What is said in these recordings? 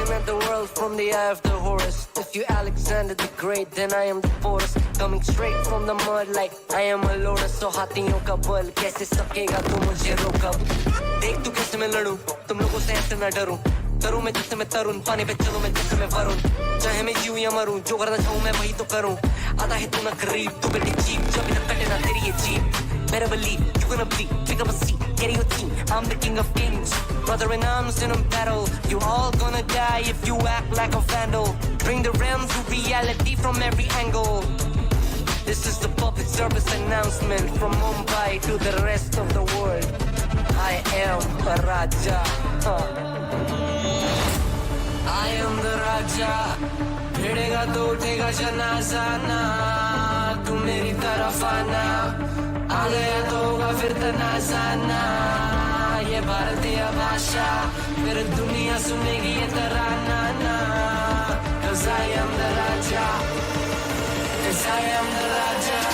looking at the world from the eye of the Horus. If you Alexander the Great, then I am the Porus. Coming straight from the mud like I am a lotus. So हाथियों का बल कैसे सकेगा तू मुझे रोका? देख तू कैसे मैं लड़ूं, तुम लोगों से ऐसे ना डरूं. करूं मैं जिससे मैं तरुण, पानी पे चलूं मैं जिससे मैं वरुण. चाहे मैं जीऊं या मरूं, जो करना चाहूं मैं वही तो करूं. आता है तू ना करीब, तू बेटी चीप, जब भी ना कटे ना तेरी ये jeep. Better believe you're gonna bleed. Pick up a seat, get in your team. I'm the king of kings, brother in arms in a battle. You all gonna die if you act like a vandal. Bring the realm to reality from every angle. This is the public service announcement from Mumbai to the rest of the world. I am a Raja. I am the Raja. भिड़ेगा तो उठेगा जनाजा ना, तू मेरी तरफ आना. आ गया तो होगा फिर तनाजाना. ये भारतीय भाषा फिर दुनिया सुनेगी ये तराना ना. 'Cause I am the Raja. 'Cause I am the Raja.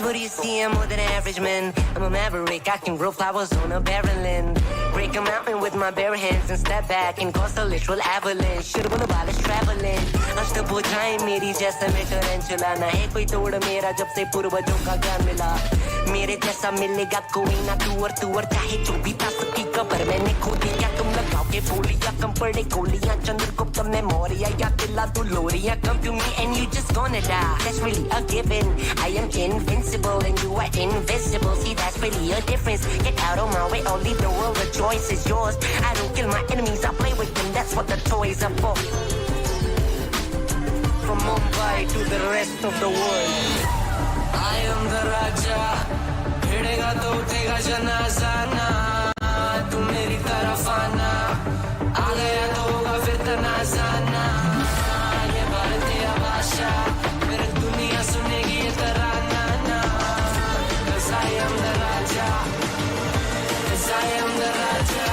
What do you see? I'm more than average, man. I'm a maverick. I can grow flowers on a barren land. Break a mountain with my bare hands and step back and cause a literal avalanche. Should've been about us traveling. अष्टभुजाएं मेरी जैसा मैं टरेंचुला. ना है कोई तोड़ मेरा जब से पूर्वजों का ज्ञान मिला. मेरे जैसा मिलेगा कोई ना. तू और चाहे जो भी था सबकी कबर मैंने खो दिया. तुम लगाओगे बोलियां, कम पड़े गोलियां. चंद्रगुप्त में मौर्य या किला तू लोरिया. Come to me and you just gonna die. That's really a given. I am invincible and you are invisible. See, that's really a difference. Get out of my way or leave the world. The choice is yours. I don't kill my enemies, I play with them. That's what the toys are for. From Mumbai to the rest of the world, I am the Raja. भिड़ेगा तो उठेगा जनाजा ना, तू मेरी तरफ आना. आ गया तो होगा फिर तनाजाना. ये भारतीय भाषा फिर दुनिया सुनेगी ये तराना ना. 'Cause I am the Raja. 'Cause I am the Raja.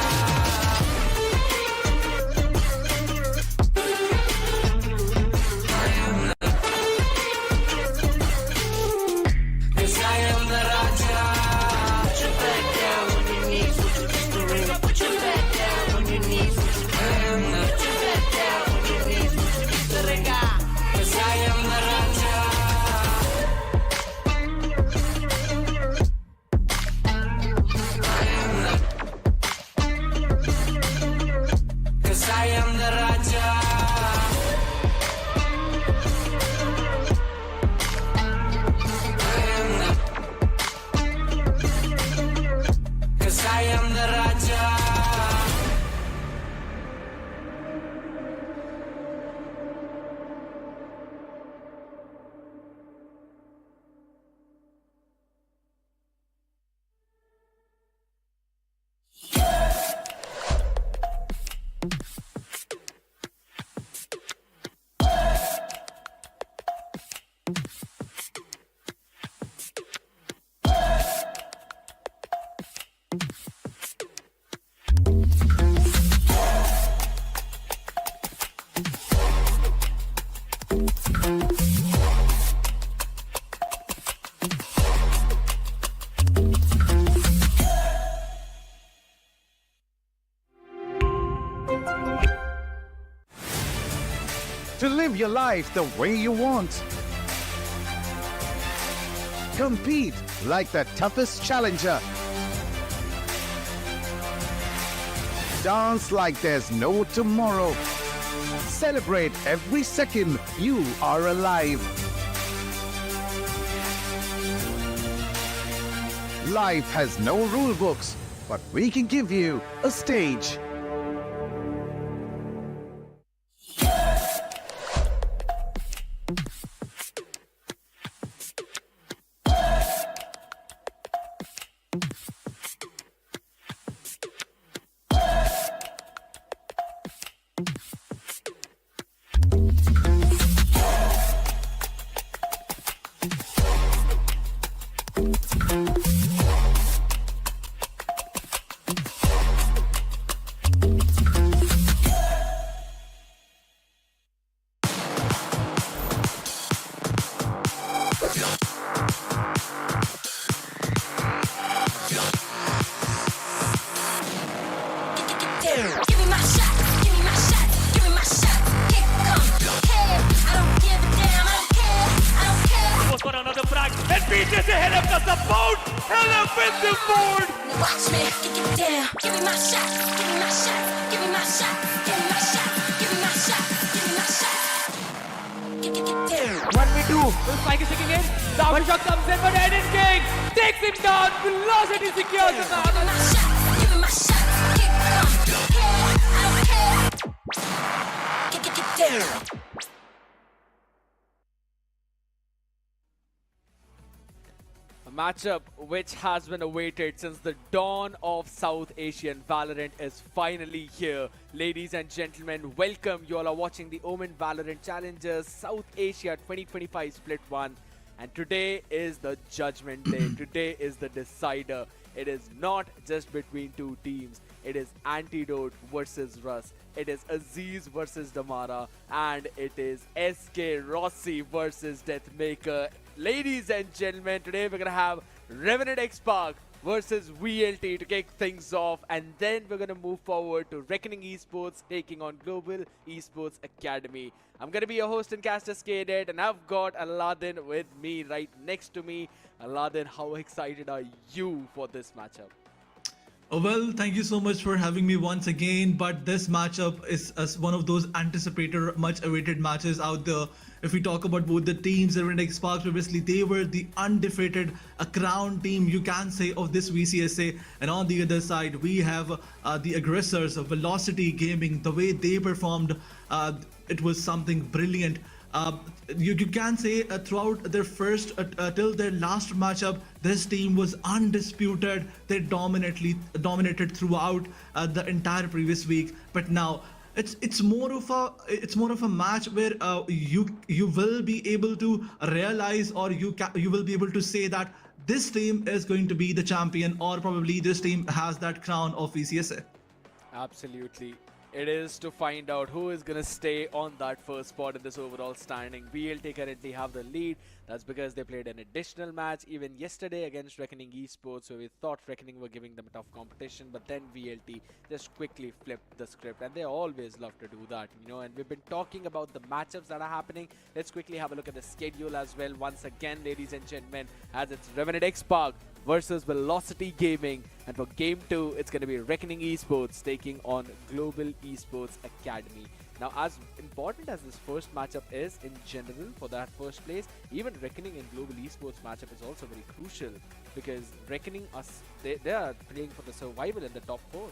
To live your life the way you want. Compete like the toughest challenger. Dance like there's no tomorrow. Celebrate every second you are alive. Life has no rule books, but we can give you a stage. massive board. Watch me, get down. Give me my shot. Give me my shot. Give me my shot. Give me my shot. Give me my shot. Give me my shot. Get down. 1v2. The spike is kicking in. The after shot comes in, but Eden King takes him down. Velocity secures the Give me my shot. Give me my shot. Kick on. Don't care. I don't care. Get down. A matchup which has been awaited since the dawn of South Asian Valorant is finally here. Ladies and gentlemen, welcome. You all are watching the OMEN Valorant Challengers South Asia 2025 Split 1. And today is the judgment day. Today is the decider. It is not just between two teams. It is Antidote versus Russ. It is Aziz versus Damara. And it is SK Rossi versus Deathmaker. Ladies and gentlemen, today we're going to have Revenant Esports versus VLT to kick things off. And then we're going to move forward to Reckoning Esports taking on Global Esports Academy. I'm going to be your host and caster Skated, and I've got Aladdin with me right next to me. Aladdin, how excited are you for this matchup? Oh, well, thank you so much for having me once again. But this matchup is one of those anticipated, much awaited matches out there. If we talk about both the teams, Revenant Esports previously, they were the undefeated, a crown team, you can say, of this VCSA. And on the other side, we have the aggressors of Velocity Gaming. The way they performed, it was something brilliant. You can say throughout their first till their last matchup, this team was undisputed. They dominated throughout the entire previous week. But now it's more of a match where you will be able to realize, or you will be able to say that this team is going to be the champion, or probably this team has that crown of VCSA. Absolutely. It is to find out who is going to stay on that first spot in this overall standing. VLT currently have the lead. That's because they played an additional match even yesterday against Reckoning Esports, so we thought Reckoning were giving them a tough competition, but then VLT just quickly flipped the script, and they always love to do that, you know. And we've been talking about the matchups that are happening. Let's quickly have a look at the schedule as well once again, ladies and gentlemen, as it's Revenant Esports versus Velocity Gaming, and for game 2 it's going to be Reckoning Esports taking on Global Esports Academy. Now, as important as this first matchup is in general for that first place, even Reckoning and Global Esports matchup is also very crucial, because Reckoning they are playing for the survival in the top 4.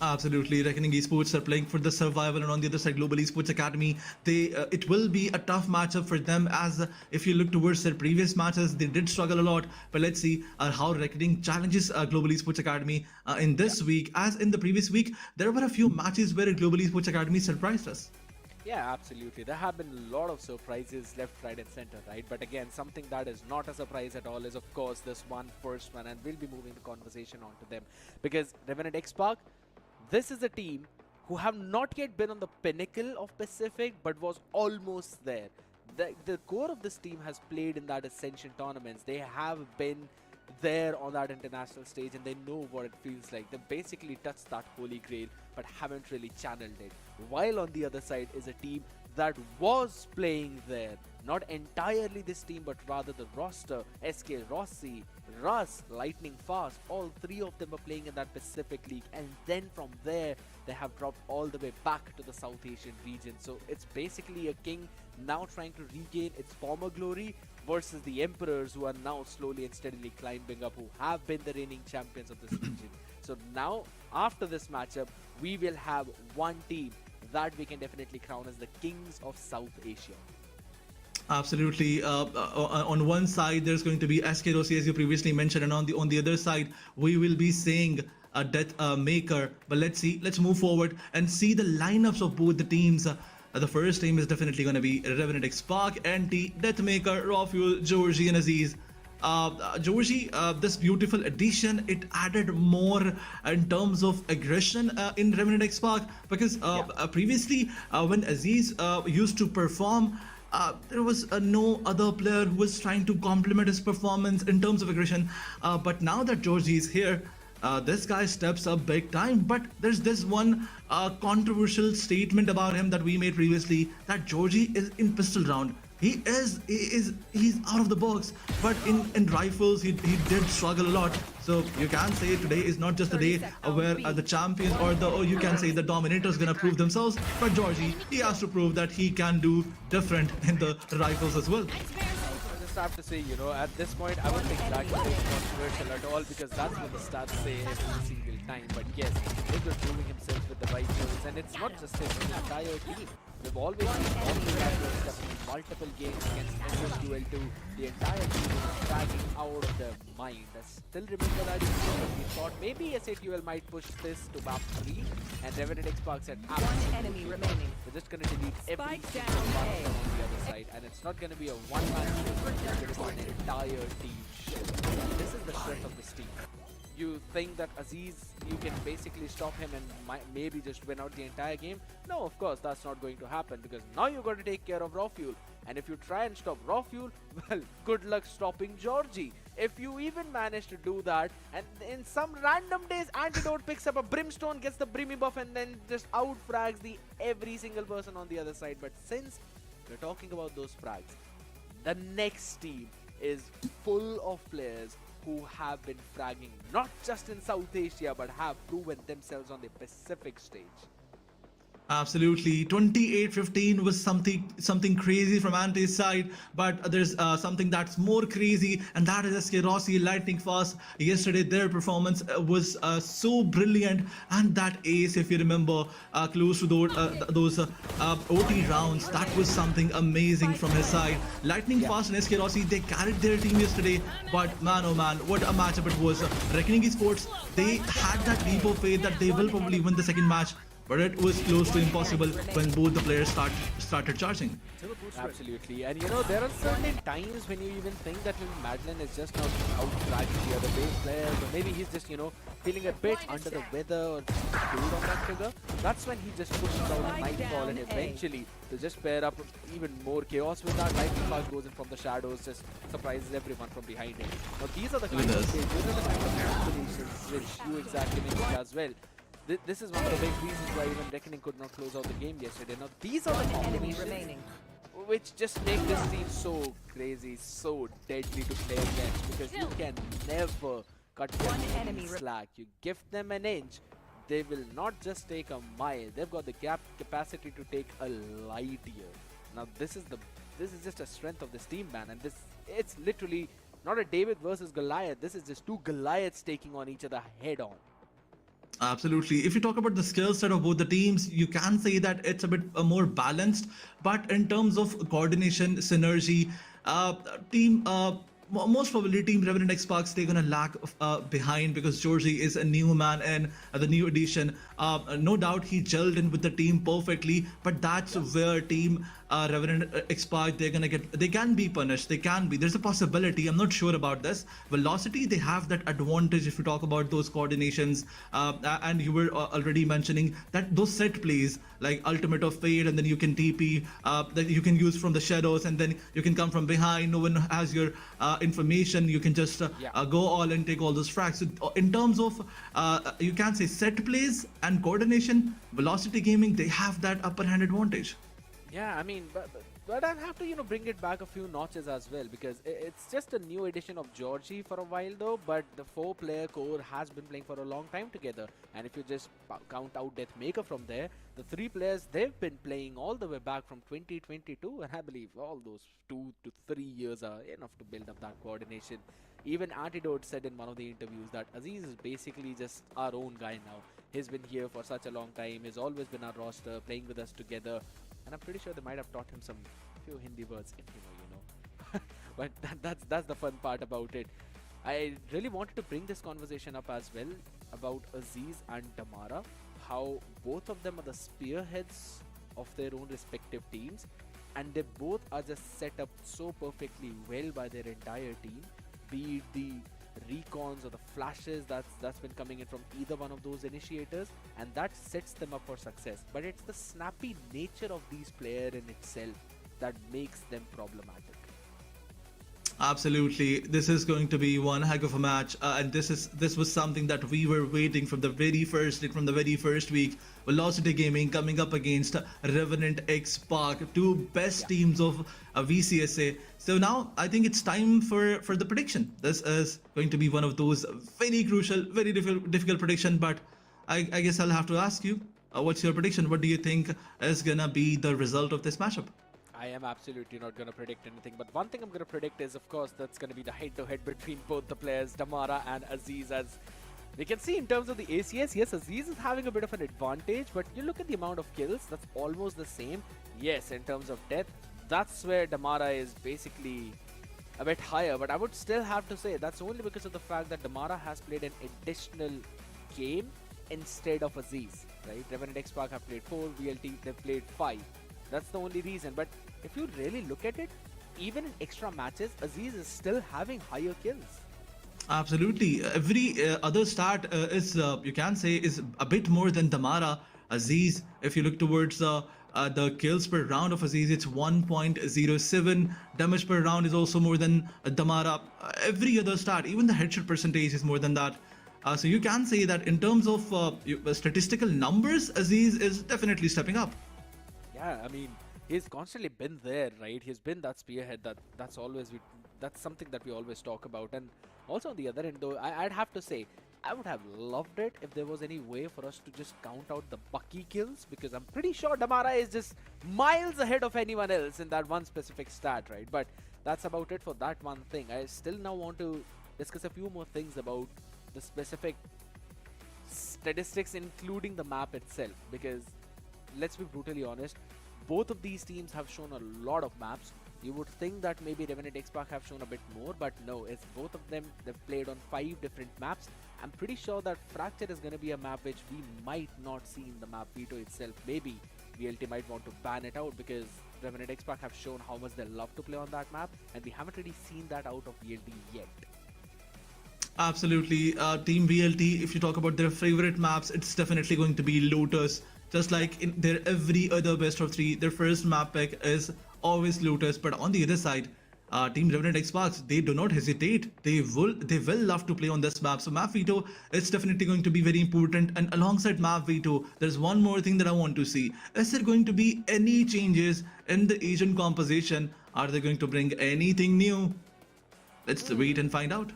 Absolutely, Reckoning Esports are playing for the survival, and on the other side, Global Esports Academy, it will be a tough matchup for them, as if you look towards their previous matches, they did struggle a lot. But let's see how Reckoning challenges Global Esports Academy in this week. As in the previous week, there were a few matches where Global Esports Academy surprised us. Yeah, absolutely. There have been a lot of surprises left, right, and center, right? But again, something that is not a surprise at all is, of course, this first one, and we'll be moving the conversation on to them, because Revenant Esports, this is a team who have not yet been on the pinnacle of Pacific, but was almost there. The core of this team has played in that Ascension tournaments. They have been there on that international stage, and they know what it feels like. They basically touched that holy grail, but haven't really channeled it. While on the other side is a team that was playing there. Not entirely this team, but rather the roster. SK Rossi, Russ, Lightning Fast, all three of them are playing in that Pacific League, and then from there they have dropped all the way back to the South Asian region. So it's basically a king now trying to regain its former glory versus the Emperors, who are now slowly and steadily climbing up, who have been the reigning champions of this region. So now, after this matchup, we will have one team that we can definitely crown as the kings of South Asia. Absolutely. On one side, there's going to be SK Rossi, as you previously mentioned, and on the other side, we will be seeing a Deathmaker. But let's see. Let's move forward and see the lineups of both the teams. The first team is definitely going to be Revenant Esports, NT, Deathmaker, Rafuel, Georgie, and Aziz. Georgie, this beautiful addition, it added more in terms of aggression in Revenant Esports, because previously when Aziz used to perform, there was no other player who was trying to complement his performance in terms of aggression. But now that Georgie is here, this guy steps up big time. But there's this one controversial statement about him that we made previously, that Georgie is in pistol round. He's out of the box, but in rifles he did struggle a lot. So you can say today is not just a day where the champions or you can say the dominators gonna prove themselves, but Georgie, he has to prove that he can do different in the rifles as well. I just have to say, you know, at this point, I wouldn't think that is controversial at all because that's what the stats say every single time. But yes, he's just proving himself with the rifles, and it's not just him, it's the entire team. We've always seen all the players stepping in multiple games against SSQL2. The entire team is dragging out of their mind. I still remember that we thought maybe SAQL might push this to map 3, and Revenant Esports said, One enemy remaining. we're just going to delete every Spike single down one A. of them on the other side, and it's not going to be a one-man show, it's going to be an entire team show. This is the strength of this team. You think that Aziz, you can basically stop him and maybe just win out the entire game? No, of course, that's not going to happen because now you've got to take care of Raw Fuel. And if you try and stop Raw Fuel, well, good luck stopping Georgie. If you even manage to do that, and in some random days, Antidote picks up a Brimstone, gets the Brimmy buff, and then just out-frags every single person on the other side. But since we're talking about those frags, the next team is full of players who have been fragging not just in South Asia but have proven themselves on the Pacific stage. Absolutely, 28-15 was something crazy from Ante's side, but there's something that's more crazy, and that is SK Rossi lightning fast. Yesterday, their performance was so brilliant, and that ace, if you remember, close to those OT rounds, that was something amazing from his side. Lightning fast and SK Rossi, they carried their team yesterday, but man, oh man, what a matchup it was. Revenant Esports, they had that leap of faith that they will probably win the second match, but it was close to impossible when both the players started charging. Absolutely, and you know, there are certain times when you even think that maybe Madeline is just not out-fragging the other base players, or maybe he's just, you know, feeling a bit under the weather or cold on that trigger. That's when he just pushes out a Nightfall, and eventually to just pair up even more chaos with that. Lightning Fast goes in from the shadows, just surprises everyone from behind him. Now these are the kind of things, these are the kind of combinations which you exactly mentioned as well. This is one of the big reasons why even Reckoning could not close out the game yesterday. Now these are the combinations which just make this team so crazy, so deadly to play against, because you can never cut them any slack. You give them an inch, they will not just take a mile, they've got the capacity to take a light year. Now this is just a strength of this team, man, and it's literally not a David versus Goliath. This is just two Goliaths taking on each other head on. Absolutely. If you talk about the skill set of both the teams, you can say that it's a bit more balanced. But in terms of coordination, synergy, team most probably Team Revenant Esports, they're gonna lag behind because Georgie is a new man and the new addition. No doubt he gelled in with the team perfectly, but that's where Team Revenant Esports, they can be punished. They can be. There's a possibility. I'm not sure about this. Velocity, they have that advantage if you talk about those coordinations. And you were already mentioning that those set plays like Ultimate of Fate, and then you can TP that you can use from the shadows, and then you can come from behind. No one has your information. You can just go all and take all those frags. So in terms of you can say set plays and coordination, Velocity Gaming, they have that upper hand advantage. Yeah, I mean, but I'll have to, you know, bring it back a few notches as well, because it's just a new edition of Georgie for a while though, but the 4-player core has been playing for a long time together. And if you just count out Deathmaker from there, the 3 players, they've been playing all the way back from 2022, and I believe all those 2 to 3 years are enough to build up that coordination. Even Antidote said in one of the interviews that Aziz is basically just our own guy now. He's been here for such a long time, he's always been our roster, playing with us together. And I'm pretty sure they might have taught him some few Hindi words, if you know. But that's the fun part about it. I really wanted to bring this conversation up as well about Aziz and Damara, how both of them are the spearheads of their own respective teams, and they both are just set up so perfectly well by their entire team, be it the recons or the flashes that's been coming in from either one of those initiators, and that sets them up for success. But it's the snappy nature of these players in itself that makes them problematic. Absolutely, this is going to be one heck of a match, and this was something that we were waiting from the very first from the very first week. Velocity Gaming coming up against Revenant XSpark, two best teams of VCSA. So now I think it's time for the prediction. This is going to be one of those very crucial, very difficult prediction. But I guess I'll have to ask you, what's your prediction? What do you think is gonna be the result of this matchup? I am absolutely not going to predict anything, but one thing I'm going to predict is, of course, that's going to be the head-to-head between both the players, Damara and Aziz. As we can see in terms of the ACS, yes, Aziz is having a bit of an advantage, but you look at the amount of kills, that's almost the same. Yes, in terms of death, that's where Damara is basically a bit higher, but I would still have to say that's only because of the fact that Damara has played an additional game instead of Aziz, right? Revenant XSpark have played 4, VLT, they've played 5. That's the only reason. But if you really look at it, even in extra matches, Aziz is still having higher kills. Absolutely. Every other stat is, you can say, is a bit more than Damara. Aziz, if you look towards the kills per round of Aziz, it's 1.07. Damage per round is also more than Damara. Every other stat, even the headshot percentage is more than that. So you can say that in terms of statistical numbers, Aziz is definitely stepping up. Yeah, I mean, he's constantly been there, right? He's been that spearhead. That's something that we always talk about. And also on the other end, though, I'd have to say, I would have loved it if there was any way for us to just count out the Bucky kills, because I'm pretty sure Damara is just miles ahead of anyone else in that one specific stat, right? But that's about it for that one thing. I still now want to discuss a few more things about the specific statistics, including the map itself, because let's be brutally honest, both of these teams have shown a lot of maps. You would think that maybe Revenant XSpark have shown a bit more, but no, it's both of them. They've played on 5 different maps. I'm pretty sure that Fracture is going to be a map which we might not see in the map veto itself. Maybe VLT might want to ban it out, because Revenant XSpark have shown how much they love to play on that map, and we haven't really seen that out of VLT yet. Absolutely. Team VLT, if you talk about their favorite maps, it's definitely going to be Lotus. Just like in their every other best of 3, their first map pick is always Lotus. But on the other side, Team Revenant Xbox, they do not hesitate. They will love to play on this map. So map veto is definitely going to be very important. And alongside map veto, there's one more thing that I want to see. Is there going to be any changes in the Asian composition? Are they going to bring anything new? Let's wait and find out.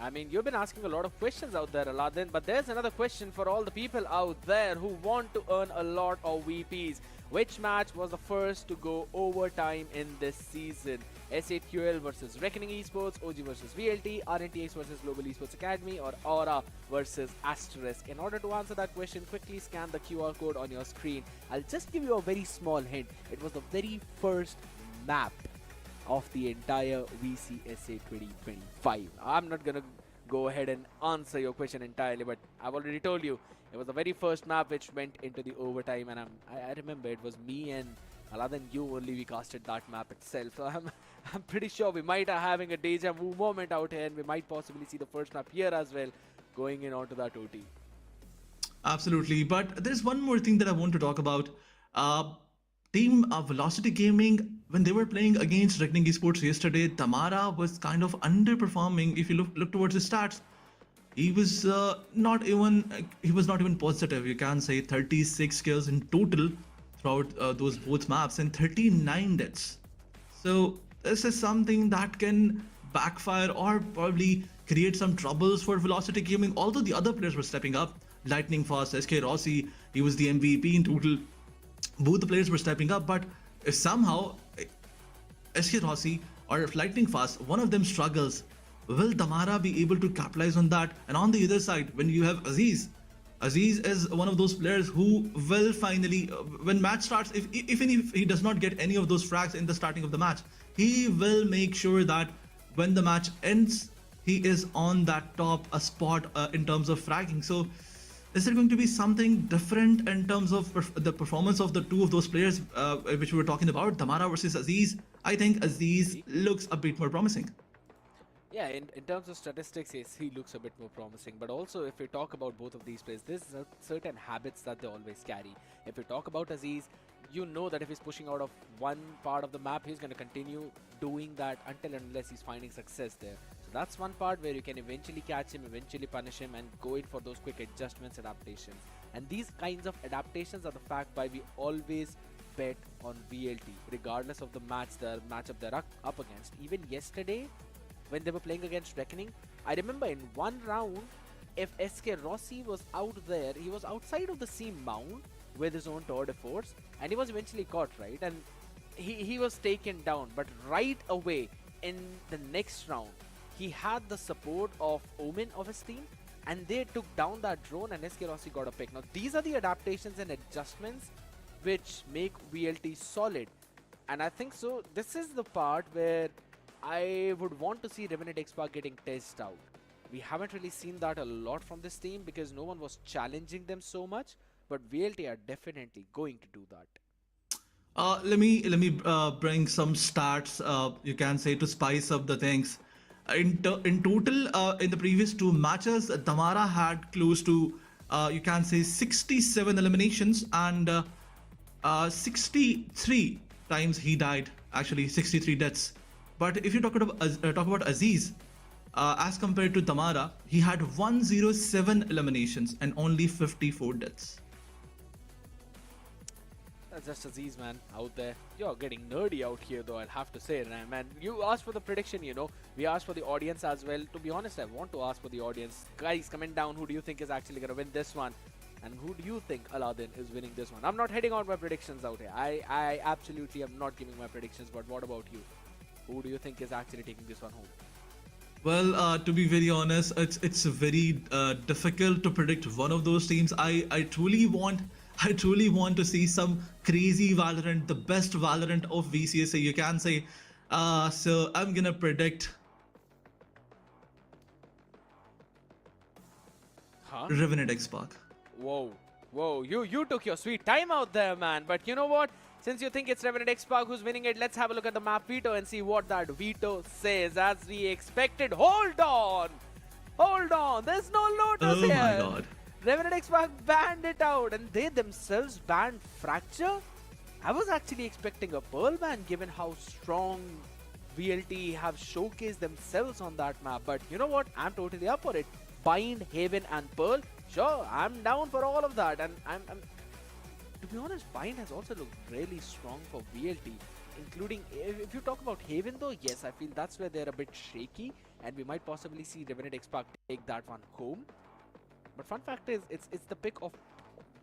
I mean, you've been asking a lot of questions out there, Aladdin, but there's another question for all the people out there who want to earn a lot of VPs. Which match was the first to go overtime in this season? S8QL versus Reckoning Esports, OG versus VLT, RNTX versus Global Esports Academy, or Aura versus Asterisk? In order to answer that question, quickly scan the QR code on your screen. I'll just give you a very small hint. It was the very first map of the entire VCSA 2025. I'm not gonna go ahead and answer your question entirely, but I've already told you it was the very first map which went into the overtime, and I remember it was me and Aladdin, you only, we casted that map itself. So I'm pretty sure we might have having a deja vu moment out here, and we might possibly see the first map here as well going in onto that OT. Absolutely, but there's one more thing that I want to talk about. Team Velocity Gaming, when they were playing against Reckoning Esports yesterday, Damara was kind of underperforming. If you look towards his stats, he was not even positive. You can say 36 kills in total throughout those both maps and 39 deaths. So this is something that can backfire or probably create some troubles for Velocity Gaming. Although the other players were stepping up, Lightning Fast, SK Rossi, he was the MVP in total. Both the players were stepping up, but if somehow SK Rossi or if Lightning Fast, one of them struggles, will Damara be able to capitalize on that? And on the other side, when you have Aziz is one of those players who will finally, when match starts, even if he does not get any of those frags in the starting of the match, he will make sure that when the match ends, he is on that top spot in terms of fragging. So is there going to be something different in terms of the performance of the two of those players which we were talking about, Damara versus Aziz? I think Aziz looks a bit more promising. Yeah, in terms of statistics, yes, he looks a bit more promising. But also, if we talk about both of these players, there's certain habits that they always carry. If we talk about Aziz, you know that if he's pushing out of one part of the map, he's going to continue doing that until and unless he's finding success there. So that's one part where you can eventually catch him, eventually punish him, and go in for those quick adjustments, adaptations. And these kinds of adaptations are the fact why we always bet on VLT, regardless of the matchup they're up against. Even yesterday, when they were playing against Reckoning, I remember in one round, if SK Rossi was out there, he was outside of the same mount with his own tour de force, and he was eventually caught, right? And he was taken down, but right away in the next round, he had the support of Omen of his team, and they took down that drone, and SK Rossi got a pick. Now, these are the adaptations and adjustments which make VLT solid, and I think so. This is the part where I would want to see Revenant Esports getting tested out. We haven't really seen that a lot from this team because no one was challenging them so much, but VLT are definitely going to do that. Let me bring some stats. You can say to spice up the things. In total, in the previous two matches, Damara had close to you can say 67 eliminations and 63 times he died. Actually, 63 deaths. But if you talk about Aziz, as compared to Damara, he had 107 eliminations and only 54 deaths. That's just Aziz, man, out there. You're getting nerdy out here, though, I'll have to say, man. You asked for the prediction, you know. We asked for the audience as well. To be honest, I want to ask for the audience. Guys, comment down who do you think is actually going to win this one? And who do you think, Aladdin, is winning this one? I'm not heading out my predictions out here. I absolutely am not giving my predictions, but what about you? Who do you think is actually taking this one home? Well, to be very honest, it's very difficult to predict one of those teams. I truly want to see some crazy Valorant, the best Valorant of VCSA, you can say. So I'm gonna predict Revenant Esports. Whoa, you took your sweet time out there, man. But you know what? Since you think it's Revenant XSpark who's winning it, let's have a look at the map veto and see what that veto says. As we expected. Hold on! There's no Lotus here! Oh my god. Revenant XSpark banned it out, and they themselves banned Fracture? I was actually expecting a Pearl ban given how strong VLT have showcased themselves on that map. But you know what? I'm totally up for it. Bind, Haven and Pearl. Sure, I'm down for all of that. And I'm to be honest, Bind has also looked really strong for VLT, including, if you talk about Haven though, yes, I feel that's where they're a bit shaky, and we might possibly see Revenant XSpark take that one home. But fun fact is, it's the pick of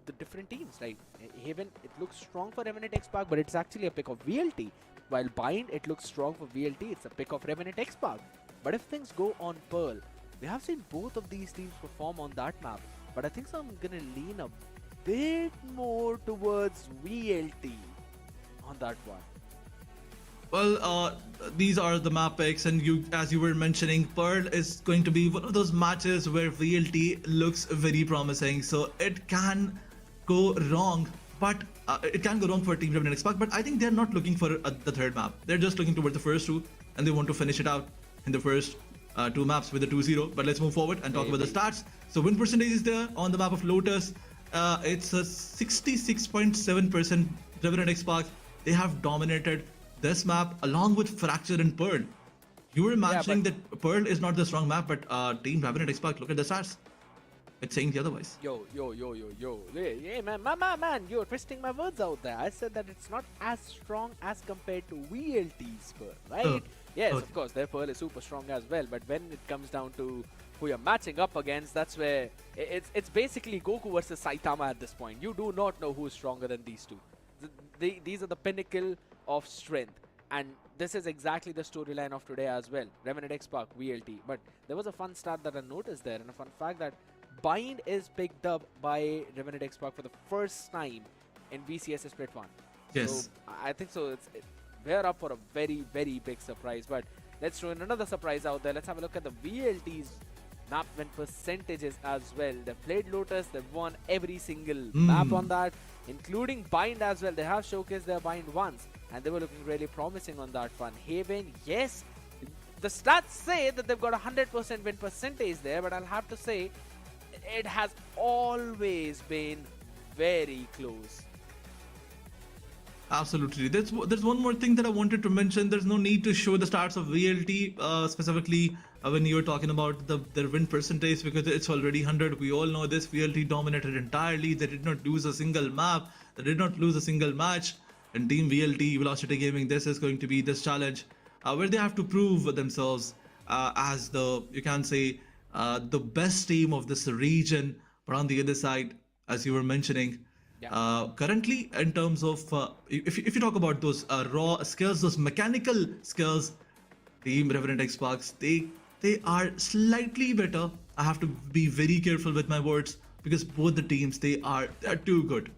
the different teams, right? Haven, it looks strong for Revenant XSpark, but it's actually a pick of VLT. While Bind, it looks strong for VLT, it's a pick of Revenant XSpark. But if things go on Pearl, we have seen both of these teams perform on that map, but I think so I'm gonna lean a bit more towards VLT on that one. Well, these are the map picks, and as you were mentioning, Pearl is going to be one of those matches where VLT looks very promising. So it can go wrong, but it can go wrong for Team Revenant XSpark. But I think they're not looking for the third map. They're just looking towards the first two, and they want to finish it out in the first two maps with a 2-0. But let's move forward and talk about the stats. So win percentage is there on the map of Lotus. It's a 66.7% Revenant XSpark. They have dominated this map along with Fracture and Pearl. You were mentioning that Pearl is not the strong map, but Team Revenant XSpark, look at the stats. It's saying the otherwise. Yo. Hey, man, you're twisting my words out there. I said that it's not as strong as compared to VLT's Pearl, right? Yes, of course, their Pearl is super strong as well, but when it comes down to who you're matching up against, that's where it's basically Goku versus Saitama at this point. You do not know who's stronger than these two. These are the pinnacle of strength, and this is exactly the storyline of today as well. Revenant XSpark, VLT. But there was a fun stat that I noticed there, and a fun fact that Bind is picked up by Revenant XSpark for the first time in VCS Split 1. Yes. So I think so. We're up for a very, very big surprise. But let's throw in another surprise out there. Let's have a look at the VLT's map win percentages as well. They've played Lotus. They've won every single map on that, including Bind as well. They have showcased their Bind once, and they were looking really promising on that one. Haven, yes, the stats say that they've got a 100% win percentage there, but I'll have to say it has always been very close. Absolutely. There's one more thing that I wanted to mention. There's no need to show the stats of VLT, specifically when you were talking about their win percentage, because it's already 100. We all know this. VLT dominated entirely. They did not lose a single map. They did not lose a single match. And Team VLT, Velocity Gaming, this is going to be this challenge where they have to prove themselves as you can say, the best team of this region. But on the other side, as you were mentioning, currently, in terms of if you talk about those raw skills, those mechanical skills, Team Revenant Esports, they are slightly better. I have to be very careful with my words because both the teams they're too good.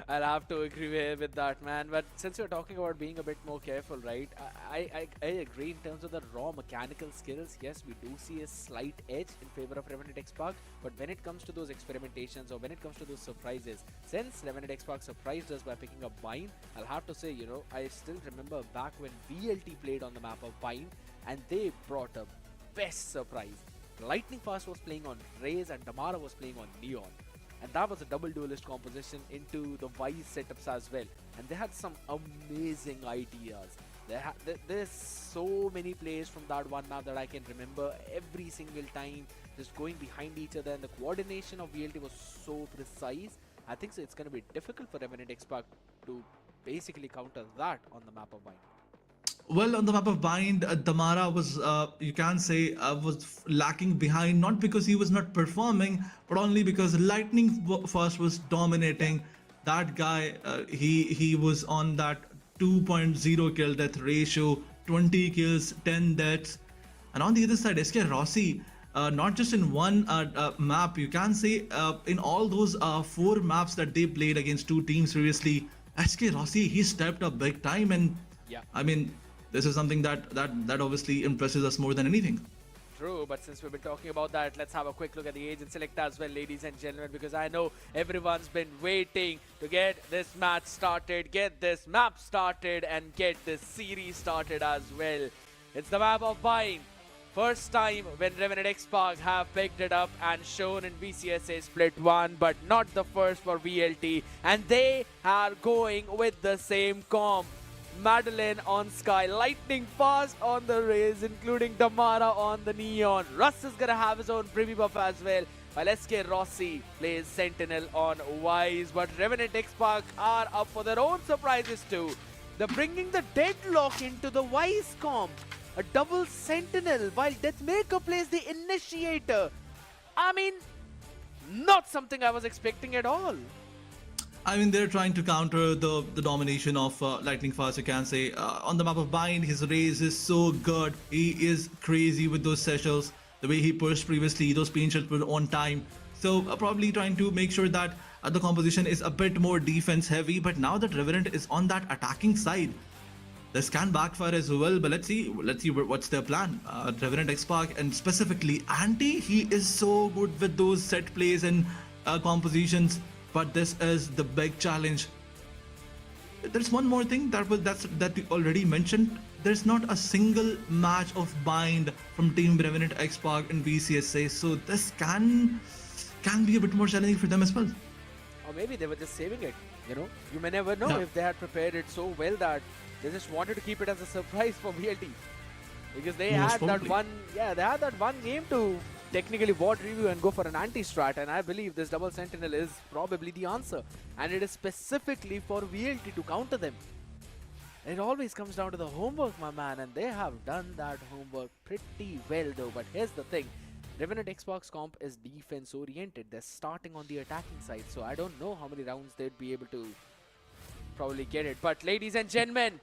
I'll have to agree with that, man. But since you're talking about being a bit more careful, right? I agree in terms of the raw mechanical skills. Yes, we do see a slight edge in favor of Revenant Esports. But when it comes to those experimentations or when it comes to those surprises, since Revenant Esports surprised us by picking up Bind, I'll have to say, I still remember back when VLT played on the map of Bind and they brought a best surprise. Lightning Fast was playing on Raze and Damara was playing on Neon. And that was a double duelist composition into the Wise setups as well. And they had some amazing ideas. There's so many players from that one map that I can remember every single time just going behind each other, and the coordination of VLT was so precise. I think so it's going to be difficult for Revenant XSpark to basically counter that on the map of Bind. Well, on the map of Bind, Damara was, you can say, was lacking behind, not because he was not performing, but only because Lightning Fast was dominating. That guy, he was on that 2.0 kill death ratio, 20 kills, 10 deaths. And on the other side, SK Rossi, not just in one map, you can say in all those 4 maps that they played against 2 teams previously, SK Rossi, he stepped up big time. And I mean, this is something that obviously impresses us more than anything. True, but since we've been talking about that, let's have a quick look at the agent select as well, ladies and gentlemen, because I know everyone's been waiting to get this match started, get this map started, and get this series started as well. It's the map of Bind. First time when Revenant Esports have picked it up and shown in VCSA Split 1, but not the first for VLT, and they are going with the same comp. Madeline on Sky, Lightning Fast on the Raze, including Damara on the Neon. Russ is gonna have his own privy buff as well, while SK Rossi plays Sentinel on Wise. But Revenant Esports are up for their own surprises too. They're bringing the Deadlock into the Wise comp. A double Sentinel, while Deathmaker plays the Initiator. I mean, not something I was expecting at all. I mean, they're trying to counter the domination of Lightning Fast, you can say. On the map of Bind, his Raze is so good. He is crazy with those sessions. The way he pushed previously, those pain shots were on time. So probably trying to make sure that the composition is a bit more defense heavy. But now that Revenant is on that attacking side, this can backfire as well. But let's see what's their plan. Revenant Esports, and specifically Anti, he is so good with those set plays and compositions. But this is the big challenge. There's one more thing that we already mentioned. There's not a single match of Bind from Team Revenant Esports in VCSA, so this can be a bit more challenging for them as well. Or maybe they were just saving it. You may never know if they had prepared it so well that they just wanted to keep it as a surprise for VLT, because they had that one game to technically bot review and go for an anti-strat, and I believe this double Sentinel is probably the answer, and it is specifically for VLT to counter them. It always comes down to the homework, my man, and they have done that homework pretty well though. But here's the thing, Revenant Xbox comp is defense oriented. They're starting on the attacking side, so I don't know how many rounds they'd be able to probably get it. But ladies and gentlemen,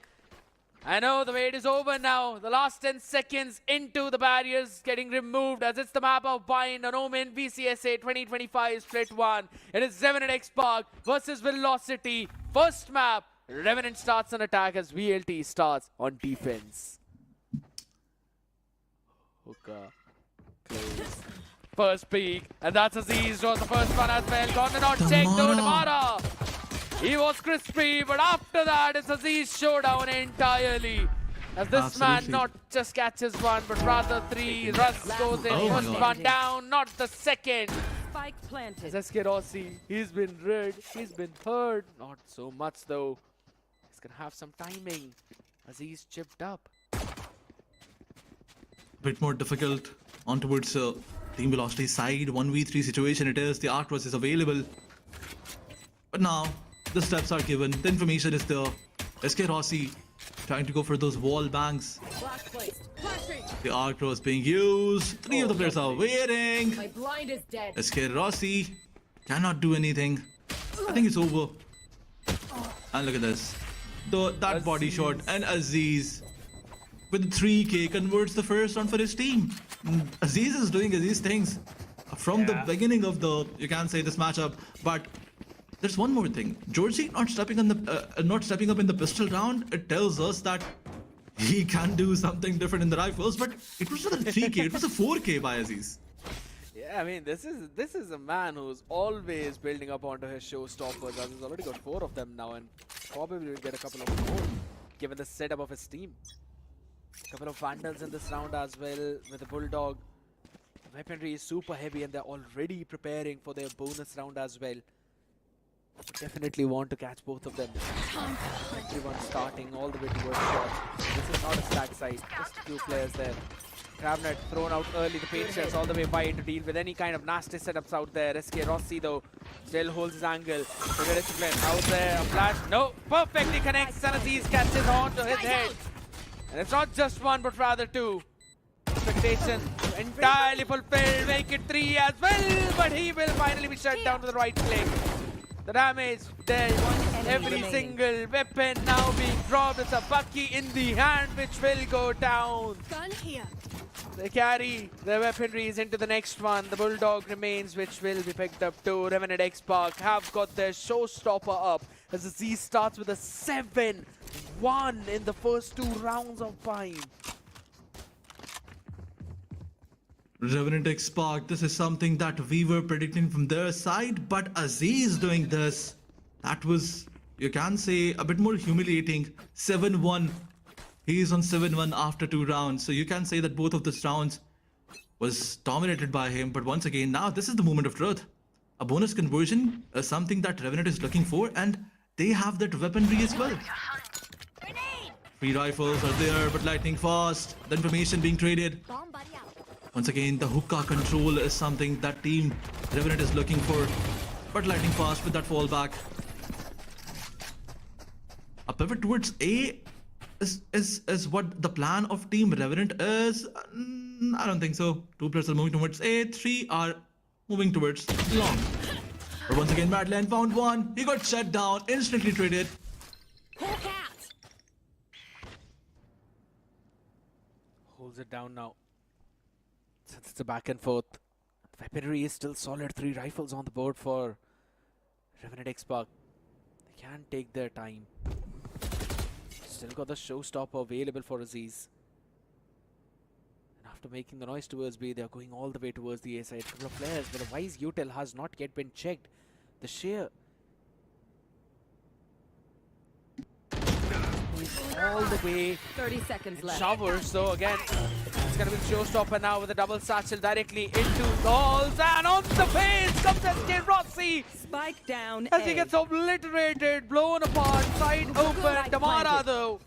I know the wait is over now. The last 10 seconds into the barriers getting removed, as it's the map of Bind on Omen VCSA 2025 Split 1. It is Revenant Esports versus Velocity. First map, Revenant starts on attack as VLT starts on defense. Hookah. Close. First peek, and that's Aziz draws the first one as well. Gonna not check though, Damara. He was crispy, but after that, it's Aziz's showdown entirely. As this man not just catches one, but rather 3. Russ goes in, first one down, not the second. Spike planted. As SK Rossi, he's been red, he's been hurt. Not so much though. It's gonna have some timing as he's chipped up. Bit more difficult on towards Team Velocity side. 1v3 situation it is. The artwork is available. But now, the steps are given. The information is there. SK Rossi trying to go for those wall bangs. Flash placed. Flashing. The artwork is being used. Three of the players are waiting. My blind is dead. SK Rossi cannot do anything. I think it's over. And look at this. That body shot and Aziz with 3k converts the first round for his team. Aziz is doing Aziz things from the beginning of the, you can say, this matchup. But there's one more thing. Georgie not stepping up in the pistol round. It tells us that he can do something different in the rifles. But it was not a 3k. It was a 4k by Aziz. Yeah, I mean, this is a man who's always building up onto his showstoppers. As he's already got 4 of them now, and probably will get a couple of more given the setup of his team. Couple of Vandals in this round as well with the Bulldog. Weaponry is super heavy and they're already preparing for their bonus round as well. Definitely want to catch both of them. Everyone starting all the way towards shots. This is not a stack side, just a few players there. Revenant thrown out early, the paint shells all the way by to deal with any kind of nasty setups out there. SK Rossi though still holds his angle. Very disciplined. Out there, a flash. No, perfectly connects. Aziz catches on to his head. And it's not just one, but rather 2. Expectation entirely fulfilled. Make it 3 as well, but he will finally be shut down with the right click. The damage there. Every single weapon now being dropped. It's a Bucky in the hand, which will go down. Gun here. They carry their weaponries into the next one. The Bulldog remains, which will be picked up too. Revenant XSpark have got their showstopper up as the Z starts with a 7-1 in the first 2 rounds of Pine. Revenant XSpark, this is something that we were predicting from their side, but Aziz doing this, that was, you can say, a bit more humiliating. 7-1. He is on 7-1 after 2 rounds, so you can say that both of these rounds was dominated by him. But once again, now this is the moment of truth. A bonus conversion is something that Revenant is looking for, and they have that weaponry as well. 3 rifles are there, but lightning fast. The information being traded. Bomb buddy out. Once again, the hookah control is something that team Revenant is looking for, but lightning fast with that fallback. A pivot towards A is what the plan of team Revenant is. I don't think so. 2 players are moving towards A, 3 are moving towards long. But once again, Madland found one. He got shut down, instantly traded. Hawk out. Holds it down now. Since it's a back and forth, weaponry is still solid. 3 rifles on the board for Revenant XSpark. They can take their time. Still got the showstopper available for Aziz. And after making the noise towards B, they are going all the way towards the A side. A couple of players, but the Wise util has not yet been checked. The sheer is all the way 30 seconds left. showers. So again, it's going to be the showstopper now with a double satchel directly into the halls. And on the face comes SK Rossi Spike down. as A. he gets obliterated, blown apart, side open. Spike Damara planted. though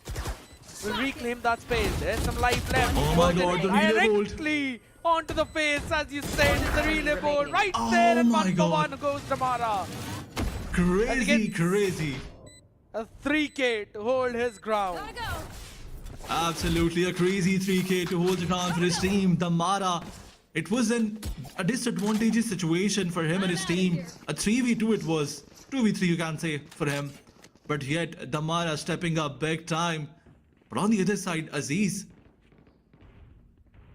will reclaim that space. There's some life left. Oh my God, the relay bolt. Directly onto the face, as you said, it's the relay board right there, and Oh my 1 for God. 1 goes Damara. Crazy, crazy. A 3K to hold his ground. Gotta go. Absolutely a crazy 3k to hold the ground for his team. Damara, it was a disadvantageous situation for him and his team. A 3v2 it was. 2v3 you can say for him. But yet Damara stepping up big time. But on the other side, Aziz,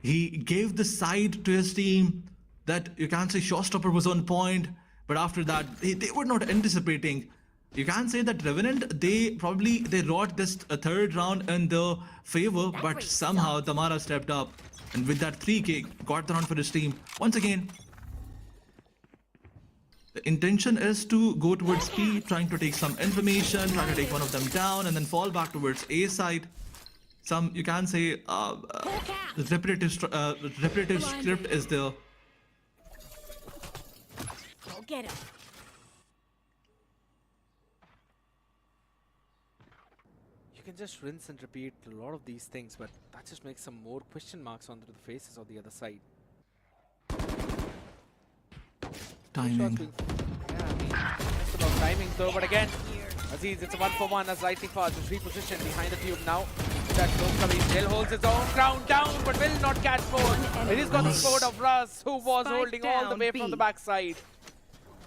he gave the side to his team that you can say showstopper was on point. But after that, they were not anticipating. You can say that Revenant, they wrought this 3rd round in their favor, but somehow Damara stepped up. And with that 3k, got the round for his team. Once again, the intention is to go towards P, trying to take some information, trying to take one of them down, and then fall back towards A side. Some, you can say, repetitive script is there. Go get him. can just rinse and repeat a lot of these things, but that just makes some more question marks onto the faces of the other side. Timing. Yeah, I mean, it's about timing though, but again, Aziz, it's a 1-for-1 as Lightning Fast is repositioned behind the tube now. That Lokavi still holds his own ground down, but will not catch forward. It is got the sword of Russ, who was Spike holding all the down way B. from the backside.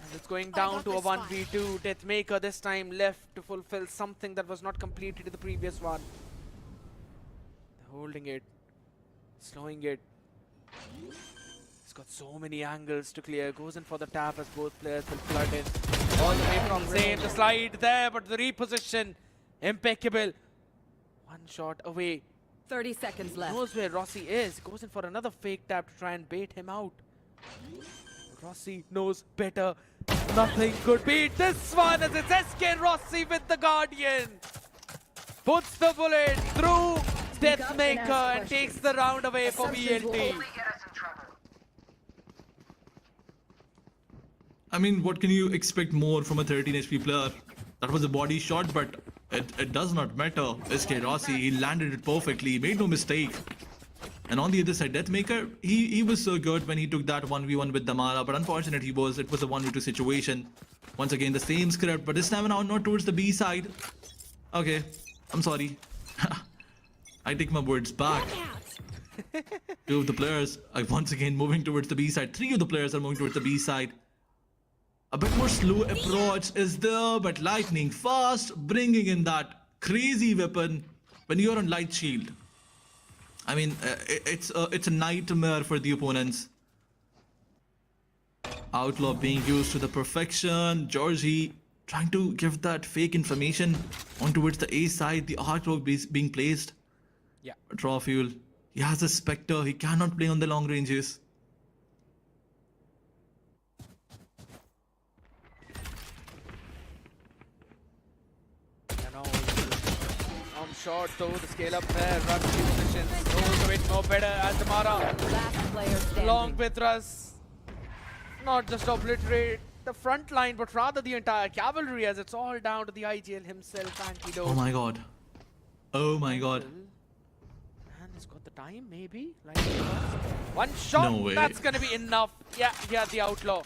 And it's going down to a 1v2. Deathmaker this time left to fulfill something that was not completed in the previous one. They're holding it, slowing it. He's got so many angles to clear. Goes in for the tap as both players will flood in. All the way from Zayn. The slide there, but the reposition. Impeccable. One shot away. 30 seconds left. Knows where Rossi is. Goes in for another fake tap to try and bait him out. Rossi knows better. Nothing could beat this one as it's SK Rossi with the Guardian. Puts the bullet through Deathmaker and takes the round away for VLT. I mean, what can you expect more from a 13 HP player? That was a body shot, but it does not matter. SK Rossi, he landed it perfectly, made no mistake. And on the other side, Deathmaker, he was so good when he took that 1v1 with Damara, but unfortunately it was a 1v2 situation. Once again, the same script, but this time now not towards the B side. Okay, I'm sorry. I take my words back. Two of the players are once again moving towards the B side. Three of the players are moving towards the B side. A bit more slow approach is there, but Lightning Fast, bringing in that crazy weapon when you're on light shield. I mean, it's a nightmare for the opponents. Outlaw being used to the perfection. Georgie trying to give that fake information on towards the A side. The artwork being placed. Yeah. Draw fuel. He has a Spectre. He cannot play on the long ranges. Short though, the scale up there, Russ positions, knows a bit more better as Damara. Last player standing. Along with Russ, not just obliterate the front line, but rather the entire cavalry as it's all down to the IGL himself, Antidote. Oh my god. Oh my god. And he's got the time, maybe? Like one shot, No way. that's gonna be enough. Yeah, the Outlaw.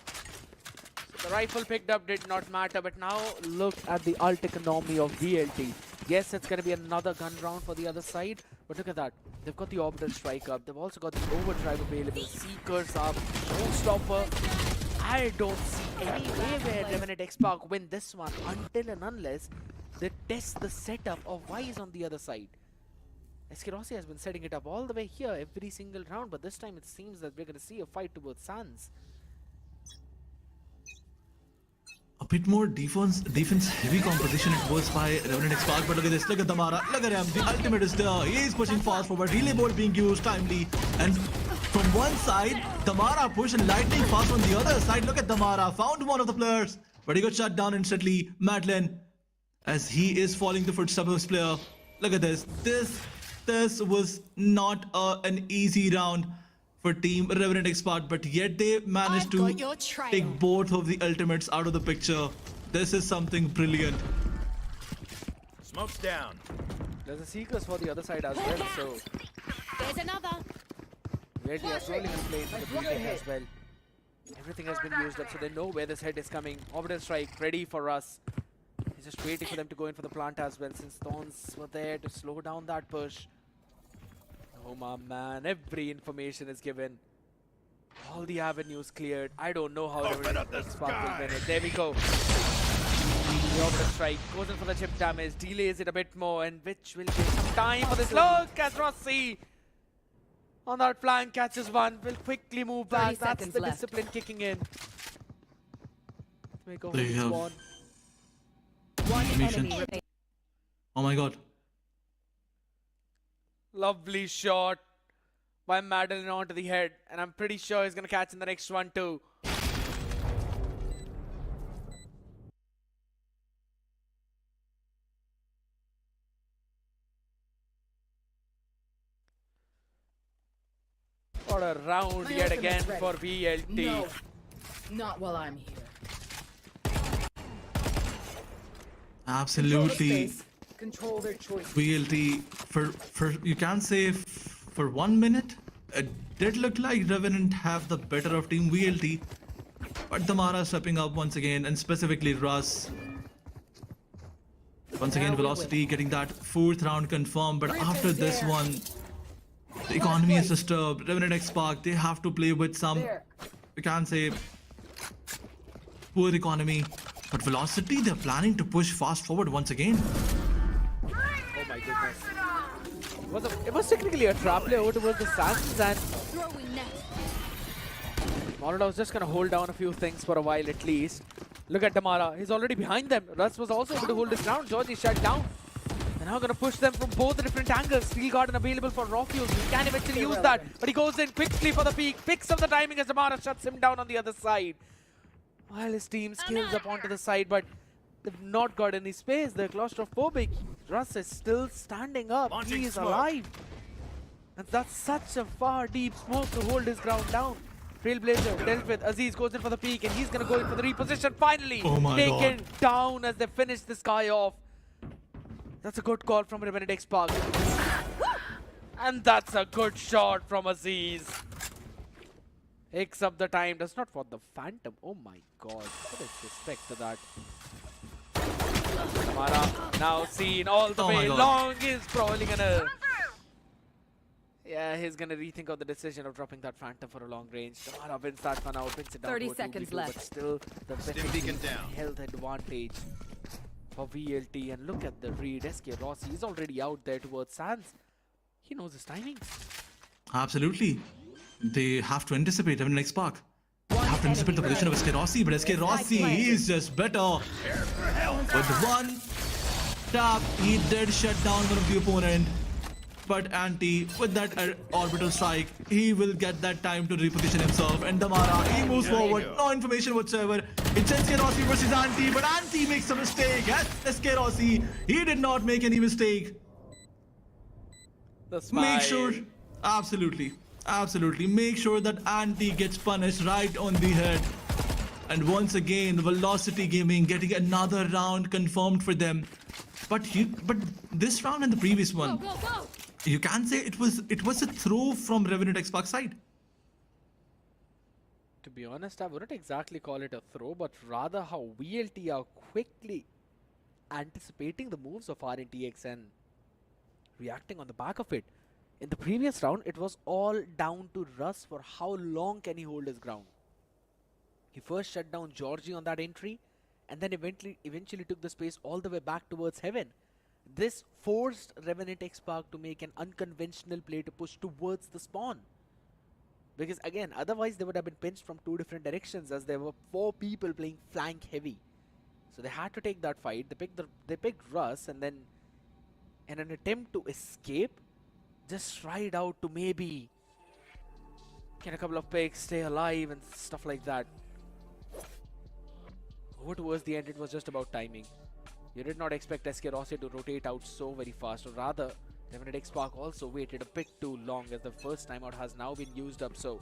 The rifle picked up did not matter, but now look at the ult economy of VLT. Yes, it's going to be another gun round for the other side, but look at that. They've got the orbital strike up. They've also got the overdrive available. Seekers up. Showstopper. I don't see any way where Revenant XSpark win this one until and unless they test the setup of Wise on the other side. SK Rossi has been setting it up all the way here every single round, but this time it seems that we're going to see a fight to both Suns. A bit more defense heavy composition it was by Revenant XSpark, but look at this, look at Damara, look at him, the ultimate is there, he is pushing fast forward, relay bolt being used timely, and from one side, Damara push and Lightning Fast on the other side. Look at Damara, found one of the players, but he got shut down instantly. Madeline, as he is following the footsteps of his player. Look at this, this was not an easy round for Team Revenant XSpark, but yet they managed to take both of the ultimates out of the picture. This is something brilliant. Smoke's down. There's a Seekers for the other side as well, so There's another. Weirdly are slowly going to play into the briefing as well. Everything has been used up, so they know where this head is coming. Orbital strike ready for us. He's just waiting for them to go in for the plant as well, since Thorns were there to slow down that push. Oh my man, every information is given. All the avenues cleared. I don't know how Revenant XSpark will win it. There we go. The orbital strike goes in for the chip damage, delays it a bit more, and which will give some time for this. Look as Rossi on that flank catches one, will quickly move back. That's seconds the left. discipline kicking in. Make a They have- one. One Animation. enemy remaining. Oh my god. Lovely shot by Madeline onto the head, and I'm pretty sure he's gonna catch in the next one too. What a round yet again for VLT. No, not while I'm here. Absolutely. Control their choice. VLT for you can say for 1 minute it did look like Revenant have the better of team VLT, but Damara stepping up once again, and specifically Russ. Once again, Velocity getting that 4th round confirmed, but after this one, the economy is disturbed. Revenant XSpark, they have to play with some, you can say, poor economy. But Velocity, they're planning to push fast forward once again. Oh my goodness. It was technically a trap play over towards the Sands, and Throwing net. Molotov's just gonna hold down a few things for a while at least. Look at Damara, he's already behind them. Russ was also able to hold his ground. Georgie shut down. They're now gonna push them from both the different angles. Steel Garden available for Rofius. He can eventually use that, but he goes in quickly for the peak. Picks up the timing as Damara shuts him down on the other side. While his team scales up onto the side, but they've not got any space. They're claustrophobic. Russ is still standing up. Launching He is smoke. alive. And that's such a far deep smoke to hold his ground down. Trailblazer dealt with. Aziz goes in for the peak, and he's gonna go in for the reposition. Finally Oh my taken God. down as they finish this guy off. That's a good call from Revenant XSpark. And that's a good shot from Aziz. Picks up the time. Does not want the Phantom. Oh my god. What is respect to that? Tamara now seen all the Oh my way. God. Long is probably gonna... Yeah, he's gonna rethink of the decision of dropping that Phantom for a long range. Tamara wins that one out, wins it down 30 to a 2v2, seconds left. But still, the Stim beacon down. health advantage for VLT. And look at the read. SK Rossi is already out there towards Sands. He knows his timing. Absolutely. They have to anticipate Revenant XSpark. They have to anticipate the position of SK Rossi, but SK Rossi is just better. With one tap, he did shut down one of the opponent. But Anti, with that orbital strike, he will get that time to reposition himself. And Damara, he moves forward, no information whatsoever. It's SK Rossi versus Anti, but Anti makes a mistake. Yes, SK Rossi, he did not make any mistake. The smile. Make sure, absolutely, make sure that Anti gets punished right on the head. And once again, Velocity Gaming getting another round confirmed for them. But this round and the previous one, Go, go. you can say it was a throw from Revenant XSpark side. To be honest, I wouldn't exactly call it a throw, but rather how VLT are quickly anticipating the moves of RNTX and reacting on the back of it. In the previous round, it was all down to Russ for how long can he hold his ground. He first shut down Georgie on that entry, and then eventually took the space all the way back towards Heaven. This forced Revenant XSpark to make an unconventional play to push towards the spawn. Because again, otherwise they would have been pinched from 2 different directions, as there were 4 people playing flank heavy. So they had to take that fight. They picked Russ, and then in an attempt to escape, just tried out to maybe get a couple of picks, stay alive and stuff like that. Over towards the end, it was just about timing. You did not expect SK Rossi to rotate out so very fast, or rather, Revenant XSpark also waited a bit too long, as the first timeout has now been used up. So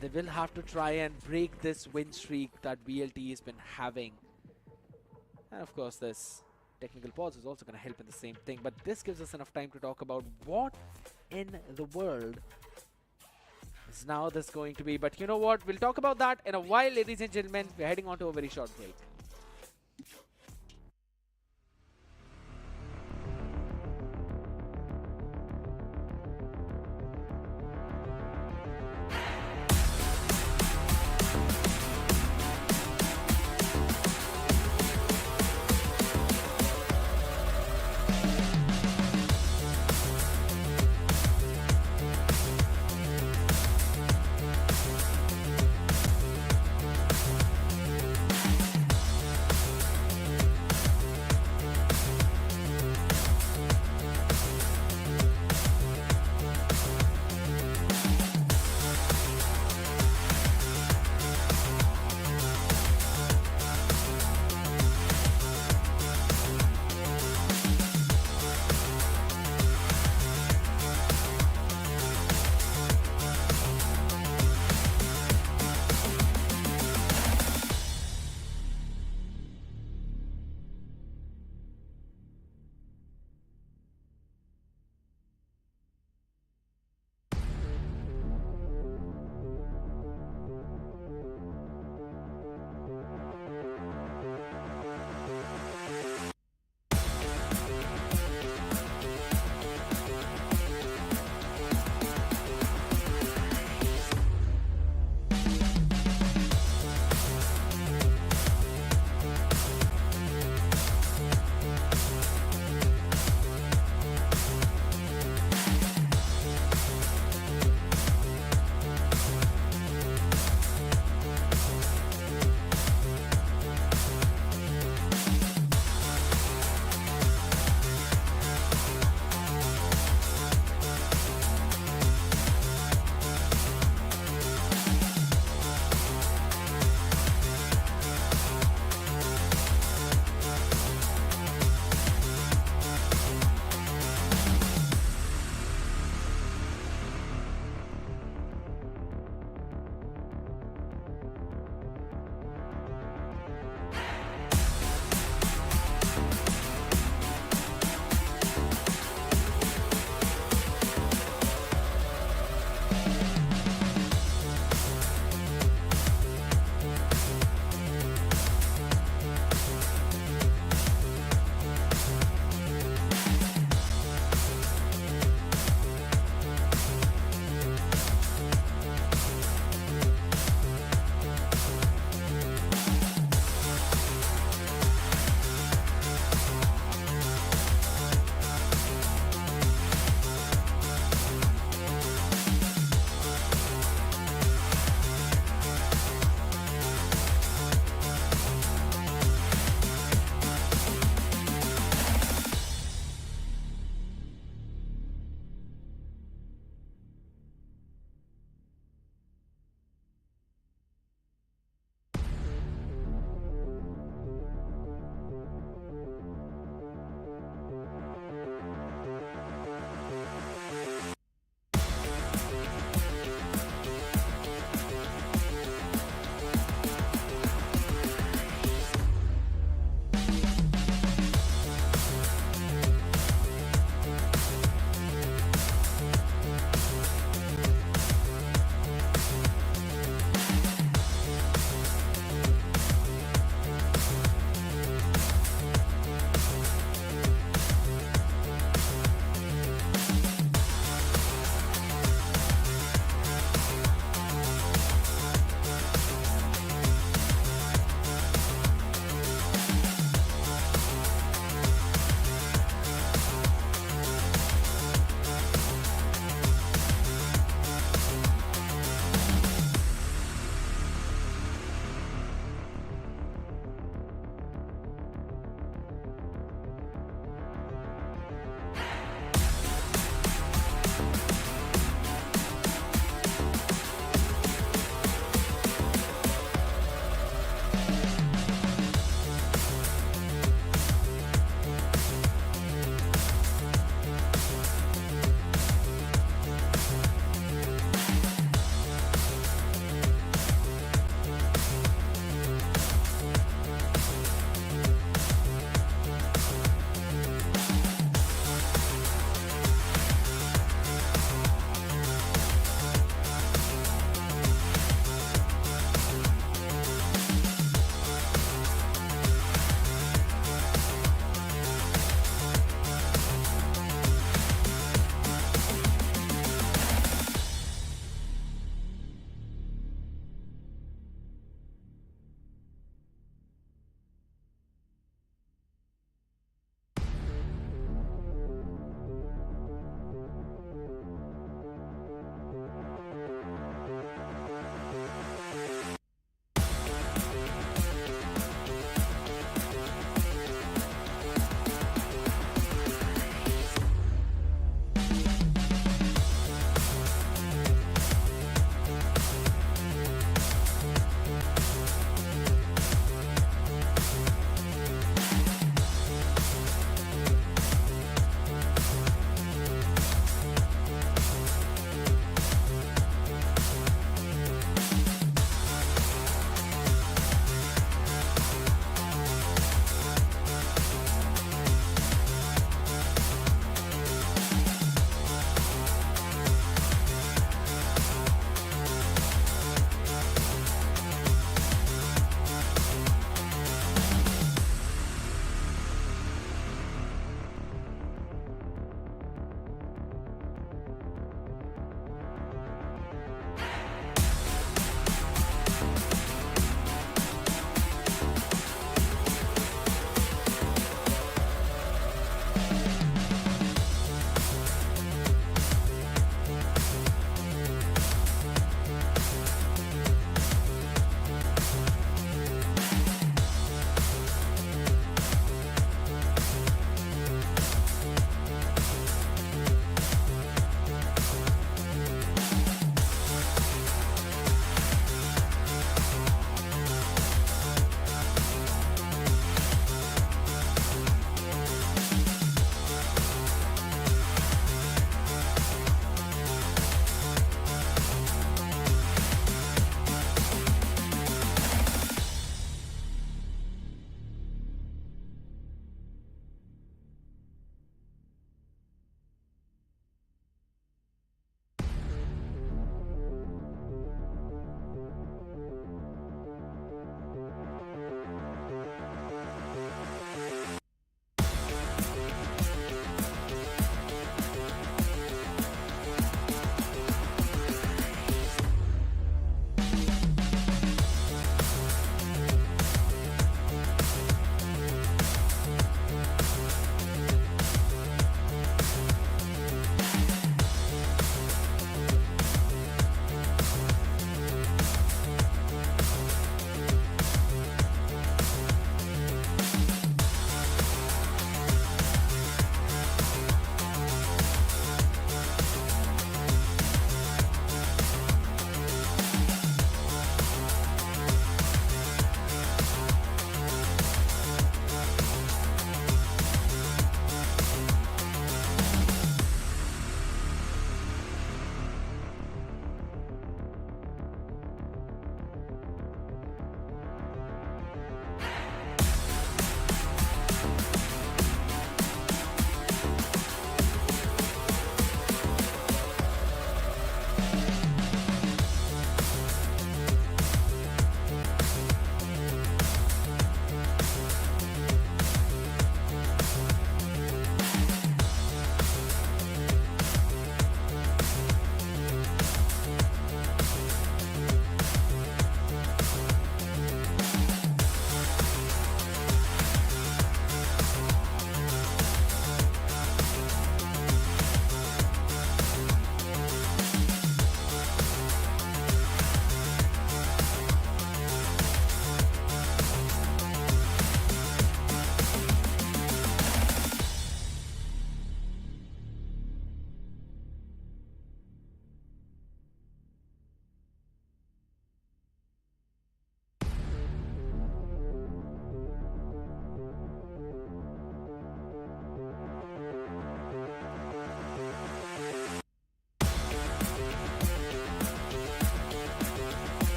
they will have to try and break this win streak that VLT has been having. And of course, this technical pause is also going to help in the same thing. But this gives us enough time to talk about what in the world is now this going to be. But you know what? We'll talk about that in a while, ladies and gentlemen. We're heading on to a very short break.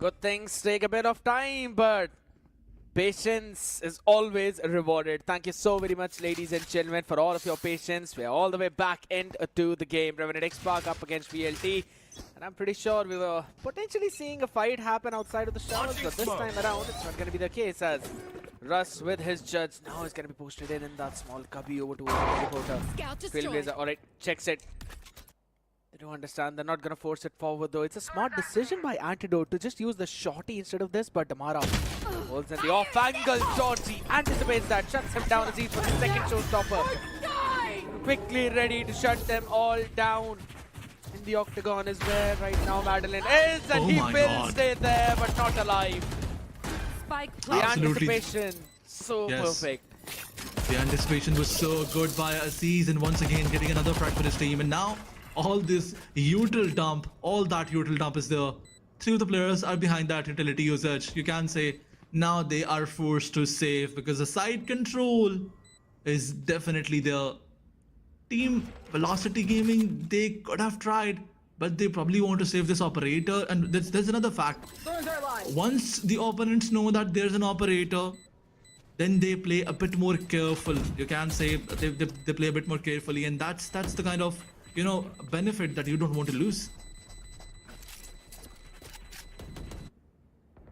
Good things take a bit of time, but patience is always rewarded. Thank you so very much, ladies and gentlemen, for all of your patience. We're all the way back into the game. Revenant Esports up against VLT. And I'm pretty sure we were potentially seeing a fight happen outside of the showers, but this time around, it's not going to be the case, as Russ with his judge now is going to be posted in that small cubby over towards the teleporter. Scout destroyed. Trailblazer, alright, checks it. They don't understand. They're not going to force it forward, though. It's a smart decision by Antidote to just use the shorty instead of this, but Damara holds in the off angle. Georgie anticipates that, shuts him down as he's for the second showstopper. Quickly ready to shut them all down. In the octagon is where right now Madeline is, and he will stay there, but not alive. Spike The Absolutely. anticipation, so perfect. The anticipation was so good by Aziz, and once again getting another frag for his team. And now all this util dump, all that util dump is there. Three of the players are behind that utility usage. You can say now they are forced to save because the side control is definitely there. Team Velocity Gaming, they could have tried, but they probably want to save this operator. And there's another fact. Once the opponents know that there's an operator, then they play a bit more careful. You can say they play a bit more carefully, and that's the kind of, you know, benefit that you don't want to lose.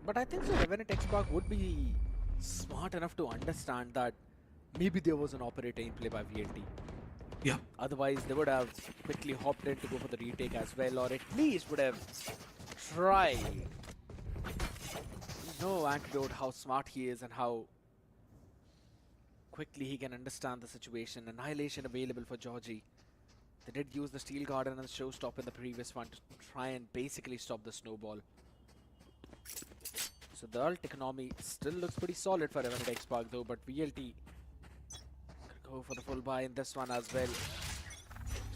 But I think so Revenant Esports would be smart enough to understand that maybe there was an operator in play by VLT. Yeah. Otherwise, they would have quickly hopped in to go for the retake as well, or at least would have tried. You know, Antidote, how smart he is and how quickly he can understand the situation. Annihilation available for Georgie. They did use the Steel Garden and the Showstop in the previous one to try and basically stop the snowball. So the ult economy still looks pretty solid for Revenant Esports though, but VLT could go for the full buy in this one as well.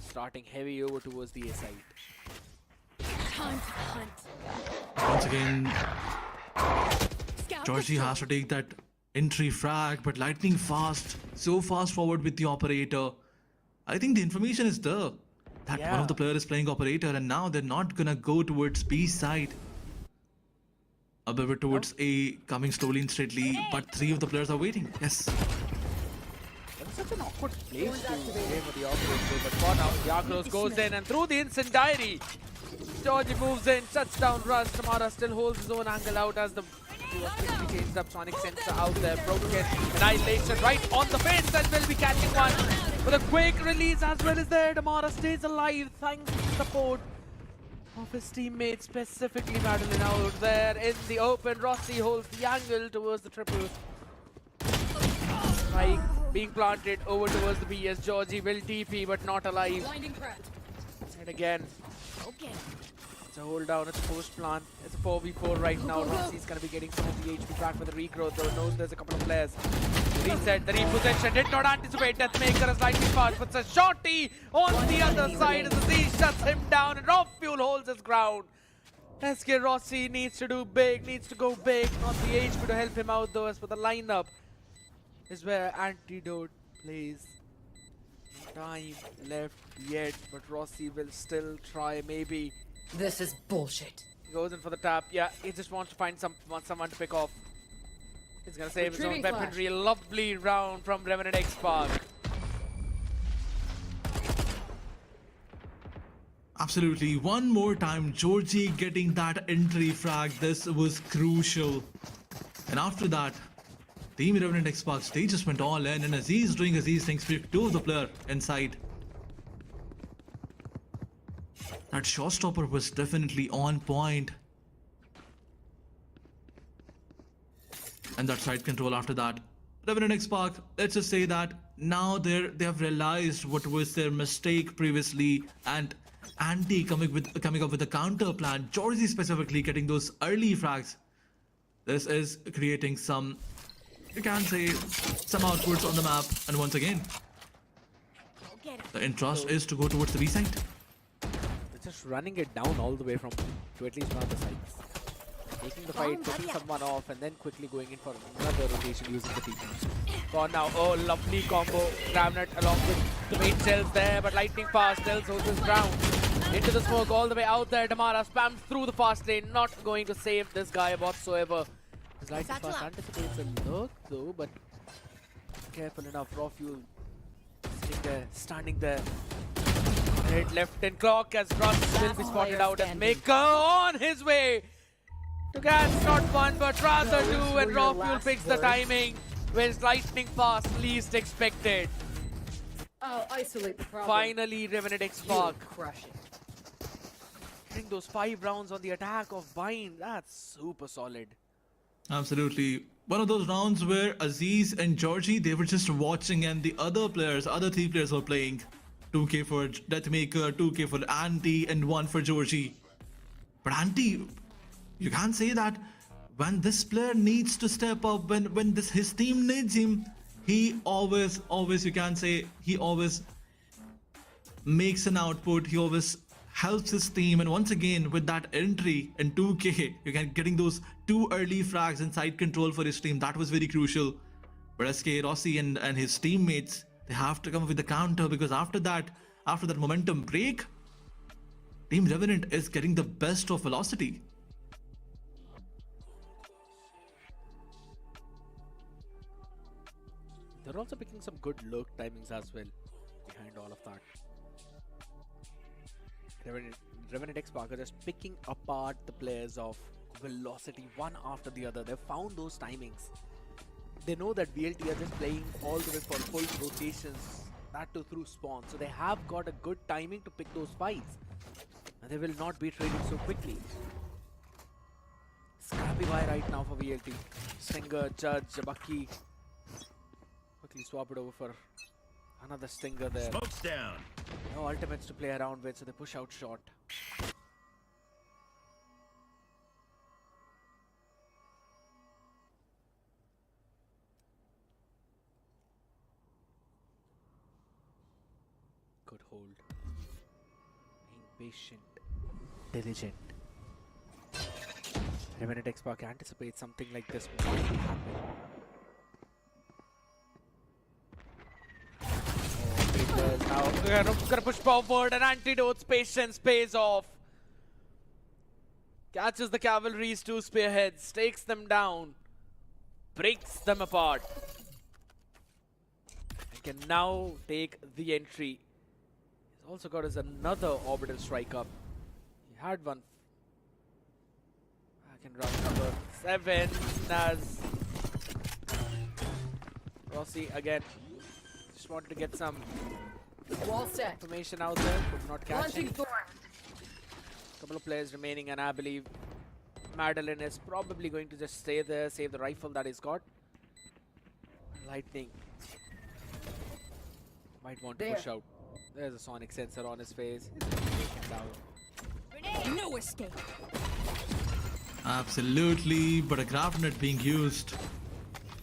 Starting heavy over towards the A side. Time to hunt. Once again, Scout Georgie has to take that entry frag, but lightning fast, so fast forward with the operator. I think the information is there that one of the players is playing operator, and now they're not gonna go towards B side. A bit towards A, coming slowly and straightly, but three of the players are waiting. Yes. That's such an awkward place to play for the operator, but for now, Yakros goes in and through the incendiary. Georgie moves in, shuts down Russ. Tamara still holds his own angle out as the quickly changed up. Sonic sensor out there, broken. Annihilation right on the face, and will be catching one. With a quick release as well as there. Damara stays alive thanks to the support of his teammates, specifically Madeline out there in the open. Rossi holds the angle towards the triple. Spike being planted over towards the B as Georgie will TP but not alive. Blinding threat. And again, Okay. it's a hold down, it's a post plant, it's a 4v4 right now. Rossi's gonna be getting some of the HP back for the regrowth, though knows there's a couple of players. Reset, the repossession, did not anticipate. Deathmaker is lightning fast, puts a shorty on the other side as Z shuts him down and Rob Fuel holds his ground. SK Rossi needs to do big, needs to go big, not the HP to help him out though, as for the lineup is where Antidote plays. No time left yet, but Rossi will still try maybe. This is bullshit. He goes in for the tap. Yeah, he just wants to find someone to pick off. He's gonna save his own Retrieving weaponry. Lovely round from Revenant XSpark. Absolutely. One more time, Georgie getting that entry frag. This was crucial. And after that, Team Revenant Esports, they just went all in, and Aziz doing Aziz things, picked two of the player inside. That showstopper was definitely on point. And that side control after that. Revenant Esports, let's just say that now they have realized what was their mistake previously, and Anti coming up with a counter plan. Georgie specifically getting those early frags. This is creating some, you can say, some outputs on the map. And once again, the interest is to go towards the B side. They're just running it down all the way from to at least one of the sides. Taking the fight, picking someone off, and then quickly going in for another rotation using the TP. For now, oh, lovely combo. Revenant along with the main cells there, but lightning fast, Tells holds his ground. Into the smoke, all the way out there. Damara spams through the fast lane, not going to save this guy whatsoever. His lightning fast anticipates a look though, but careful enough. Raw fuel sitting there, standing there. Hit left and clock as Russ will be spotted out, and Maker on his way to catch not one but rather two, and Raw fuel picks the timing when it's lightning fast, least expected. I'll isolate the problem. Finally, Revenant XSpark Crush it. getting those 5 rounds on the attack of Bind. That's super solid. Absolutely. One of those rounds where Aziz and Georgie, they were just watching, and the other 3 players were playing. 2k for Deathmaker, 2k for Anti, and 1 for Georgie. But Anti, you can't say that when this player needs to step up, when his team needs him, he always, you can say, he always makes an output, he always helps his team. And once again, with that entry in 2k, you can getting those 2 early frags and side control for his team. That was very crucial. But SK Rossi and his teammates, they have to come up with the counter, because after that momentum break, Team Revenant is getting the best of velocity. They're also picking some good lurk timings as well behind all of that. Revenant XSpark are just picking apart the players of velocity one after the other. They've found those timings. They know that VLT are just playing all the way for full rotations, that too through spawn. So they have got a good timing to pick those fights. And they will not be trading so quickly. Scrappy buy right now for VLT. Stinger, Judge, Bucky. Quickly swap it over for another Stinger there. Smoke's down. No ultimates to play around with, so they push out short. Good hold. Being patient, diligent. Revenant XSpark anticipates something like this might happen. Now gonna push forward, and Antidote's patience pays off. Catches the cavalry's 2 spearheads, takes them down, breaks them apart, and can now take the entry. He's also got his another orbital strike up. He had one back in round number 7 as Rossi again just wanted to get some Wall set. information out there, could not catch Launching him. thorn. Couple of players remaining, and I believe Madeline is probably going to just stay there, save the rifle that he's got. Lightning might want to push out. There's a sonic sensor on his face. Taken down. No escape. Absolutely, but a graph net being used.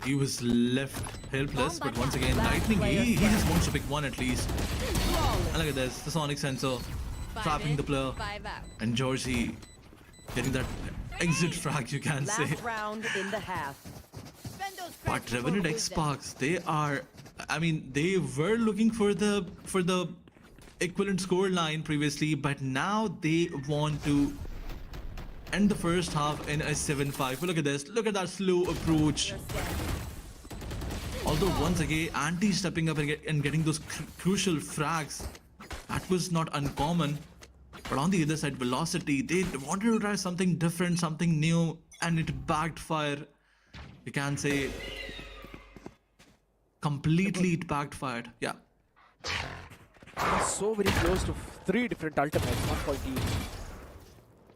He was left helpless, but once again, Lightning, he just wants to pick one at least. And look at this, the sonic sensor trapping the player. 5 out. And Georgie getting that exit frag, you can say. Last round in the half. But Revenant XSparks, they are, I mean, they were looking for the equivalent score line previously, but now they want to end the first half in a 7-5. But look at this, look at that slow approach. Although once again, Anti stepping up and getting those crucial frags, that was not uncommon. But on the other side, Velocity, they wanted to try something different, something new, and it backfired. You can say completely it backfired. Yeah. He's so very close to 3 different ultimates, 1.8.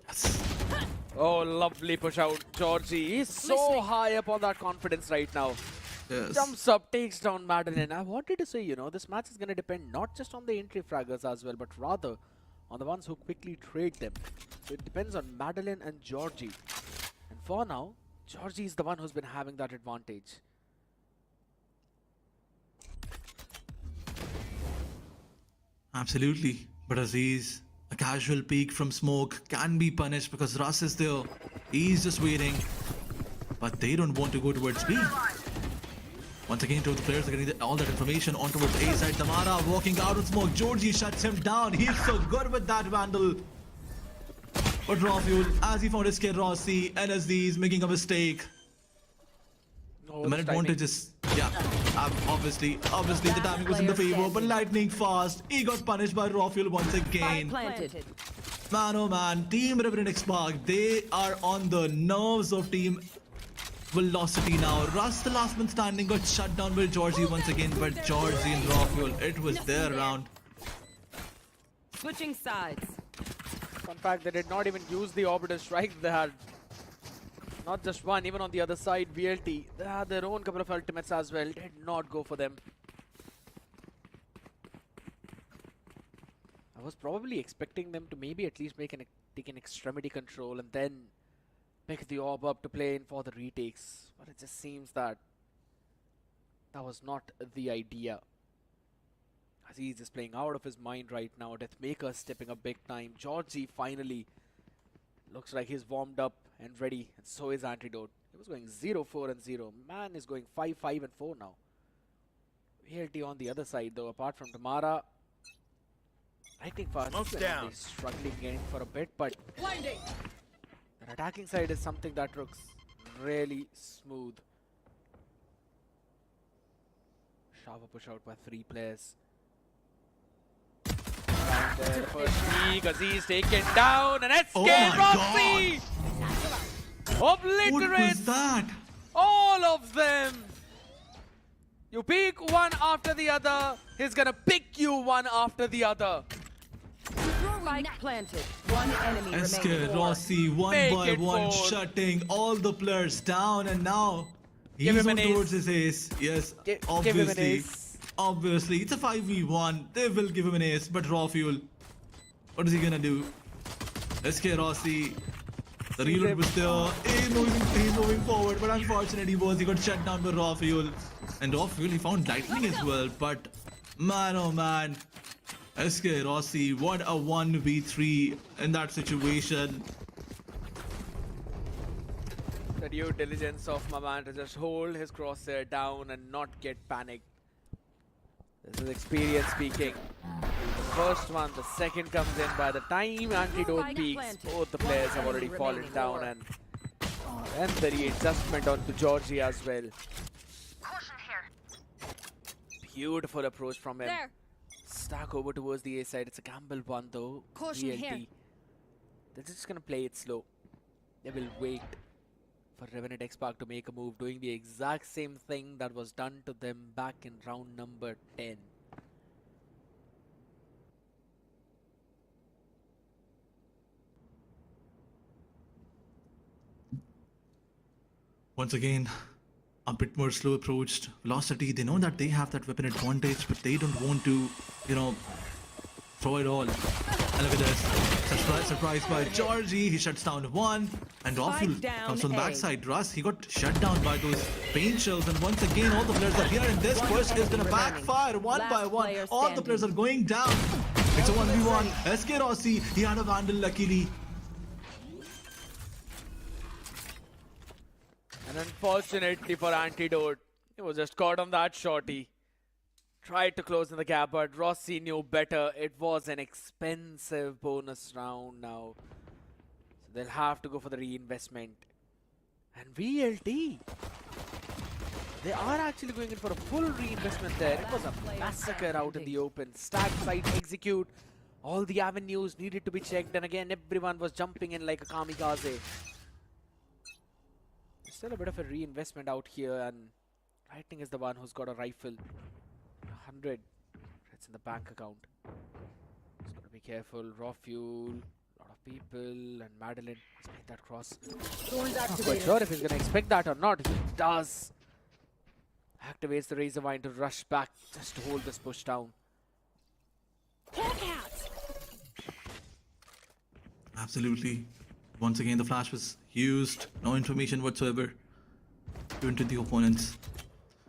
Yes. Oh, lovely push out, Georgie. He's so high up on that confidence right now. Yes. Jumps up, takes down Madeline. I wanted to say, you know, this match is going to depend not just on the entry fraggers as well, but rather on the ones who quickly trade them. So it depends on Madeline and Georgie. And for now, Georgie is the one who's been having that advantage. Absolutely. But Aziz, a casual peek from smoke can be punished because Russ is there. He's just waiting. But they don't want to go towards B. Once again, two of the players are getting all that information on towards A side. Tamara walking out of smoke. Georgie shuts him down. He's so good with that Vandal. But Rafuel, as he found his kid Rossi, NSD is making a mistake. Oh, The man advantage is, yeah, obviously the timing was in the favor, but lightning fast. He got punished by Rafuel once again. Planted. Man, oh man, Team Revenant XSpark, they are on the nerves of Team Velocity now. Russ, the last man standing, got shut down by Georgie once again, but Georgie and Rafuel, it was their round. Switching sides. Fun fact, they did not even use the orbital strike. They had not just one, even on the other side, VLT. They had their own couple of ultimates as well. Did not go for them. I was probably expecting them to maybe at least take an extremity control and then pick the orb up to play in for the retakes. But it just seems that that was not the idea. He's just playing out of his mind right now. Deathmaker stepping up big time. Georgie finally looks like he's warmed up and ready. And so is Antidote. He was going 0-4-0. Man is going 5-5-4 now. VLT on the other side though. Apart from Tamara, I think fast is struggling again for a bit. But Blinding. the attacking side is something that looks really smooth. Sharper push out by 3 players. And the first peek, Aziz taken down, and SK Rossi What obliterates was that? all of them. You pick one after the other, he's gonna pick you one after the other. Spike planted. One enemy SK remaining. Rossi, one Make by it one, 4. shutting all the players down, and now Give he's him on an towards ace. his ace. Yes, Give him an obviously. ace. Obviously, it's a 5v1. They will give him an ace, but Rafuel, what is he gonna do? SK Rossi, the reload was there. He's moving forward, but unfortunately he got shut down by Rafuel. And Rafuel, he found lightning as well, but man oh man. SK Rossi, what a 1v3 in that situation. The due diligence of my man to just hold his crosshair down and not get panicked. This is experience speaking. The first one, the second comes in. By the time Antidote peaks, both the players have already fallen down, and the readjustment onto Georgie as well. Beautiful approach from him. There. Stack over towards the A side. It's a gamble one though. Caution here. They're just gonna play it slow. They will wait for Revenant XSpark to make a move, doing the exact same thing that was done to them back in round number 10. Once again, a bit more slow approached. Velocity, they know that they have that weapon advantage, but they don't want to, throw it all. And look at this. Surprised by Georgie. He shuts down one. And Rafuel comes from the backside. Russ, he got shut down by those paint shells. And once again, all the players are here. And this push is going to backfire one by one. All the players are going down. It's a 1v1. SK Rossi, he had a Vandal luckily. And unfortunately for Antidote, he was just caught on that shorty. Tried to close in the gap, but Rossi knew better. It was an expensive bonus round now. So they'll have to go for the reinvestment. And VLT, they are actually going in for a full reinvestment there. It was a massacre out in the open. Stack side execute. All the avenues needed to be checked. And again, everyone was jumping in like a kamikaze. Still a bit of a reinvestment out here, and Lightning is the one who's got a rifle. 100. It's in the bank account. Just gotta be careful. Raw fuel, a lot of people, and Madeline has made that cross. Not quite sure if he's gonna expect that or not. He does. Activates the Razor Vine to rush back just to hold this push down. Hawk out. Absolutely. Once again, the flash was used. No information whatsoever given to the opponents.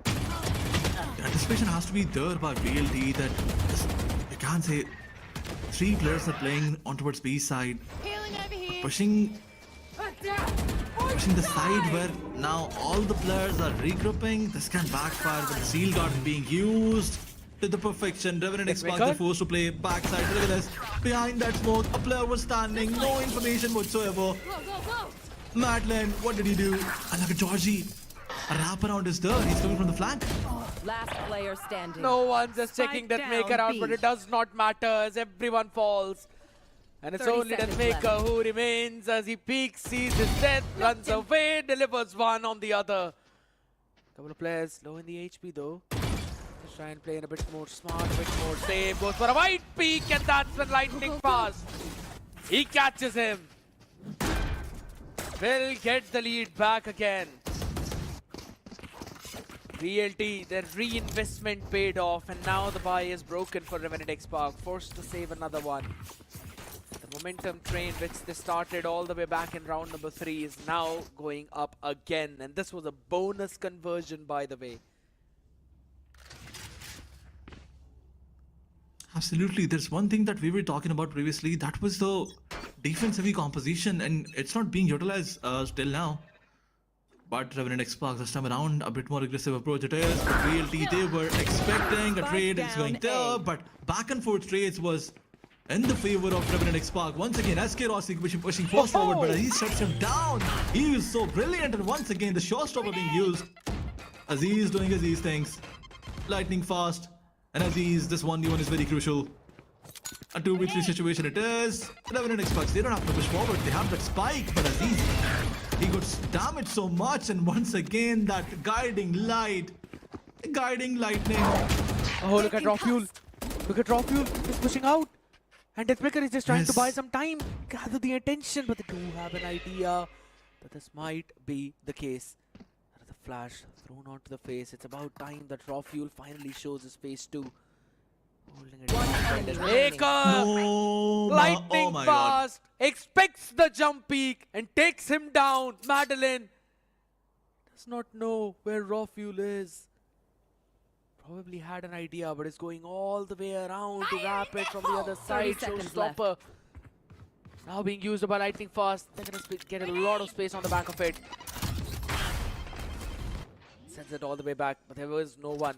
The anticipation has to be there by VLT that you can't say 3 players are playing on towards B side. Healing over here. Pushing pushing the side where now all the players are regrouping. This can backfire with the seal guard being used to the perfection. Revenant Esports are forced to play backside. Look at this. Behind that smoke, a player was standing. No information whatsoever. Go, go, go. Madeline, what did he do? And look at Georgie. A wraparound is there. He's coming from the flank. Last player standing. No one's just Spike checking that down Maker out, B. but it does not matter as everyone falls. And it's 30 only that seconds Maker left. who remains as he peeks, sees his death, runs away, delivers one on the other. Couple of players low in the HP though. Just try and play in a bit more smart, a bit more safe. Goes for a wide peek, and that's when lightning fast. He catches him. Will get the lead back again. VLT, their reinvestment paid off, and now the buy is broken for Revenant Esports, forced to save another one. The momentum train which they started all the way back in round number 3 is now going up again, and this was a bonus conversion, by the way. Absolutely. There's one thing that we were talking about previously. That was the defense-heavy composition, and it's not being utilized till now. But Revenant Esports this time around, a bit more aggressive approach it is. But VLT, they were expecting a trade. It's going there, but back and forth trades was in the favor of Revenant Esports. Once again, SK Rossi pushing force forward, but Aziz shuts him down. He is so brilliant, and once again, the showstopper being used. Aziz doing Aziz things. Lightning fast, and Aziz, this 1v1 is very crucial. A 2v3 situation it is. Revenant Esports, they don't have to push forward. They have that spike, but Aziz, he got damaged so much, and once again, that guiding light. Guiding lightning. Oh, look at Raw Fuel. Look at Raw Fuel. He's pushing out. And Deathmaker is just trying to buy some time, gather the attention, but they do have an idea that this might be the case. That is the flash thrown onto the face. It's about time that Raw Fuel finally shows his face too. Holding it in. Maker! No, Lightning oh my God. fast, expects the jump peak and takes him down. Madeline does not know where Raw Fuel is. Probably had an idea, but is going all the way around to wrap it from the other side. 30 seconds Showstopper now being used by Lightning fast. They're going to get a lot of space on the back of it. Sends it all the way back, but there was no one.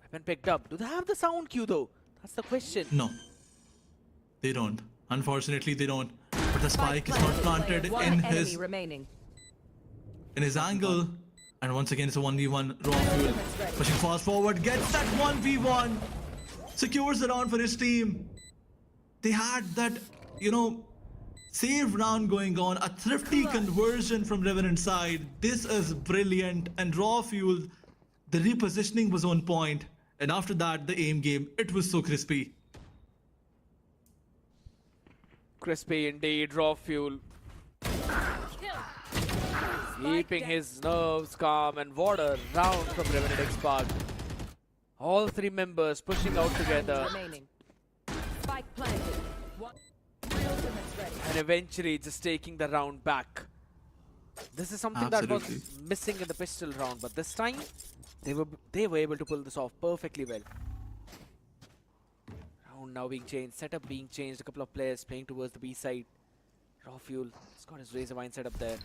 Weapon picked up. Do they have the sound cue though? That's the question. No, they don't. Unfortunately, they don't. But the spike is not planted One in enemy his remaining. angle. And once again, it's a 1v1. Raw Fuel pushing fast forward, gets that 1v1, secures the round for his team. They had that, save round going on, a thrifty conversion from Revenant side. This is brilliant. And Raw Fuel, the repositioning was on point. And after that, the aim game, it was so crispy. Crispy indeed, Raw Fuel. Keeping his nerves calm and water round from Revenant Esports. All 3 members pushing out together. Remaining. Spike planted. One. Ultimate's ready. And eventually just taking the round back. This is something that was Absolutely. missing in the pistol round, but this time they were able to pull this off perfectly well. Round now being changed, setup being changed, a couple of players playing towards the B side. Raw Fuel has got his razor vine set up there.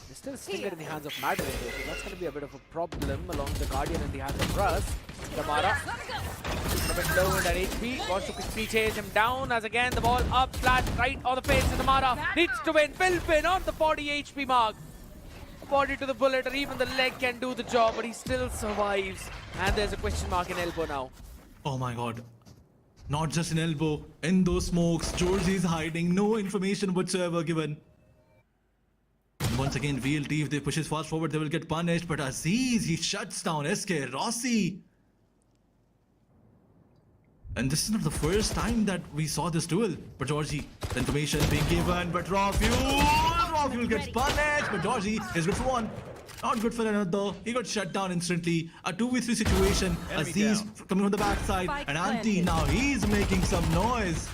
There's still a stinger in the hands of Madeline though, so that's going to be a bit of a problem along the Guardian in the hands of Russ. Tamara, a bit low in that HP, wants to quickly chase him down as again the ball up, flat, right on the face of Tamara. Needs to win, will win on the 40 HP mark. Body to the bullet or even the leg can do the job, but he still survives. And there's a question mark in elbow now. Oh my God. Not just an elbow, in those smokes, Georgie is hiding, no information whatsoever given. And once again, VLT, if they push his fast forward, they will get punished. But Aziz, he shuts down SK Rossi. And this is not the first time that we saw this duel. But Georgie, the information being given, but Raw Fuel gets punished. But Georgie is good for one. Not good for another. He got shut down instantly. A 2v3 situation. Enemy Aziz down. coming from the backside. Spike And Anti, planted. now he's making some noise.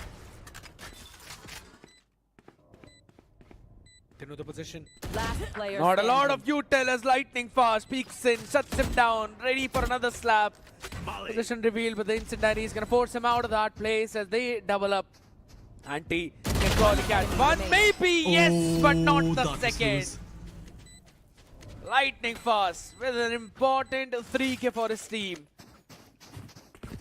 They know the position. Last player Not a lot standing. of util as Lightning fast peeks in, shuts him down, ready for another slap. Molly. Position revealed, but the incendiary is going to force him out of that place as they double up. Anti can probably catch one. Maybe, yes, but not the that was second. loose. Lightning fast with an important 3K for his team.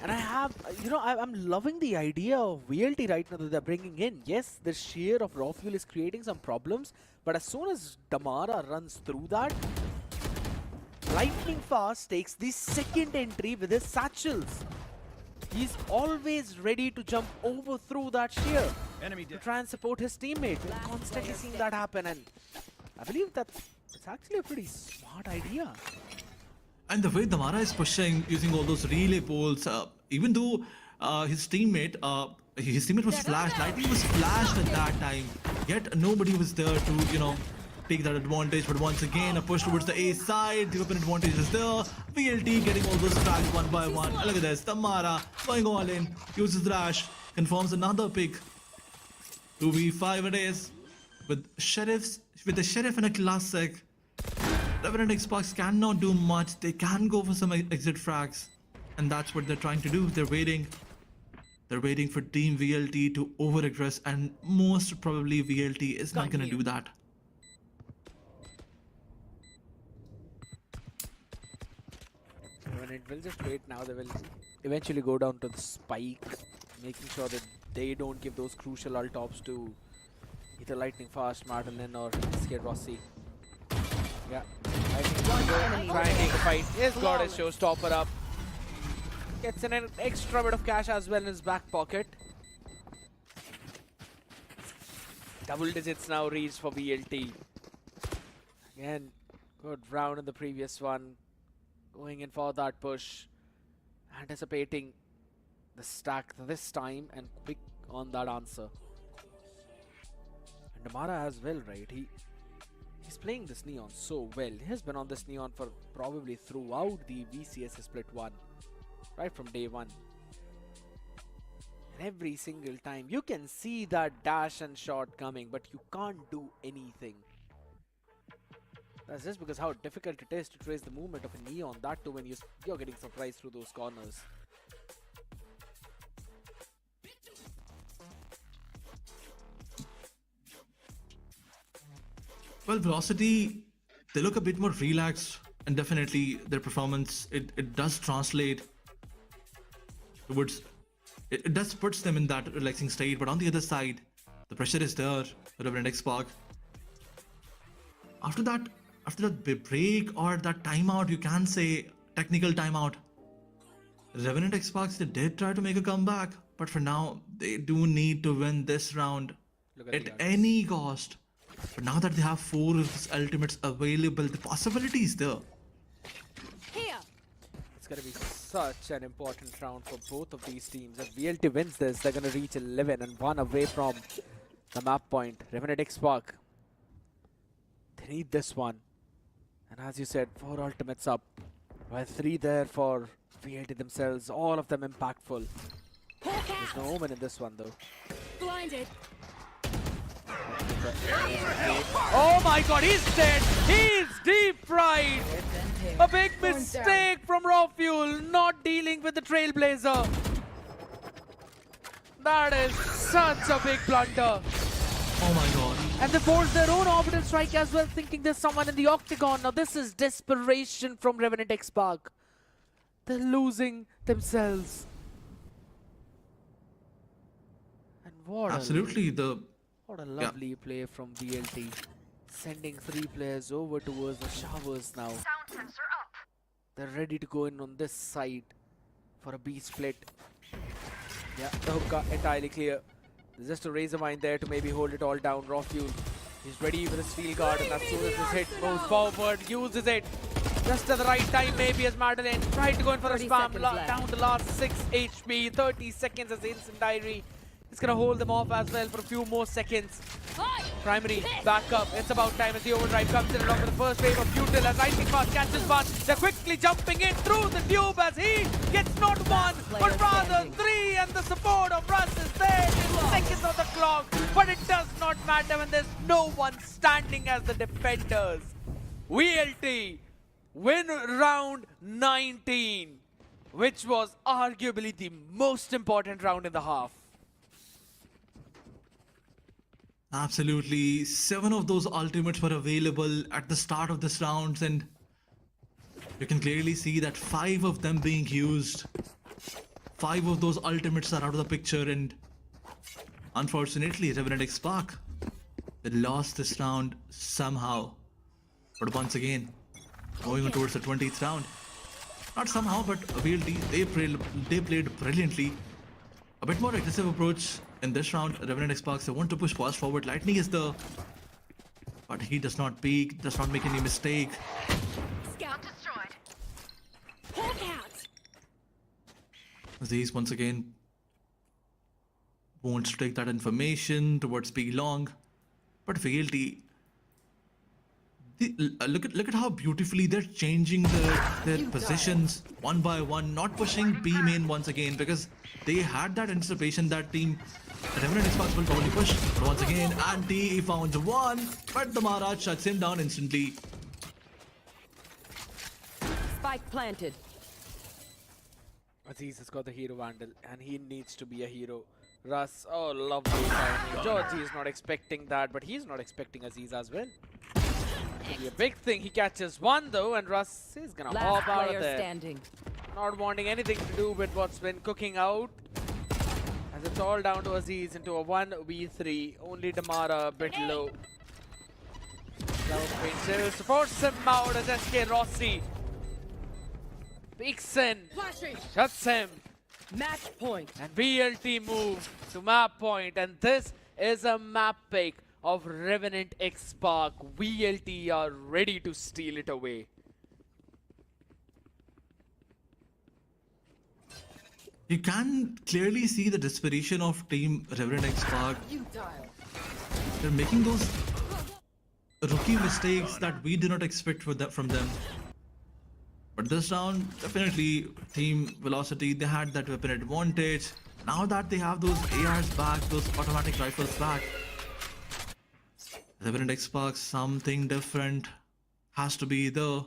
And I have, I'm loving the idea of VLT right now that they're bringing in. Yes, the sheer of raw fuel is creating some problems, but as soon as Damara runs through that, Lightning Fast takes the second entry with his satchels. He's always ready to jump over through that sheer Enemy to down. try and support his teammate. We're constantly seeing that happen, and I believe that it's actually a pretty smart idea. And the way Damara is pushing using all those relay poles, even though his teammate was flashed, Lightning was flashed at that time, yet nobody was there to, take that advantage. But once again, a push towards the A side, the open advantage is there. VLT getting all those frags one by one. Look at this, Damara going all in, uses the dash, confirms another pick. 2v5 it is, with the Sheriff and a Classic. Revenant Esports cannot do much. They can go for some exit frags, and that's what they're trying to do. They're waiting for Team VLT to over-aggress, and most probably VLT is not going to do that. When it will just wait now, they will eventually go down to the spike, making sure that they don't give those crucial ult tops to either Lightning Fast, Martin or Scared Rossi. Yeah, Lightning trying to take a fight. He's got his showstopper up. Gets in an extra bit of cash as well in his back pocket. Double digits now reached for VLT. Again, good round in the previous one. Going in for that push. Anticipating the stack this time and quick on that answer. And Damara as well, right? He's playing this Neon so well. He has been on this Neon for probably throughout the VCS Split 1. Right from day one. And every single time you can see that dash and shot coming, but you can't do anything. That's just because how difficult it is to trace the movement of a Neon, that too when you're getting surprised through those corners. Well, Velocity, they look a bit more relaxed, and definitely their performance, it does translate towards, it does puts them in that relaxing state. But on the other side, the pressure is there. Revenant XSpark, after that break or that timeout, you can say technical timeout, Revenant XSparks, they did try to make a comeback, but for now they do need to win this round at any cost. But now that they have 4 of his ultimates available, the possibility is there. Here. It's going to be such an important round for both of these teams. If VLT wins this, they're going to reach 11 and 1 away from the map point. Revenant XSpark, they need this one. And as you said, 4 ultimates up, while 3 there for VLT themselves, all of them impactful. Hawk There's no out. Omen in this one though. Blinded. Oh my god, he's dead! He's deep fried! A big mistake from Raw Fuel, not dealing with the Trailblazer. That is such a big blunder. Oh my god. And they forced their own orbital strike as well, thinking there's someone in the octagon. Now this is desperation from Revenant XSpark. They're losing themselves. And what Absolutely, what a lovely play from VLT. Sending 3 players over towards the showers now. Sound sensor up. They're ready to go in on this side for a B split. Yeah, the hook got entirely clear. There's just a razor mine there to maybe hold it all down. Raw Fuel, he's ready with his steel guard, and as soon as this hit moves forward, uses it just at the right time maybe as Madeleine tried to go in for a 30 spam. seconds left. Down to last 6 HP, 30 seconds as the instant diary. It's gonna hold them off as well for a few more seconds. Primary, back up. It's about time as the overdrive comes in along with the first wave of Butyl as Lightning Fast catches one. They're quickly jumping in through the tube as he gets not 1, but rather 3, and the support of Russ is there in seconds on the clock. But it does not matter when there's no one standing as the defenders. VLT win round 19, which was arguably the most important round in the half. Absolutely. 7 of those ultimates were available at the start of this round, and you can clearly see that 5 of them being used. 5 of those ultimates are out of the picture, and unfortunately, Revenant XSpark, they lost this round somehow. But once again, going on towards the 20th round. Not somehow, but VLT, they played brilliantly. A bit more aggressive approach in this round. Revenant XSpark, they want to push fast forward. Lightning is the... But he does not peek, does not make any mistake. Scout destroyed. Hawk out. Aziz once again wants to take that information towards B long. But VLT... look at how beautifully they're changing their positions one by one, not pushing B main once again, because they had that anticipation that team Revenant Esports will probably push. But once again, Anti, he found one, but the Maharaj shuts him down instantly. Spike planted. Aziz has got the hero vandal, and he needs to be a hero. Russ, oh, lovely timing. Georgie is not expecting that, but he's not expecting Aziz as well. Could be a big thing. He catches one though, and Russ is gonna Last hop out player of there. standing. Not wanting anything to do with what's been cooking out. As it's all down to Aziz into a 1v3. Only Damara a bit low. Still supports him out as SK Rossi peeks in, Flashing. shuts him, Match point. and BLT move to map point, and this is a map pick of Revenant XSpark. VLT are ready to steal it away. You can clearly see the desperation of team Revenant XSpark. They're making those rookie mistakes that we did not expect from them. But this round, definitely team Velocity, they had that weapon advantage. Now that they have those ARs back, those automatic rifles back, Revenant XSpark, something different has to be the...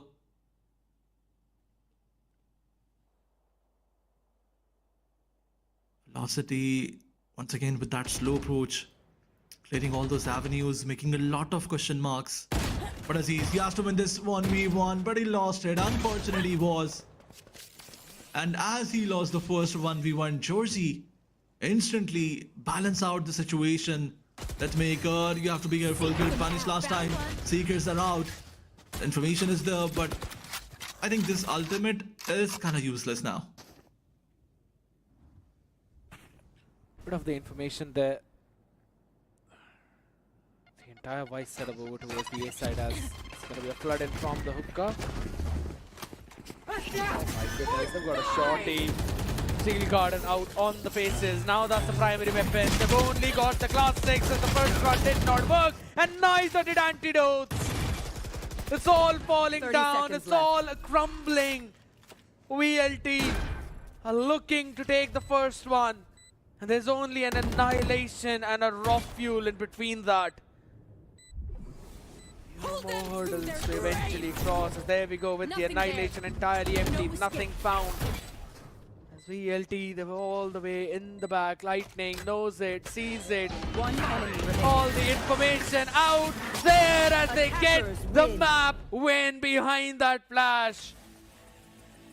Velocity, once again with that slow approach, clearing all those avenues, making a lot of question marks. But Aziz, he has to win this 1v1, but he lost it. Unfortunately, he was. And as he lost the first 1v1, Georgie instantly balance out the situation. Let's make you have to be careful. Get punished last time. Seekers are out. Information is there, but I think this ultimate is kind of useless now. Bit of the information there. The entire vice setup over towards the A side as it's going to be a flood in from the hookah. Oh my goodness, they've got a shorty. Steel Garden out on the faces. Now that's the primary weapon. They've only got the class 6 and the first one did not work. And nice that it antidotes. It's all falling down. It's all crumbling. VLT are looking to take the first one. And there's only an annihilation and a raw fuel in between that. No more hurdles to eventually cross. As there we go with the annihilation entirely empty. Nothing found. As VLT, they were all the way in the back. Lightning knows it, sees it. One enemy remaining. All the information out there as they get the map win behind that flash.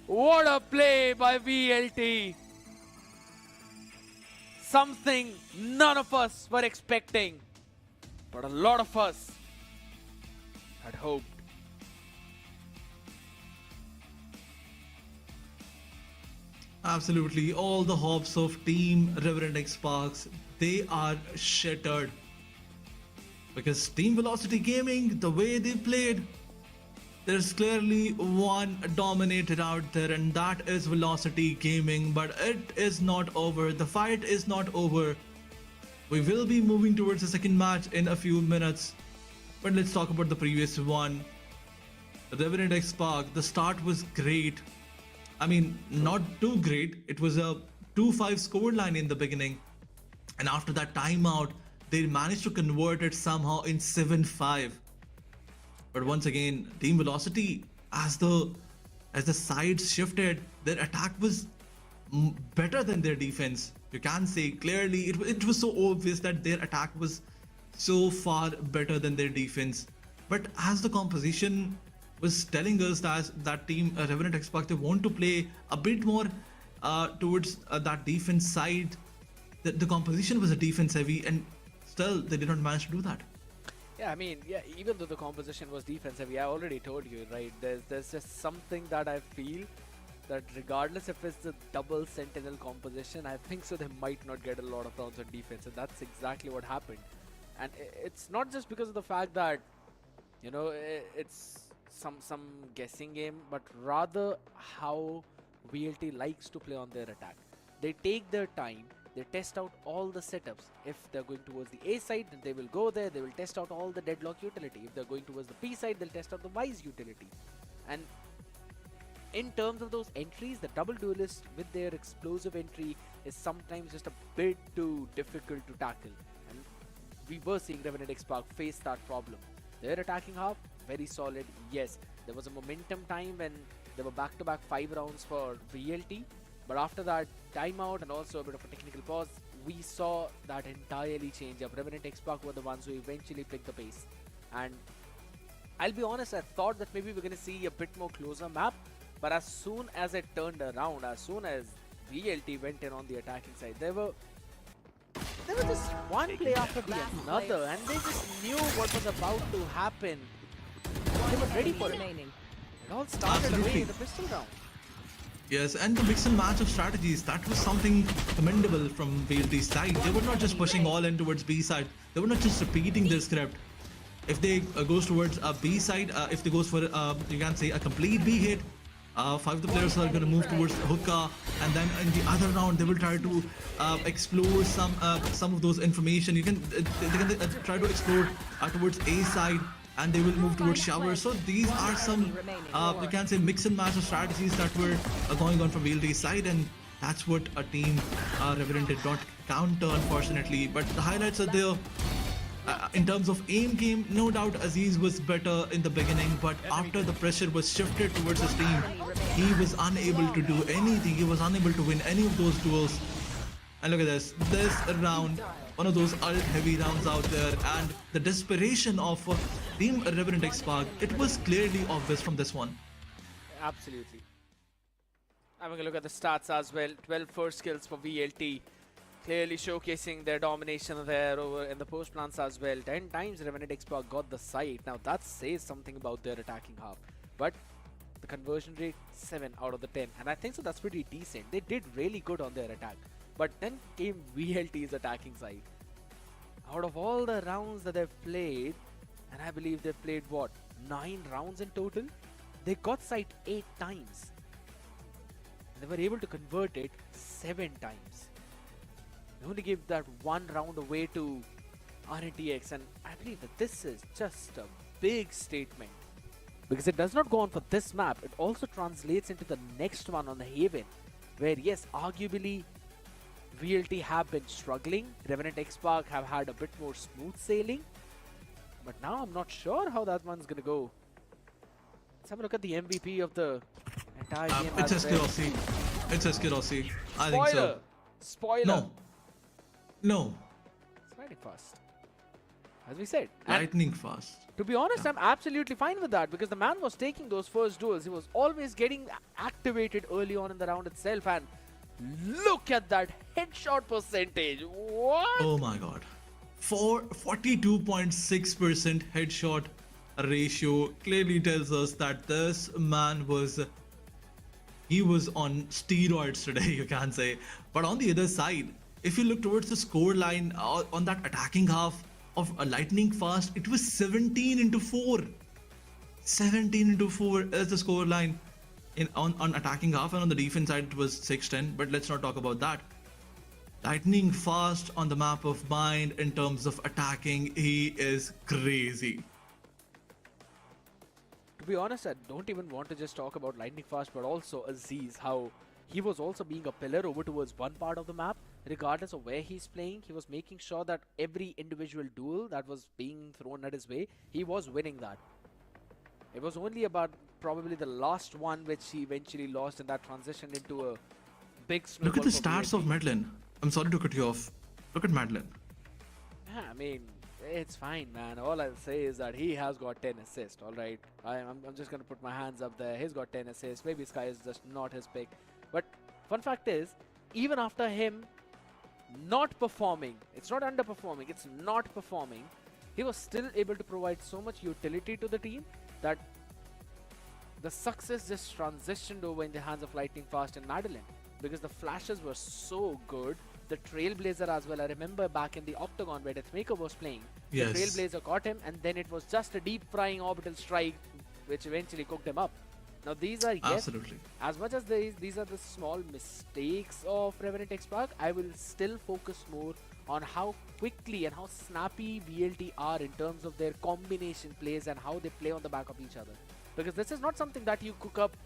What a play by VLT. Something none of us were expecting, but a lot of us had hoped. Absolutely, all the hopes of Team Revenant XSparks, they are shattered. Because Team Velocity Gaming, the way they played, there's clearly one dominator out there, and that is Velocity Gaming. But it is not over. The fight is not over. We will be moving towards the second match in a few minutes. But let's talk about the previous one. Revenant XSpark, the start was great. I mean, not too great. It was a 2-5 scoreline in the beginning. And after that timeout, they managed to convert it somehow in 7-5. But once again, Team Velocity, as the sides shifted, their attack was better than their defense. You can say clearly, it was so obvious that their attack was so far better than their defense. But as the composition was telling us that team Revenant XSpark, they want to play a bit more towards that defense side. The composition was a defense heavy, and still they did not manage to do that. Yeah, I mean, yeah, even though the composition was defense heavy, I already told you, right? There's just something that I feel that regardless if it's the double sentinel composition, I think so they might not get a lot of rounds on defense, and that's exactly what happened. And it's not just because of the fact that, you know, it's some guessing game, but rather how VLT likes to play on their attack. They take their time, they test out all the setups. If they're going towards the A side, then they will go there, they will test out all the deadlock utility. If they're going towards the B side, they'll test out the Wise utility. And in terms of those entries, the double duelist with their explosive entry is sometimes just a bit too difficult to tackle. And we were seeing Revenant XSpark face that problem. Their attacking half, very solid, yes. There was a momentum time when there were back-to-back 5 rounds for VLT. But after that timeout and also a bit of a technical pause, we saw that entirely change up. Revenant XSpark were the ones who eventually picked the pace. And I'll be honest, I thought that maybe we're going to see a bit more closer map. But as soon as it turned around, as soon as VLT went in on the attacking side, there were just one play after the another, and they just knew what was about to happen. They were ready for it. Remaining. It all started away in the pistol round. Yes, and the mix and match of strategies, that was something commendable from VLT's side. They were not just pushing all in towards B side. They were not just repeating their script. If they goes towards a B side, if they goes for, you can say, a complete B hit, 5 of the players are going to move towards hookah, and then in the other round they will try to explore some of those information. They can try to explore towards A side, and they will move towards shower. So these are some you can say mix and match of strategies that were going on from VLT's side, and that's what a team Revenant did not counter, unfortunately. But the highlights are there. In terms of aim game, no doubt Aziz was better in the beginning, but after the pressure was shifted towards his team, he was unable to do anything. He was unable to win any of those duels. And look at this round, one of those ult-heavy rounds out there, and the desperation of Team Revenant XSpark, it was clearly obvious from this one. Absolutely. Having a look at the stats as well, 12 first kills for VLT. Clearly showcasing their domination there over in the post plants as well. 10 times Revenant XSpark got the site. Now that says something about their attacking half. But the conversion rate, 7 out of the 10. And I think so that's pretty decent. They did really good on their attack. But then came VLT's attacking side. Out of all the rounds that they've played, and I believe they've played what, 9 rounds in total? They got site 8 times. And they were able to convert it 7 times. They only give that 1 round away to RNTX, and I believe that this is just a big statement. Because it does not go on for this map, it also translates into the next one on the Haven, where yes, arguably VLT have been struggling, Revenant XSpark have had a bit more smooth sailing, but now I'm not sure how that one's gonna go. Let's have a look at the MVP of the entire game. It's SK. It's SK. I think so. Spoiler! No. It's lightning fast. As we said. Lightning fast. To be honest, I'm absolutely fine with that because the man was taking those first duels. He was always getting activated early on in the round itself, and look at that headshot percentage. What? Oh my god. 42.6% headshot ratio clearly tells us that this man was on steroids today, you can say. But on the other side, if you look towards the score line on that attacking half of a lightning fast, it was 17-4. 17-4 is the score line on attacking half, and on the defense side it was 6-10. But let's not talk about that. Lightning fast on the map of Mind in terms of attacking, he is crazy. To be honest, I don't even want to just talk about lightning fast, but also Aziz, how he was also being a pillar over towards one part of the map. Regardless of where he's playing, he was making sure that every individual duel that was being thrown at his way, he was winning that. It was only about probably the last one which he eventually lost, and that transitioned into a big snowball. Look at the stats of Madeline. I'm sorry to cut you off. Look at Madeline. Yeah, I mean, It's fine, man. All I'll say is that he has got 10 assists, all right? I'm just going to put my hands up there. He's got 10 assists. Maybe Sky is just not his pick. But fun fact is, even after him not performing, it's not underperforming, it's not performing, he was still able to provide so much utility to the team that the success just transitioned over in the hands of Lightning Fast and Madeline, because the flashes were so good. The Trailblazer as well. I remember back in the Octagon where Deathmaker was playing, Yes. the Trailblazer caught him, and then it was just a deep frying orbital strike which eventually cooked him up. Now these are, yes, Absolutely. as much as these are the small mistakes of Revenant XSpark, I will still focus more on how quickly and how snappy VLT are in terms of their combination plays and how they play on the back of each other. Because this is not something that you cook up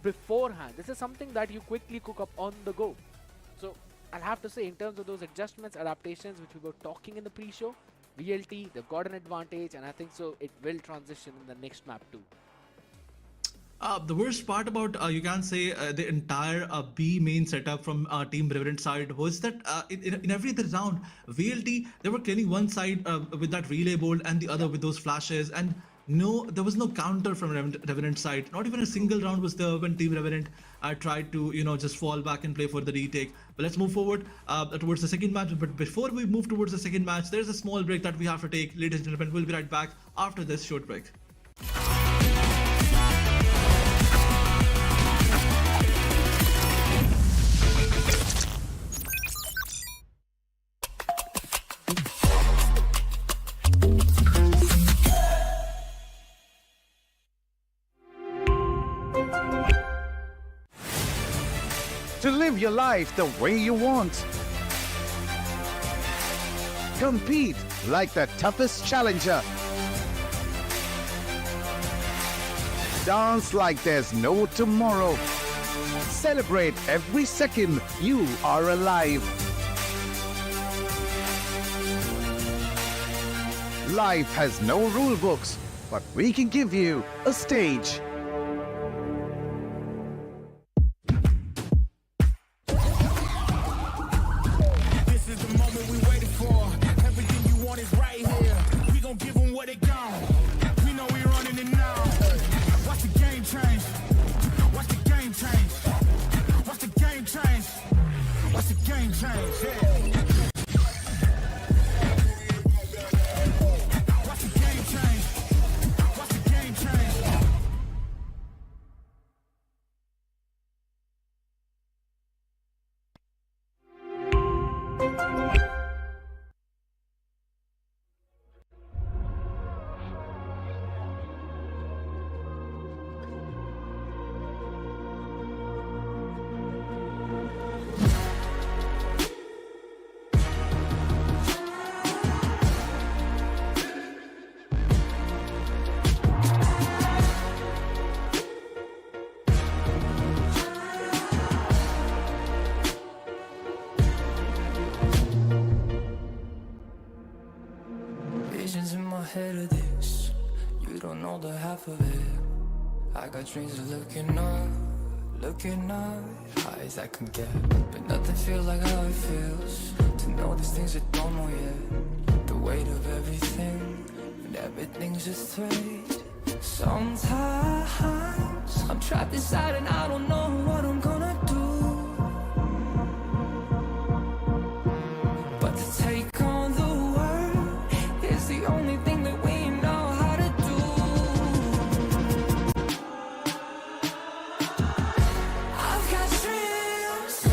beforehand. This is something that you quickly cook up on the go. So I'll have to say, in terms of those adjustments, adaptations which we were talking in the pre-show, VLT, they've got an advantage, and I think so it will transition in the next map too. The worst part about you can say the entire B main setup from Team Revenant side was that in every other round, VLT, they were killing one side with that relay bolt and the other with those flashes, and no, there was no counter from Revenant side. Not even a single round was there when Team Revenant tried to just fall back and play for the retake. But let's move forward towards the second match. But before we move towards the second match, there's a small break that we have to take. Ladies and gentlemen, we'll be right back after this short break. To live your life the way you want. Compete like the toughest challenger. Dance like there's no tomorrow. Celebrate every second you are alive. Life has no rule books, but we can give you a stage. This is the moment we waited for. Everything you want is right here. We gon' give them what they got. We know we running it now. Watch the game change. Watch the game change. Watch the game change. Watch the game change. Yeah. Watch the game change. Watch the game change. Visions in my head of this, you don't know the half of it. I got dreams of looking up, high as I can get. But nothing feels like how it feels, to know these things I don't know yet. The weight of everything, and everything's a threat. Sometimes I'm trapped inside and I don't know what I'm gonna do. But to take on the world is the only thing that we know how to do. I've got dreams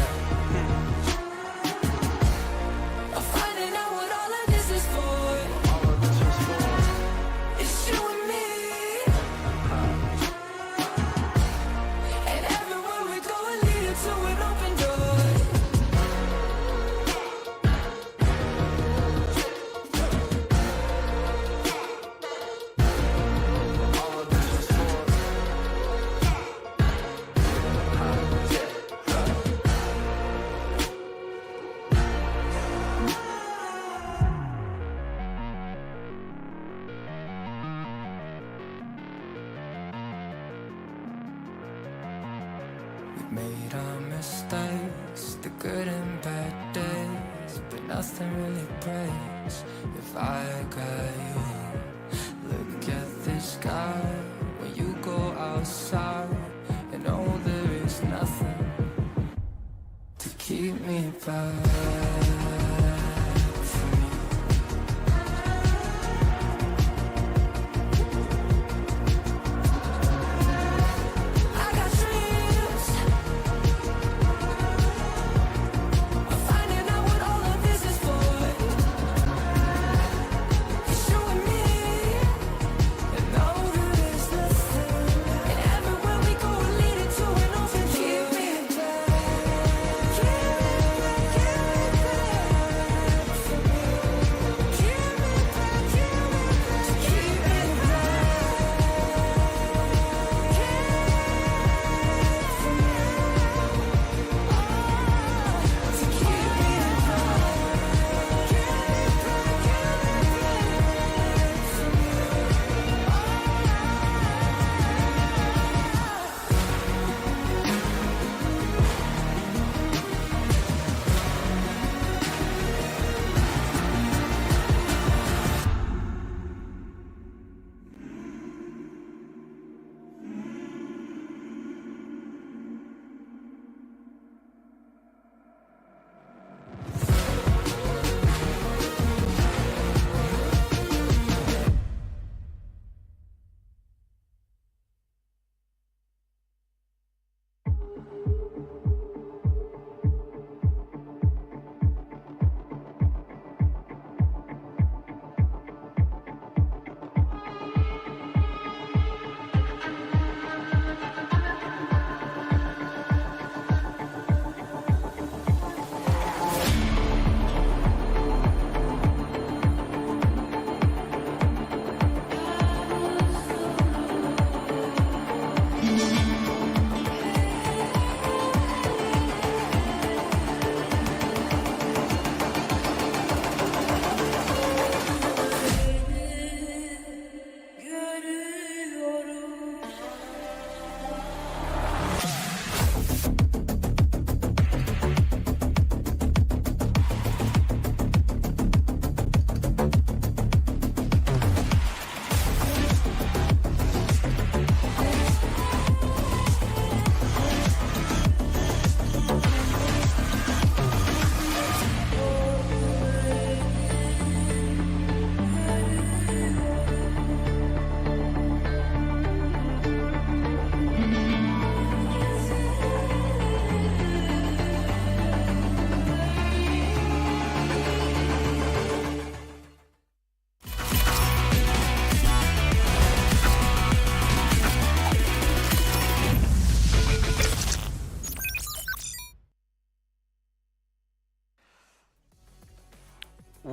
of finding out what all of this is for. It's you and me, and everywhere we go will lead to an open door. We made our mistakes, the good and bad days. but nothing really breaks if I got you. Look at the sky when you go outside, and know there is nothing to keep me back.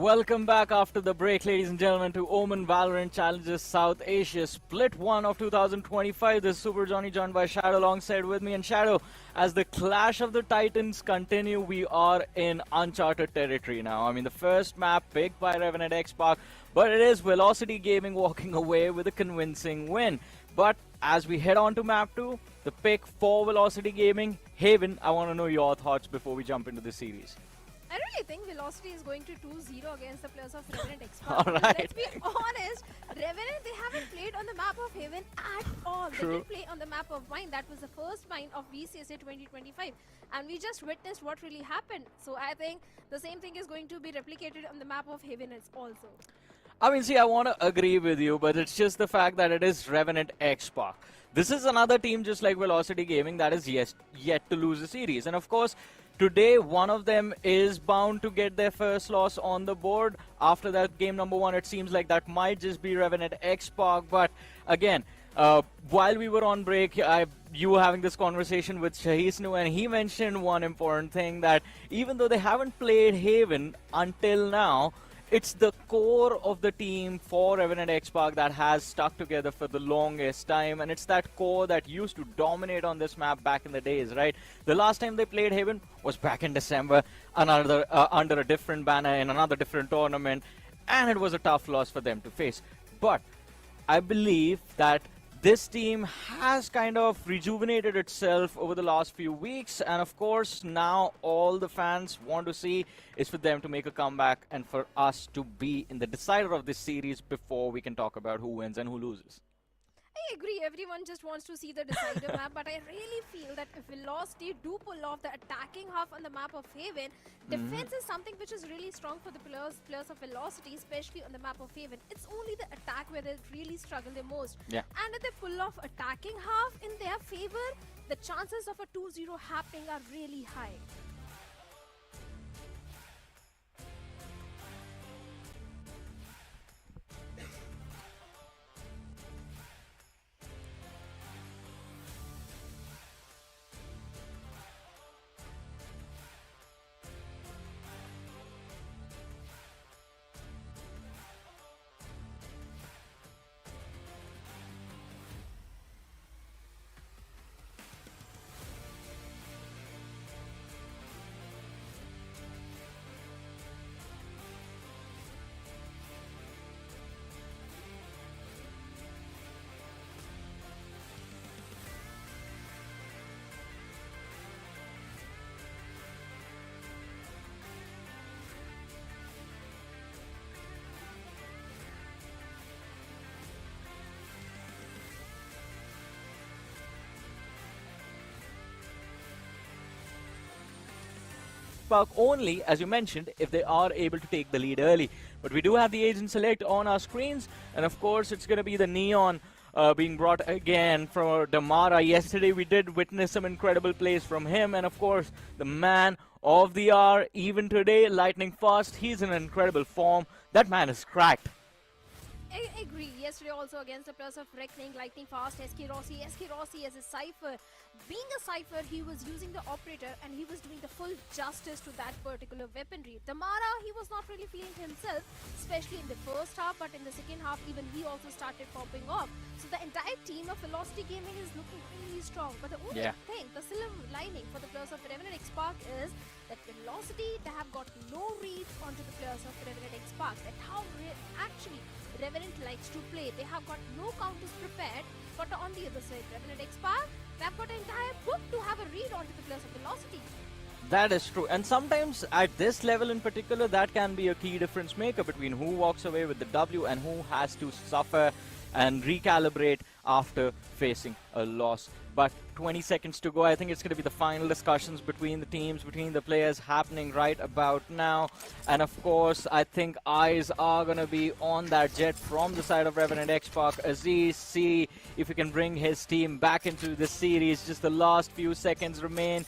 Welcome back after the break, ladies and gentlemen, to Omen Valorant Challenges South Asia Split 1 of 2025. This is Super Johnny, joined by Shadow alongside with me. And Shadow, as the Clash of the Titans continue, we are in uncharted territory now. I mean, the first map picked by Revenant Esports, but it is Velocity Gaming walking away with a convincing win. But as we head on to map 2, the pick for Velocity Gaming, Haven, I want to know your thoughts before we jump into the series. I really think Velocity is going to 2-0 against the players of Revenant Esports. All right. Let's be honest, Revenant, they haven't played on the map of Haven at all. True. They did play on the map of Mine. That was the first Mine of VCSA 2025. And we just witnessed what really happened. So I think the same thing is going to be replicated on the map of Haven also. I mean, see, I want to agree with you, but it's just the fact that it is Revenant XSpark. This is another team just like Velocity Gaming that is yet to lose a series. And of course, today, one of them is bound to get their first loss on the board. After that, game number 1, it seems like that might just be Revenant XSpark. But again, while we were on break, you were having this conversation with Shahisnu, and he mentioned one important thing, that even though they haven't played Haven until now, it's the core of the team for Revenant Esports that has stuck together for the longest time, and it's that core that used to dominate on this map back in the days, right? The last time they played Haven was back in December, under a different banner in another different tournament, and it was a tough loss for them to face. But I believe that this team has kind of rejuvenated itself over the last few weeks, and of course now all the fans want to see is for them to make a comeback and for us to be in the decider of this series before we can talk about who wins and who loses. I agree, everyone just wants to see the decider map, but I really feel that if Velocity do pull off the attacking half on the map of Haven, defense is something which is really strong for the players of Velocity, especially on the map of Haven. It's only the attack where they really struggle the most. Yeah. And if they pull off attacking half in their favor, the chances of a 2-0 happening are really high. XSpark only, as you mentioned, if they are able to take the lead early. But we do have the agent select on our screens, and of course it's going to be the Neon being brought again from Damara. Yesterday we did witness some incredible plays from him, and of course the man of the hour, even today, lightning fast. He's in incredible form. That man is cracked. I agree. Yesterday also against the players of Reckoning, Lightning Fast, SK Rossi as a Cypher. Being a Cypher, he was using the operator and he was doing the full justice to that particular weaponry. Damara, he was not really feeling himself, especially in the first half, but in the second half, even he also started popping off. So the entire team of Velocity Gaming is looking really strong. But the only thing, the silver lining for the players of Revenant XSpark is that Velocity, they have got no reads onto the players of Revenant XSpark. That how actually Revenant likes to play. They have got no counters prepared, but on the other side, Revenant XSpark, they have got an entire book to have a read onto the players of Velocity. That is true, and sometimes at this level in particular, that can be a key difference maker between who walks away with the W and who has to suffer and recalibrate after facing a loss. But 20 seconds to go. I think it's going to be the final discussions between the teams, between the players happening right about now. And of course, I think eyes are going to be on that jet from the side of Revenant XSpark. Aziz, see if he can bring his team back into the series. Just the last few seconds remain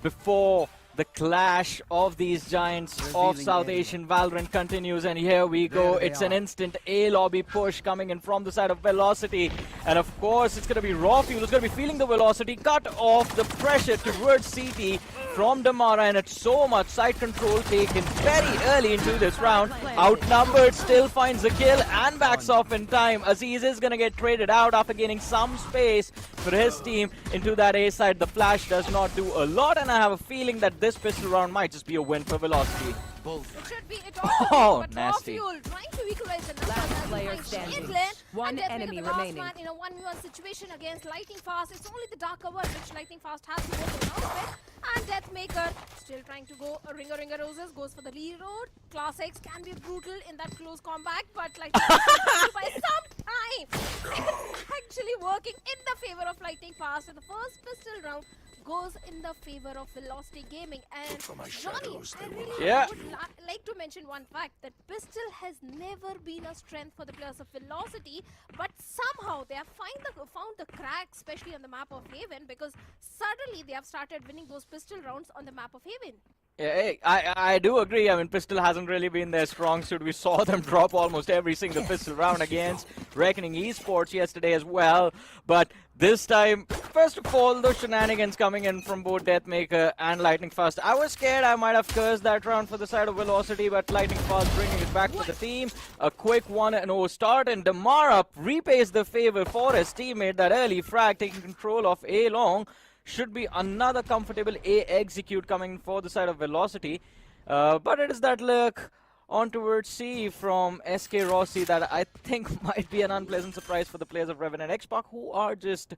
before the clash of these giants of South Asian Valorant continues, and here we go. It's an instant A lobby push coming in from the side of Velocity, and of course it's going to be Raw Fuel who's going to be feeling the velocity, cut off the pressure towards CT from Damara, and it's so much side control taken very early into this round. Outnumbered, still finds a kill and backs off in time. Aziz is going to get traded out after gaining some space for his team into that A side. The flash does not do a lot, and I have a feeling that this pistol round might just be a win for Velocity. It should be it all, but nasty. Raw Fuel trying to equalize the numbers. Last player standing. One enemy the last remaining. man in a 1v1 situation against Lightning Fast. It's only the dark cover which Lightning Fast has to go for with. And Deathmaker still trying to go. A Ringer Roses goes for the reload. Class X can be brutal in that close combat, but Lightning Fast by some time. It's actually working in the favor of Lightning Fast. And the first pistol round goes in the favor of Velocity Gaming. And Johnny, I really would like to mention one fact, that pistol has never been a strength for the players of Velocity, but somehow they have found the crack, especially on the map of Haven, because suddenly they have started winning those pistol rounds on the map of Haven. Yeah, I do agree. I mean, pistol hasn't really been their strong suit. We saw them drop almost every single pistol round against Revenant Esports yesterday as well. But this time, first of all, those shenanigans coming in from both Deathmaker and Lightning Fast. I was scared I might have cursed that round for the side of Velocity, but Lightning Fast bringing it back for the team. A quick 1-0 start, and Damara repays the favor for his teammate. That early frag taking control of A long. Should be another comfortable A execute coming for the side of Velocity. But it is that look on towards C from SK Rossi that I think might be an unpleasant surprise for the players of Revenant XSpark, who are just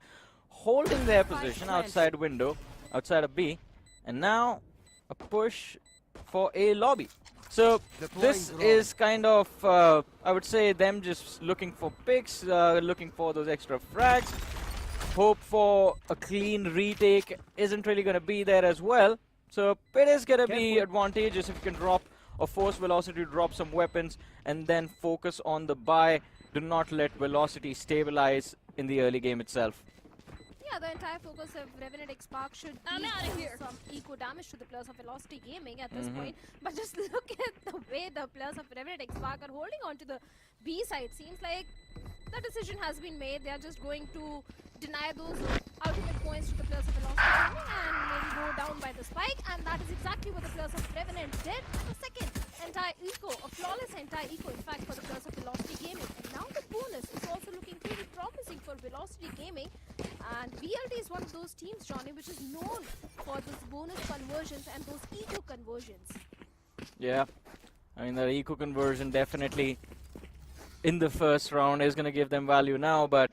holding their position outside window, outside of B. And now a push for A lobby. So this is kind of, I would say, them just looking for picks, looking for those extra frags. Hope for a clean retake isn't really going to be there as well. So it is going to be advantageous if you can drop or force Velocity to drop some weapons and then focus on the buy. Do not let Velocity stabilize in the early game itself. Yeah, the entire focus of Revenant XSpark should be some eco damage to the players of Velocity Gaming at this point. But just look at the way the players of Revenant XSpark are holding on to the B side. Seems like the decision has been made. They are just going to deny those ultimate points to the players of Velocity Gaming and maybe go down by the spike. And that is exactly what the players of Revenant did. The second entire eco, a flawless entire eco, in fact, for the players of Velocity Gaming. And now the bonus is also looking pretty promising for Velocity Gaming. And VLD is one of those teams, Johnny, which is known for those bonus conversions and those eco conversions. Yeah, I mean, that eco conversion definitely in the first round is going to give them value now, but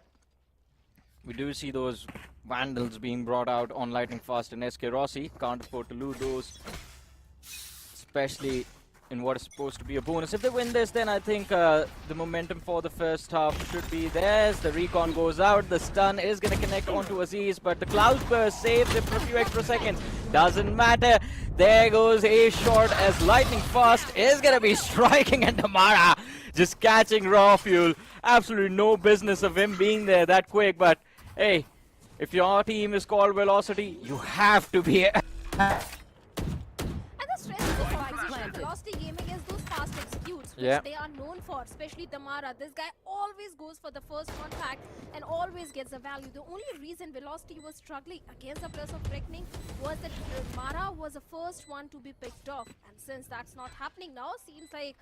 we do see those Vandals being brought out on Lightning Fast and SK Rossi. Can't afford to lose those, especially in what is supposed to be a bonus. If they win this, then I think the momentum for the first half should be theirs. The recon goes out, the stun is going to connect onto Aziz, but the Cloud Burst saves him for a few extra seconds. Doesn't matter. There goes a shot as Lightning Fast is going to be striking, and Damara just catching raw fuel. Absolutely no business of him being there that quick, but hey, if your team is called Velocity, you have to be... Velocity Gaming is those fast executes, which they are known for, especially Damara. This guy always goes for the first contact and always gets the value. The only reason Velocity was struggling against the players of Reckoning was that Damara was the first one to be picked off. And since that's not happening now, seems like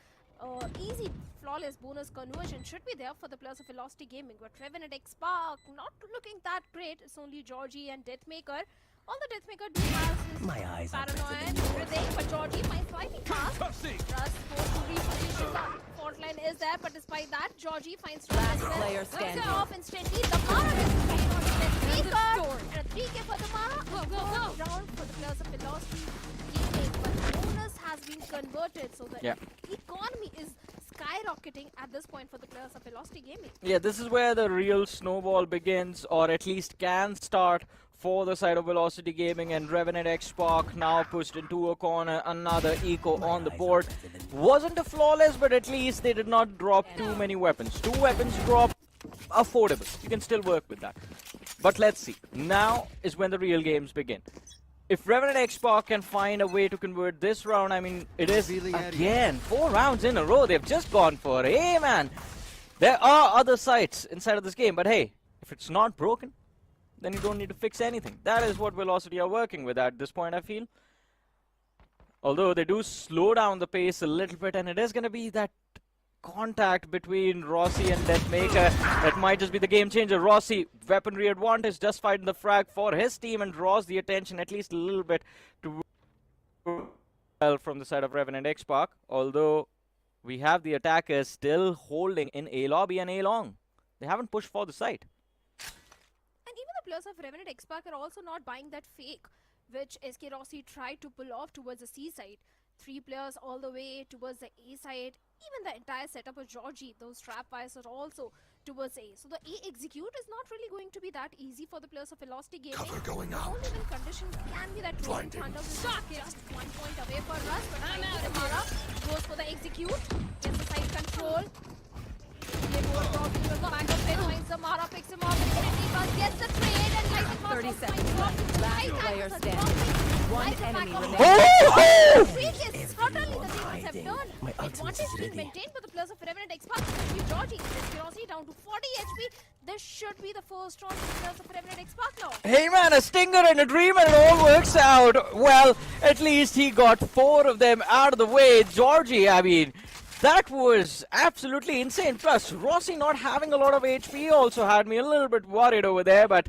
easy, flawless bonus conversion should be there for the players of Velocity Gaming. But Revenant XSpark not looking that great. It's only Georgie and Deathmaker. All the Deathmaker do has is paranoid everything, but Georgie finds lightning fast. Russ goes to reposition. The fault line is there, but despite that, Georgie finds Russ as well. Hooks her off instantly. Damara gets the trade on Deathmaker. And a 3K for Damara. Go down for the players of Velocity Gaming. But the bonus has been converted, so the economy is skyrocketing at this point for the players of Velocity Gaming. Yeah, this is where the real snowball begins, or at least can start, for the side of Velocity Gaming. And Revenant XSpark now pushed into a corner, another eco on the board. Wasn't a flawless, but at least they did not drop too many weapons. 2 weapons drop, affordable. You can still work with that. But let's see. Now is when the real games begin. If Revenant XSpark can find a way to convert this round, I mean, it is, again, 4 rounds in a row. They've just gone for it. Hey, man, there are other sites inside of this game, but hey, if it's not broken, then you don't need to fix anything. That is what Velocity are working with at this point, I feel. Although they do slow down the pace a little bit, and it is going to be that contact between Rossi and Deathmaker that might just be the game changer. Rossi, weaponry advantage, just fighting the frag for his team and draws the attention at least a little bit to from the side of Revenant XSpark. Although we have the attackers still holding in A lobby and A long. They haven't pushed for the site. Players of Revenant XSpark are also not buying that fake, which SK Rossi tried to pull off towards the C side. 3 players all the way towards the A side. Even the entire setup of Georgie, those trap wires are also towards A. So the A execute is not really going to be that easy for the players of Velocity Gaming. Cover going out. Only when conditions can be that rolling thunder will stop just 1 point away for Russ. But Damara goes for the execute, gets the side control. They go probably with the back of it, finds Damara, picks him off, and gets the trade, and Lightning Fast 30 seconds. finds Last player standing. 1 enemy remaining. Is certainly the things have done. Advantage being maintained by the players of Revenant XSpark. Georgie, Curiosity down to 40 HP. This should be the first round for the players of Revenant XSpark now. Hey man, a stinger and a dream, and it all works out. Well, at least he got 4 of them out of the way. Georgie, I mean, that was absolutely insane. Plus, Rossi not having a lot of HP also had me a little bit worried over there, but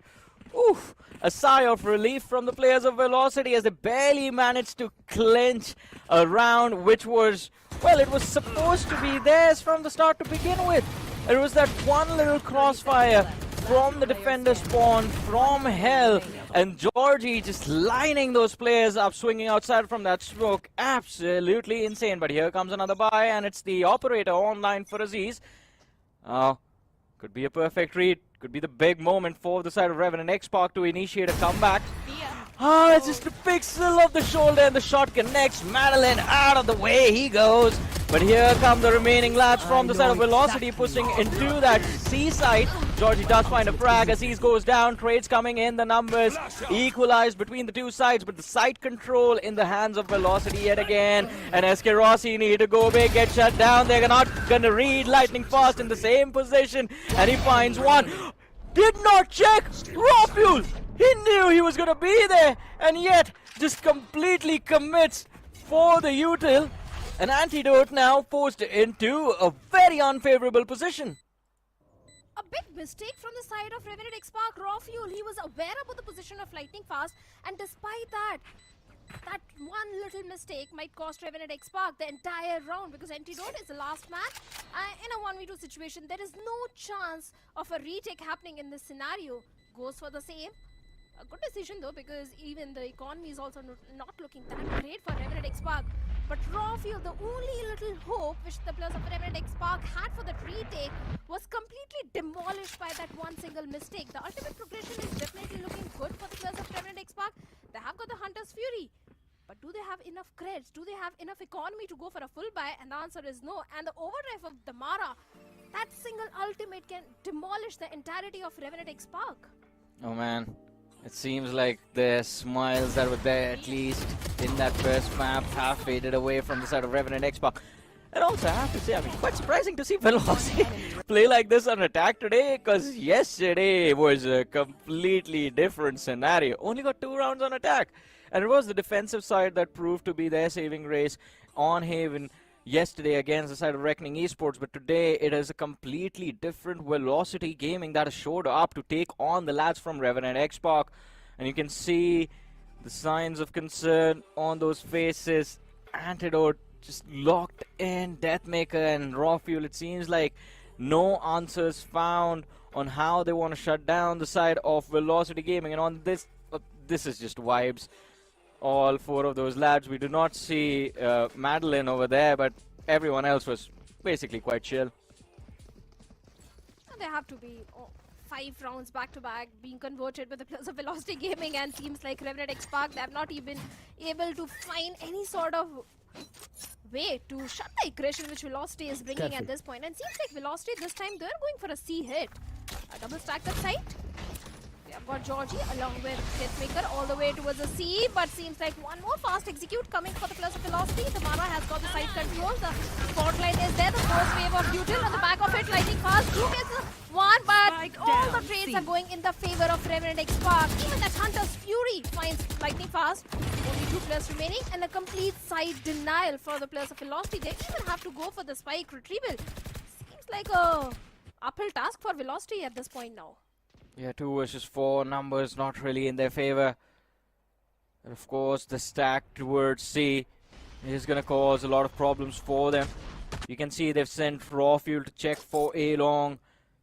oof, a sigh of relief from the players of Velocity as they barely managed to clinch a round which was well, it was supposed to be theirs from the start to begin with. It was that one little crossfire from the defender spawn, from hell, and Georgie just lining those players up, swinging outside from that smoke. Absolutely insane. But here comes another buy, and it's the operator online for Aziz. Could be a perfect read. Could be the big moment for the side of Revenant XSpark to initiate a comeback. It's just a pixel of the shoulder, and the shot connects. Madeline out of the way, he goes. But here come the remaining lads from the side of Velocity, pushing into that C side. Georgie does find a frag. Aziz goes down. Trades coming in. The numbers equalized between the two sides, but the side control in the hands of Velocity yet again. And SK Rossi need to go big, get shut down. They're not going to read lightning fast in the same position. And he finds one. Did not check. Raw fuel. He knew he was going to be there, and yet just completely commits for the util. An antidote now forced into a very unfavorable position. A big mistake from the side of Revenant XSpark. Raw fuel, he was aware about the position of lightning fast, and despite that one little mistake might cost Revenant XSpark the entire round, because Antidote is the last match. In a 1v2 situation, there is no chance of a retake happening in this scenario. Goes for the same. A good decision though, because even the economy is also not looking that great for Revenant XSpark. But Raw Fuel, the only little hope which the players of Revenant XSpark had for that retake, was completely demolished by that one single mistake. The ultimate progression is definitely looking good for the players of Revenant XSpark. They have got the Hunter's Fury. But do they have enough creds? Do they have enough economy to go for a full buy? And the answer is no. And the overdrive of the Mara, that single ultimate can demolish the entirety of Revenant XSpark. Oh man. It seems like the smiles that were there, at least in that first map, have faded away from the side of Revenant XSpark. And also, I have to say, I mean, quite surprising to see Velocity play like this on attack today, because yesterday was a completely different scenario. Only got 2 rounds on attack. And it was the defensive side that proved to be their saving grace on Haven yesterday against the side of Revenant Esports, but today it is a completely different Velocity Gaming that has showed up to take on the lads from Revenant XSpark. And you can see the signs of concern on those faces. Antidote just locked in. Deathmaker and Raw Fuel, it seems like no answers found on how they want to shut down the side of Velocity Gaming. And on this, this is just vibes. All 4 of those lads. We do not see Madeline over there, but everyone else was basically quite chill. There have to be 5 rounds back-to-back being converted with the players of Velocity Gaming, and seems like Revenant XSpark, they have not even able to find any sort of way to shut the aggression which Velocity is bringing at this point. And seems like Velocity this time, they're going for a C hit. A double stack that side. We have got Georgie along with Deathmaker all the way towards the C, but seems like one more fast execute coming for the players of Velocity. The Mara has got the side control. The spotlight is there. The first wave of Util on the back of it. Lightning fast. Drew gets one, but all the trades are going in the favor of Revenant XSpark. Even that Hunter's Fury finds Lightning fast. Only 2 players remaining, and a complete side denial for the players of Velocity. They even have to go for the spike retrieval. Seems like a uphill task for Velocity at this point now. Yeah, 2 versus 4 numbers not really in their favor. And of course, the stack towards C is going to cause a lot of problems for them. You can see they've sent Raw Fuel to check for A long,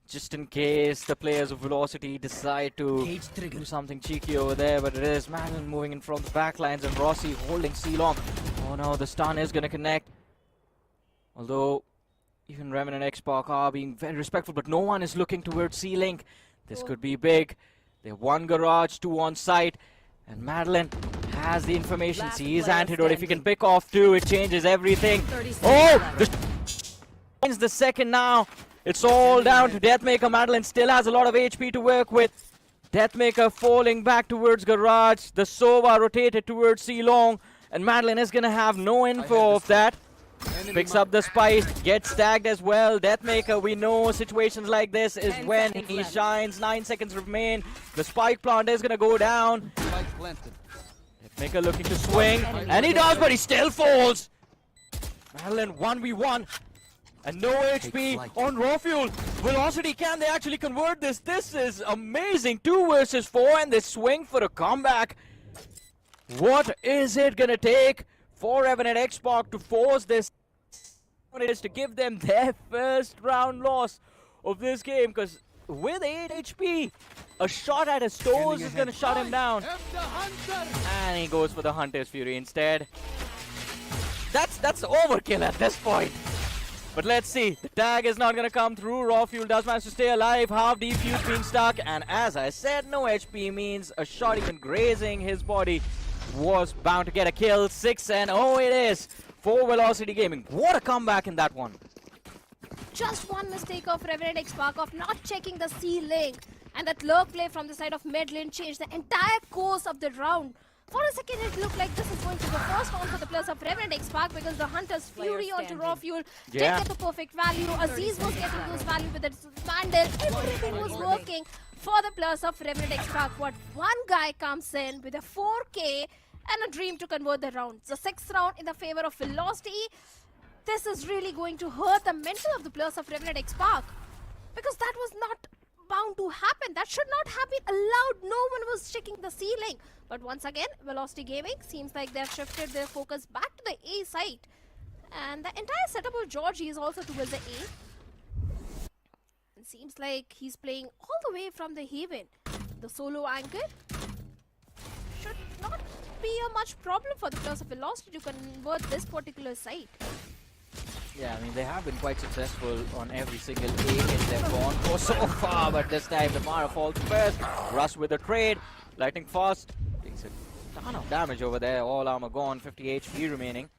just in case the players of Velocity decide to do something cheeky over there. But it is Madeline moving in from the back lines, and Rossi holding C long. Oh no, the stun is going to connect. Although, even Revenant XSpark are being very respectful, but no one is looking towards C-Link. This could be big. They have 1 garage, 2 on site, and Madeline has the information. Sees Antidote. If you can pick off 2, it changes everything. Oh! The second now. It's all down to Deathmaker. Madeline still has a lot of HP to work with. Deathmaker falling back towards garage. The Sova rotated towards C-Long, and Madeline is going to have no info of that. Picks up the spice, gets tagged as well. Deathmaker, we know situations like this is when he shines. 9 seconds remain. The spike plant is going to go down. Deathmaker looking to swing, and he does, but he still falls. Madeline 1v1, and no HP on Raw Fuel. Velocity, can they actually convert this? This is amazing. 2 versus 4, and they swing for a comeback. What is it going to take for Revenant XSpark to force this it is to give them their first round loss of this game, because with 8 HP, a shot at his toes is going to shut him down. And he goes for the Hunter's Fury instead. That's overkill at this point. But let's see. The tag is not going to come through. Raw Fuel does manage to stay alive. Half Deep Fuse being stuck. And as I said, no HP means a shot even grazing his body was bound to get a kill. 6-0 it is for Velocity Gaming. What a comeback in that one. Just one mistake of Revenant XSpark of not checking the ceiling. And that lurk play from the side of Medlin changed the entire course of the round. For a second, it looked like this is going to be the first round for the players of Revenant XSpark because the Hunter's Fury onto Raw Fuel did get the perfect value. Aziz was getting those value with its Vandal. Everything was working for the players of Revenant XSpark. But one guy comes in with a 4K and a dream to convert the round. The 6th round in the favor of Velocity. This is really going to hurt the mental of the players of Revenant XSpark because that was not bound to happen. That should not have been allowed. No one was checking the ceiling. But once again, Velocity Gaming seems like they've shifted their focus back to the A site. And the entire setup of Georgie is also towards the A. It seems like he's playing all the way from the Haven. The solo anchor should not be a much problem for the players of Velocity to convert this particular site. Yeah, I mean, they have been quite successful on every single A hit they've gone for so far, but this time the Mara falls first. Russ with a trade, lightning fast, takes a ton of damage over there, all armor gone, 50 HP remaining.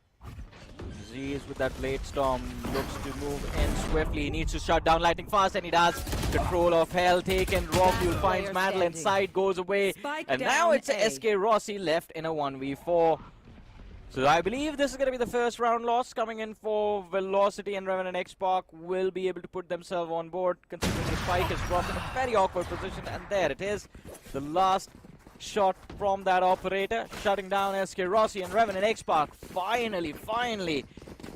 Aziz with that Blade Storm looks to move in swiftly, he needs to shut down lightning fast, and he does. Control of Hell taken, Raw Fuel finds Madeline, side goes away, and now it's a SK Rossi left in a 1v4. So I believe this is going to be the first round loss coming in for Velocity, and Revenant XSpark will be able to put themselves on board considering the spike is dropped in a very awkward position, and there it is. The last shot from that operator, shutting down SK Rossi, and Revenant XSpark finally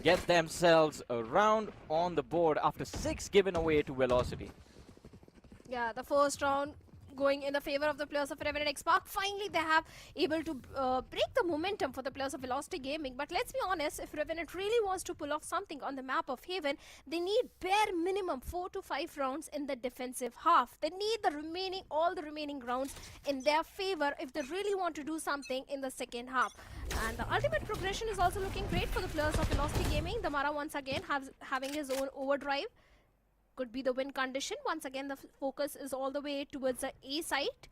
get themselves a round on the board after 6 given away to Velocity. Yeah, the first round going in the favor of the players of Revenant XSpark. Finally, they have able to break the momentum for the players of Velocity Gaming. But let's be honest, if Revenant really wants to pull off something on the map of Haven, they need bare minimum 4 to 5 rounds in the defensive half. They need all the remaining rounds in their favor if they really want to do something in the second half. And the ultimate progression is also looking great for the players of Velocity Gaming. The Mara once again having his own overdrive. Could be the win condition. Once again, the focus is all the way towards the A site.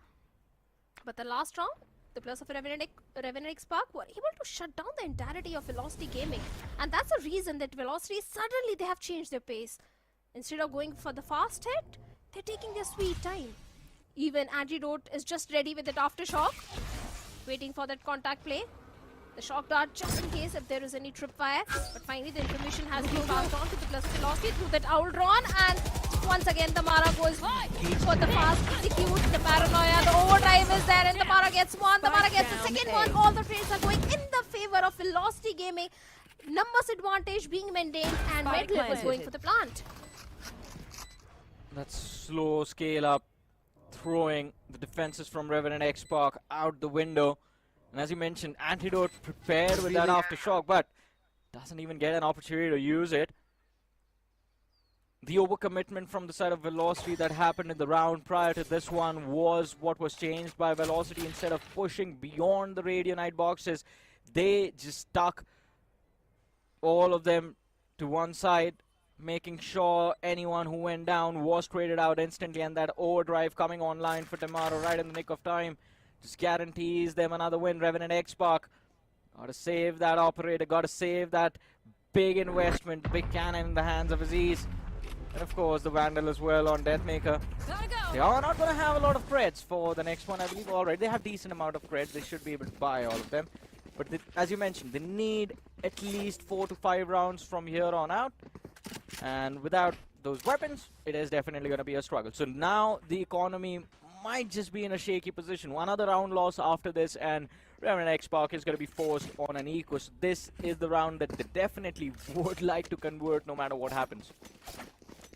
But the last round, the players of Revenant XSpark were able to shut down the entirety of Velocity Gaming. And that's the reason that Velocity, suddenly they have changed their pace. Instead of going for the fast hit, they're taking their sweet time. Even Antidote is just ready with that aftershock, waiting for that contact play. The shock dart just in case if there is any tripwire. But finally the information has been passed on to the players of Velocity through that owl drawn, and once again the Mara goes for the fast execute, the paranoia, the overdrive is there, and the Mara gets one, the Mara gets the second one. All the trades are going in the favor of Velocity Gaming. Numbers advantage being maintained, and Medlin was going for the plant. That slow scale up, throwing the defenses from Revenant XSpark out the window. And as you mentioned, Antidote prepared with that aftershock, but doesn't even get an opportunity to use it. The overcommitment from the side of Velocity that happened in the round prior to this one was what was changed by Velocity. Instead of pushing beyond the Radionite boxes, they just stuck all of them to one side, making sure anyone who went down was traded out instantly, and that overdrive coming online for Tomorrow right in the nick of time just guarantees them another win. Revenant XSpark gotta save that operator, gotta save that big investment, big cannon in the hands of Aziz. And of course the Vandal as well on Deathmaker. They are not gonna have a lot of creds for the next one, I believe. Already they have decent amount of creds, they should be able to buy all of them. But as you mentioned, they need at least 4 to 5 rounds from here on out. And without those weapons, it is definitely gonna be a struggle. So now the economy might just be in a shaky position. One other round loss after this, and Revenant XSpark is going to be forced on an eco. So this is the round that they definitely would like to convert no matter what happens.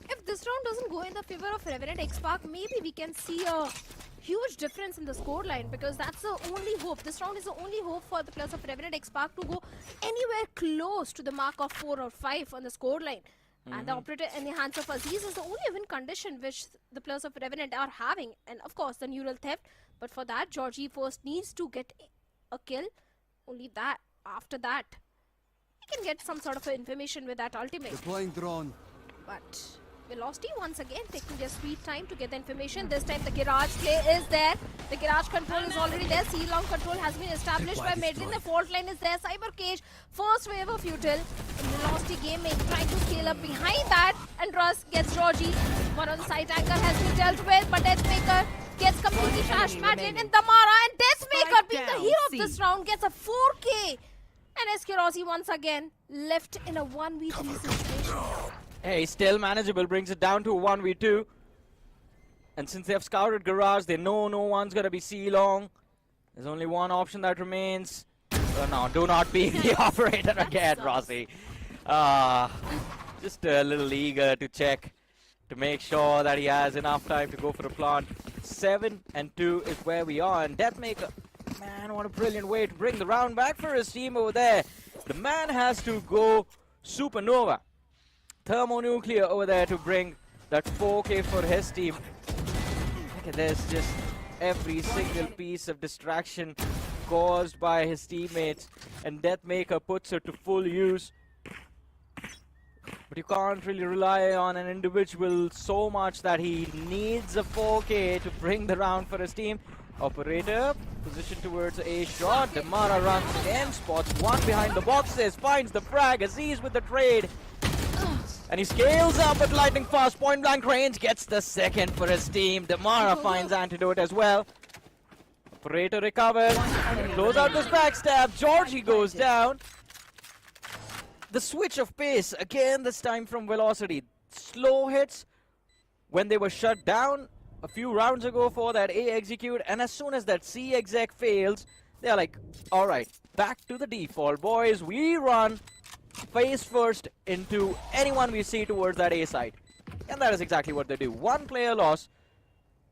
If this round doesn't go in the favor of Revenant XSpark, maybe we can see a huge difference in the scoreline, because that's the only hope. This round is the only hope for the players of Revenant XSpark to go anywhere close to the mark of 4 or 5 on the scoreline. And the operator in the hands of Aziz is the only win condition which the players of Revenant are having. And of course, the neural theft. But for that, Georgie first needs to get a kill. Only that, after that, he can get some sort of information with that ultimate. Deploying drone. But Velocity once again taking their sweet time to get the information. This time the garage play is there. The garage control is already there. C-long control has been established by Medlin. The fault line is there. Cyber Cage, first wave of Futile. Velocity Gaming trying to scale up behind that. And Russ gets Georgie. One on the side anchor has been dealt with, but Deathmaker gets completely trashed. Medlin and Damara, and Deathmaker being the hero of this round gets a 4K. And SK Rossi once again left in a 1v3 situation. Hey, still manageable, brings it down to a 1v2. And since they have scouted garage, they know no one's gonna be C-long. There's only one option that remains. Oh no, do not be the operator again, Rossi. Just a little eager to check to make sure that he has enough time to go for a plant. 7 and 2 is where we are, and Deathmaker, man, what a brilliant way to bring the round back for his team over there. The man has to go supernova. Thermonuclear over there to bring that 4K for his team. Look at this, just every single piece of distraction caused by his teammates, and Deathmaker puts it to full use. But you can't really rely on an individual so much that he needs a 4K to bring the round for his team. Operator, position towards a shot. Damara runs again, spots one behind the boxes, finds the frag. Aziz with the trade. And he scales up at lightning fast, point blank range, gets the second for his team. Damara finds antidote as well. Operator recovers, close out this backstab. Georgie goes down. The switch of pace, again this time from Velocity. Slow hits when they were shut down a few rounds ago for that A execute, and as soon as that C exec fails, they're like, alright, back to the default, boys. We run face first into anyone we see towards that A side. And that is exactly what they do. One player loss,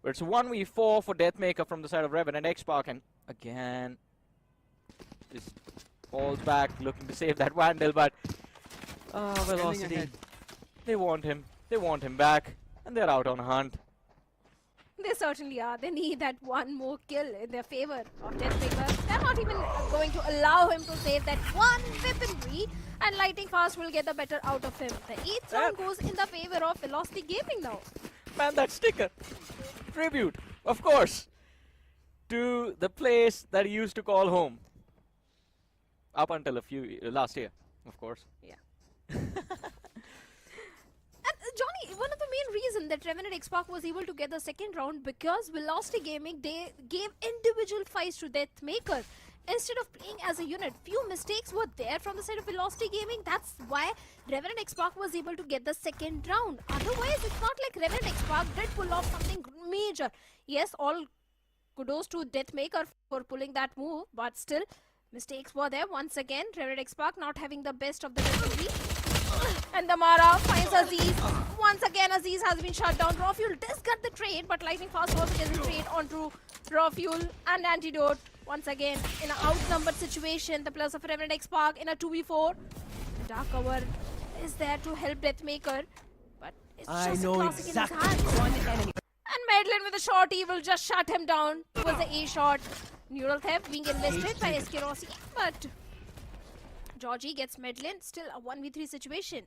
but it's 1v4 for Deathmaker from the side of Revenant Esports, and again, just falls back looking to save that Vandal, but Velocity, they want him back, and they're out on a hunt. They certainly are. They need that one more kill in their favor of Deathmaker. They're not even going to allow him to save that one weaponry, and Lightning Fast will get the better out of him. The 8th round goes in the favor of Velocity Gaming now. Man, that sticker. Tribute, of course, to the place that he used to call home. Up until last year, of course. Yeah. And Johnny, one of the main reasons that Revenant XSpark was able to get the second round, because Velocity Gaming, they gave individual fights to Deathmaker instead of playing as a unit. Few mistakes were there from the side of Velocity Gaming. That's why Revenant XSpark was able to get the second round. Otherwise, it's not like Revenant XSpark did pull off something major. Yes, all kudos to Deathmaker for pulling that move, but still, mistakes were there. Once again, Revenant XSpark not having the best of the weaponry. And Damara finds Aziz. Once again, Aziz has been shut down. Raw Fuel does get the trade, but Lightning Fast also gets the trade onto Raw Fuel and Antidote. Once again, in an outnumbered situation, the players of Revenant XSpark in a 2v4. Dark Cover is there to help Deathmaker, but it's just a classic in his hands. One enemy. And Medlin with a shorty will just shut him down towards the A shot. Neural theft being invested by SK Rossi, but Georgie gets Medlin. Still a 1v3 situation.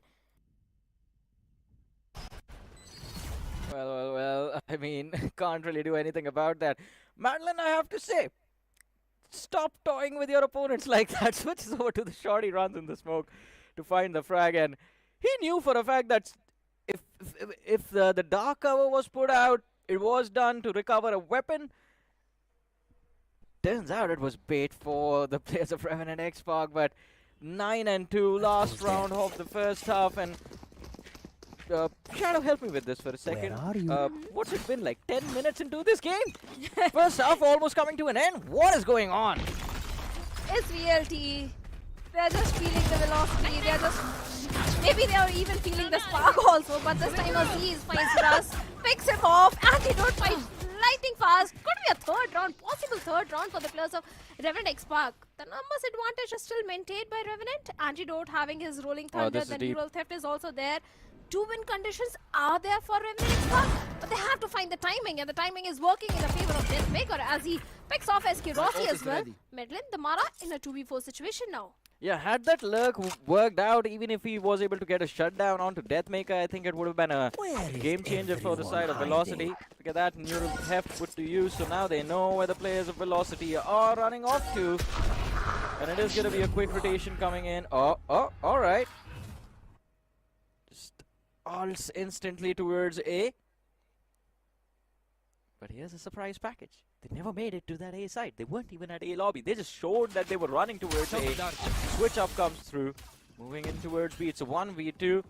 Well, I mean, can't really do anything about that. Madeline, I have to say, stop toying with your opponents like that. Switches over to the shorty, runs in the smoke to find the frag, and he knew for a fact that if the dark cover was put out, it was done to recover a weapon. Turns out it was bait for the players of Revenant XSpark, but 9 and 2, last round of the first half, and Shadow, help me with this for a second. Where are you? What's it been, like 10 minutes into this game? First half almost coming to an end. What is going on? It's VLT. They're just feeling the velocity. They're just... Maybe they are even feeling the spark also, but this time Aziz finds Russ, picks him off, Antidote finds lightning fast. Could be a third round, possible third round for the players of Revenant XSpark. The numbers advantage is still maintained by Revenant. Antidote having his rolling thunder. this is The deep. neural theft is also there. 2-win conditions are there for Revenant XSpark, but they have to find the timing, and the timing is working in the favor of Deathmaker as he picks off SK Rossi as well. Medlin, the Mara in a 2v4 situation now. Yeah, had that lurk worked out, even if he was able to get a shutdown onto Deathmaker, I think it would have been a game changer for the side of Velocity. Look at that, neural theft put to use, so now they know where the players of Velocity are running off to. And it is going to be a quick rotation coming in. Oh, alright. Just ults instantly towards A. But here's a surprise package. They never made it to that A side. They weren't even at A lobby. They just showed that they were running towards A. Switch up comes through. Moving in towards B. It's a 1v2.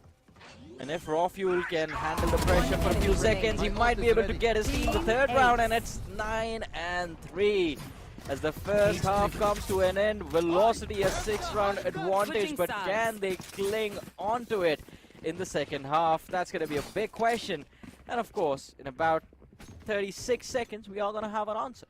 And if Raw Fuel can handle the pressure for a few seconds, he might be able to get his team the third round. And it's 9-3. As the first half comes to an end, Velocity a 6-round advantage. But can they cling onto it in the second half? That's going to be a big question. And of course, in about 36 seconds, we are going to have an answer.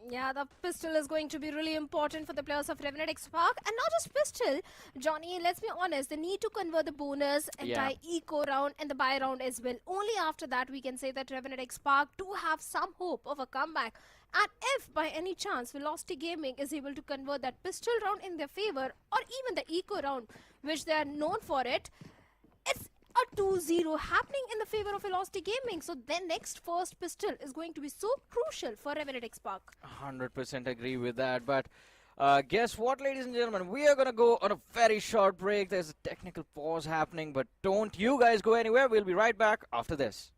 Yeah, the pistol is going to be really important for the players of Revenant XSpark. And not just pistol, Johnny, let's be honest, they need to convert the bonus, anti-eco round and the buy round as well. Only after that we can say that Revenant XSpark do have some hope of a comeback. And if by any chance Velocity Gaming is able to convert that pistol round in their favor, or even the eco round, which they are known for it, it's a 2-0 happening in the favor of Velocity Gaming. So their next first pistol is going to be so crucial for Revenant XSpark. 100% agree with that. But guess what, ladies and gentlemen? We are going to go on a very short break. There's a technical pause happening, but don't you guys go anywhere. We'll be right back after this.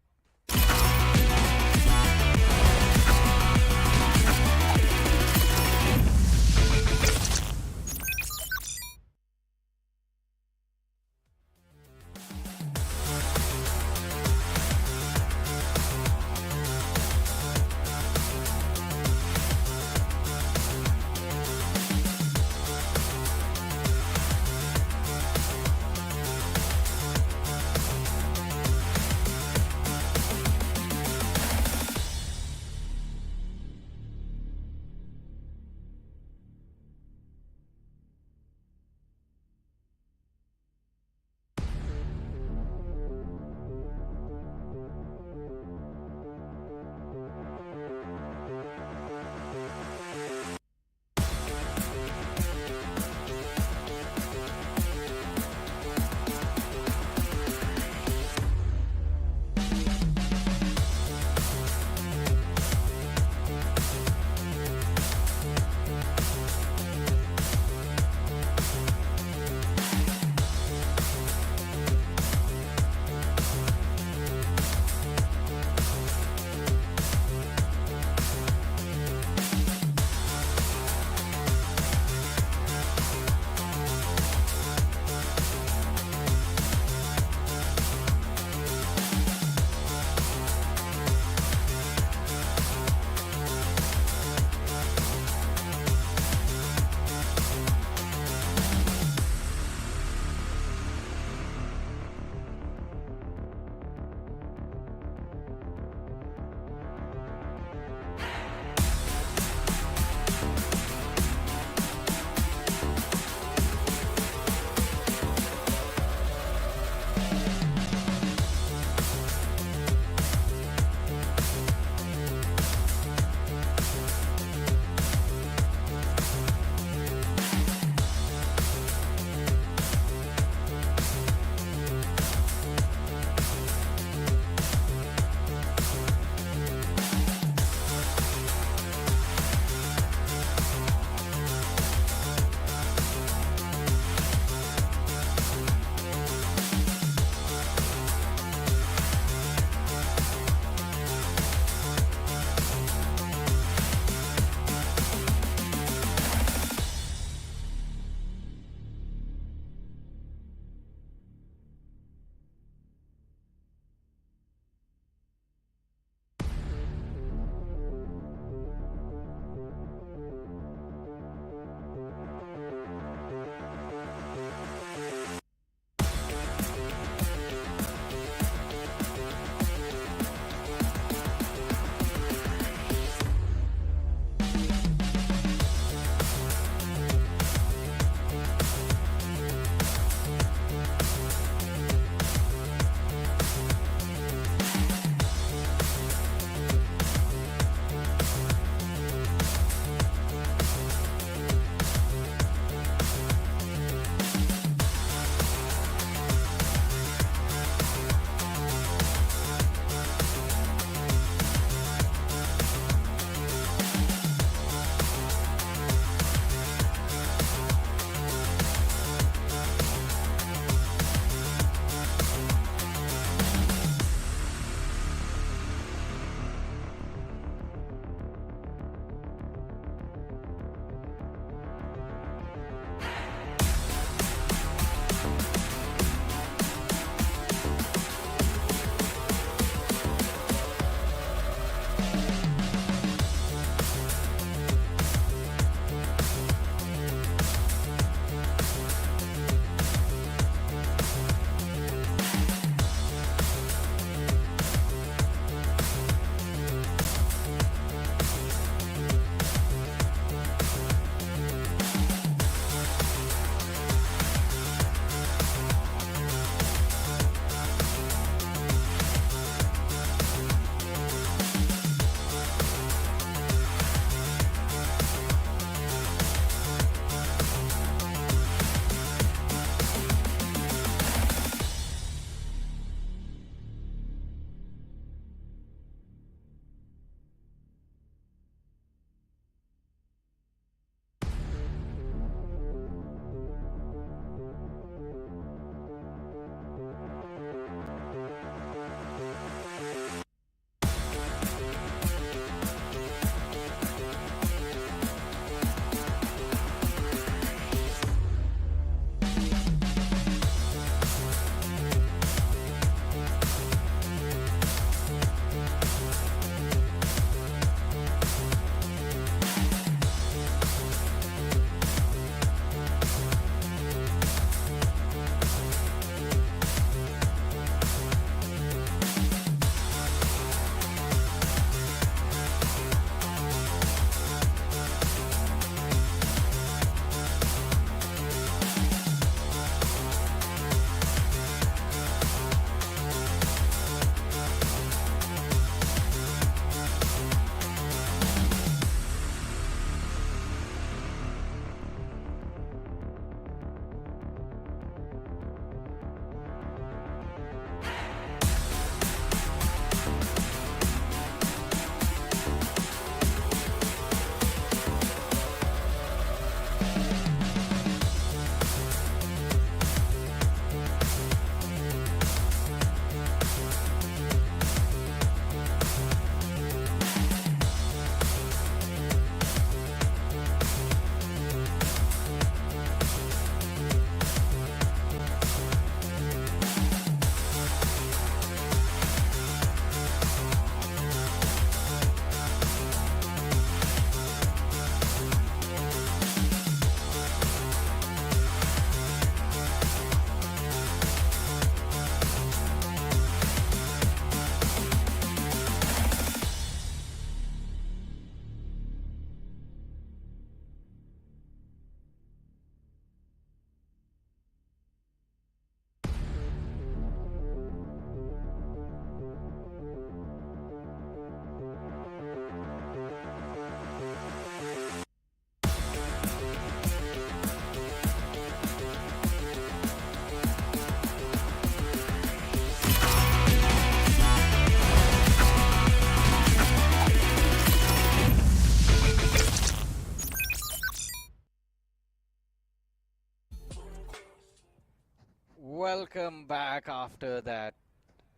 Welcome back after that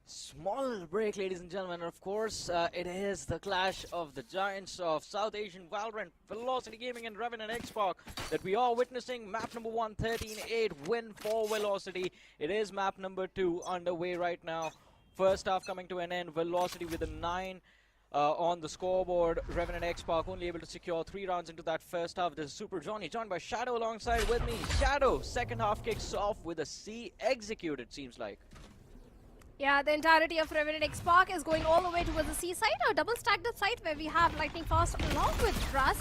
small break, ladies and gentlemen. Of course, it is the clash of the giants of South Asian Valorant, Velocity Gaming and Revenant Esports that we are witnessing. Map number 1, 13-8 win for Velocity. It is map number 2 underway right now. First half coming to an end. Velocity with a 9 on the scoreboard. Revenant Esports only able to secure 3 rounds into that first half. This is Super Johnny joined by Shadow alongside with me. Shadow, second half kicks off with a C executed, seems like. Yeah, the entirety of Revenant Esports is going all the way towards the C side, a double stacked up site where we have Lightning Fast along with Russ.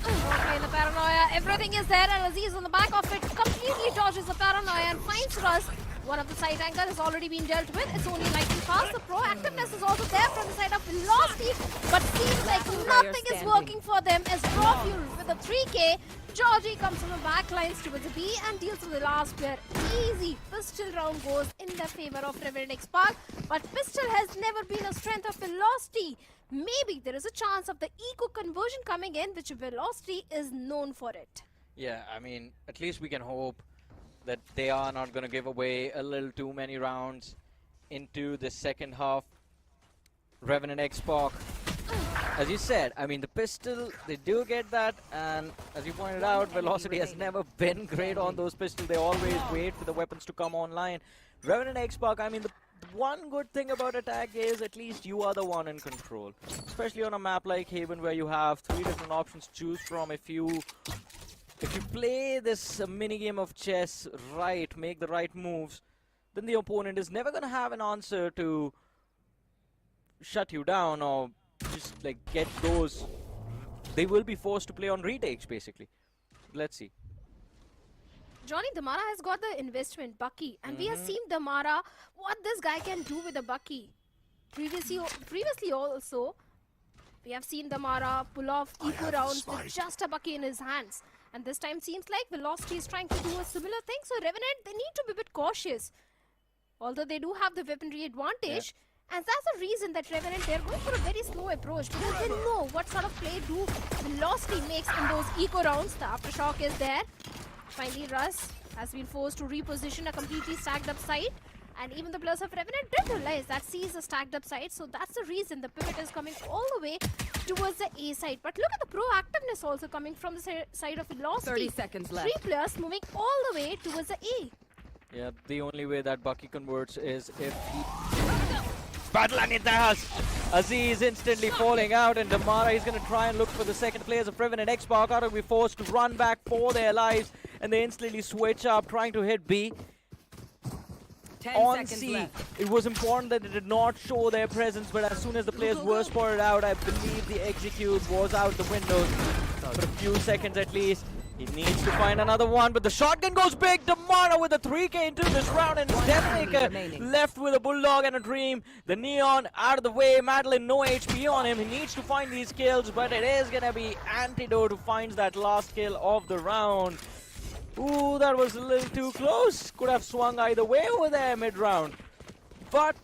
Okay, the paranoia, everything is there, and Aziz on the back of it completely dodges the paranoia and finds Russ. One of the side angle has already been dealt with. It's only Lightning Fast. The proactiveness is also there from the side of Velocity, but seems like nothing is working for them as Raw Fuel with a 3K. Georgie comes from the back lines towards the B and deals with the last player. Easy pistol round goes in the favor of Revenant Esports, but pistol has never been a strength of Velocity. Maybe there is a chance of the eco conversion coming in, which Velocity is known for it. Yeah, I mean, at least we can hope that they are not going to give away a little too many rounds into the second half. Revenant Esports, as you said, I mean, the pistol, they do get that, and as you pointed out, Velocity has never been great on those pistols. They always wait for the weapons to come online. Revenant Esports, I mean, the one good thing about attack is at least you are the one in control, especially on a map like Haven where you have 3 different options to choose from. If you play this mini game of chess right, make the right moves, then the opponent is never going to have an answer to shut you down or just like get those. They will be forced to play on retakes basically. Let's see. Johnny, Damara has got the investment, Bucky, and we have seen Damara, what this guy can do with a Bucky. Previously also, we have seen Damara pull off eco rounds with just a Bucky in his hands. And this time seems like Velocity is trying to do a similar thing. So Revenant, they need to be a bit cautious. Although they do have the weaponry advantage. And that's the reason that Revenant, they're going for a very slow approach. Because they know what sort of play do Velocity makes in those eco rounds. The aftershock is there. Finally, Russ has been forced to reposition a completely stacked up site. And even the players of Revenant did realize that C is a stacked up site. So that's the reason the pivot is coming all the way towards the A side. But look at the proactiveness also coming from the side of Velocity. 30 seconds left. 3 players moving all the way towards the A. Yeah, the only way that Bucky converts is if he... Battle and it does! Aziz instantly falling out, and Damara is going to try and look for the second players of Revenant Esports. Are going to be forced to run back for their lives, and they instantly switch up, trying to hit B. 10 On seconds C, left. it was important that they did not show their presence, but as soon as the players were spotted out, I believe the execute was out the window for a few seconds at least. He needs to find another one, but the shotgun goes big. Damara with a 3K into this round, and Deathmaker left with a Bulldog and a Dream. The Neon out of the way. Madeline, no HP on him. He needs to find these kills, but it is going to be Antidote who finds that last kill of the round. Ooh, that was a little too close. Could have swung either way over there mid-round. But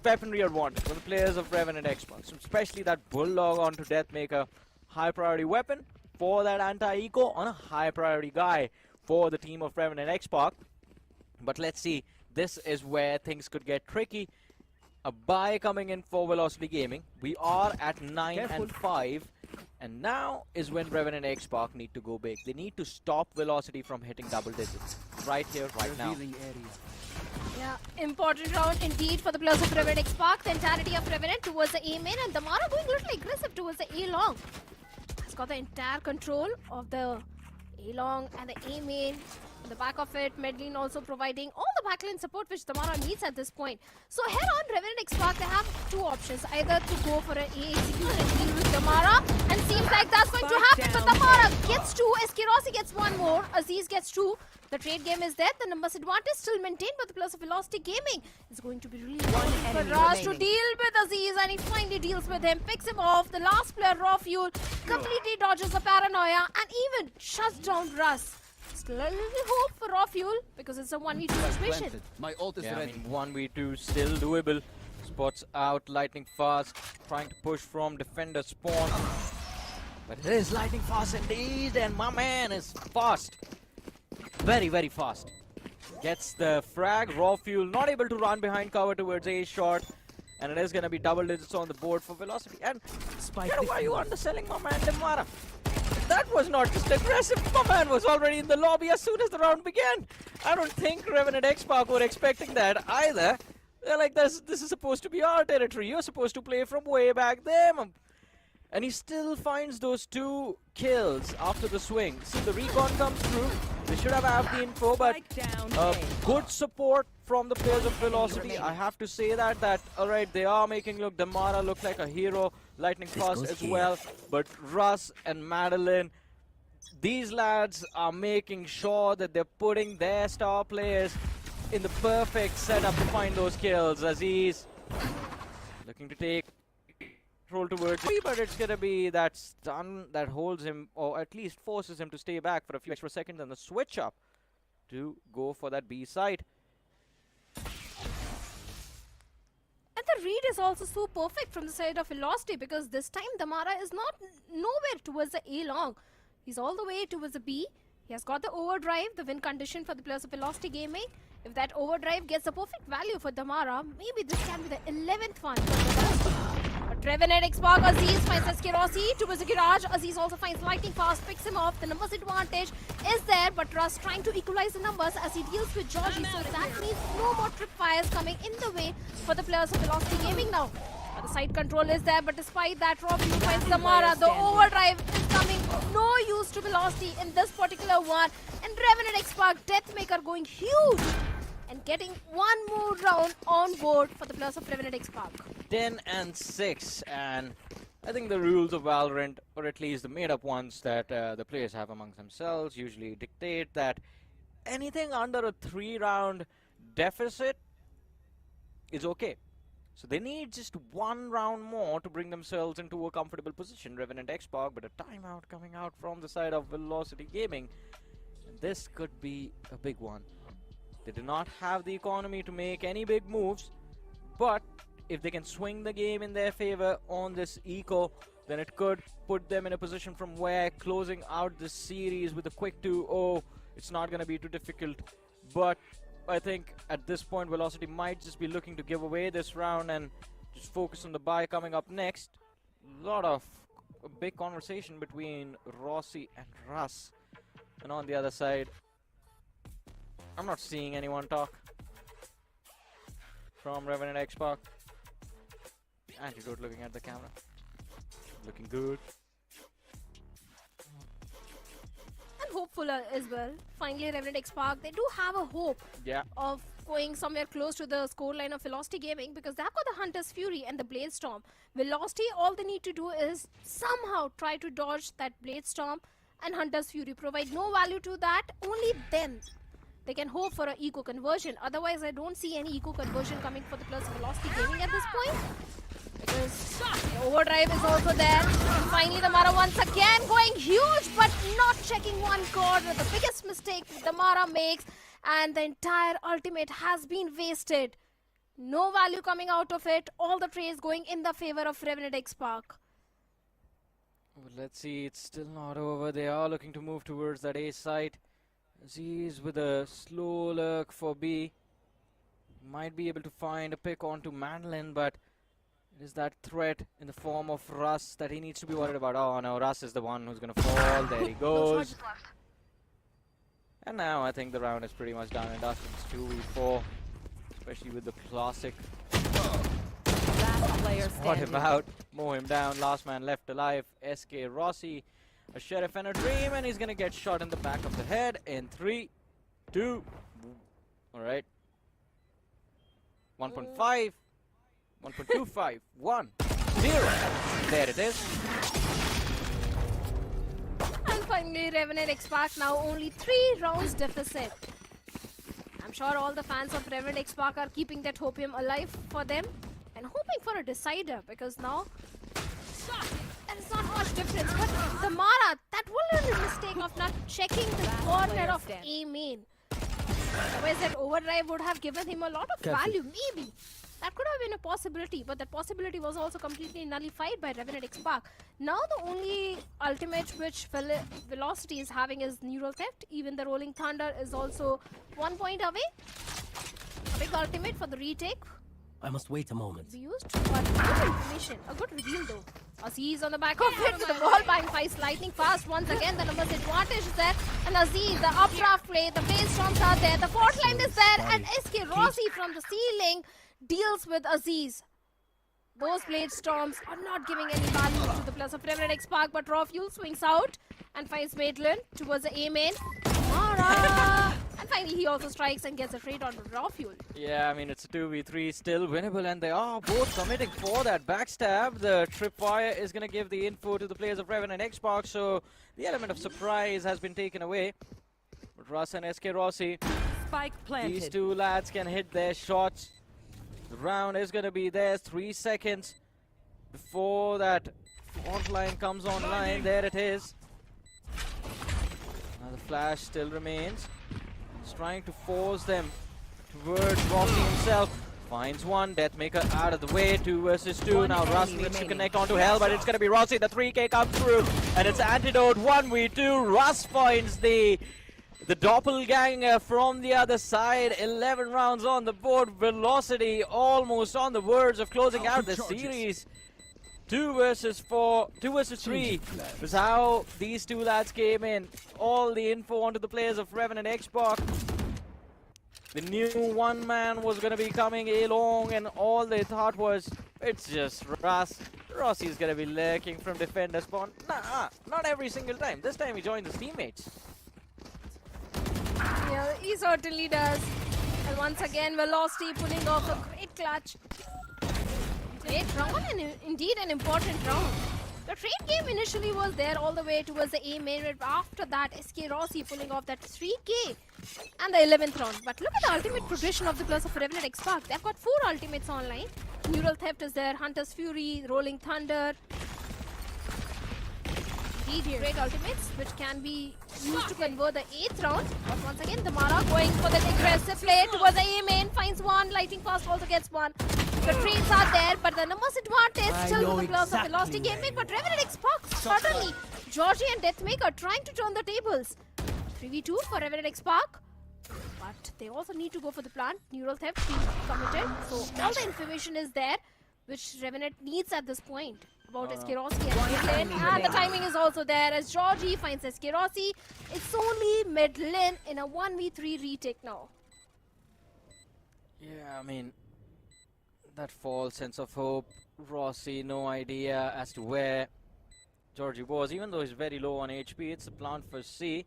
weaponry advantage for the players of Revenant Esports, especially that Bulldog onto Deathmaker. High priority weapon for that anti-eco on a high priority guy for the team of Revenant Esports. But let's see, this is where things could get tricky. A buy coming in for Velocity Gaming. We are at 9 and 5. And now is when Revenant Esports need to go big. They need to stop Velocity from hitting double digits. Right here, right now. Yeah, important round indeed for the players of Revenant Esports. The entirety of Revenant towards the A main, and Damara going a little aggressive towards the A long. Has got the entire control of the A long and the A main. On the back of it, Medlin also providing all the backline support which Damara needs at this point. So here on Revenant Esports, they have 2 options. Either to go for an A execute and deal with Damara, and seems like that's going to happen. But Damara gets 2, Eskirossi gets 1 more, Aziz gets 2. The trade game is there, the numbers advantage still maintained by the players of Velocity Gaming. It's going to be really important for Raj to deal with Aziz, and he finally deals with him, picks him off. The last player, Raw Fuel, completely dodges the paranoia and even shuts down Russ. Still a little hope for Raw Fuel because it's a 1v2 situation. My ult is Yeah, I ready. mean, 1v2 still doable. Spots out, Lightning Fast, trying to push from defender spawn. But it is Lightning Fast indeed, and my man is fast. Very, very fast. Gets the frag. Raw Fuel not able to run behind cover towards A shot. And it is going to be double digits on the board for Velocity. And why are you underselling my man Demara? That was not just aggressive. My man was already in the lobby as soon as the round began. I don't think Revenant XSpark were expecting that either. They're like, this is supposed to be our territory. You're supposed to play from way back there. And he still finds those 2 kills after the swing. See, the recon comes through. They should have the info, but good support from the players of Velocity. I have to say that alright, they are making Damara look like a hero. Lightning Fast as well. But Russ and Madeline, these lads are making sure that they're putting their star players in the perfect setup to find those kills. Aziz looking to take roll towards me, but it's gonna be that stun that holds him, or at least forces him to stay back for a few extra seconds, and the switch up to go for that B side. And the read is also so perfect from the side of Velocity, because this time Damara is not nowhere towards the A long. He's all the way towards the B. He has got the overdrive, the win condition for the players of Velocity Gaming. If that overdrive gets the perfect value for Damara, maybe this can be the 11th one for Velocity. But Revenant XSpark, Aziz finds SK Rossi towards the garage. Aziz also finds Lightning Fast, picks him off. The numbers advantage is there, but Russ trying to equalize the numbers as he deals with Georgie. So that means no more trip fires coming in the way for the players of Velocity Gaming now. The side control is there, but despite that, Rob finds Damara. The overdrive is coming. No use to Velocity in this particular one. And Revenant XSpark, Deathmaker going huge and getting one more round on board for the players of Revenant XSpark. 10 and 6, and I think the rules of Valorant, or at least the made-up ones that the players have amongst themselves, usually dictate that anything under a 3-round deficit is okay. So they need just 1 round more to bring themselves into a comfortable position. Revenant XSpark, but a timeout coming out from the side of Velocity Gaming. And this could be a big one. They do not have the economy to make any big moves, but if they can swing the game in their favor on this eco, then it could put them in a position from where closing out this series with a quick 2-0, it's not going to be too difficult. But I think at this point, Velocity might just be looking to give away this round and just focus on the buy coming up next. A big conversation between Rossi and Russ. And on the other side, I'm not seeing anyone talk from Revenant XSpark. Antidote looking at the camera. Looking good. And hopeful as well. Finally, Revenant XSpark, they do have a hope of going somewhere close to the scoreline of Velocity Gaming, because they've got the Hunter's Fury and the Blade Storm. Velocity, all they need to do is somehow try to dodge that Blade Storm and Hunter's Fury. Provide no value to that, only then they can hope for an eco conversion. Otherwise, I don't see any eco conversion coming for the plus Velocity Gaming at this point. Because the overdrive is also there. And finally, Damara once again going huge, but not checking one chord. The biggest mistake Damara makes, and the entire ultimate has been wasted. No value coming out of it. All the trades going in the favor of Revenant XSpark. Well, let's see, it's still not over. They are looking to move towards that A site. Aziz with a slow lurk for B. Might be able to find a pick onto Madeline, but it is that threat in the form of Russ that he needs to be worried about. Oh no, Russ is the one who's going to fall. There he goes. And now I think the round is pretty much done and dusted. It's 2v4, especially with the classic. Last player Spot him standing. out, mow him down. Last man left alive, SK Rossi. A sheriff and a dream, and he's gonna get shot in the back of the head in 3, 2. Alright. 1.5, 1.25, 1, 0. There it is. And finally, Revenant XSpark now only 3 rounds deficit. I'm sure all the fans of Revenant XSpark are keeping that hopium alive for them and hoping for a decider, because now there is not much difference. But Damara, that little mistake of not checking the corner of A main. Otherwise, that overdrive would have given him a lot of value, maybe. That could have been a possibility, but that possibility was also completely nullified by Revenant XSpark. Now the only ultimate which Velocity is having is Neural Theft. Even the Rolling Thunder is also 1 point away. A big ultimate for the retake. I must wait a moment. Be used, but good information. A good reveal though. Aziz on the back of it with the ball bang fights lightning fast. Once again, the numbers advantage is there. And Aziz, the updraft play, the base storms are there. The fort line is there. And SK Rossi from the ceiling deals with Aziz. Those blade storms are not giving any value to the plus of Revenant XSpark, but Raw Fuel swings out and finds Maitland towards the A main. Mara! And finally, he also strikes and gets a trade on Raw Fuel. Yeah, I mean, it's a 2v3, still winnable, and they are both committing for that backstab. The tripwire is going to give the info to the players of Revenant XSpark, so the element of surprise has been taken away. But Russ and SK Rossi, Spike planted. these two lads can hit their shots. The round is going to be there, 3 seconds before that front line comes online. There it is. Now the flash still remains. He's trying to force them towards Rossi himself. Finds one, Deathmaker out of the way, 2 versus 2. Now Russ needs to connect onto Hell, but it's going to be Rossi. The 3K comes through, and it's Antidote 1v2. Russ finds the doppelganger from the other side. 11 rounds on the board. Velocity almost on the verge of closing out the series. 2 versus 3 was how these two lads came in. All the info onto the players of Revenant XSpark. The new one man was going to be coming along, and all they thought was, it's just Russ. Rossi's going to be lurking from defender spawn. Nah, not every single time. This time he joined his teammates. Yeah, he certainly does. And once again, Velocity pulling off a great clutch. Great round, and indeed an important round. The trade game initially was there all the way towards the A main, but after that, SK Rossi pulling off that 3K and the 11th round. But look at the ultimate progression of the plus of Revenant XSpark. They've got 4 ultimates online. Neural Theft is there, Hunter's Fury, Rolling Thunder. Indeed, great ultimates which can be used to convert the 8th round. But once again, the Mara going for that aggressive play towards the A main, finds one, lightning fast also gets one. The trades are there, but the numbers advantage still with the plus of Velocity gaming. But Revenant XSpark suddenly, Georgie and Deathmaker trying to turn the tables. 3v2 for Revenant XSpark. But they also need to go for the plant. Neural Theft being committed. So all the information is there, which Revenant needs at this point. About SK Rossi and mid lane, and the timing is also there as Georgie finds SK Rossi. It's only mid lane in a 1v3 retake now. Yeah, I mean, that false sense of hope. Rossi, no idea as to where Georgie was, even though he's very low on HP. It's a plant for C,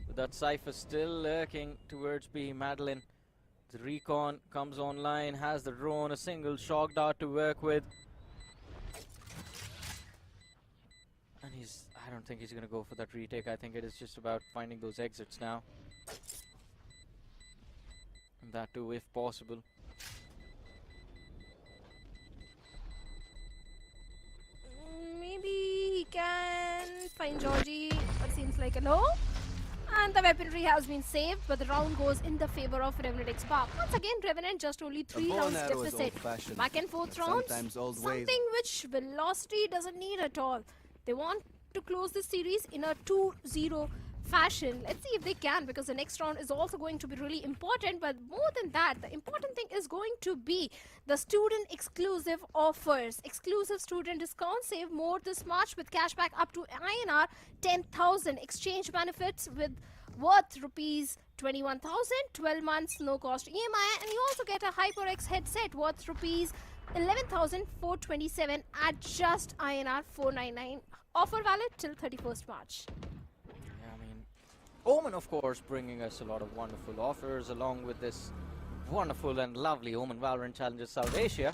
but that Cypher still lurking towards B. Madeline, the recon comes online, has the drone, a single shock dart to work with. And I don't think he's going to go for that retake. I think it is just about finding those exits now. And that too, if possible. Maybe he can find Georgie, but seems like a no. And the weaponry has been saved, but the round goes in the favor of Revenant XSpark. Once again, Revenant just only 3 rounds deficit. Back and forth rounds, something which Velocity doesn't need at all. They want to close this series in a 2-0 fashion. Let's see if they can, because the next round is also going to be really important. But more than that, the important thing is going to be the student exclusive offers. Exclusive student discounts. Save more this March with cashback up to INR 10,000. Exchange benefits with worth rupees 21,000, 12 months no cost EMI, and you also get a HyperX headset worth rupees 11,427 at just INR 499. Offer valid till 31st March. Yeah, I mean, OMEN, of course, bringing us a lot of wonderful offers along with this wonderful and lovely OMEN Valorant Challenges South Asia.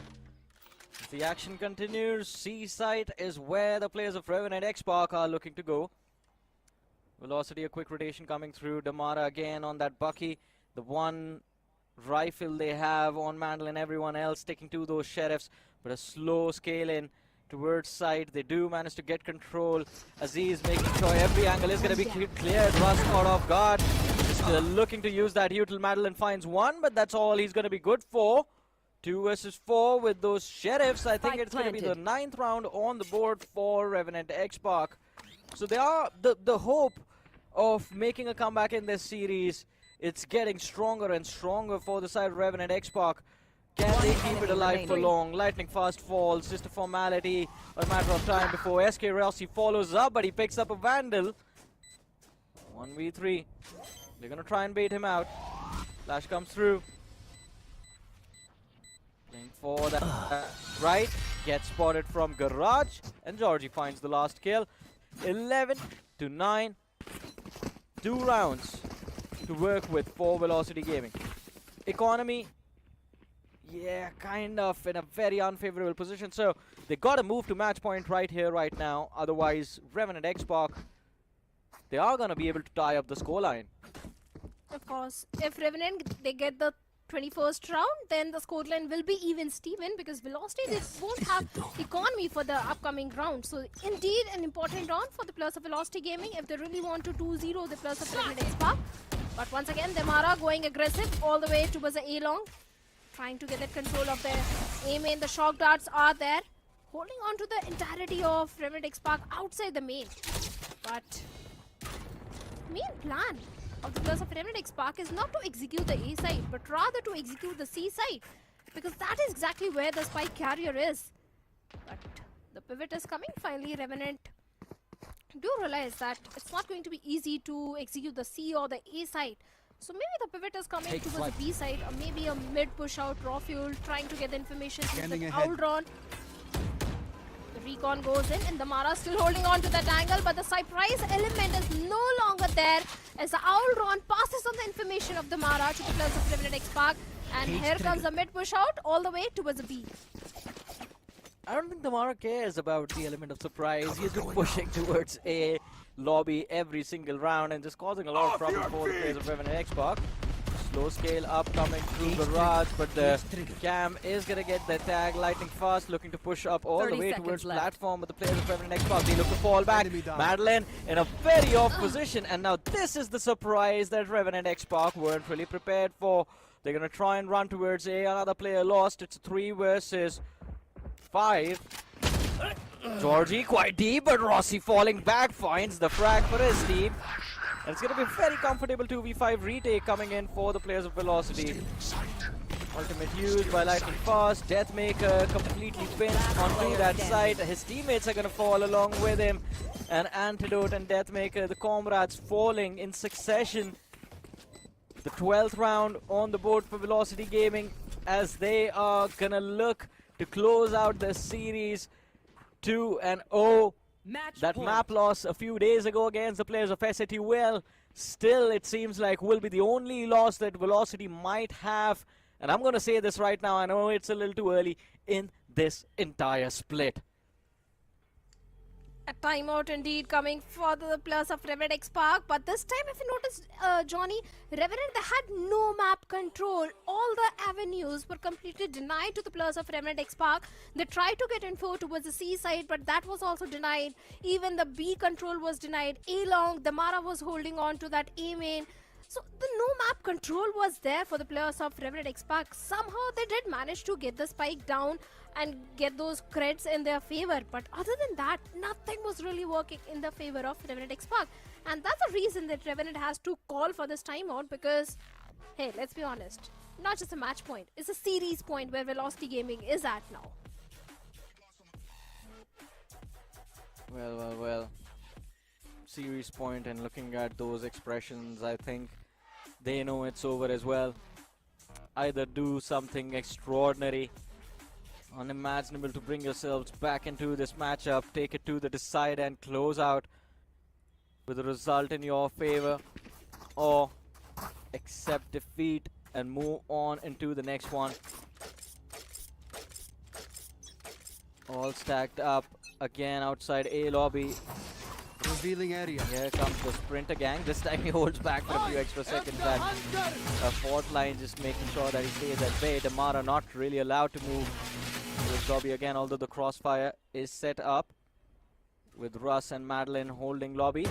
As the action continues, C site is where the players of Revenant XSpark are looking to go. Velocity, a quick rotation coming through. Damara again on that Bucky. The one rifle they have on Mandel and everyone else sticking to those sheriffs, but a slow scale in towards side. They do manage to get control. Aziz making sure every angle is going to be cleared. Russ caught off guard. Still looking to use that util. Madeline finds one, but that's all he's going to be good for. 2 versus 4 with those sheriffs. I think Spike it's going to be the planted. 9th round on the board for Revenant Esports. So they are the hope of making a comeback in this series. It's getting stronger and stronger for the side of Revenant Esports. Can they keep it alive for long? Lightning fast falls, just a formality, a matter of time before SK Rossi follows up, but he picks up a Vandal. 1v3. They're going to try and bait him out. Flash comes through. Playing for that right. Gets spotted from Garage. And Georgie finds the last kill. 11 to 9. 2 rounds to work with for Velocity Gaming. Economy, yeah, kind of in a very unfavorable position. So they got to move to match point right here, right now. Otherwise, Revenant Esports, they are going to be able to tie up the scoreline. Of course, if Revenant they get the 21st round, then the scoreline will be even Steven, because Velocity they won't have economy for the upcoming round. So indeed an important round for the players of Velocity Gaming if they really want to 2-0 the players of Revenant Esports. But once again, Demara going aggressive all the way towards the A-long, trying to get that control of their A-main. The shock darts are there, holding on to the entirety of Revenant Esports outside the main. But main plan of the players of Revenant Esports is not to execute the A side, but rather to execute the C side, because that is exactly where the spike carrier is. But the pivot is coming. Finally, Revenant do realize that it's not going to be easy to execute the C or the A side. So maybe the pivot is coming towards the B side, or maybe a mid push out raw fuel, trying to get the information to the Aldron. The recon goes in, and the Mara still holding on to that angle, but the surprise element is no longer there as the Aldron passes on the information of the Mara to the players of Revenant Esports. And here comes the mid push out all the way towards the B. I don't think the Mara cares about the element of surprise. He's been pushing towards A lobby every single round and just causing a lot of trouble for the players of Revenant Esports. Slow scale up coming through Garage, but the Cam is going to get the tag. Lightning fast, looking to push up all the way towards platform, but the players of Revenant Esports, they look to fall back. Madeline in a very off position, and now this is the surprise that Revenant Esports weren't really prepared for. They're going to try and run towards A. Another player lost. It's 3 versus 5. Georgie quite deep, but Rossi falling back finds the frag for his team. And it's going to be a very comfortable 2v5 retake coming in for the players of Velocity. Ultimate used by Lightning Fast. Deathmaker completely pinned onto that side. His teammates are going to fall along with him. And Antidote and Deathmaker, the comrades, falling in succession. The 12th round on the board for Velocity Gaming, as they are going to look to close out the series 2-0. That map loss a few days ago against the players of SAT Well, still it seems like will be the only loss that Velocity might have. And I'm going to say this right now, I know it's a little too early, in this entire split. A timeout indeed coming for the players of Revenant Esports, but this time if you notice, Johnny, Revenant, they had no map control. All the avenues were completely denied to the players of Revenant Esports. They tried to get info towards the C side, but that was also denied. Even the B control was denied. A long, the Mara was holding on to that A main. So the no map control was there for the players of Revenant Esports. Somehow they did manage to get the spike down and get those creds in their favor. But other than that, nothing was really working in the favor of Revenant Esports. And that's the reason that Revenant has to call for this timeout, because, hey, let's be honest, not just a match point, it's a series point where Velocity Gaming is at now. Well. Series point, and looking at those expressions, I think they know it's over as well. Either do something extraordinary, unimaginable to bring yourselves back into this matchup, take it to the decide and close out with a result in your favor, or accept defeat and move on into the next one. All stacked up again outside A lobby. Revealing area. Here comes the Sprinter gang. This time he holds back for a few extra seconds. And a fourth line just making sure that he stays at bay. Damara not really allowed to move to his lobby again, although the crossfire is set up with Russ and Madeline holding lobby.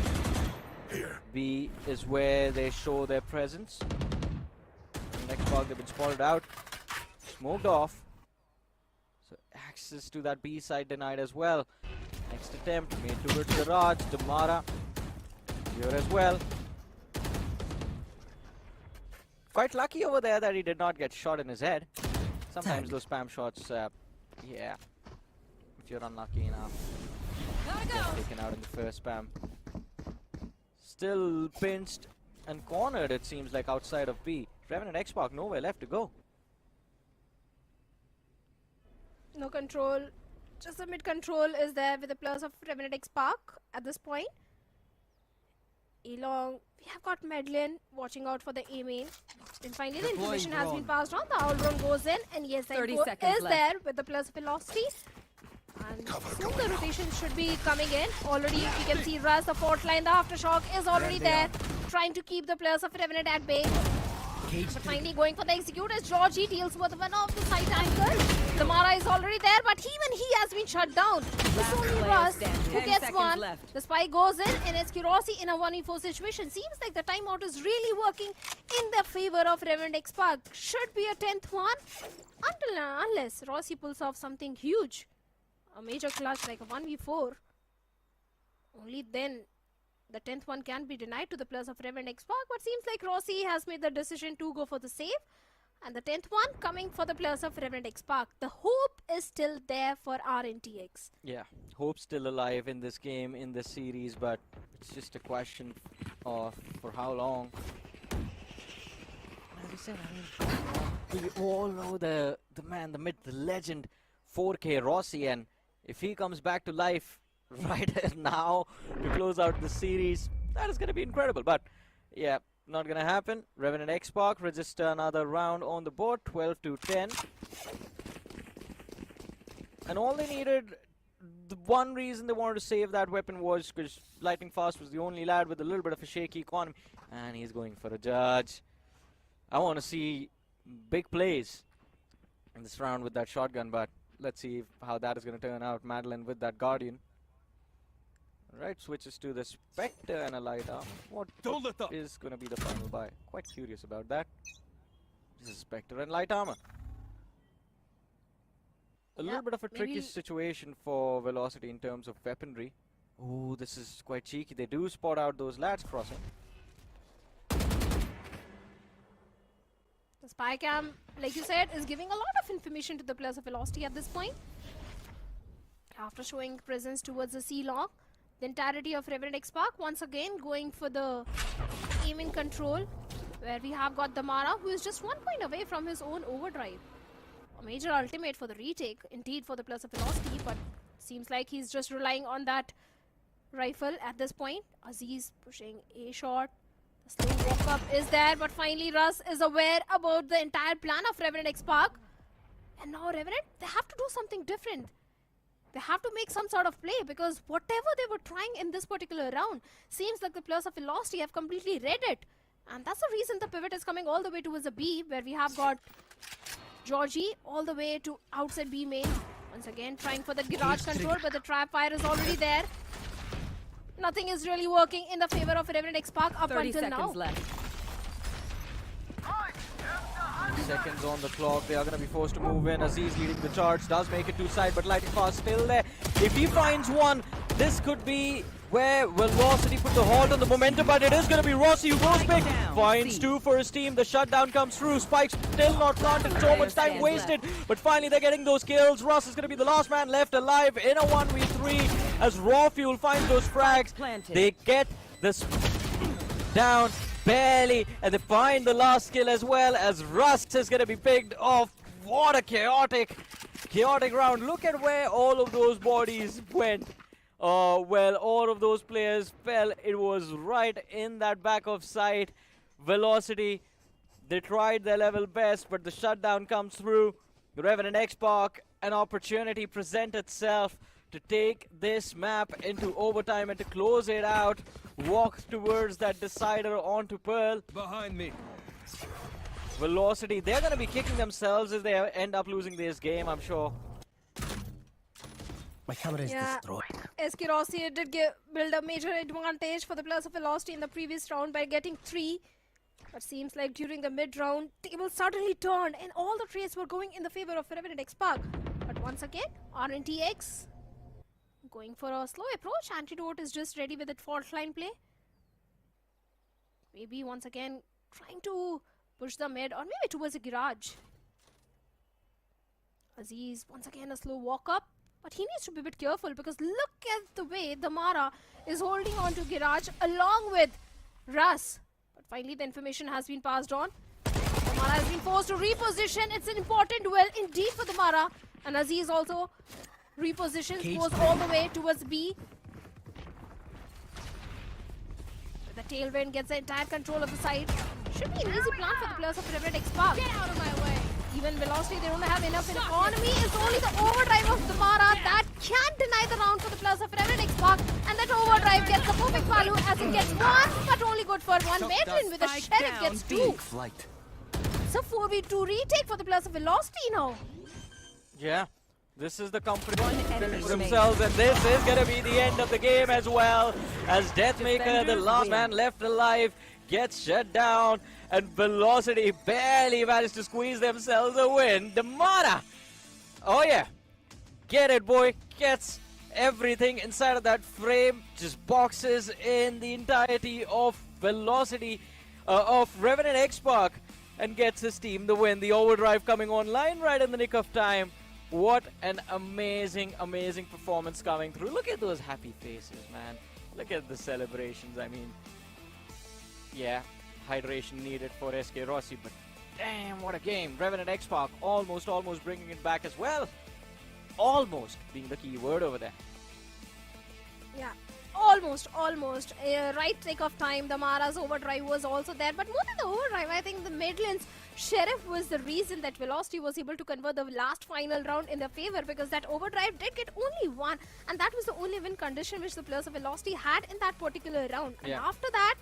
B is where they show their presence. Next bug, they've been spotted out. smoked off. So access to that B side denied as well. Next attempt made towards the Raj. Damara here as well. Quite lucky over there that he did not get shot in his head. Sometimes those spam shots, yeah, if you're unlucky enough, get taken out in the first spam. Still pinched and cornered, it seems like, outside of B. Revenant XSpark, nowhere left to go. No control. Just a mid control is there with the players of Revenant XSpark at this point. Elong, we have got Medlin watching out for the A main. And finally the information has been passed on. The owl run goes in, and yes, the 30 info seconds is left. there with the players of Velocity. And soon the rotation should be coming in. Already we can see Raz, the fourth line, the aftershock is already there. Trying to keep the players of Revenant at bay. But finally going for the execute as Georgie deals with one of the side angle. The Mara is already there, but even he has been shut down. It's only player Russ standing. who 10 gets seconds one. left. The spy goes in, and it's Kirosi in a 1v4 situation. Seems like the timeout is really working in the favor of Revenant XSpark. Should be a 10th one, unless Rossi pulls off something huge. A major clutch like a 1v4. Only then the 10th one can be denied to the players of Revenant XSpark, but seems like Rossi has made the decision to go for the save. And the 10th one coming for the players of Revenant XSpark. The hope is still there for RNTX. Yeah, hope's still alive in this game, in this series, but it's just a question of for how long. As I said, I mean, we all know the man, the myth, the legend, 4K Rossi, and if he comes back to life right now to close out the series, that is going to be incredible. But yeah, not going to happen. Revenant XSpark register another round on the board, 12-10. And all they needed, the one reason they wanted to save that weapon was because Lightning Fast was the only lad with a little bit of a shaky economy. And he's going for a judge. I want to see big plays in this round with that shotgun, but let's see how that is going to turn out. Madeline with that Guardian. Right, switches to the Spectre and a light arm. What is going to be the final buy? Quite curious about that. This is Spectre and light armor. A little bit of a tricky situation for Velocity in terms of weaponry. Oh, this is quite cheeky. They do spot out those lads crossing. The spy cam, like you said, is giving a lot of information to the players of Velocity at this point. After showing presence towards the C-Lock, the entirety of Revenant XSpark once again going for the aim in control, where we have got Damara, who is just 1 point away from his own overdrive. A major ultimate for the retake, indeed, for the players of Velocity, but seems like he's just relying on that rifle at this point. Aziz pushing a shot. The slow walk up is there, but finally Russ is aware about the entire plan of Revenant XSpark. And now Revenant, they have to do something different. They have to make some sort of play, because whatever they were trying in this particular round seems like the players of Velocity have completely read it. And that's the reason the pivot is coming all the way towards the B, where we have got Georgie all the way to outside B main. Once again trying for the garage control, but the trap fire is already there. Nothing is really working in the favor of Revenant XSpark up 30 until now. seconds left. Seconds on the clock. They are going to be forced to move in. Aziz leading the charge. Does make it to side, but Lightning Fast still there. If he finds one, this could be where Velocity put the halt on the momentum, but it is going to be Rossi who goes big. Finds two for his team. The shutdown comes through. Spike's still not planted. So much time wasted. But finally they're getting those kills. Russ is going to be the last man left alive in a 1v3 as Raw Fuel finds those frags. They get this down barely, and they find the last kill as well as Rust is going to be picked off. What a chaotic round. Look at where all of those bodies went. Well, all of those players fell. It was right in that back of sight. Velocity, they tried their level best, but the shutdown comes through. Revenant XSpark, an opportunity present itself to take this map into overtime and to close it out. Walk towards that decider onto Pearl. Behind me. Velocity, they're going to be kicking themselves if they end up losing this game, I'm sure. My camera is destroyed. SK Rossi did build a major advantage for the players of Velocity in the previous round by getting 3 But seems like during the mid-round, table suddenly turned and all the trades were going in the favor of Revenant XSpark. But once again, RNTX going for a slow approach. Antidote is just ready with that fault line play. Maybe once again trying to push the mid or maybe towards a garage. Aziz once again a slow walk up. But he needs to be a bit careful because look at the way Damara is holding on to garage along with Russ. But finally the information has been passed on. Damara has been forced to reposition. It's an important duel indeed for Damara. And Aziz also repositions, goes all the way towards B. The tailwind gets the entire control of the side. Should be an easy plan for the players of Revenant XSpark. Get out of my way! Even Velocity, they don't have enough in economy. It's only the overdrive of Damara that can deny the round for the players of Revenant XSpark. And that overdrive gets the perfect value as it gets one, but only good for one. Maitland with the Sheriff gets two. It's a 4v2 retake for the players of Velocity now. Yeah, this is the confidence themselves, and this is going to be the end of the game as well, as Deathmaker, the last man left alive, gets shut down, and Velocity barely managed to squeeze themselves a win. Damara, oh yeah, get it boy, gets everything inside of that frame, just boxes in the entirety of Velocity, of Revenant XSpark, and gets his team the win. The overdrive coming online right in the nick of time. What an amazing, amazing performance coming through. Look at those happy faces, man. Look at the celebrations. I mean, yeah, hydration needed for SK Rossi, but damn, what a game. Revenant XSpark almost bringing it back as well. Almost being the key word over there. Yeah, almost. Right tick of time, Damara's overdrive was also there. But more than the overdrive, I think the Midlands Sheriff was the reason that Velocity was able to convert the last final round in their favor, because that overdrive did get only one. And that was the only win condition which the players of Velocity had in that particular round. And after that,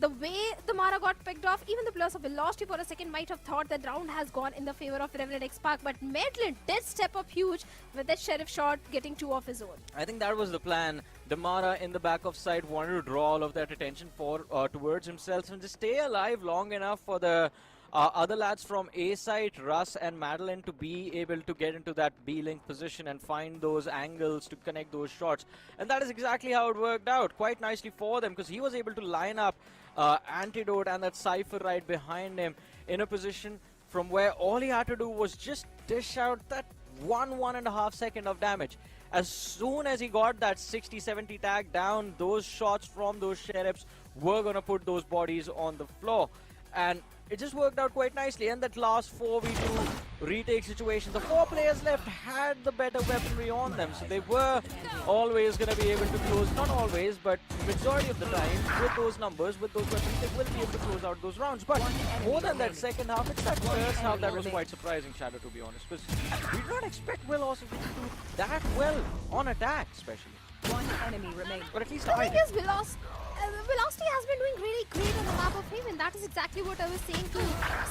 the way Damara got picked off, even the players of Velocity for a second might have thought that round has gone in the favor of Revenant XSpark, but Maitland did step up huge with that Sheriff shot getting two of his own. I think that was the plan. Damara in the back of side wanted to draw all of that attention towards himself and just stay alive long enough for the other lads from A side, Russ and Madeline, to be able to get into that B-link position and find those angles to connect those shots. And that is exactly how it worked out quite nicely for them, because he was able to line up Antidote and that Cypher right behind him in a position from where all he had to do was just dish out that 1.5 second of damage. As soon as he got that 60-70 tag down, those shots from those Sheriffs were going to put those bodies on the floor. And it just worked out quite nicely. And that last 4v2 retake situation, the 4 players left had the better weaponry on them, so they were always going to be able to close, not always, but majority of the time, with those numbers, with those weapons, they will be able to close out those rounds. But more than that second half, it's that first half that was quite surprising, Shadow, to be honest, because we did not expect Velocity to do that well on attack, especially. One enemy remaining. But at least The I thing is, Velocity has been doing really great on the map of Haven. That is exactly what I was saying to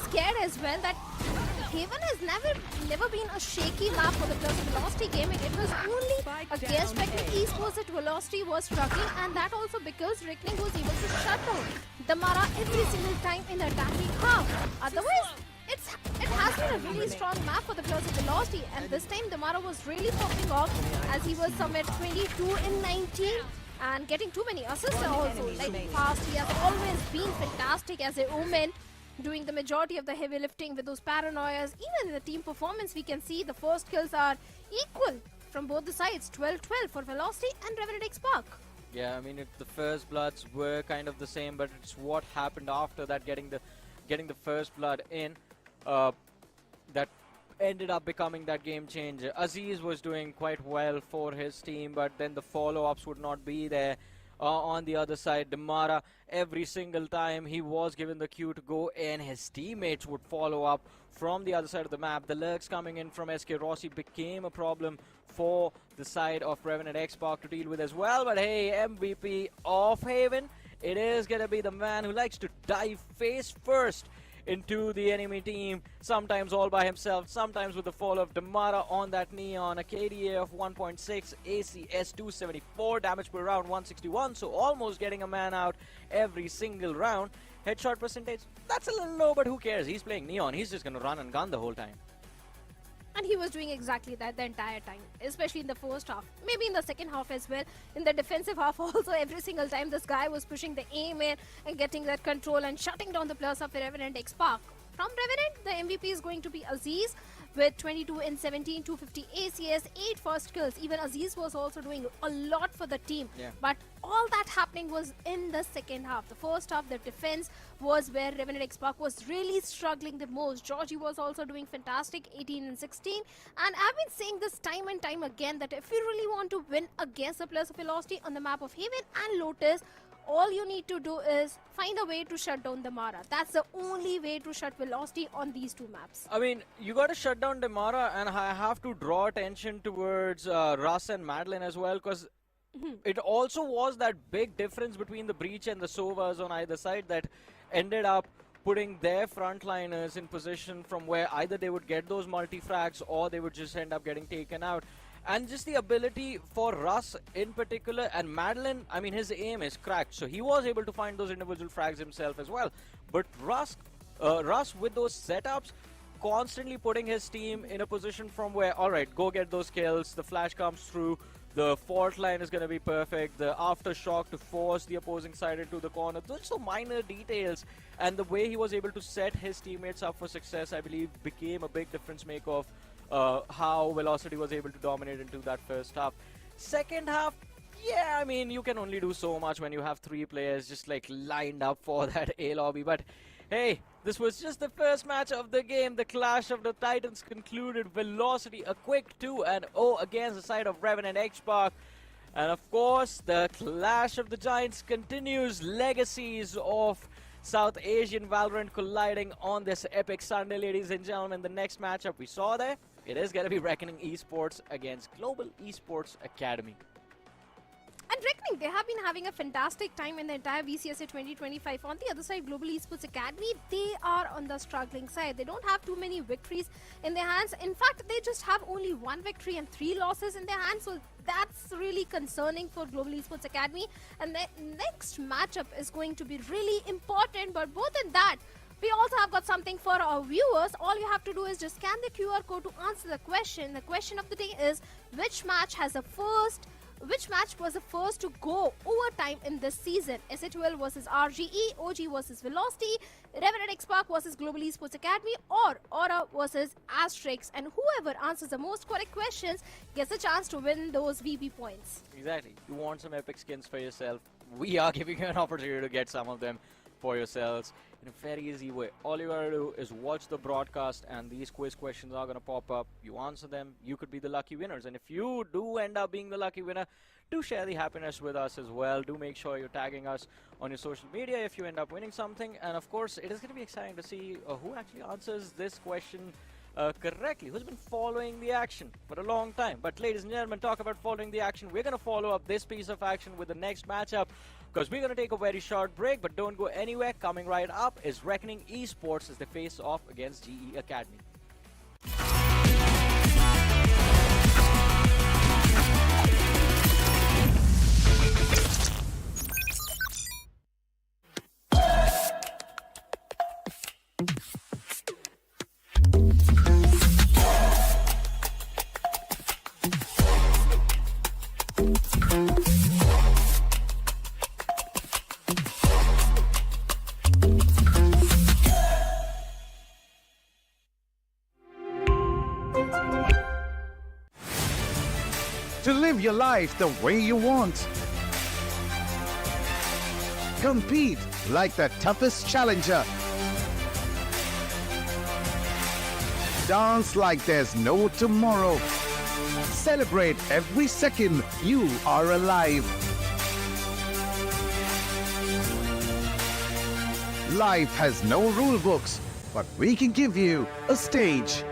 Scared as well, that Haven has never been a shaky map for the players of Velocity gaming. It was only against Revenant Esports that Velocity was struggling, and that also because Reckoning was able to shut down Damara every single time in the attacking half. Otherwise, it has been a really strong map for the players of Velocity, and this time Damara was really popping off as he was somewhere 22 in 19 and getting too many assists also. Like fast, he has always been fantastic as a Omen, doing the majority of the heavy lifting with those paranoias. Even in the team performance, we can see the first kills are equal from both the sides, 12-12 for Velocity and Revenant XSpark. Yeah, I mean, the first bloods were kind of the same, but it's what happened after that, getting the first blood in, that ended up becoming that game changer. Aziz was doing quite well for his team, but then the follow-ups would not be there. On the other side, Damara, every single time he was given the cue to go in, his teammates would follow up from the other side of the map. The lurks coming in from SK Rossi became a problem for the side of Revenant XSpark to deal with as well. But hey, MVP of Haven, it is going to be the man who likes to dive face first into the enemy team, sometimes all by himself, sometimes with the fall of Damara on that Neon, a KDA of 1.6, ACS 274, damage per round 161, so almost getting a man out every single round. Headshot percentage, that's a little low, but who cares? He's playing Neon, he's just gonna run and gun the whole time. And he was doing exactly that the entire time, especially in the first half. Maybe in the second half as well. In the defensive half also, every single time this guy was pushing the aim in and getting that control and shutting down the players of Revenant XSpark. From Revenant, the MVP is going to be Aziz with 22 in 17, 250 ACS, 8 first kills. Even Aziz was also doing a lot for the team. Yeah. But all that happening was in the second half. The first half, the defense was where Revenant XSpark was really struggling the most. Georgie was also doing fantastic, 18 and 16. And I've been saying this time and time again that if you really want to win against the players of Velocity on the map of Haven and Lotus, all you need to do is find a way to shut down the Mara. That's the only way to shut Velocity on these two maps. I mean, you got to shut down Damara, and I have to draw attention towards Russ and Madeline as well, because it also was that big difference between the Breach and the Sovas on either side that ended up putting their frontliners in position from where either they would get those multi-frags or they would just end up getting taken out. And just the ability for Russ in particular, and Madeline, I mean, his aim is cracked, so he was able to find those individual frags himself as well. But Russ with those setups, constantly putting his team in a position from where, alright, go get those kills, the flash comes through, the fault line is going to be perfect, the aftershock to force the opposing side into the corner. Those are so minor details, and the way he was able to set his teammates up for success, I believe, became a big difference maker of how Velocity was able to dominate into that first half. Second half, yeah, I mean, you can only do so much when you have 3 players just like lined up for that A lobby. But hey, this was just the first match of the game. The Clash of the Titans concluded. Velocity a quick 2-0 against the side of Revenant Esports. And of course, the Clash of the Giants continues. Legacies of South Asian Valorant colliding on this epic Sunday, ladies and gentlemen. The next matchup we saw there, it is going to be Reckoning Esports against Global Esports Academy. And Reckoning, they have been having a fantastic time in the entire VCSA 2025. On the other side, Global Esports Academy, they are on the struggling side. They don't have too many victories in their hands. In fact, they just have only 1 victory and 3 losses in their hands. So that's really concerning for Global Esports Academy. And the next matchup is going to be really important. But more than that, we also have got something for our viewers. All you have to do is just scan the QR code to answer the question. The question of the day is, which match was the first to go overtime in this season? SA12 versus RGE, OG versus Velocity, Revenant XSpark versus Global Esports Academy, or Aura versus Asterisk. And whoever answers the most correct questions gets a chance to win those VP points. Exactly. You want some epic skins for yourself? We are giving you an opportunity to get some of them for yourselves in a very easy way. All you gotta do is watch the broadcast, and these quiz questions are gonna pop up. You answer them, you could be the lucky winners. And if you do end up being the lucky winner, do share the happiness with us as well. Do make sure you're tagging us on your social media if you end up winning something. And of course, it is going to be exciting to see who actually answers this question correctly, who's been following the action for a long time. But ladies and gentlemen, talk about following the action. We're going to follow up this piece of action with the next matchup, because we're going to take a very short break, but don't go anywhere. Coming right up is Reckoning Esports as they face off against GE Academy. To live your life the way you want. Compete like the toughest challenger. Dance like there's no tomorrow. Celebrate every second you are alive. Life has no rule books, but we can give you a stage.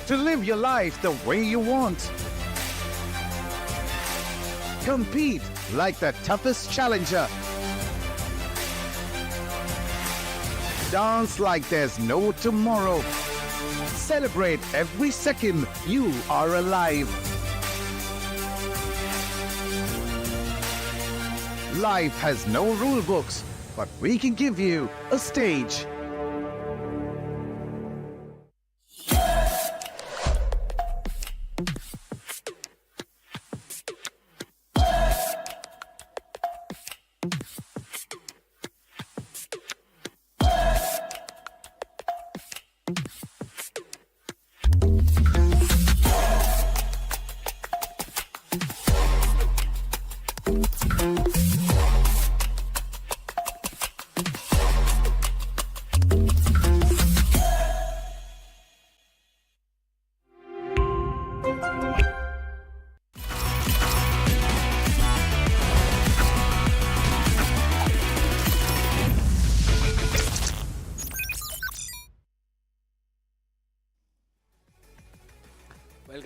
To live your life the way you want. Compete like the toughest challenger. Dance like there's no tomorrow. Celebrate every second you are alive. Life has no rule books, but we can give you a stage.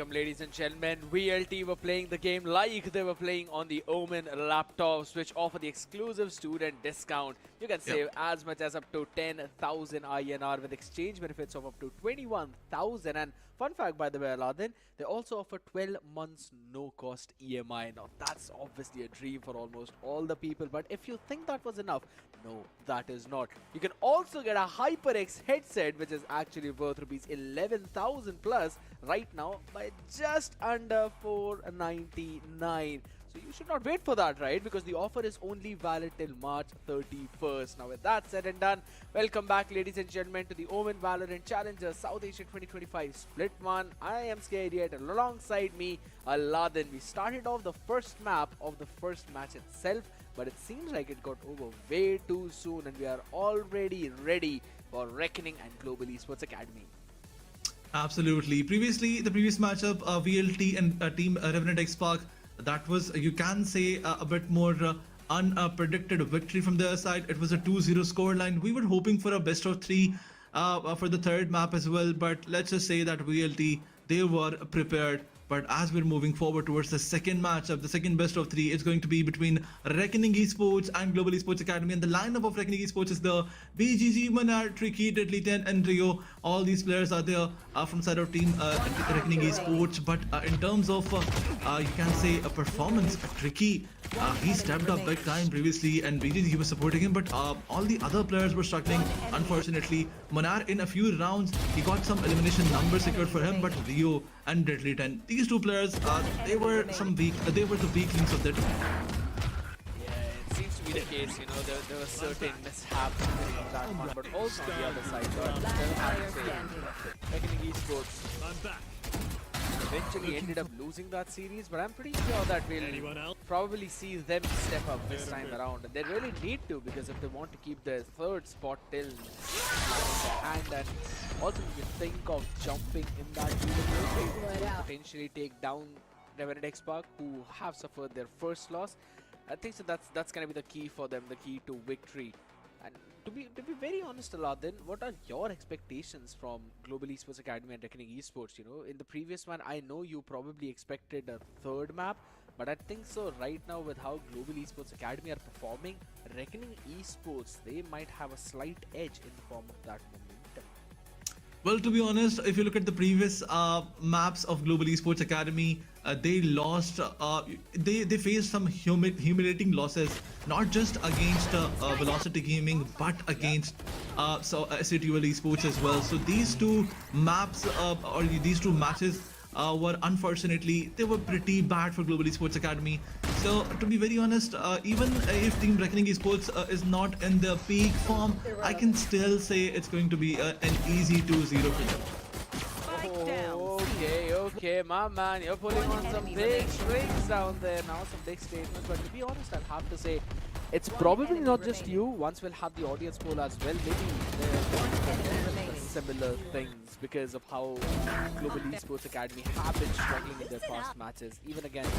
welcome, ladies and gentlemen. VLT were playing the game like they were playing on the Omen laptops, which offer the exclusive student discount. You can save as much as up to 10,000 INR with exchange benefits of up to 21,000. And fun fact, by the way, Aladdin, they also offer 12 months no-cost EMI. Now, that's obviously a dream for almost all the people. But if you think that was enough, no, that is not. You can also get a HyperX headset, which is actually worth rupees 11,000 plus right now by just under 499. So you should not wait for that, right? Because the offer is only valid till March 31st. Now with that said and done, welcome back, ladies and gentlemen, to the Omen Valorant Challenger South Asia 2025 Split 1. I am Scared, and alongside me, Aladdin. We started off the first map of the first match itself, but it seems like it got over way too soon, and we are already ready for Reckoning and Global Esports Academy. Absolutely. Previously, the previous matchup, VLT and Team Revenant Esports, that was, you can say, a bit more unpredicted victory from their side. It was a 2-0 scoreline. We were hoping for a best of 3 for the third map as well, but let's just say that VLT, they were prepared. But as we're moving forward towards the second matchup, the second best of 3, it's going to be between Reckoning Esports and Global Esports Academy. And the lineup of Reckoning Esports is the BGG, Manar, Tricky, Deadly 10, and Rio. All these players are there from side of Team Reckoning Esports. But in terms of, you can say, a performance, Tricky, he stepped up big time previously, and BGG, he was supporting him. But all the other players were struggling, unfortunately. Manar, in a few rounds, he got some elimination numbers secured for him, but Rio and Deadly 10, these two players, they were the weak links of that. Yeah, it seems to be the case, you know, there were certain mishaps in that one, but also on the other side, Reckoning Esports eventually ended up losing that series, but I'm pretty sure that we'll probably see them step up this time around, and they really need to, because if they want to keep their third spot till hand, and also you think of jumping in that potentially take down Revenant Esports, who have suffered their first loss. I think so that's going to be the key for them, the key to victory. And to be very honest, Aladdin, what are your expectations from Global Esports Academy and Reckoning Esports? You know, in the previous one, I know you probably expected a third map, but I think so right now with how Global Esports Academy are performing, Reckoning Esports, they might have a slight edge in the form of that momentum. Well, to be honest, if you look at the previous maps of Global Esports Academy, they lost, they faced some humiliating losses, not just against Velocity Gaming, but against SATUL Esports as well. So these two maps, or these two matches, were unfortunately, they were pretty bad for Global Esports Academy. So to be very honest, even if Team Reckoning Esports is not in their peak form, I can still say it's going to be an easy 2-0 for them. Okay, my man, you're pulling on some big strings down there now, some big statements, but to be honest, I'll have to say, it's probably not just you. Once we'll have the audience poll as well, maybe they're similar things because of how Global Esports Academy have been struggling in their past matches. Even against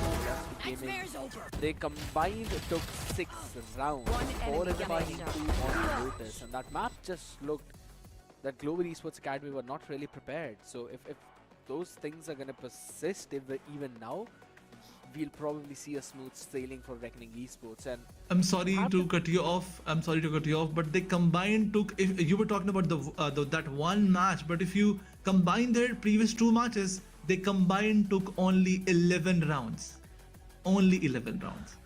Gaming, they combined took 6 rounds, 4 in the fighting, 2 on Lotus, and that map just looked that Global Esports Academy were not really prepared. So if those things are going to persist even now, we'll probably see a smooth sailing for Reckoning Esports. And I'm sorry to cut you off. But they combined took. If you were talking about that one match, but if you combine their previous 2 matches, they combined took only 11 rounds. Only 11 rounds.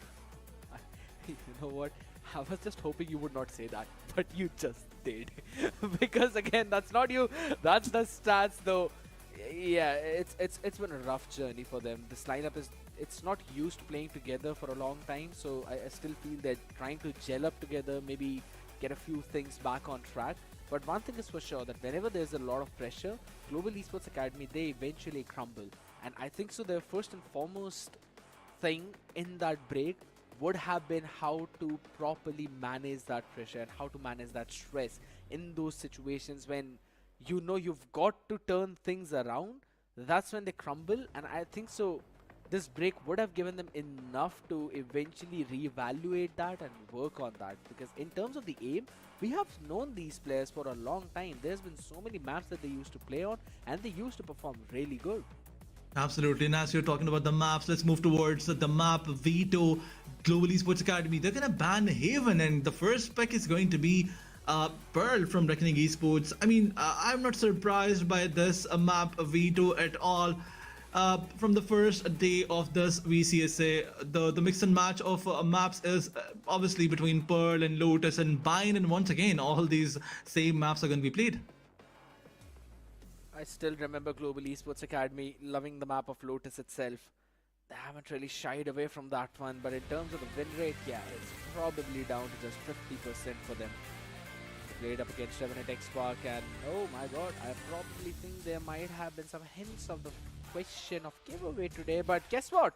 You know what? I was just hoping you would not say that, but you just did. Because again, that's not you. That's the stats, though. Yeah, it's been a rough journey for them. This lineup it's not used to playing together for a long time, so I still feel they're trying to gel up together, maybe get a few things back on track. But one thing is for sure, that whenever there's a lot of pressure, Global Esports Academy, they eventually crumble. And I think so their first and foremost thing in that break would have been how to properly manage that pressure and how to manage that stress in those situations when you know you've got to turn things around. That's when they crumble, and I think so this break would have given them enough to eventually reevaluate that and work on that, because in terms of the aim, we have known these players for a long time. There's been so many maps that they used to play on and they used to perform really good. Absolutely. And as you're talking about the maps, let's move towards the map Veto Global Esports Academy. They're going to ban Haven, and the first pick is going to be Pearl from Reckoning Esports. I mean, I'm not surprised by this map Veto at all. From the first day of this VCSA, the mix and match of maps is obviously between Pearl and Lotus and Bind, and once again, all these same maps are going to be played. I still remember Global Esports Academy loving the map of Lotus itself. They haven't really shied away from that one, but in terms of the win rate, yeah, it's probably down to just 50% for them. They played up against Revenant Esports, and oh my god, I probably think there might have been some hints of the question of giveaway today, but guess what?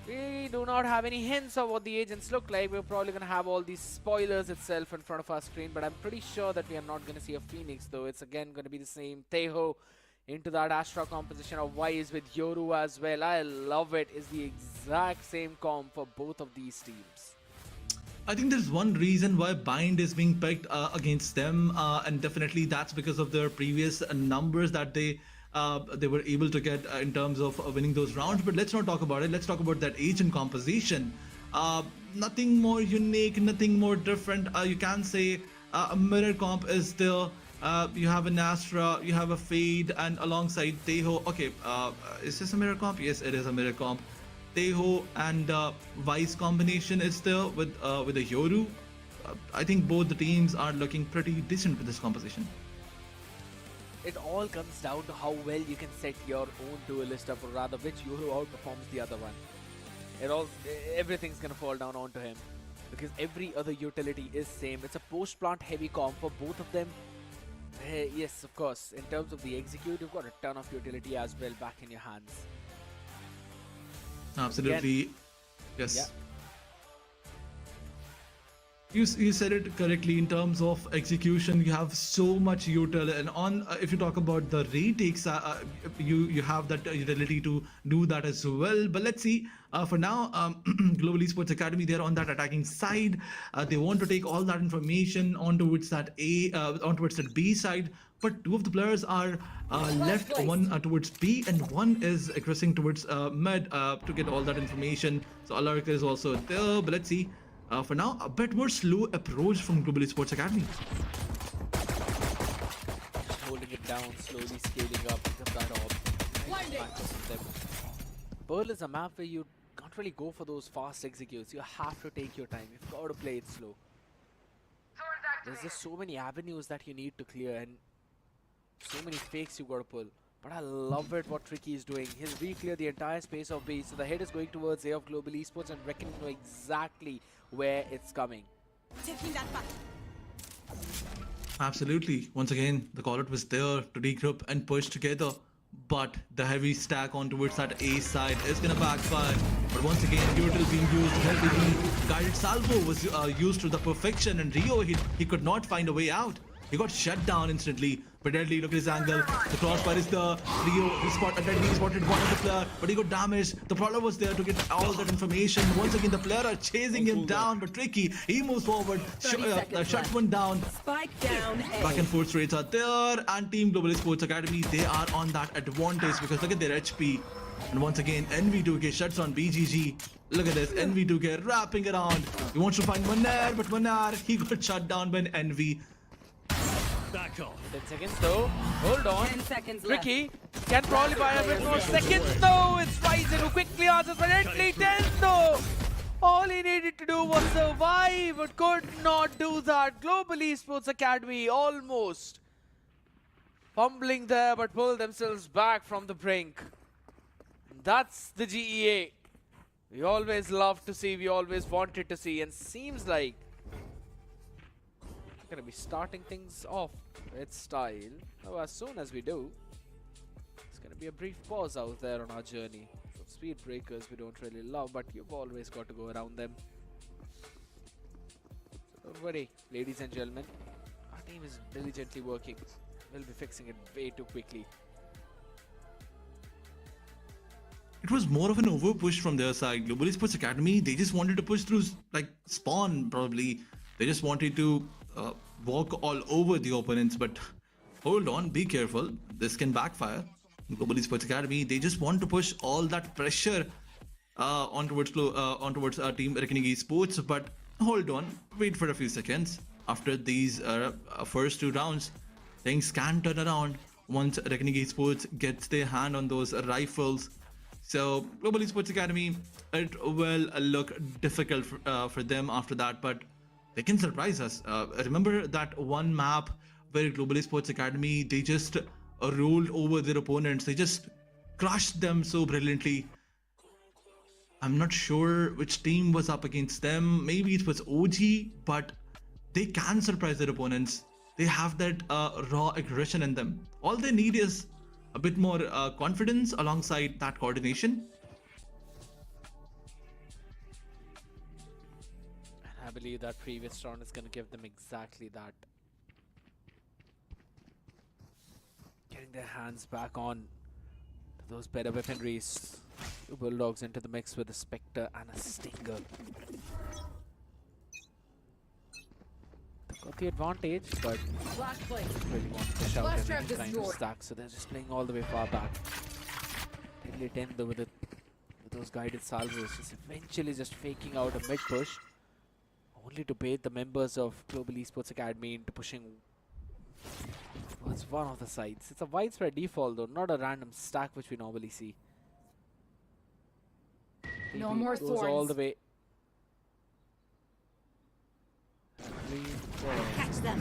We do not have any hints of what the agents look like. We're probably going to have all these spoilers itself in front of our screen, but I'm pretty sure that we are not going to see a Phoenix, though. It's again going to be the same Teho into that Astra composition of Wise with Yoru as well. I love it. It's the exact same comp for both of these teams. I think there's one reason why Bind is being picked against them, and definitely that's because of their previous numbers that they were able to get in terms of winning those rounds. But let's not talk about it. Let's talk about that agent composition. Nothing more unique, nothing more different. You can say a mirror comp is there. You have an Astra, you have a Fade, and alongside Teho. Okay, is this a mirror comp? Yes, it is a mirror comp. Teho and Vice combination is there with a Yoru. I think both the teams are looking pretty decent with this composition. It all comes down to how well you can set your own duelist up, or rather which Yoru outperforms the other one. Everything's gonna fall down onto him, because every other utility is same. It's a post-plant heavy comp for both of them. Yes, of course, in terms of the execute, you've got a ton of utility as well back in your hands. Absolutely. Again, yes. Yeah. You said it correctly. In terms of execution, you have so much util, and on if you talk about the retakes, you have that utility to do that as well. But let's see. For now, Global Esports Academy, they're on that attacking side. They want to take all that information on towards that B side. But two of the players are left, one towards B and one is aggressing towards mid to get all that information. So Alarka is also there, but let's see. For now, a bit more slow approach from Global Esports Academy. Just holding it down, slowly scaling up, because that orb. Pearl is a map where you can't really go for those fast executes. You have to take your time. You've got to play it slow. There's just so many avenues that you need to clear, and so many fakes you got to pull. But I love it what Tricky is doing. He's re-cleared the entire space of B. So the head is going towards A of Global Esports, and Reckoning know exactly where it's coming. Taking that back. Absolutely. Once again, the call-out was there to regroup and push together. But the heavy stack on towards that A side is going to backfire. But once again, util being used heavily. Guided salvo was used to the perfection, and Rio, he could not find a way out. He got shut down instantly. But Deadly, look at his angle. The crossfire is the Rio. He spotted one of the player, but he got damaged. The Prowler was there to get all that information. Once again, the player are chasing him down, but Tricky, he moves forward. Shuts one down. Spike down. Back and forth rates are there, and Team Global Esports Academy, they are on that advantage because look at their HP. And once again, NV2K shuts on BGG. Look at this, NV2K wrapping around. He wants to find Manar, but Manar, he got shut down by NV. Back off. 10 seconds though. Hold on. 10 seconds Tricky can probably buy a bit more seconds though. It's Ryzen who quickly answers, but Deadly 10 though. All he needed to do was survive, but could not do that. Global Esports Academy almost fumbling there, but pull themselves back from the brink. That's the GEA we always loved to see, we always wanted to see, and seems like we're gonna be starting things off with style. Now, as soon as we do, it's gonna be a brief pause out there on our journey. So speed breakers we don't really love, but you've always got to go around them. So don't worry, ladies and gentlemen, our team is diligently working. We'll be fixing it way too quickly. It was more of an over push from their side. Global Esports Academy, they just wanted to push through like spawn probably. They just wanted to walk all over the opponents, but hold on, be careful. This can backfire. Global Esports Academy, they just want to push all that pressure on towards Team Reckoning Esports. But hold on, wait for a few seconds. After these first 2 rounds, things can turn around once Reckoning Esports gets their hand on those rifles. So Global Esports Academy, it will look difficult for them after that, but they can surprise us. Remember that one map where Global Esports Academy, they just rolled over their opponents. They just crushed them so brilliantly. I'm not sure which team was up against them. Maybe it was OG, but they can surprise their opponents. They have that raw aggression in them. All they need is a bit more confidence alongside that coordination. And I believe that previous round is going to give them exactly that. Getting their hands back on those better weaponries. 2 Bulldogs into the mix with a Spectre and a Stinger. Got the advantage, but really want to push out and trying to stack, so they're just playing all the way far back. Deadly 10 though with those guided salvos, just eventually just faking out a mid push, only to bait the members of Global Esports Academy into pushing towards one of the sides. It's a widespread default though, not a random stack which we normally see. No more goes thorns. all the way. Catch them.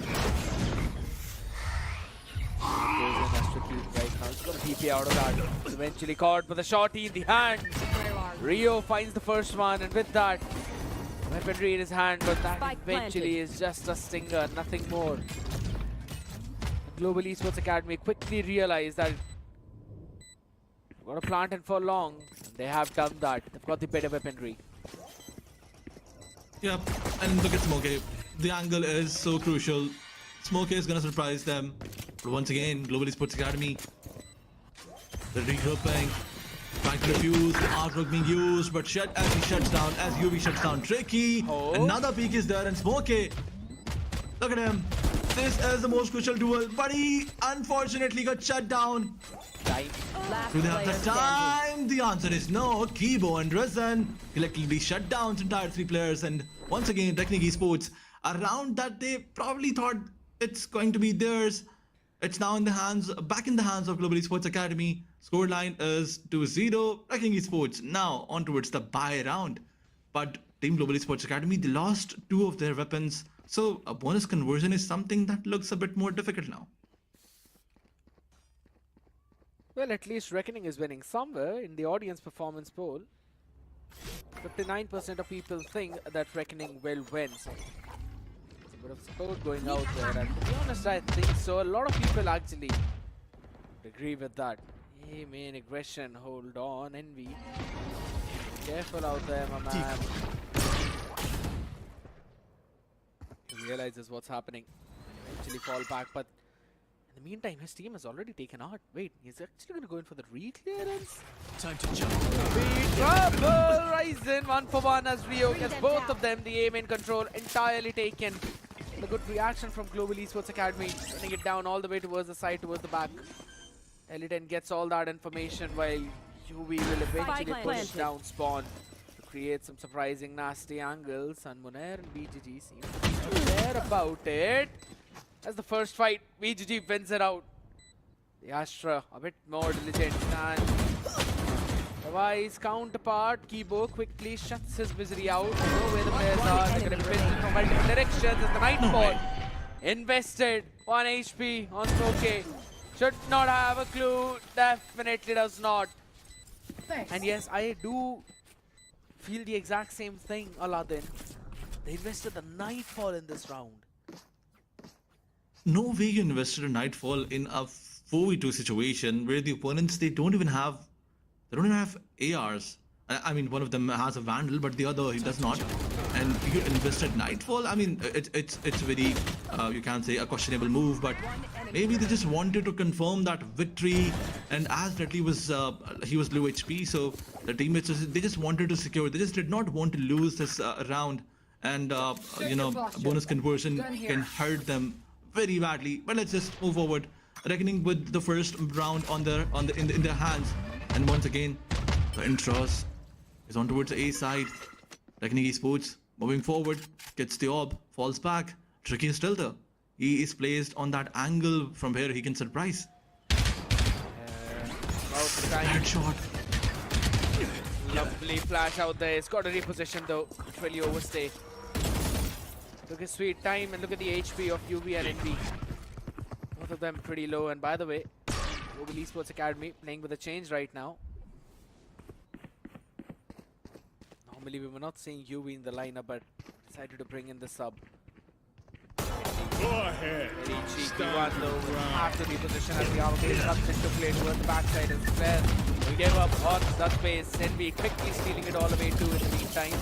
Goes in as tricky right now. He's gonna TP out of that. He's eventually caught with a shotty in the hand. Rio finds the first one, and with that, weaponry in his hand, but that Spike eventually is just a stinger, nothing more. The Global Esports Academy quickly realized that they've got to plant in for long. And they have done that. They've got the better weaponry. Yep, and look at Smokey. The angle is so crucial. Smokey is gonna surprise them. But once again, Global Esports Academy, they're regrouping, trying to refuse the artwork being used, but as he shuts down, as UV shuts down Tricky, another peek is there, and Smokey, look at him. This is the most crucial duel, but he unfortunately got shut down. Do they have the time? The answer is no. Kibo and Risen collectively shut down entire 3 players, and once again, Reckoning Esports, a round that they probably thought it's going to be theirs, it's now back in the hands of Global Esports Academy. Scoreline is 2-0. Reckoning Esports now on towards the bye round, but Team Global Esports Academy, they lost 2 of their weapons, so a bonus conversion is something that looks a bit more difficult now. Well, at least Reckoning is winning somewhere. In the audience performance poll, 59% of people think that Reckoning will win. So there's a bit of support going out there, and to be honest, I think so. A lot of people actually agree with that. Hey, main aggression, hold on, Envy. Careful out there, my man. He realizes what's happening. Eventually fall back, but in the meantime, his team has already taken out. Wait, he's actually going to go in for the re-clearance? Time to jump. Big trouble! Ryzen 1-for-1 as Rio gets both of them. The aim in control entirely taken. A good reaction from Global Esports Academy, running it down all the way towards the side, towards the back. Eliten gets all that information while UV will eventually push down Spawn to create some surprising nasty angles. And Munair and BGG seem to be there about it. As the first fight, BGG wins it out. The Astra a bit more diligent, and the Wise counterpart Kibo quickly shuts his misery out. They know where the players are. They're going to be pinned from multiple directions as the Nightfall invested 1 HP on Smokey. Should not have a clue. Definitely does not. And yes, I do feel the exact same thing, Aladdin. They invested the Nightfall in this round. No way you invested a Nightfall in a 4v2 situation where the opponents, they don't even have ARs. I mean, one of them has a Vandal, but the other he does not. And you invested Nightfall. I mean, it's very you can say a questionable move, but maybe they just wanted to confirm that victory. And as Deadly was he was low HP, so the teammates they just wanted to secure. They just did not want to lose this round, and you know, bonus conversion can hurt them very badly. But let's just move forward Reckoning with the first round in their hands. And once again, the intros is on towards the A side. Reckoning Esports moving forward, gets the orb, falls back. Tricky is still there. He is placed on that angle from where he can surprise. Bad shot. Lovely flash out there. It's got to reposition though. Can't really overstay. Look at sweet time and look at the HP of UV and NV. Both of them pretty low. And by the way, Global Esports Academy playing with a change right now. Normally we were not seeing UV in the lineup, but decided to bring in the sub. Go ahead. Very cheeky one though. Have to reposition as the arcade comes into play towards the backside as well. We gave up on that space. NV quickly stealing it all the way too in the meantime.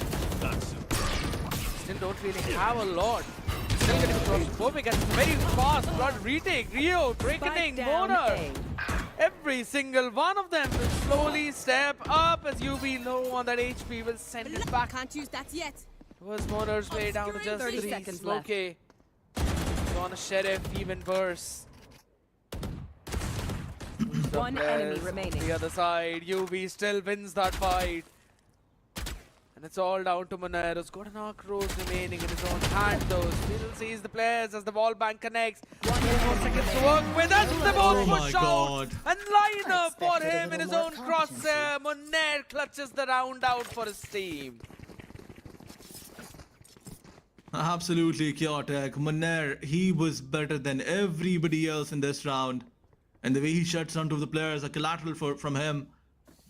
Still don't really have a lot. Still getting claustrophobic and very fast. Blood retake, Rio, Drakening, Monar. Every single one of them will slowly step up as UV low on that HP will send it back. Can't use that yet. Towards Monar's way down to just 30 3. seconds left. Smokey. On a Sheriff, even worse. One enemy remaining. The other side, UV still wins that fight. And it's all down to Monar, who's got an arc rose remaining in his own hand though. Still sees the players as the wall bank connects. 1 more seconds to work with as the ball push out. And line up for him in his own crosshair. Monar clutches the round out for his team. Absolutely chaotic. Monar, he was better than everybody else in this round. And the way he shuts down two of the players, a collateral from him.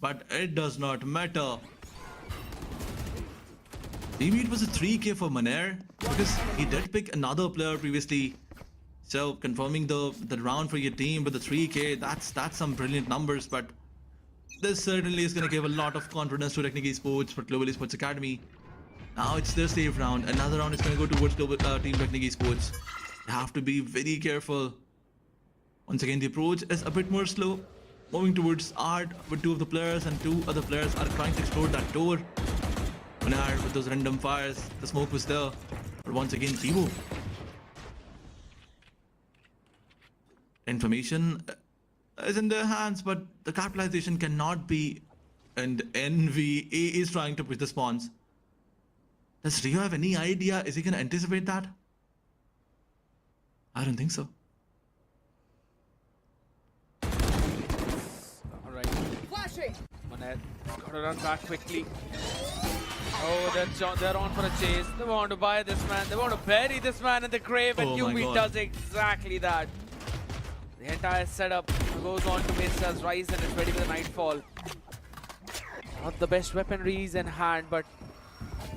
But it does not matter. Maybe it was a 3k for Monar because he did pick another player previously. So confirming the round for your team with the 3k, that's some brilliant numbers. But this certainly is going to give a lot of confidence to Revenant Esports for Global Esports Academy. Now it's their safe round. Another round is going to go towards Team Revenant Esports. They have to be very careful. Once again, the approach is a bit more slow. Moving towards Art with 2 of the players and 2 other players are trying to explore that door. Monar with those random fires. The smoke was there. But once again, Kibo. Information is in their hands, but the capitalization cannot be. And NV is trying to push the spawns. Does Rio have any idea? Is he going to anticipate that? I don't think so. Alright. Monar got to run back quickly. Oh, they're on for a chase. They want to buy this man. They want to bury this man in the grave, and UV does exactly that. The entire setup goes on to miss as Ryzen is ready for the Nightfall. Not the best weaponries in hand, but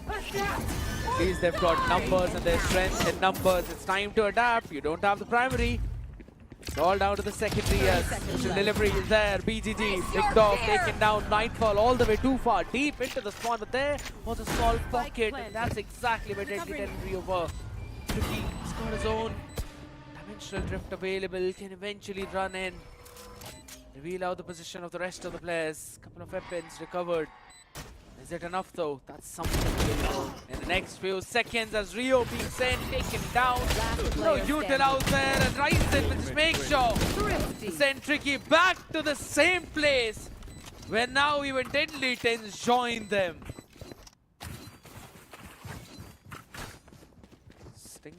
at least they've got numbers and their strength in numbers. It's time to adapt. You don't have the primary. It's all down to the secondary as the delivery is there. BGG, Big Dog taken down. Nightfall all the way too far, deep into the spawn, but there was a small pocket, and that's exactly where Deadly Tendency over. Tricky has got his own dimensional drift available, can eventually run in. Reveal out the position of the rest of the players. Couple of weapons recovered. Is it enough though? That's something really in the next few seconds as Rio being sent, taken down. No util out there and Ryzen will just make sure to send Tricky back to the same place where now even Deadly Tens join them.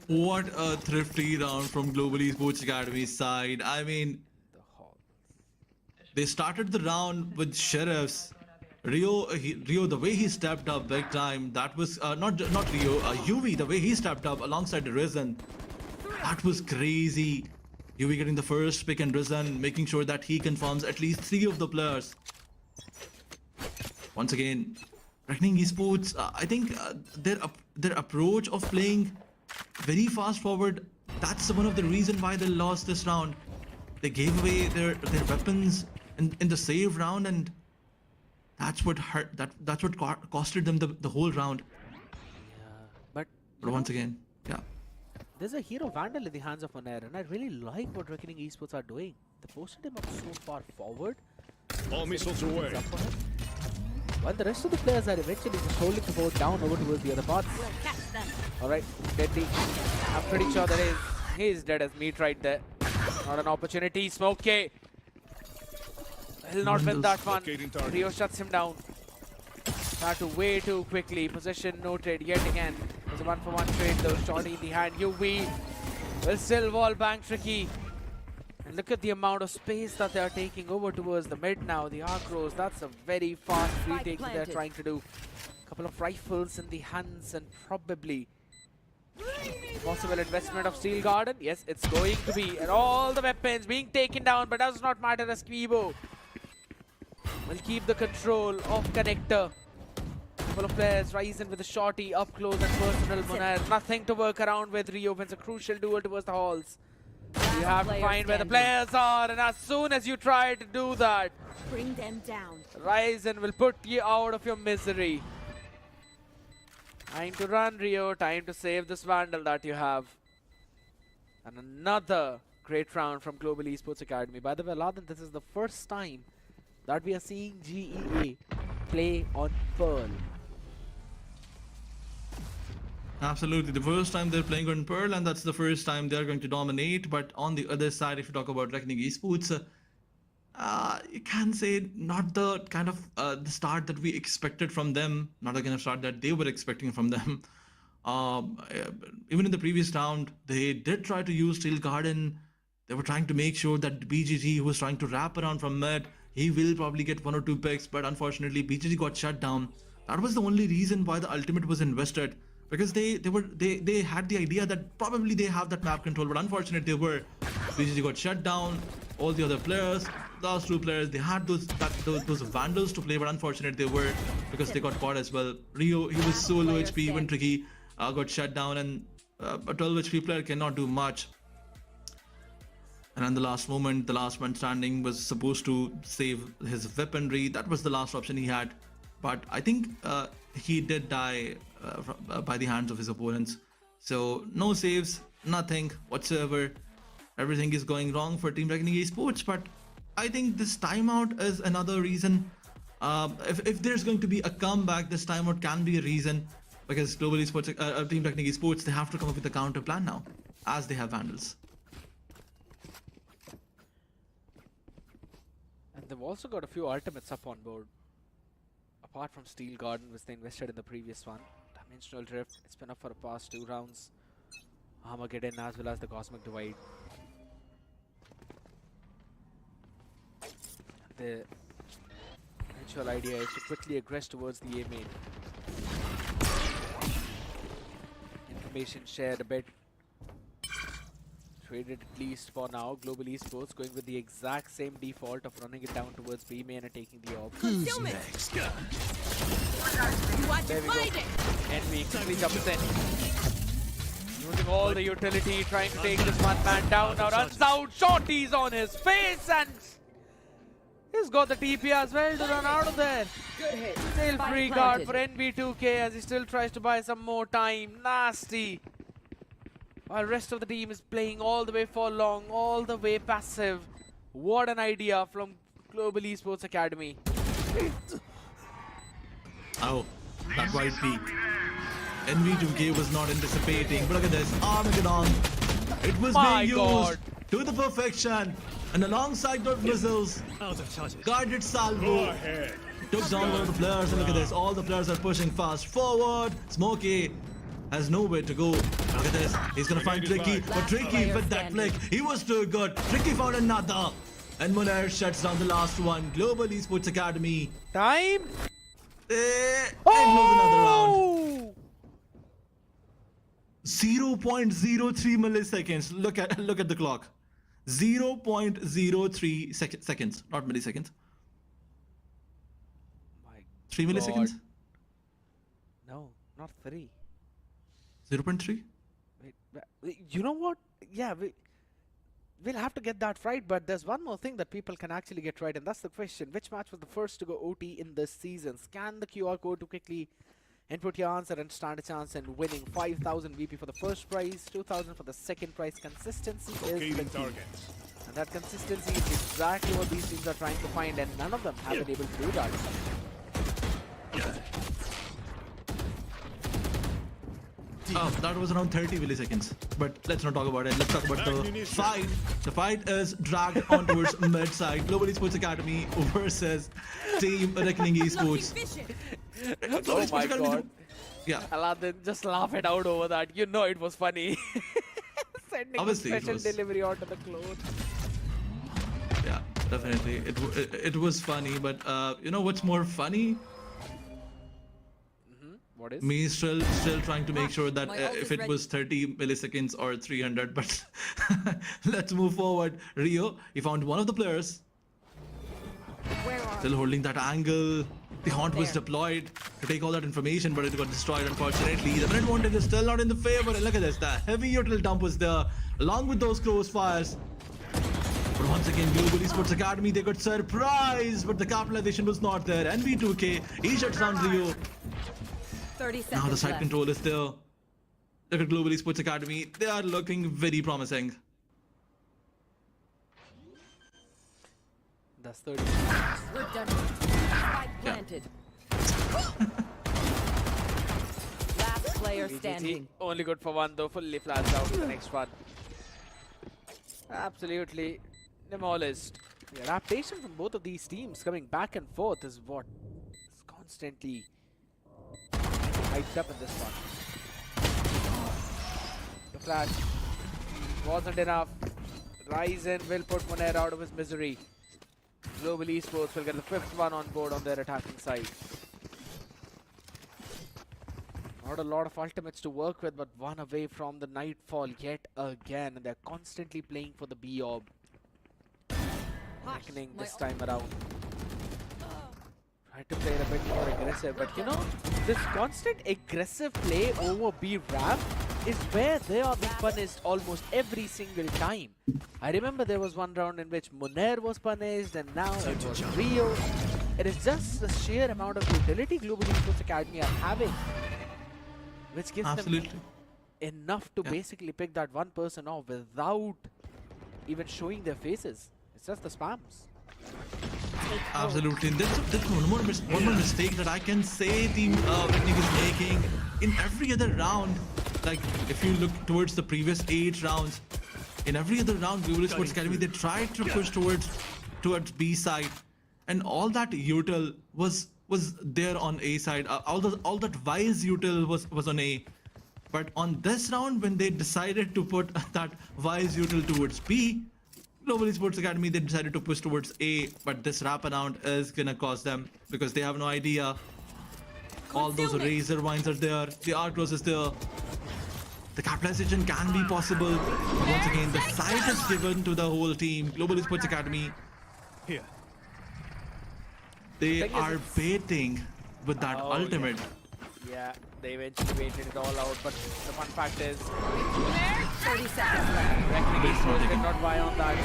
What a thrifty round from Global Esports Academy's side. I mean, they started the round with Sheriffs. Rio, the way he stepped up big time, that was not Rio, UV, the way he stepped up alongside Risen, that was crazy. UV getting the first pick and Risen, making sure that he confirms at least 3 of the players. Once again, Revenant Esports, I think their approach of playing very fast forward, that's one of the reasons why they lost this round. They gave away their weapons in the save round, and that's what hurt. That's what costed them the whole round. Yeah, but once again, yeah. There's a hero Vandal in the hands of Monar, and I really like what Revenant Esports are doing. They posted him up so far forward. All missiles away. While the rest of the players are eventually just holding the boat down over towards the other parts. Alright, Deadly. I'm pretty sure that he's dead as meat right there. Not an opportunity. Smokey. He'll not win that one. Rio shuts him down. That too way too quickly. Possession noted yet again. There's a 1-for-1 trade though. Shorty in the hand. UV will still wall bang Tricky. And look at the amount of space that they are taking over towards the mid now. The Arcros, that's a very fast retake they're trying to do. Couple of rifles in the hands and probably possible investment of Steel Garden. Yes, it's going to be. And all the weapons being taken down, but does not matter as Quibo will keep the control of Connector. Couple of players rising with a shorty up close and personal. Munair, nothing to work around with. Reopens a crucial duel towards the halls. You have to find where the players are, and as soon as you try to do that, Bring them down. Ryzen will put you out of your misery. Time to run, Rio. Time to save this Vandal that you have. And another great round from Global Esports Academy. By the way, Aladdin, this is the first time that we are seeing GEA play on Pearl. Absolutely, the first time they're playing on Pearl, and that's the first time they're going to dominate. But on the other side, if you talk about Reckoning Esports, you can say not the kind of the start that we expected from them, not the kind of start that they were expecting from them. Even in the previous round, they did try to use Steel Garden. They were trying to make sure that BGG, who was trying to wrap around from mid, he will probably get 1 or 2 picks, but unfortunately BGG got shut down. That was the only reason why the ultimate was invested. Because they had the idea that probably they have that map control, but unfortunately BGG got shut down. All the other players, last 2 players, they had those Vandals to play, but unfortunately they were, because they got caught as well. Rio, he was so low HP, even Tricky got shut down, and a 12 HP player cannot do much. And in the last moment, the last man standing was supposed to save his weaponry. That was the last option he had, but I think he did die by the hands of his opponents. So no saves, nothing whatsoever. Everything is going wrong for Team Reckoning Esports, but I think this timeout is another reason. If there's going to be a comeback, this timeout can be a reason, because Global Esports, Team Reckoning Esports, they have to come up with a counter plan now, as they have Vandals. And they've also got a few ultimates up on board. Apart from Steel Garden, which they invested in the previous one. Dimensional Drift, it's been up for the past 2 rounds. Armageddon as well as the Cosmic Divide. The eventual idea is to quickly aggress towards the A main. Information shared a bit. Traded at least for now. Global Esports going with the exact same default of running it down towards B main and taking the orb. Who's next? You want There to we go. find it? Envy quickly jumps in. Using all the utility, trying to take this one man down. Now runs out. Shorty's on his face, and he's got the TP as well to run out of there. Still free card for NB2K as he still tries to buy some more time. Nasty. While rest of the team is playing all the way for long, all the way passive. What an idea from Global Esports Academy. Oh, that white peak. NV2K was not anticipating, but look at this, Armageddon. It was being used to the perfection, and alongside those missiles, guided salvo, took down all the players, and look at this, all the players are pushing fast forward. Smokey has nowhere to go. Look at this, he's gonna find Tricky, but Tricky with that flick, he was too good. Tricky found another, and Munair shuts down the last one. Global Esports Academy. Time? And another round. 0.03 milliseconds. Look at the clock. 0.03 seconds, not milliseconds. My 3 milliseconds? No, not 3. 0.3? Wait, you know what? Yeah, we'll have to get that right, but there's one more thing that people can actually get right, and that's the question. Which match was the first to go OT in this season? Scan the QR code to quickly input your answer and stand a chance in winning 5,000 VP for the first prize, 2,000 for the second prize. Consistency is the key. And that consistency is exactly what these teams are trying to find, and none of them have been able to do that. Oh, that was around 30 milliseconds. But let's not talk about it. Let's talk about the fight. The fight is dragged on towards mid side. Global Esports Academy versus Team Reckoning Esports. Oh my god. Yeah. Aladdin, just laugh it out over that. You know it was funny. Sending Obviously, a special delivery onto the clone. Yeah, definitely. It was funny, but you know what's more funny? What is? Me still trying to make sure that if it was 30 milliseconds or 300, but let's move forward. Rio, he found one of the players. Still holding that angle. The haunt was deployed to take all that information, but it got destroyed, unfortunately. The minute wanted is still not in the favor. And look at this, the heavy util dump was there, along with those close fires. But once again, Global Esports Academy, they got surprised, but the capitalization was not there. NV2K, he shuts down Rio. 30 seconds Now the side left. control is there. Look at Global Esports Academy, they are looking very promising. That's 30. We're done. Spike planted. Last player standing. Only good for one though, fully flashed out to the next one. Absolutely demolished. The adaptation from both of these teams coming back and forth is what is constantly hyped up in this one. The flash wasn't enough. Ryzen will put Moner out of his misery. Global Esports will get the 5th one on board on their attacking side. Not a lot of ultimates to work with, but one away from the Nightfall yet again. And they're constantly playing for the B orb. Reckoning this time around. Try to play it a bit more aggressive, but you know, this constant aggressive play over B ramp is where they are being punished almost every single time. I remember there was one round in which Moner was punished, and now it was Rio. It is just the sheer amount of utility Global Esports Academy are having, which gives them enough to basically pick that one person off without even showing their faces. It's just the spams. Absolutely. And there's one more mistake that I can say Team Reckoning is making in every other round. Like, if you look towards the previous 8 rounds, in every other round, Global Esports Academy, they tried to push towards B side, and all that util was there on A side. All that wise util was on A. But on this round, when they decided to put that wise util towards B, Global Esports Academy, they decided to push towards A, but this wraparound is gonna cost them because they have no idea. All those razor vines are there, the Arcros is there. The capitalization can be possible. Once again, the site is given to the whole team. Global Esports Academy. Here. They are baiting with that ultimate. Yeah, they eventually waited it all out, but the fun fact is 30 seconds left. Reckoning Esports did not buy on that.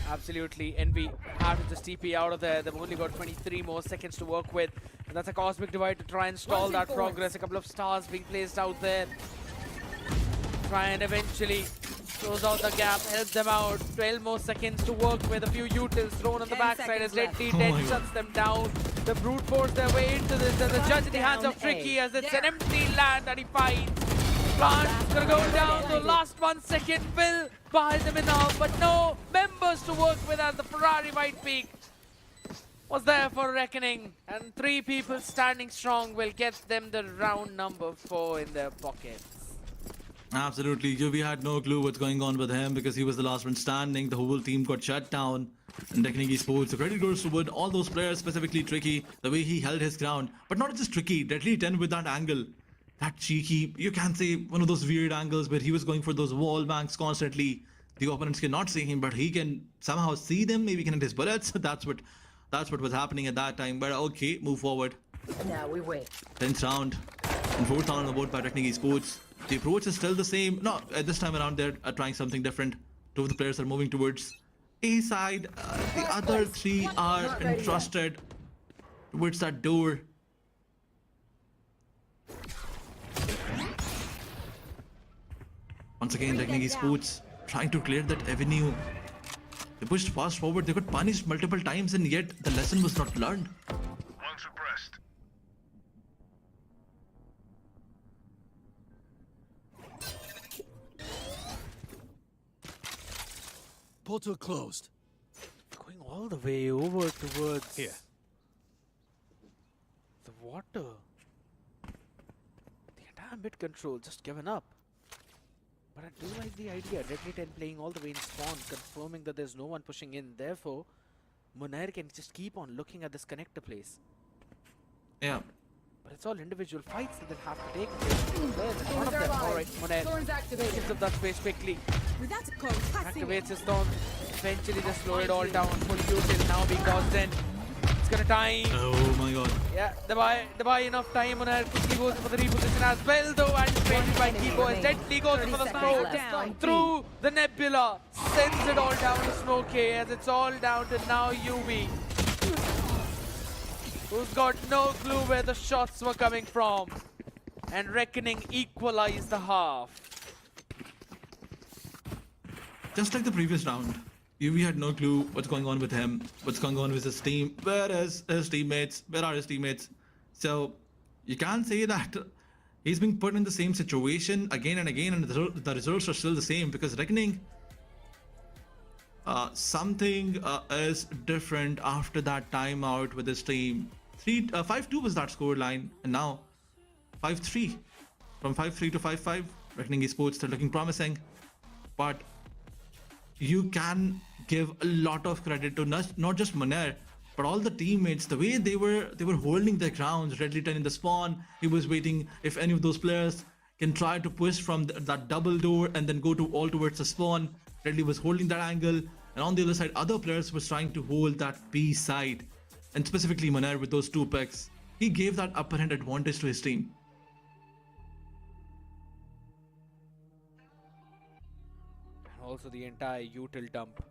Absolutely, Envy had to just TP out of there. They've only got 23 more seconds to work with, and that's a cosmic divide to try and stall that progress. A couple of stars being placed out there. Try and eventually close out the gap, help them out. 12 more seconds to work with. A few utils thrown on the backside as Red D10 shuts them down. The brute force their way into this. And the judge in the hands of Tricky as it's an empty land that he finds. Plant's gonna go down. The last 1 second will buy them enough, but no members to work with as the Ferrari White Peak was there for Reckoning. And 3 people standing strong will get them the round number 4 in their pockets. Absolutely, Juvi had no clue what's going on with him because he was the last one standing. The whole team got shut down. And Reckoning Esports, the credit goes to Wood, all those players, specifically Tricky, the way he held his ground. But not just Tricky, Deadly 10 with that angle. That cheeky, you can say one of those weird angles where he was going for those wall banks constantly. The opponents cannot see him, but he can somehow see them, maybe connect his bullets. That's what was happening at that time. But okay, move forward. Now we wait. 10th round and 4th round on the board by Reckoning Esports. The approach is still the same. No, this time around they're trying something different. 2 of the players are moving towards A side. The other 3 are entrusted towards that door. Once again, Reckoning Esports trying to clear that avenue. They pushed fast forward. They got punished multiple times, and yet the lesson was not learned. Portal closed. Going all the way over towards Here. the water. The entire mid control just given up. But I do like the idea. Red 10 playing all the way in spawn, confirming that there's no one pushing in. Therefore, Munair can just keep on looking at this connector place. Yeah. But it's all individual fights that they'll have to take. There's one of them. Alright, Munair gives up that space quickly. Activates his storm. Eventually just slow it all down. Full util now being dodged in. It's gonna time. Oh my god. Yeah, they buy enough time. Munair quickly goes for the reposition as well though, anticipated by Kiko as gently goes for the smoke through the nebula. Sends it all down to Smokey as it's all down to now UV, who's got no clue where the shots were coming from. And Reckoning equalized the half. Just like the previous round, UV had no clue what's going on with him, what's going on with his team, where is his teammates, where are his teammates. So you can't say that he's being put in the same situation again and again and the results are still the same, because Reckoning, something is different after that timeout with his team. 5-2 was that score line, and now 5-3. From 5-3 to 5-5, Revenant Esports, they're looking promising. But you can give a lot of credit to not just Munair, but all the teammates. The way they were holding their grounds. Red 10 in the spawn, he was waiting if any of those players can try to push from that double door and then go all towards the spawn. Redley was holding that angle, and on the other side, other players was trying to hold that B side, and specifically Munair with those 2 picks. He gave that upper hand advantage to his team. Also the entire util dump.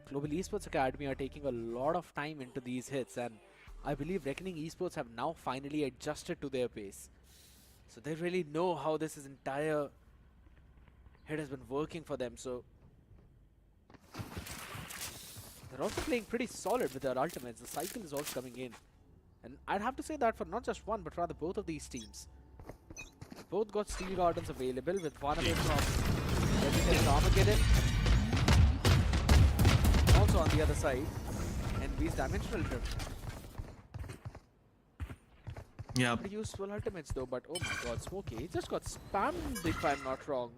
Global Esports Academy are taking a lot of time into these hits, and I believe Reckoning Esports have now finally adjusted to their pace. So they really know how this entire hit has been working for them. So they're also playing pretty solid with their ultimates. The cycle is also coming in. And I'd have to say that for not just one, but rather both of these teams. Both got Steel Gardens available, with one away from Revenant Armageddon. Also on the other side, NB's Dimensional Drift. Yeah. Pretty useful ultimates though, but oh my god, Smokey, he just got spammed if I'm not wrong.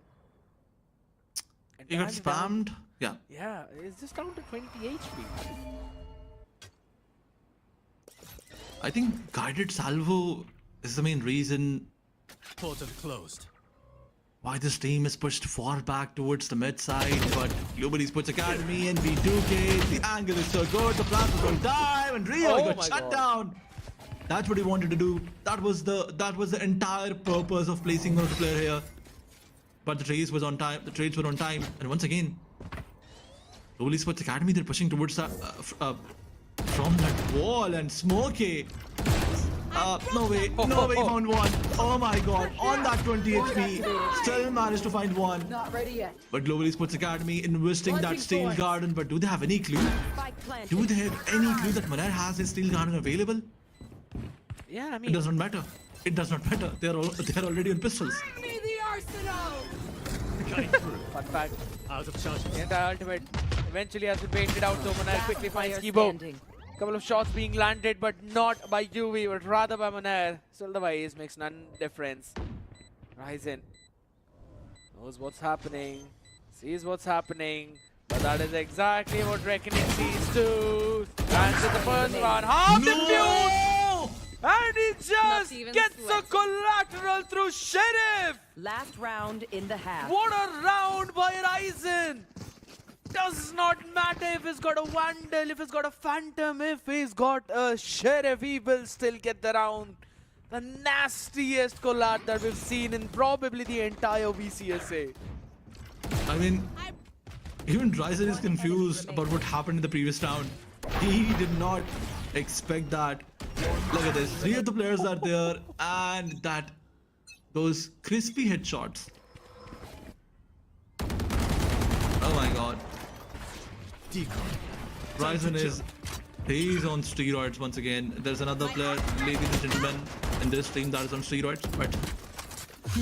And He got spammed? Yeah. Yeah, it's just down to 20 HP. I think guided salvo is the main reason Portal closed. why this team is pushed far back towards the mid side. But Global Esports Academy and V2K, the angle is so good, the plan was on time, and Rio got shut down. That's what he wanted to do. That was the entire purpose of placing multiplayer here. But the trades was on time. The trades were on time, and once again, Global Esports Academy, they're pushing towards that from that wall, and Smokey. No way, he found one. Oh my god, on that 20 HP, still managed to find one. Not ready yet. But Global Esports Academy investing that Steel Garden, but do they have any clue? Do they have any clue that Munair has his Steel Garden available? Yeah, I mean, It does not matter. It does not matter. They're already on pistols. Bring me the arsenal! fun fact, Out of charge. the entire ultimate eventually has been painted out, so Munair quickly finds Kibo. Couple of shots being landed, but not by UV, but rather by Munair. Still the Vice makes none difference. Ryzen knows what's happening, sees what's happening, but that is exactly what Reckoning sees too. Lands in the first one, half defused! And he just gets a collateral through Sheriff! Last round in the half. What a round by Ryzen! Does not matter if he's got a Vandal, if he's got a Phantom, if he's got a Sheriff, he will still get the round. The nastiest collab that we've seen in probably the entire VCSA. I mean, even Ryzen is confused about what happened in the previous round. He did not expect that. Look at this. 3 of the players are there, and those crispy headshots. Oh my god. Ryzen he's on steroids once again. There's another player, ladies and gentlemen, in this team that is on steroids. But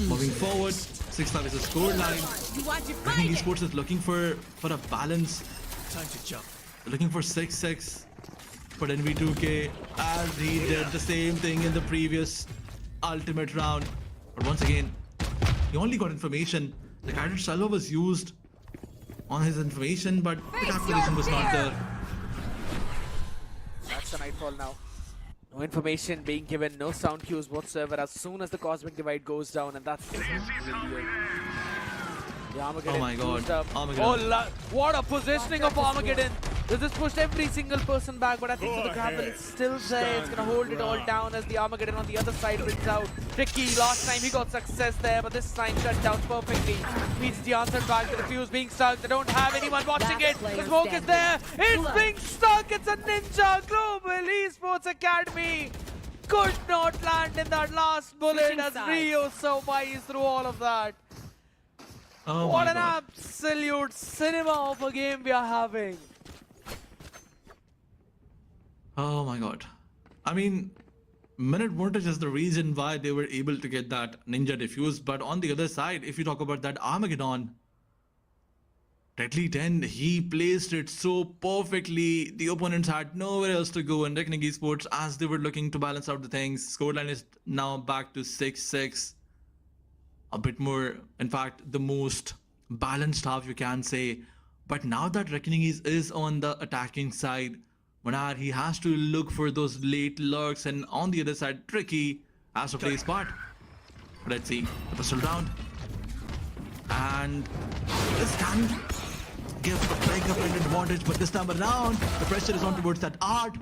moving forward, 6-5 is a score line. I think Esports is looking for a balance Time to jump. Looking for 6-6. But NV2K, as he did the same thing in the previous ultimate round. But once again, he only got information. The guided salvo was used on his information, but the calculation was not there. That's the Nightfall now. No information being given, no sound cues whatsoever as soon as the Cosmic Divide goes down, and that's brilliant. The Armageddon. Oh my god, used up. Armageddon. Oh, what a positioning of Armageddon! This has pushed every single person back, but I think for the grapple it's still there. It's gonna hold it all down as the Armageddon on the other side brings out Tricky. Last time he got success there, but this time shut down perfectly. Meets the answer back to the fuse being stuck. They don't have anyone watching it. The smoke is there. It's being stuck. It's a Ninja Global Esports Academy. Could not land in that last bullet as Rio survives through all of that. Oh What my an god. absolute cinema of a game we are having. Oh my god. I mean, minute voltage is the reason why they were able to get that ninja defuse, but on the other side, if you talk about that Armageddon, Deadly 10, he placed it so perfectly. The opponents had nowhere else to go, and Revenant Esports, as they were looking to balance out the things, scoreline is now back to 6-6. A bit more, in fact, the most balanced half you can say. But now that Reckoning is on the attacking side, Manar, he has to look for those late lurks, and on the other side, Tricky has to play his part. Let's see, the pistol round. And this can give a breakup and advantage, but this time around, the pressure is on towards that Art.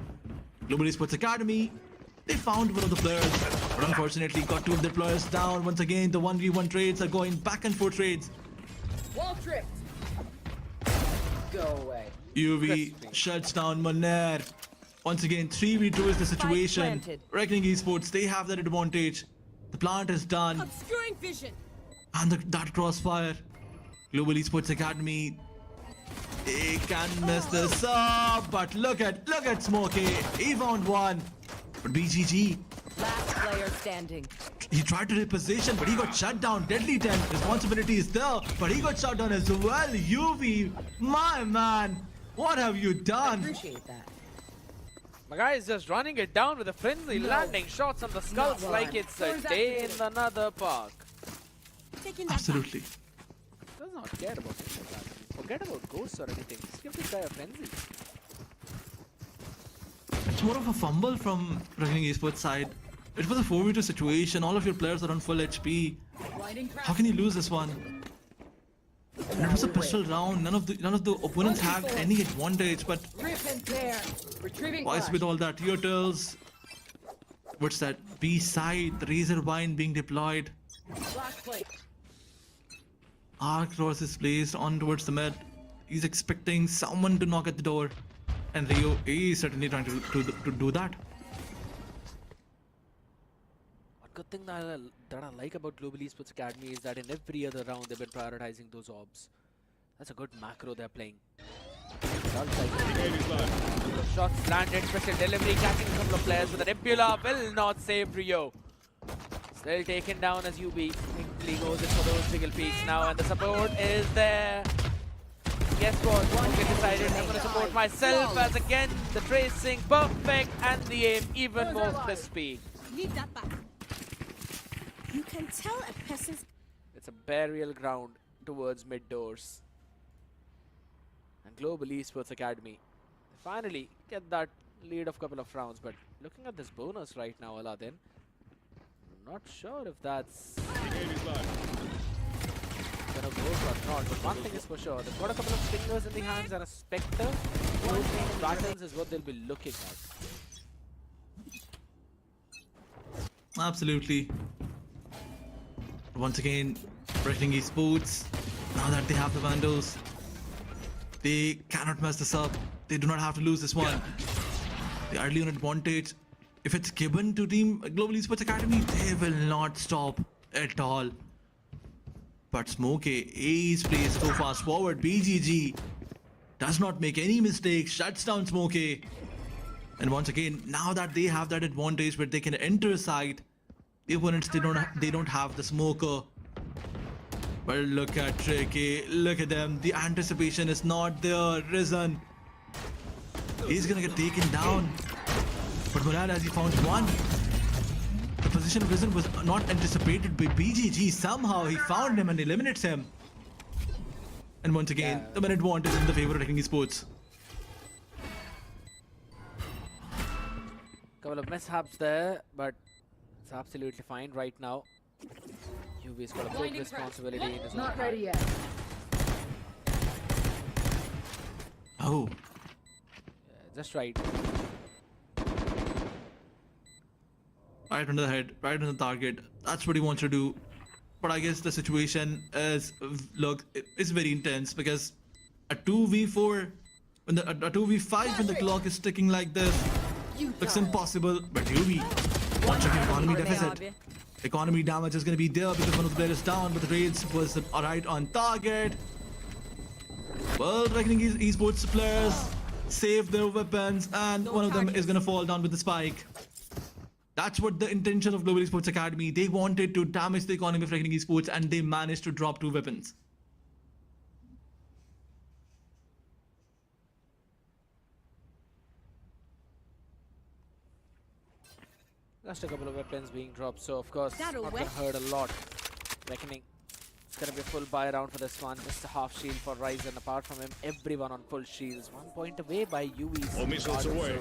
Global Esports Academy, they found one of the players, but unfortunately got two of their players down. Once again, the 1v1 trades are going back and forth trades. Wall tripped. Go away. UV shuts down Moner. Once again, 3v2 is the situation. planted. Reckoning Esports, they have that advantage. The plant is done. Obscuring vision. And that crossfire. Global Esports Academy, they can mess this up. But look at Smokey. He found one. But BGG, Last player standing. he tried to reposition, but he got shut down. Deadly 10, responsibility is there, but he got shut down as well. UV, my man, what have you done? Appreciate that. My guy is just running it down with a frenzy, landing shots on the skulls Not like one. it's a Phone's day in activated. another park. Taking that Absolutely. Does not care about it. Forget about ghosts or anything. Just give this guy a frenzy. It's more of a fumble from Reckoning Esports side. It was a 4v2 situation. All of your players are on full HP. Blinding How can you lose this one? And it was a pistol round. None of the opponents had any advantage. But Rip and tear. Retrieving twice flash. with all that turtles. What's that? B side, the Razor Vine being deployed. Flash plate. Arc Cross is placed on towards the mid. He's expecting someone to knock at the door. And Rio is certainly trying to do that. One good thing that I like about Global Esports Academy is that in every other round they've been prioritizing those orbs. That's a good macro they're playing. Shots landed, special delivery, catching a couple of players with a Nebula will not save Rio. Still taken down as UB quickly goes in for those jiggle peaks now, and the support is there. Guess what? Get decided. I'm gonna support myself as again the tracing perfect and the aim even more crispy. Leave that back. You can tell a person's It's a burial ground towards mid doors. And Global Esports Academy finally get that lead of couple of rounds, but looking at this bonus right now, Aladdin, not sure if that's gonna go or not, but one thing is for sure, they've got a couple of stingers in the hands and a Spectre. Closing battles is what they'll be looking at. Absolutely. Once again, Reckoning Esports, now that they have the Vandals, they cannot mess this up. They do not have to lose this one. They are early on advantage. If it's given to Team Global Esports Academy, they will not stop at all. But Smokey is placed so fast forward. BGG does not make any mistakes, shuts down Smokey. And once again, now that they have that advantage where they can enter a site, the opponents they don't have the smoker. But look at Tricky, look at them. The anticipation is not there. Risen. He's gonna get taken down. But Murad, as he found one. The position of Risen was not anticipated by BGG. Somehow he found him and eliminates him. And once again, the minute want is in the favor of Revenant Esports. Couple of mishaps there, but it's absolutely fine right now. UV's got a big Blinding responsibility in his own Not hand. ready yet. Oh, Just right. right under the head, right on the target. That's what he wants to do. But I guess the situation is, look, it's very intense because a 2v4, when a 2v5 when the clock is ticking like this, looks impossible. But UV, wants to economy deficit. Economy damage is going to be there because one of the players is down, but the raids was right on target. Well, Reckoning Esports players save their weapons, and one of them is going to fall down with the spike. That's what the intention of Global Esports Academy. They wanted to damage the economy of Reckoning Esports, and they managed to drop 2 weapons. Just a couple of weapons being dropped, so of course That a not gonna wet- hurt a lot. Reckoning. It's gonna be a full buy round for this one. Just a half shield for Ryzen. Apart from him, everyone on full shields. 1 point away by UV's. All missiles away.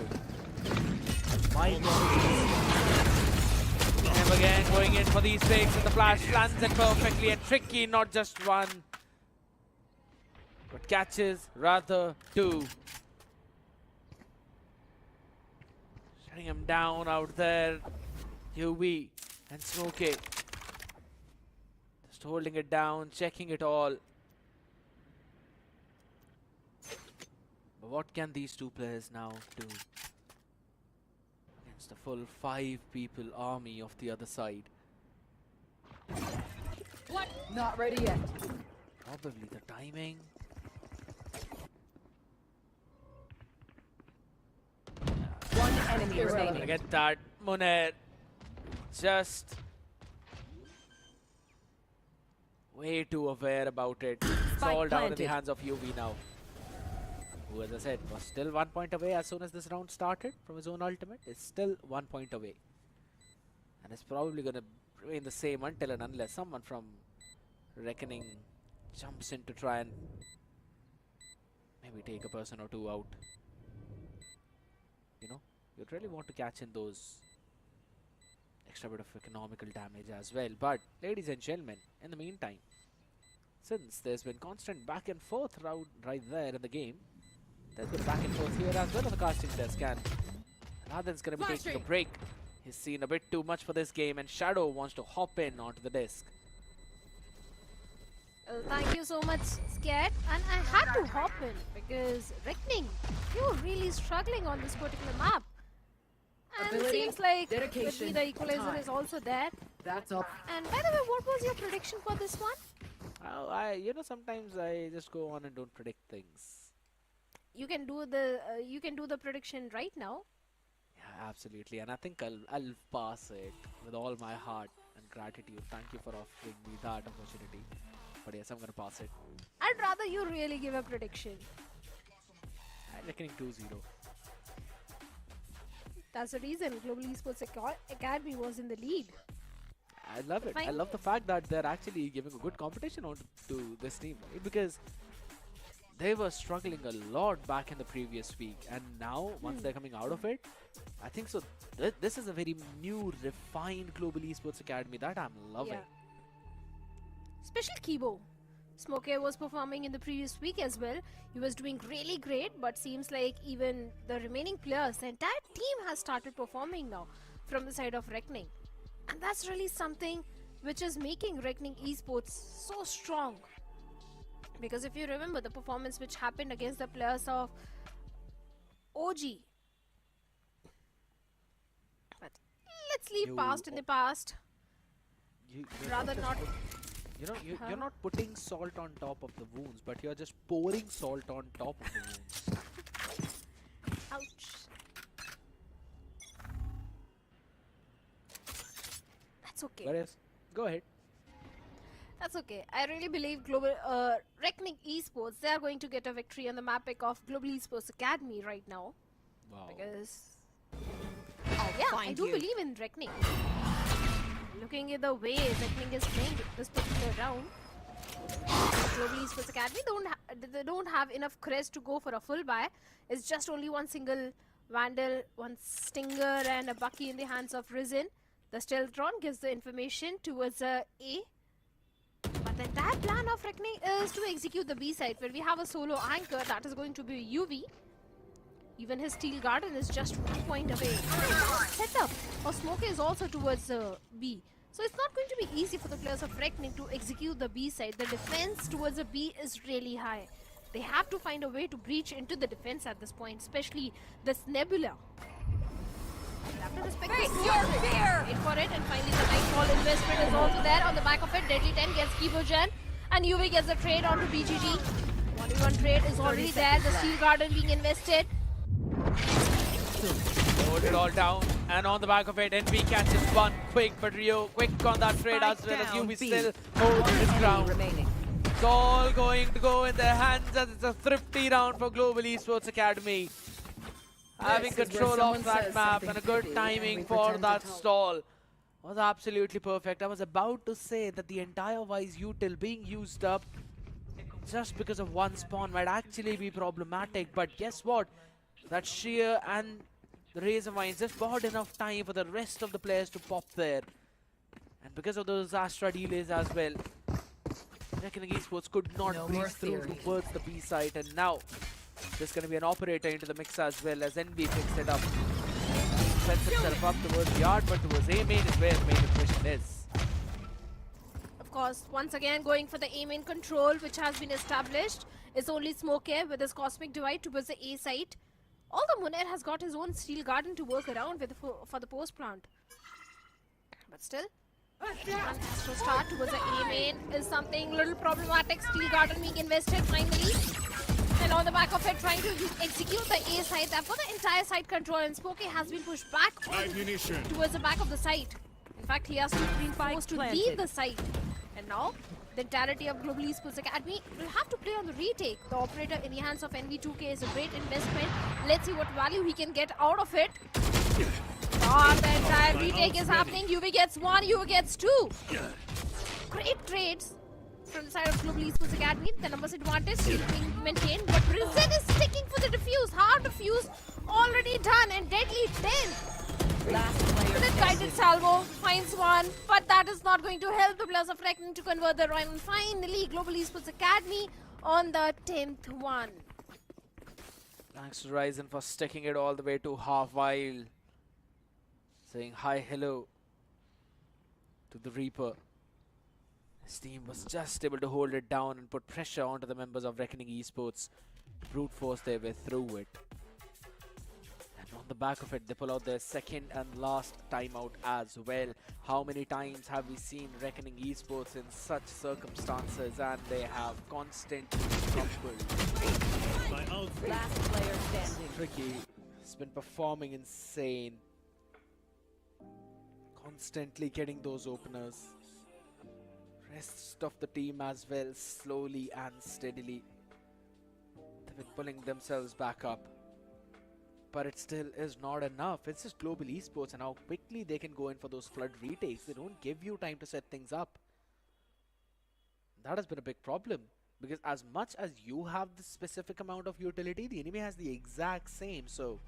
And again going in for these takes, and the flash lands it perfectly, and Tricky not just one, but catches rather 2. Shutting him down out there. UV and Smokey. Just holding it down, checking it all. But what can these 2 players now do against the full 5 people army of the other side? What? Not ready yet. Probably the timing. One enemy remaining. Look at that, Monet. Just way too aware about it. It's Spike all down in the planted. hands of UV now. Who, as I said, was still 1 point away as soon as this round started from his own ultimate. It's still 1 point away. And it's probably going to remain the same until and unless someone from Reckoning jumps in to try and maybe take a person or 2 out. You know, you'd really want to catch in those extra bit of economical damage as well. But ladies and gentlemen, in the meantime, since there's been constant back and forth right there in the game, there's been back and forth here as well on the casting desk, and Radhan's going to be taking a break. He's seen a bit too much for this game, and Shadow wants to hop in onto the desk. Well, thank you so much, Scared. And I had to hop in because Reckoning, you're really struggling on this particular map. And it Ability, seems like dedication, the equalizer time. is also there. That's all. And by the way, what was your prediction for this one? Oh, you know, sometimes I just go on and don't predict things. You can do the prediction right now. Yeah, absolutely, and I think I'll pass it with all my heart and gratitude. Thank you for offering me that opportunity. But yes, I'm gonna pass it. I'd rather you really give a prediction. I'm reckoning 2-0. That's the reason Global Esports Academy was in the lead. I love it. I Fine. love the fact that they're actually giving a good competition on to this team, right? Because they were struggling a lot back in the previous week, and now once they're coming out of it, I think so. This is a very new, refined Global Esports Academy that I'm loving. Yeah. Special Kibo. Smokey was performing in the previous week as well. He was doing really great, but seems like even the remaining players, the entire team has started performing now from the side of Reckoning. And that's really something which is making Reckoning Esports so strong. Because if you remember the performance which happened against the players of OG. But let's leave past in the past. You're Rather just not. You know, you're not putting salt on top of the wounds, but you're just pouring salt on top of the wounds. Ouch. That's okay. But yes, go ahead. That's okay. I really believe Reckoning Esports, they are going to get a victory on the map pick of Global Esports Academy right now. Wow. Because, yeah, I do believe in Reckoning. Looking at the way Reckoning is playing this particular round, Global Esports Academy they don't have enough crest to go for a full buy. It's just only one single Vandal, one Stinger and a Bucky in the hands of Risen. The Stealthron gives the information towards A. But the entire plan of Reckoning is to execute the B side, where we have a solo anchor that is going to be UV. Even his Steel Garden is just 1 point away. Setup or Smoke is also towards B. So it's not going to be easy for the players of Reckoning to execute the B side. The defense towards the B is really high. They have to find a way to breach into the defense at this point, especially this Nebula. You have to respect the score. Wait for it, and finally the Nightfall investment is also there. On the back of it, Deadly 10 gets Kibojan, and UV gets the trade onto BGG. 1v1 trade is already there. The Steel Garden being invested. Hold it all down, and on the back of it, NV catches one quick, but Rio quick on that trade as well as UV still holds his ground. It's all going to go in their hands as it's a thrifty round for Global Esports Academy. Having control of that map and a good timing for that stall was absolutely perfect. I was about to say that the entire Wise util being used up just because of one spawn might actually be problematic, but guess what? That Sheer and the Razor Vines just bought enough time for the rest of the players to pop there. And because of those Astra delays as well, Reckoning Esports could not breach through towards the B site, and now there's going to be an operator into the mix as well as NB picks it up. Sets himself up towards the yard, but towards A main is where the main attrition is. Of course, once again going for the A main control, which has been established. It's only Smoke here with his Cosmic Divide towards the A site. Although Munair has got his own Steel Garden to work around with for the post plant. But still, Astro start towards the A main is something little problematic. Steel Garden being invested finally. And on the back of it, trying to execute the A side. They've got the entire side control, and Smokey has been pushed back towards the back of the site. In fact, he has been forced to leave the site. And now, the entirety of Global Esports Academy will have to play on the retake. The operator in the hands of NV2K is a great investment. Let's see what value he can get out of it. Oh, the entire retake is happening. UV gets one, UV gets two. Great trades from the side of Global Esports Academy. The numbers advantage is being maintained, but Rizet is sticking for the defuse. Hard defuse already done, and Deadly 10. The guided salvo finds one, but that is not going to help the players of Reckoning to convert the run. Finally, Global Esports Academy on the 10th one. Thanks to Ryzen for sticking it all the way to half while saying hi, hello to the Reaper. His team was just able to hold it down and put pressure onto the members of Reckoning Esports. Brute force their way through it. And on the back of it, they pull out their second and last timeout as well. How many times have we seen Reckoning Esports in such circumstances, and they have constantly crumbled. Last player standing. Tricky has been performing insane. Constantly getting those openers. Rest of the team as well, slowly and steadily. They've been pulling themselves back up. But it still is not enough. It's just Global Esports and how quickly they can go in for those flood retakes. They don't give you time to set things up. That has been a big problem. Because as much as you have the specific amount of utility, the enemy has the exact same. So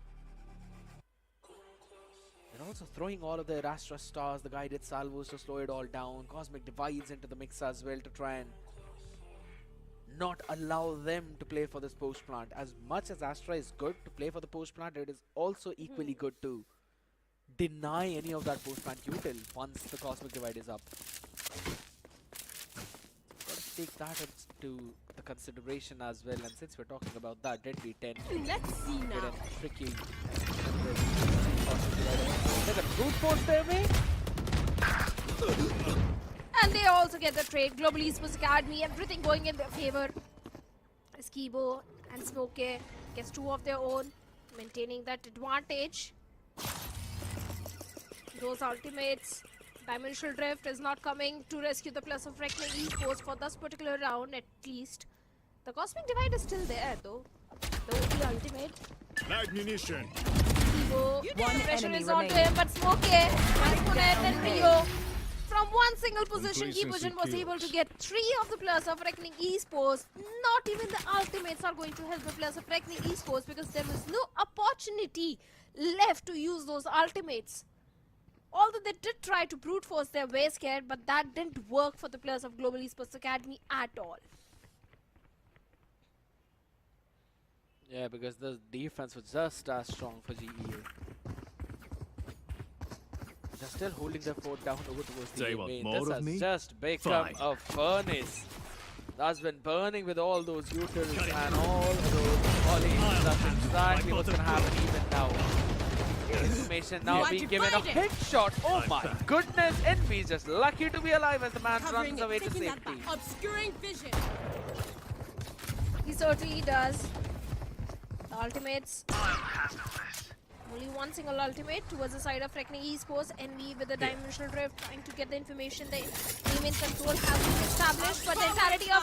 they're also throwing all of their Astra Stars, the guided salvos to slow it all down. Cosmic Divides into the mix as well to try and not allow them to play for this post plant. As much as Astra is good to play for the post plant, it is also equally good to deny any of that post plant util once the Cosmic Divide is up. Gotta take that into the consideration as well. And since we're talking about that, Deadly 10. Let's see now. Tricky. There's a brute force there, mate. And they also get the trade. Global Esports Academy, everything going in their favor. Skibo and Smokey gets two of their own, maintaining that advantage. Those ultimates Dimensional Drift is not coming to rescue the plus of Reckoning Esports for this particular round at least. The Cosmic Divide is still there though. The ultimate. Light munition. Evo, One pressure enemy is onto remaining. him, but Smokey, Antoinette and Rio. From one single position, Complacency Keybogen was able to get 3 of the plus of Reckoning Esports. Not even the ultimates are going to help the plus of Reckoning Esports because there is no opportunity left to use those ultimates. Although they did try to brute force their way scared, but that didn't work for the players of Global Esports Academy at all. Yeah, because the defense was just as strong for GEA. They're still holding their fort down over towards the Say what, main. more This of has me? just become Fine. a furnace. That's been burning with all those utils and all those volleys. That's exactly what's going to happen even now. Information now being given a headshot. Oh my goodness. Envy is just lucky to be alive as the man runs away to safety. Obscuring vision. He certainly does. The ultimates. Only one single ultimate towards the side of Reckoning Esports. Envy with the Dimensional Drift trying to get the information. The aim control has been established, but the entirety of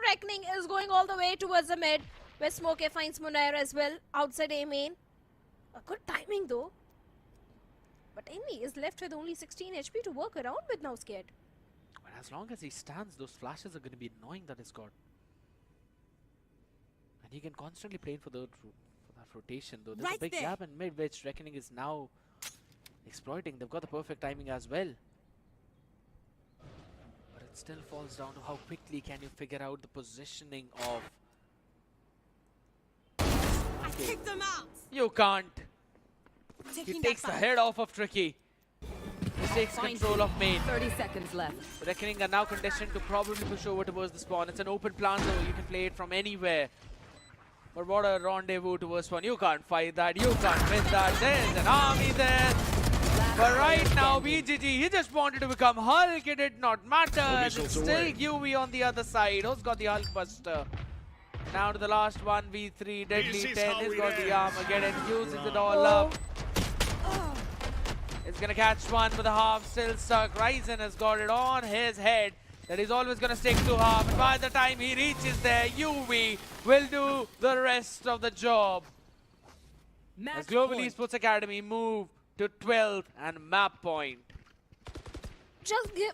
Reckoning is going all the way towards the mid, where Smokey finds Munair as well outside A main. A good timing though. But Envy is left with only 16 HP to work around with now, scared. But as long as he stands, those flashes are going to be annoying that he's got. And he can constantly play for that rotation though. There's a big gap in mid which Reckoning is now exploiting. They've got the perfect timing as well. But it still falls down to how quickly can you figure out the positioning of... Kick them out. You can't. He takes the head off of Tricky. He takes control of main. 30 seconds left. Reckoning are now conditioned to probably push over towards the spawn. It's an open plan though, you can play it from anywhere. But what a rendezvous towards spawn. You can't fight that, you can't win that. There's an army there. But right now, BGG, he just wanted to become Hulk. It did not matter. And it's still UV on the other side. Who's got the Hulk Buster? Now to the last 1v3. Deadly 10. He's got the Armageddon. Uses it all up. It's gonna catch one with a half still stuck. Ryzen has got it on his head. That he's always gonna stick to half. And by the time he reaches there, UV will do the rest of the job. As Global Esports Academy move to 12th and map point. Just give...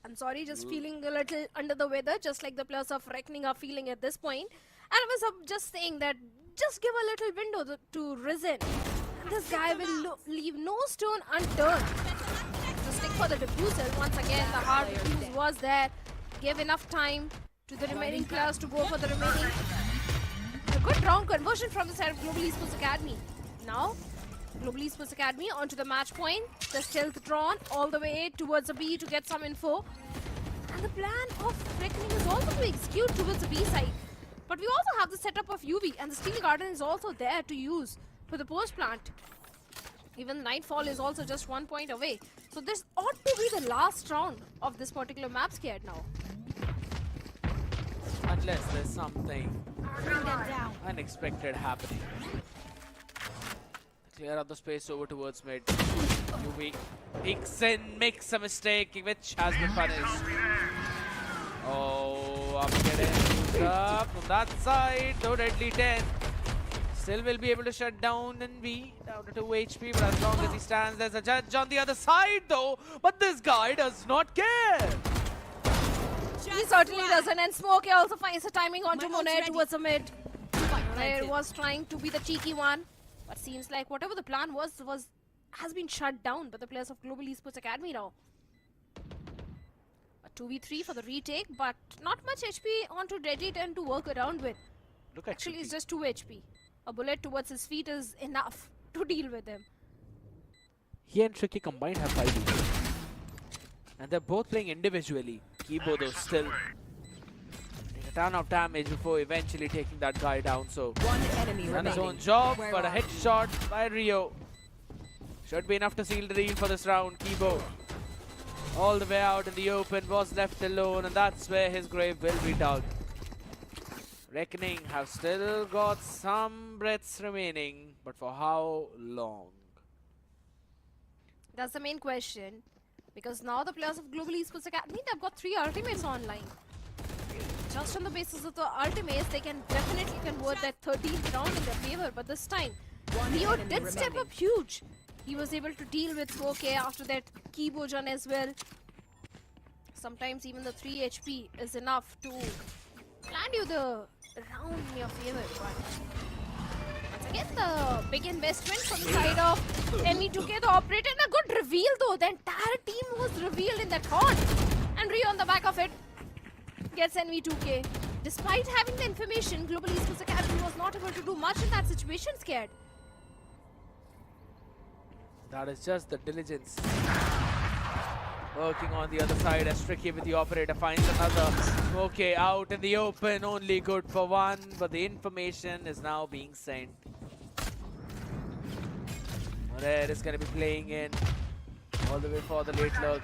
I'm sorry, just feeling a little under the weather, just like the players of Reckoning are feeling at this point. And I was just saying that just give a little window to Risen. And this guy will leave no stone unturned. To stick for the defusal, once again, the hard defuse was there. Give enough time to the remaining players to go for the remaining. A good round conversion from the side of Global Esports Academy. Now, Global Esports Academy onto the match point. The stealth drawn all the way towards the B to get some info. And the plan of Reckoning is also to execute towards the B side. But we also have the setup of UV, and the Steel Garden is also there to use for the post plant. Even Nightfall is also just 1 point away. So this ought to be the last round of this particular map, scared now. Unless there's something unexpected happening. Clear out the space over towards mid. UV peeks in, makes a mistake, which has been punished. Oh, Armageddon used up from that side. No Deadly 10. Still will be able to shut down NV. Down to 2 HP, but as long as he stands, there's a judge on the other side though. But this guy does not care. He certainly doesn't, and Smokey also finds the timing onto Monet towards the mid. Monet was trying to be the cheeky one, but seems like whatever the plan was has been shut down by the players of Global Esports Academy now. A 2v3 for the retake, but not much HP onto Deadly 10 to work around with. Look at Actually, it's Tricky. just 2 HP. A bullet towards his feet is enough to deal with him. He and Tricky combined have 5 HP. And they're both playing individually. Kibo though still take a ton of damage before eventually taking that guy down. So One enemy done his own remaining. job, but a headshot by Rio should be enough to seal the deal for this round. Kibo all the way out in the open was left alone, and that's where his grave will be dug. Reckoning have still got some breaths remaining, but for how long? That's the main question. Because now the players of Global Esports Academy, they've got 3 ultimates online. Just on the basis of the ultimates, they can definitely convert that 13th round in their favor. But this time, Leo did step up huge. He was able to deal with Smoke after that Keybojan as well. Sometimes even the 3 HP is enough to land you the round in your favor. But once again, the big investment from the side of ME2K, the operator, and a good reveal though. The entire team was revealed in that horn. And Rio on the back of it gets NV2K. Despite having the information, Global Esports Academy was not able to do much in that situation, scared. That is just the diligence. Working on the other side as Tricky with the operator finds another. Okay, out in the open, only good for one, but the information is now being sent. Red is going to be playing in all the way for the late lurk.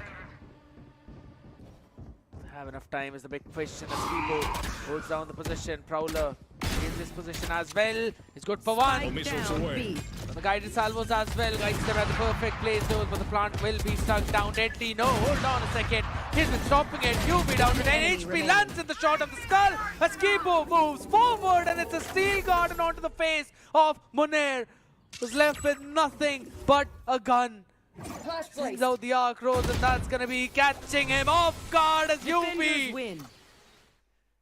Have enough time is the big question as Kibo holds down the position. Prowler in this position as well. It's good for one. The guided salvos as well. Guides them at the perfect place though, but the plant will be stuck down. Deadly, no, hold on a second. He's been stopping it. UV down to 10 HP. Lands in the shot of the skull as Kibo moves forward and it's a steel garden onto the face of Munir, who's left with nothing but a gun. Sends out the arc rose and that's gonna be catching him off guard as UV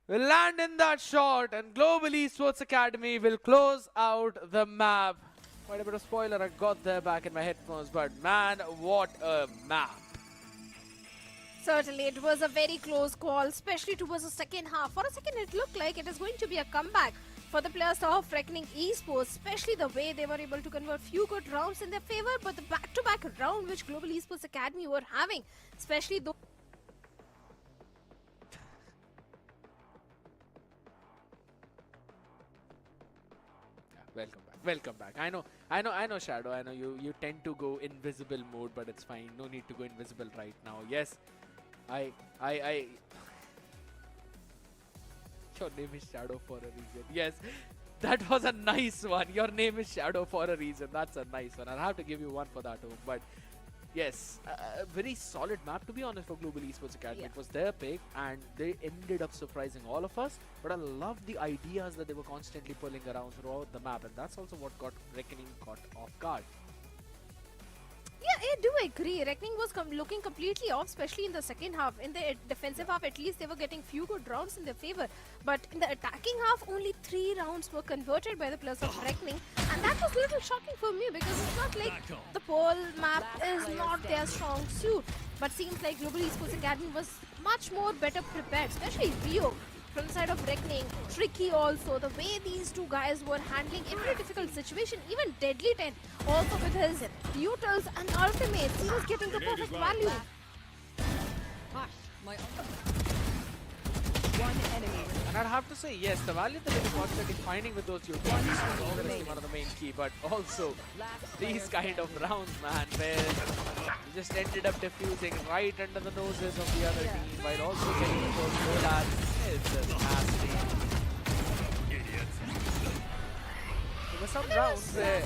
will land in that shot and Global Esports Academy will close out the map. Quite a bit of spoiler I got there back in my headphones, but man, what a map. Certainly, it was a very close call, especially towards the second half. For a second, it looked like it is going to be a comeback for the players of Reckoning Esports, especially the way they were able to convert few good rounds in their favor, but the back-to-back round which Global Esports Academy were having, especially though. Welcome back. Welcome back. I know, Shadow. I know you tend to go invisible mode, but it's fine. No need to go invisible right now. Yes, I. Your name is Shadow for a reason. Yes, that was a nice one. Your name is Shadow for a reason. That's a nice one. I'll have to give you one for that, but yes, a very solid map to be honest for Global Esports Academy. It was their pick and they ended up surprising all of us. But I love the ideas that they were constantly pulling around throughout the map, and that's also what got Reckoning caught off guard. Yeah, I do agree. Reckoning was looking completely off, especially in the second half. In the defensive half, at least they were getting few good rounds in their favor. But in the attacking half, only 3 rounds were converted by the players of Reckoning. And that was a little shocking for me because it's not like the Pearl map is not their strong suit. But seems like Global Esports Academy was much more better prepared, especially Rio. From the side of Reckoning, Tricky also, the way these two guys were handling every difficult situation, even Deadly 10, also with his utils and ultimates, he was getting the perfect value. One enemy. And I'd have to say, yes, the value that they were constantly finding with those utilities is obviously one of the main key, but also these kind of rounds, man, where you just ended up diffusing right under the noses of the other team while also getting those goal ads. It's just nasty. There were some rounds where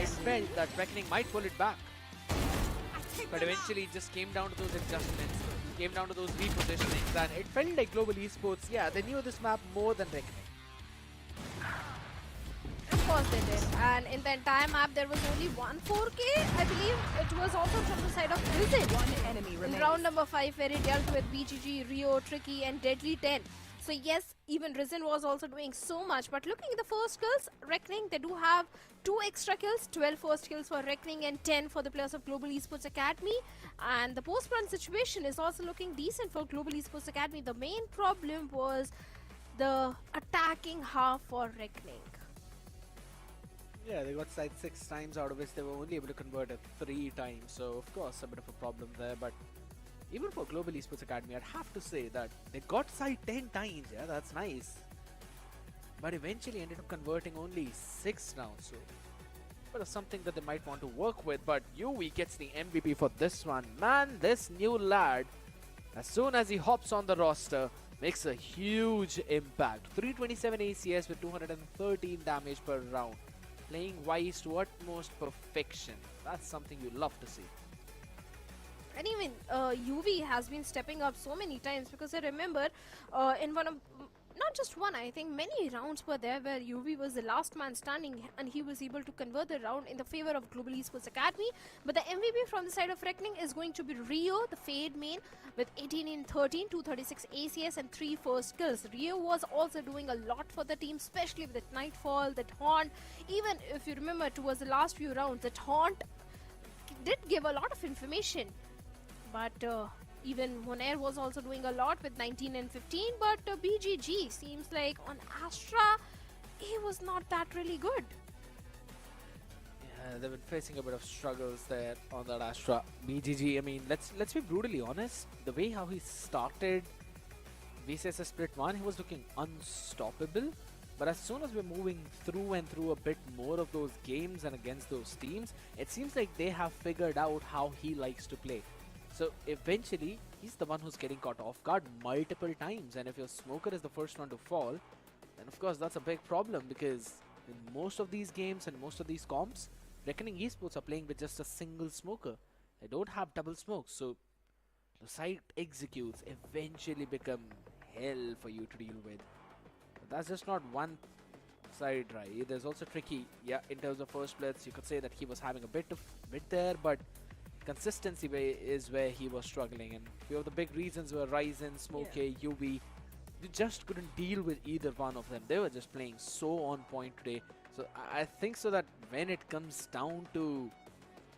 it felt that Reckoning might pull it back, but eventually it just came down to those adjustments. Came down to those repositionings, and it felt like Global Esports, yeah, they knew this map more than Reckoning. Of course they did. And in the entire map, there was only one 4K. I believe it was also from the side of Risen. One enemy remains. In round number 5, where he dealt with BGG, Rio, Tricky, and Deadly 10. So yes, even Risen was also doing so much. But looking at the first kills, Reckoning, they do have 2 extra kills, 12 first kills for Reckoning and 10 for the players of Global Esports Academy. And the post-run situation is also looking decent for Global Esports Academy. The main problem was the attacking half for Reckoning. Yeah, they got sight 6 times, out of which they were only able to convert it 3 times. So of course, a bit of a problem there. But even for Global Esports Academy, I'd have to say that they got sight 10 times. Yeah, that's nice. But eventually ended up converting only 6 now. So but it's something that they might want to work with. But UV gets the MVP for this one. Man, this new lad, as soon as he hops on the roster, makes a huge impact. 327 ACS with 213 damage per round. Playing wise to utmost perfection. That's something you love to see. And even UV has been stepping up so many times, because I remember in one of, not just one, I think many rounds were there where UV was the last man standing and he was able to convert the round in the favor of Global Esports Academy. But the MVP from the side of Reckoning is going to be Rio, the Fade main, with 18 in 13, 236 ACS and 3 first kills. Rio was also doing a lot for the team, especially with the Nightfall, the Taunt. Even if you remember towards the last few rounds, the Taunt did give a lot of information. But even Monair was also doing a lot with 19 and 15, but BGG seems like on Astra, he was not that really good. Yeah, they've been facing a bit of struggles there on that Astra. BGG, I mean, let's be brutally honest. The way how he started VCS Split 1, he was looking unstoppable. But as soon as we're moving through and through a bit more of those games and against those teams, it seems like they have figured out how he likes to play. So eventually, he's the one who's getting caught off guard multiple times. And if your smoker is the first one to fall, then of course that's a big problem, because in most of these games and most of these comps, Reckoning Esports are playing with just a single smoker. They don't have double smokes, so the site executes eventually become hell for you to deal with. But that's just not one side, right? There's also Tricky. Yeah, in terms of first splits, you could say that he was having a bit there, but consistency is where he was struggling, and few of the big reasons were Ryzen, Smoke, UV. You just couldn't deal with either one of them. They were just playing so on point today. So I think so that when it comes down to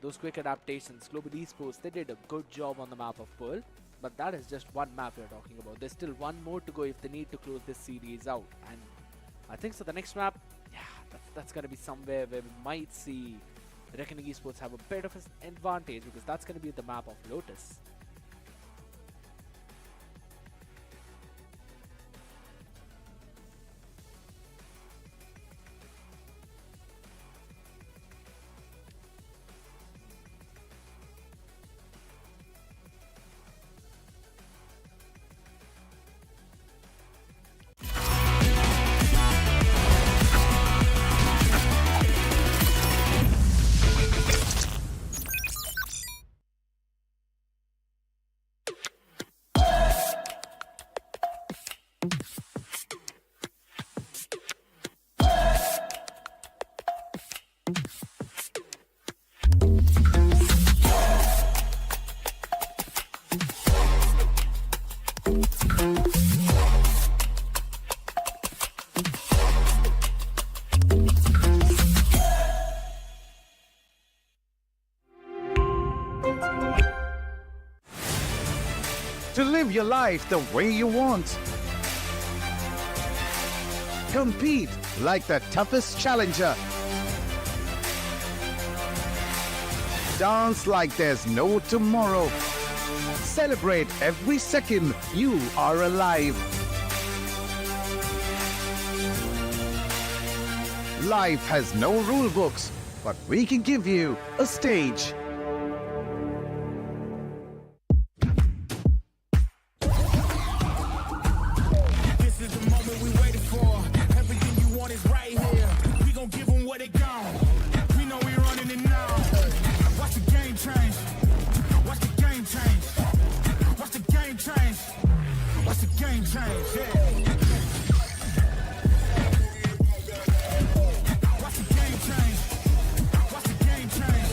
those quick adaptations, Global Esports, they did a good job on the map of Pearl, but that is just one map we're talking about. There's still one more to go if they need to close this series out, and I think so the next map, yeah, that's gonna be somewhere where we might see Reckoning Esports have a bit of an advantage, because that's going to be the map of Lotus. To live your life the way you want. Compete like the toughest challenger. Dance like there's no tomorrow. Celebrate every second you are alive. Life has no rule books, but we can give you a stage. This is the moment we waited for. Everything you want is right here. We gon' give them what they got. We know we running it now. Watch the game change. Watch the game change. Watch the game change. Watch the game change. Yeah. Watch the game change. Watch the game change.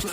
The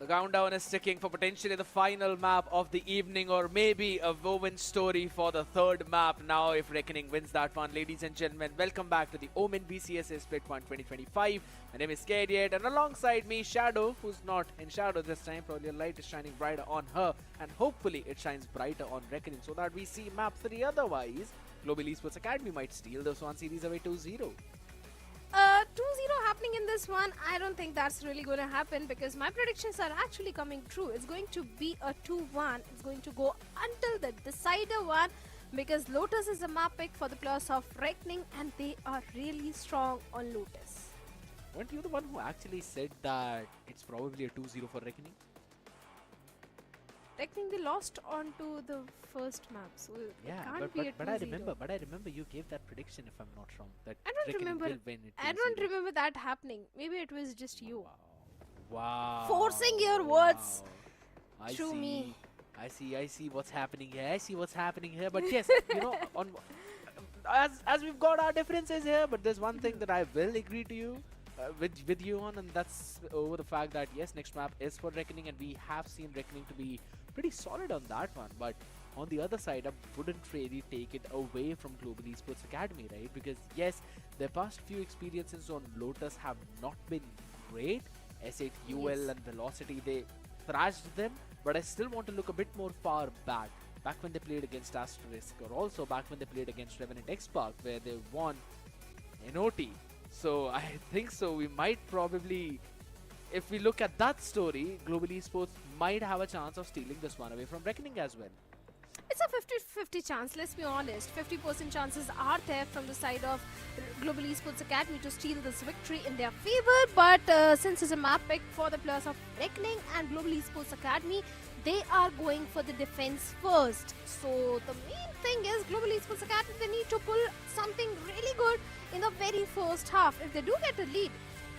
countdown is ticking for potentially the final map of the evening, or maybe a woven story for the third map now if Reckoning wins that one. Ladies and gentlemen, welcome back to the OMEN VCSA Split Point 2025. My name is Kadiet, and alongside me, Shadow, who's not in Shadow this time. Probably a light is shining brighter on her, and hopefully it shines brighter on Reckoning so that we see map 3. Otherwise, Global Esports Academy might steal this one series away 2-0. 2-0 happening in this one. I don't think that's really going to happen because my predictions are actually coming true. It's going to be a 2-1. It's going to go until the decider one because Lotus is a map pick for the players of Reckoning and they are really strong on Lotus. Weren't you the one who actually said that it's probably a 2-0 for Reckoning? Reckoning they lost onto the first map, so Yeah, it can't be a 2-0. but I remember you gave that prediction, if I'm not wrong, that I don't Reckoning remember. will win it. I don't remember that happening. Maybe it was just you. Wow. Forcing your words I through see. me. I see what's happening here. But yes, you know, on as we've got our differences here, but there's one thing that I will agree to you. With you on, and that's over the fact that yes, next map is for Reckoning, and we have seen Reckoning to be pretty solid on that one. But on the other side, I wouldn't really take it away from Global Esports Academy, right? Because yes, their past few experiences on Lotus have not been great. S8 UL and Velocity, they thrashed them, but I still want to look a bit more far back when they played against Asterisk, or also back when they played against Revenant Esports, where they won NOT. So I think so we might probably, if we look at that story, Global Esports might have a chance of stealing this one away from Reckoning as well. It's a 50-50 chance, let's be honest. 50% chances are there from the side of Global Esports Academy to steal this victory in their favor. But since it's a map pick for the players of Reckoning and Global Esports Academy, they are going for the defense first. So the main thing is Global Esports Academy, they need to pull something really good in the very first half. If they do get a lead,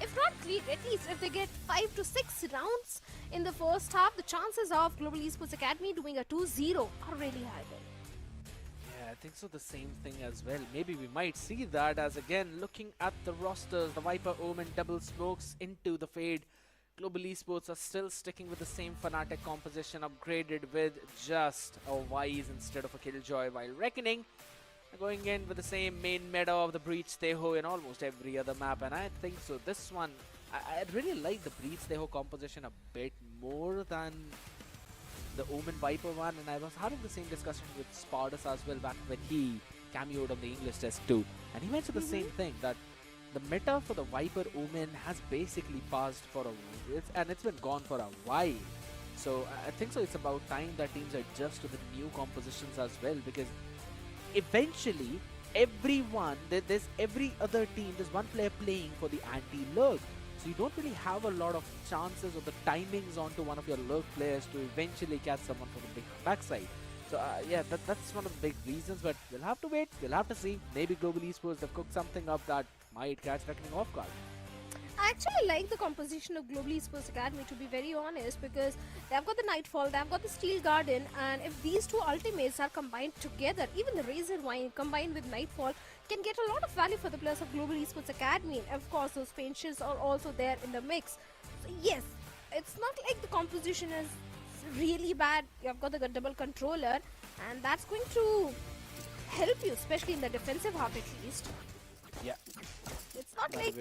if not lead, at least if they get 5 to 6 rounds in the first half, the chances of Global Esports Academy doing a 2-0 are really high there. Yeah, I think so, the same thing as well. Maybe we might see that, as again, looking at the rosters, the Viper, Omen, double smokes into the fade. Global Esports are still sticking with the same Fnatic composition, upgraded with just a Wise instead of a Killjoy, while Reckoning going in with the same main meta of the Breach Teho in almost every other map. And I think so this one, I really like the Breach Teho composition a bit more than the Omen Viper one, and I was having the same discussion with Spartus as well back when he cameoed on the English test too, and he mentioned the same thing, that the meta for the Viper Omen has basically passed for it's been gone for a while. So I think so it's about time that teams adjust to the new compositions as well, because eventually everyone, there's every other team, there's one player playing for the anti-lurk. So you don't really have a lot of chances or the timings onto one of your lurk players to eventually catch someone from the big backside. So yeah, that's one of the big reasons, but we'll have to wait, we'll have to see. Maybe Global Esports have cooked something up that might catch Reckoning off guard. I actually like the composition of Global Esports Academy, to be very honest, because they've got the Nightfall, they've got the Steel Garden, and if these two ultimates are combined together, even the Razor Wine combined with Nightfall can get a lot of value for the players of Global Esports Academy. And of course, those Pinches are also there in the mix. So yes, it's not like the composition is really bad. You've got the double controller, and that's going to help you, especially in the defensive half at least. Yeah. It's not like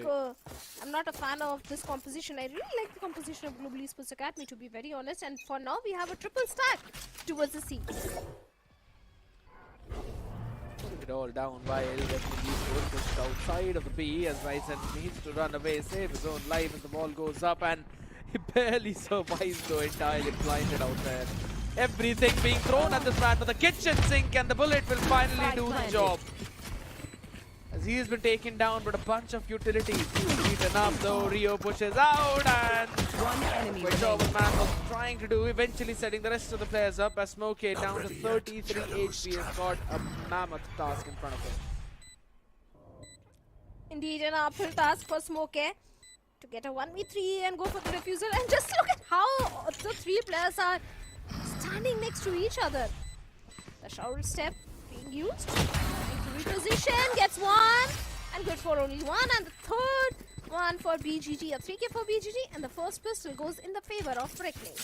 I'm not a fan of this composition. I really like the composition of Global Esports Academy, to be very honest. And for now, we have a triple stack towards the C. Putting it all down while Global Esports pushed outside of the B as Ryzen needs to run away, save his own life as the ball goes up, and he barely survives, though, entirely blinded out there. Everything being thrown at this man, but the kitchen sink and the bullet will finally do the job. As he has been taken down, but a bunch of utilities beaten up, though. Rio pushes out, and One enemy what remaining. man was trying to do, eventually setting the rest of the players up as Smokey down to 33 HP has got a mammoth task in front of him. Indeed, an uphill task for Smoke to get a 1v3 and go for the refusal. And just look at how the three players are standing next to each other. The shower step being used. Reposition, gets one. And good for only one. And the third one for BGG. A 3k for BGG. And the first pistol goes in the favor of Reckoning.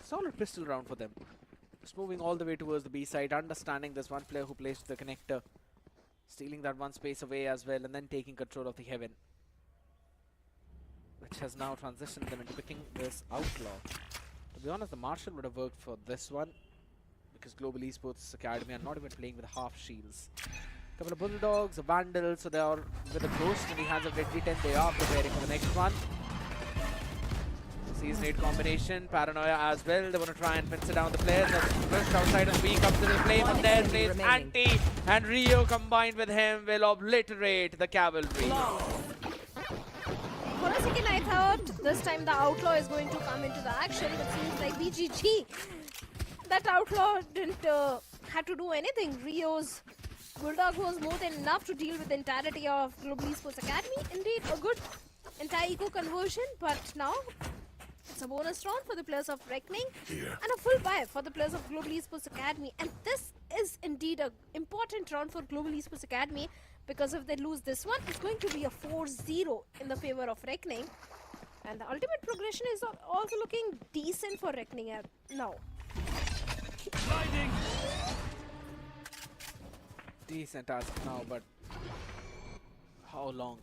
Solid pistol round for them. Just moving all the way towards the B side, understanding there's one player who placed the connector, stealing that one space away as well, and then taking control of the heaven, which has now transitioned them into picking this outlaw. To be honest, the Marshal would have worked for this one, because Global Esports Academy are not even playing with half shields. Couple of Bulldogs, a Vandal, so they are with a Ghost in the hands of Deadly 10. They are preparing for the next one. Season 8 combination, Paranoia as well. They want to try and pinch down the players. That's pushed outside of B, comes to the flame, and there plays Anti, and Rio combined with him will obliterate the cavalry. For a second, I thought this time the Outlaw is going to come into the action, but seems like BGG. That Outlaw didn't have to do anything. Rio's Bulldog was more than enough to deal with the entirety of Global Esports Academy. Indeed, a good anti-eco conversion, but now it's a bonus round for the players of Reckoning and a full buy for the players of Global Esports Academy. And this is indeed an important round for Global Esports Academy, because if they lose this one, it's going to be a 4-0 in the favor of Reckoning. And the ultimate progression is also looking decent for Reckoning now. Decent task now, but how long?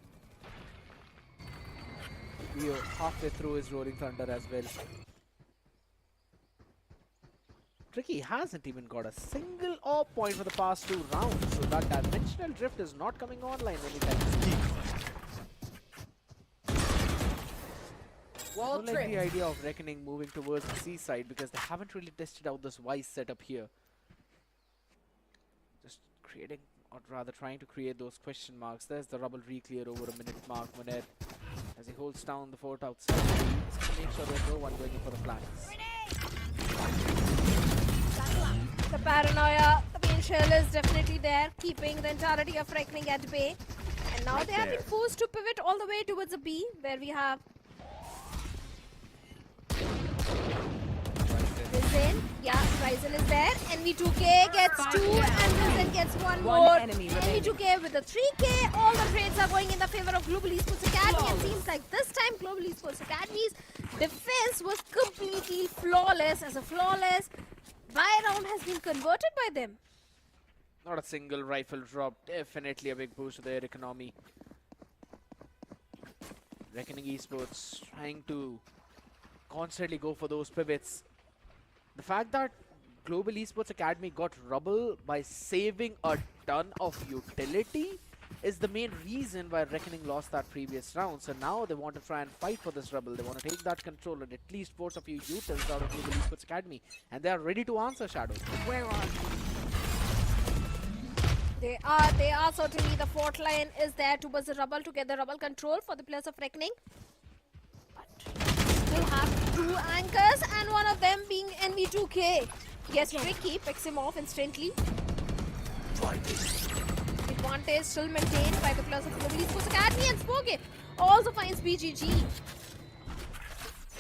We are halfway through his Rolling Thunder as well. Tricky hasn't even got a single AWP point for the past 2 rounds, so that dimensional drift is not coming online anytime soon. I don't like the idea of Reckoning moving towards the C side, because they haven't really tested out this Wise setup here. Just creating, or rather trying to create those question marks. There's the rubble re-clear over a minute mark. Monet, as he holds down the fort outside, to make sure there's no one going in for the flanks. The Paranoia, the main shell is definitely there, keeping the entirety of Reckoning at bay. And now they have been forced to pivot all the way towards a B, where we have Ryzen. Yeah, Ryzen is there. NV2K gets 2 and Ryzen gets one more. NV2K with the 3K. All the trades are going in the favor of Global Esports Academy. It seems like this time Global Esports Academy's defense was completely flawless. As a flawless buy round has been converted by them. Not a single rifle drop. Definitely a big boost to their economy. Reckoning Esports trying to constantly go for those pivots. The fact that Global Esports Academy got rubble by saving a ton of utility is the main reason why Reckoning lost that previous round. So now they want to try and fight for this rubble. They want to take that control and at least force a few utils out of Global Esports Academy. And they are ready to answer, Shadow. Where are you? They are certainly. The fort line is there towards the rubble to get the rubble control for the players of Reckoning. Still have 2 anchors, and one of them being NV2K. Yes, Tricky picks him off instantly. Advantage still maintained by the players of Global Esports Academy, and Spoke also finds BGG.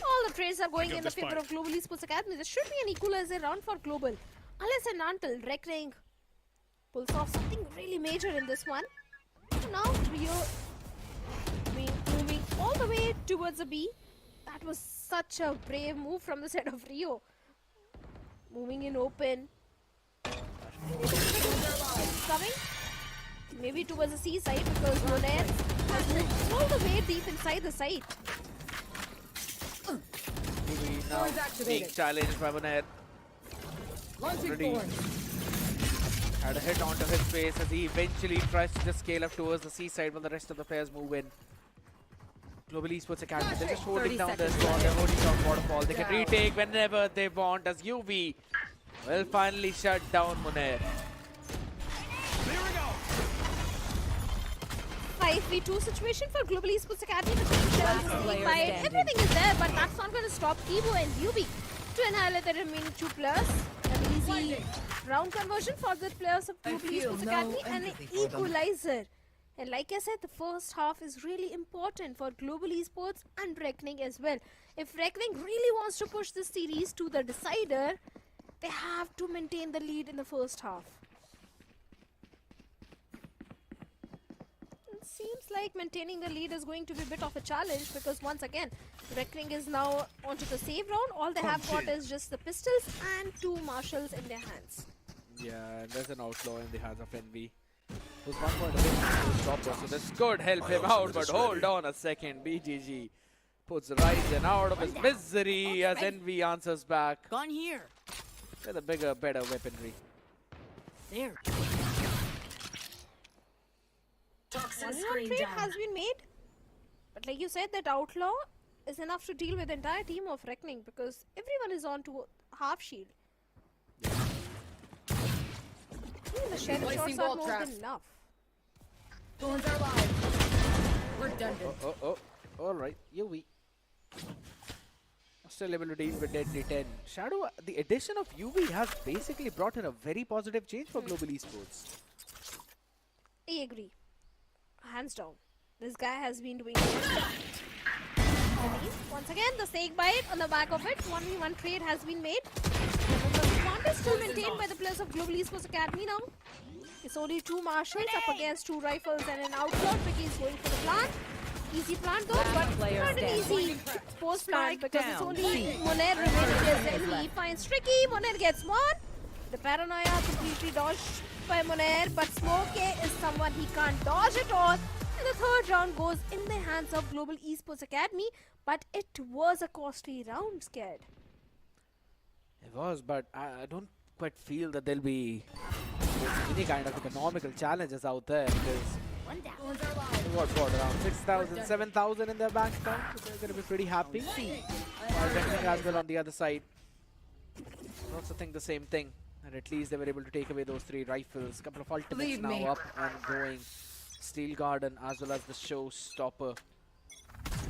All the trades are going in the favor of Global Esports Academy. There should be an equalizer round for Global, unless and until Reckoning pulls off something really major in this one. So now Rio moving all the way towards the B. That was such a brave move from the side of Rio. Moving in open. Coming. Maybe towards the C side, because Monet has moved all the way deep inside the site. Maybe now being challenged by Monet. Already had a hit onto his face as he eventually tries to just scale up towards the C side while the rest of the players move in. Global Esports Academy, they're just holding down their squad, they're holding down waterfall. They can retake whenever they want, as UV will finally shut down Monet. 5v2 situation for Global Esports Academy. Everything is there, but that's not going to stop Kibo and UV to annihilate the remaining 2 players. An easy Round conversion for the players of Global feel Esports no Academy and an empathy for them. equalizer. And like I said, the first half is really important for Global Esports and Reckoning as well. If Reckoning really wants to push this series to the decider, they have to maintain the lead in the first half. It seems like maintaining the lead is going to be a bit of a challenge because once again, Reckoning is now onto the save round. All they have got is just the pistols and 2 marshals in their hands. Yeah, and there's an outlaw in the hands of Envy. Who's 1 point away from the stopper, so this could help him out, but hold on a second. BGG puts Ryzen out of his misery as Envy answers back Gone here. with a bigger, better weaponry. There. One trade has been made, but like you said, that outlaw is enough to deal with the entire team of Reckoning because everyone is on to half shield. Even the shadow Placing shots are ball more traps. than enough. Thorns are live. Redundant. Alright, UV. Still able to deal with Deadly 10. Shadow, the addition of UV has basically brought in a very positive change for Global Esports. I agree. Hands down. This guy has been doing good. Once again, the snake bite on the back of it. 1v1 trade has been made. The advantage is still maintained by the players of Global Esports Academy now. It's only 2 marshals up against 2 rifles and an outlaw. Tricky is going for the plant. Easy plant though, but player not an standing. easy post plant because it's down. only Moner remaining as the enemy. He finds Tricky. Moner gets one. The paranoia completely dodged by Moner, but Smokey is someone he can't dodge at all. And the third round goes in the hands of Global Esports Academy, but it was a costly round, Scared. It was, but I don't quite feel that there'll be any kind of economical challenges out there because Thorns are live. what around 6,000, 7,000 in their bank account, so they're going to be pretty happy. While Reckoning as well on the other side. I also think the same thing, and at least they were able to take away those 3 rifles. Couple of ultimates Believe now me. up and going. Steel Garden as well as the Showstopper.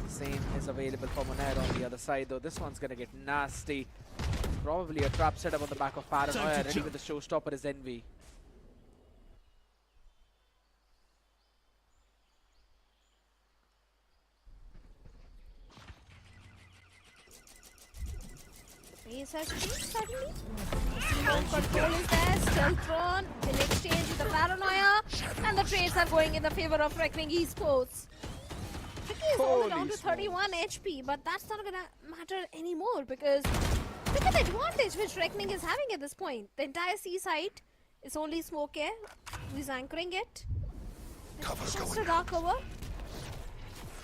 Same is available for Moner on the other side, though this one's going to get nasty. Probably a trap setup on the back of Paranoia. Ready with the Showstopper is Envy. Race has changed suddenly. Simon control is there, stealth thrown in exchange with the paranoia, and the trades are going in the favor of Reckoning Esports. Tricky is only down to 31 HP, but that's not gonna matter anymore because look at the advantage which Reckoning is having at this point. The entire C site is only Smokey who is anchoring it. It's just a dark cover.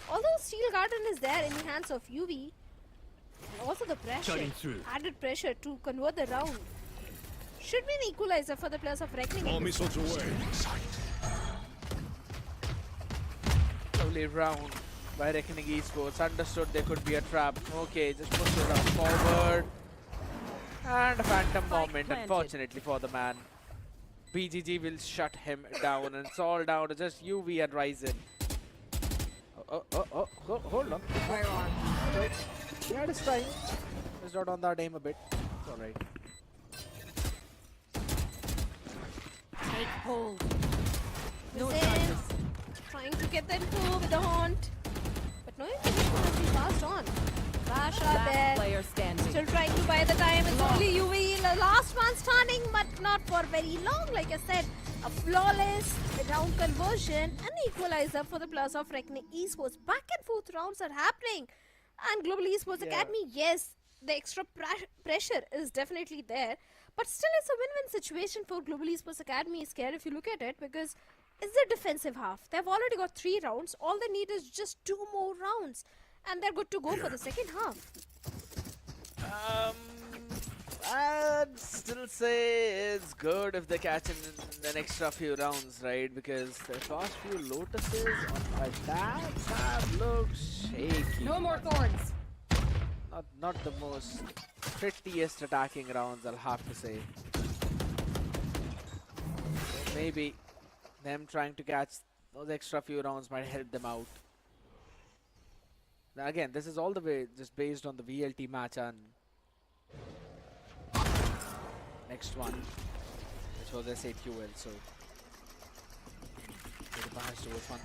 Although Steel Garden is there in the hands of UV, and also the pressure, added pressure to convert the round. Should be an equalizer for the players of Reckoning. All missiles away. Lovely round by Reckoning Esports. Understood there could be a trap. Okay, just push the round forward. And a phantom moment, unfortunately for the man. BGG will shut him down, and it's all down to just UV and Ryzen. Hold on. Firearm. He had his time. He's not on that aim a bit. It's alright. Take hold. No charges. Trying to get that info with the haunt. But no information has been passed on. Flash are Last there. player standing. Still trying to buy the time. It's only UV. The last one stunning, but not for very long. Like I said, a flawless round conversion. An equalizer for the players of Reckoning Esports. Back and forth rounds are happening. And Global Esports Academy, yes, the extra pressure is definitely there. But still, it's a win-win situation for Global Esports Academy, Scare, if you look at it, because it's their defensive half. They've already got 3 rounds. All they need is just 2 more rounds. And they're good to go for the second half. I'd still say it's good if they catch in an extra few rounds, right? Because the last few Lotuses on my that looks shaky. No more thorns. Not the most prettiest attacking rounds, I'll have to say. So maybe them trying to catch those extra few rounds might help them out. Now again, this is all the way just based on the VLT match, and next one. which was SAQL, so they advanced over one.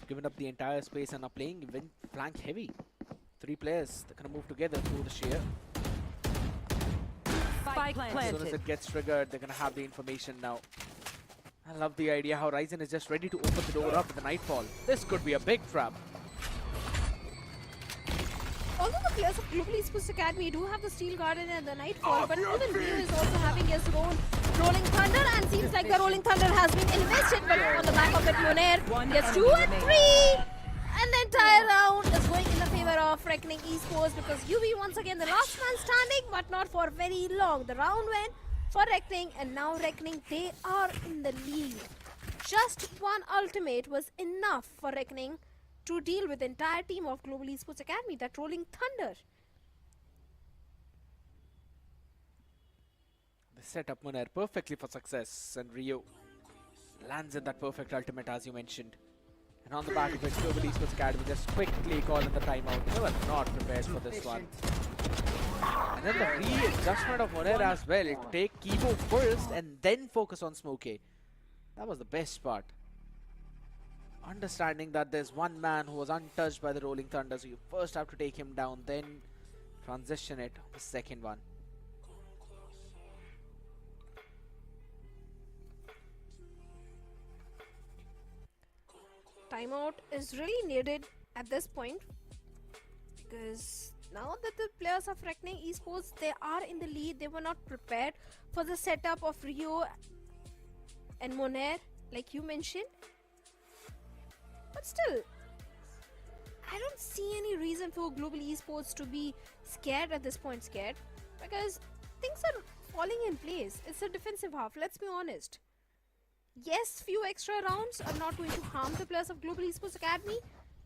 Given up the entire space and are playing even flank heavy. 3 players, they're gonna move together through the sheer. As soon as it gets triggered, they're gonna have the information now. I love the idea how Ryzen is just ready to open the door up with the Nightfall. This could be a big trap. Although the players of Global Esports Academy do have the Steel Garden and the Nightfall, but even Rio is also having his own Rolling Thunder, and seems like the Rolling Thunder has been invested, but on the back of it, Monair gets 2 and 3. And the entire round is going in the favor of Reckoning Esports because UV once again the last man standing, but not for very long. The round went for Reckoning, and now Reckoning, they are in the lead. Just one ultimate was enough for Reckoning to deal with the entire team of Global Esports Academy, that Rolling Thunder. They set up Monair perfectly for success, and Rio lands in that perfect ultimate as you mentioned. And on the back of it, Global Esports Academy just quickly calling the timeout. They were not prepared for this one. And then the readjustment of Monair as well. To take Kibo first and then focus on Smokey. That was the best part. Understanding that there's one man who was untouched by the Rolling Thunder, so you first have to take him down, then transition it to the second one. Timeout is really needed at this point because now that the players of Reckoning Esports, they are in the lead, they were not prepared for the setup of Rio and Monair, like you mentioned. But still, I don't see any reason for Global Esports to be scared at this point, because things are falling in place. It's a defensive half, let's be honest. Yes, few extra rounds are not going to harm the players of Global Esports Academy,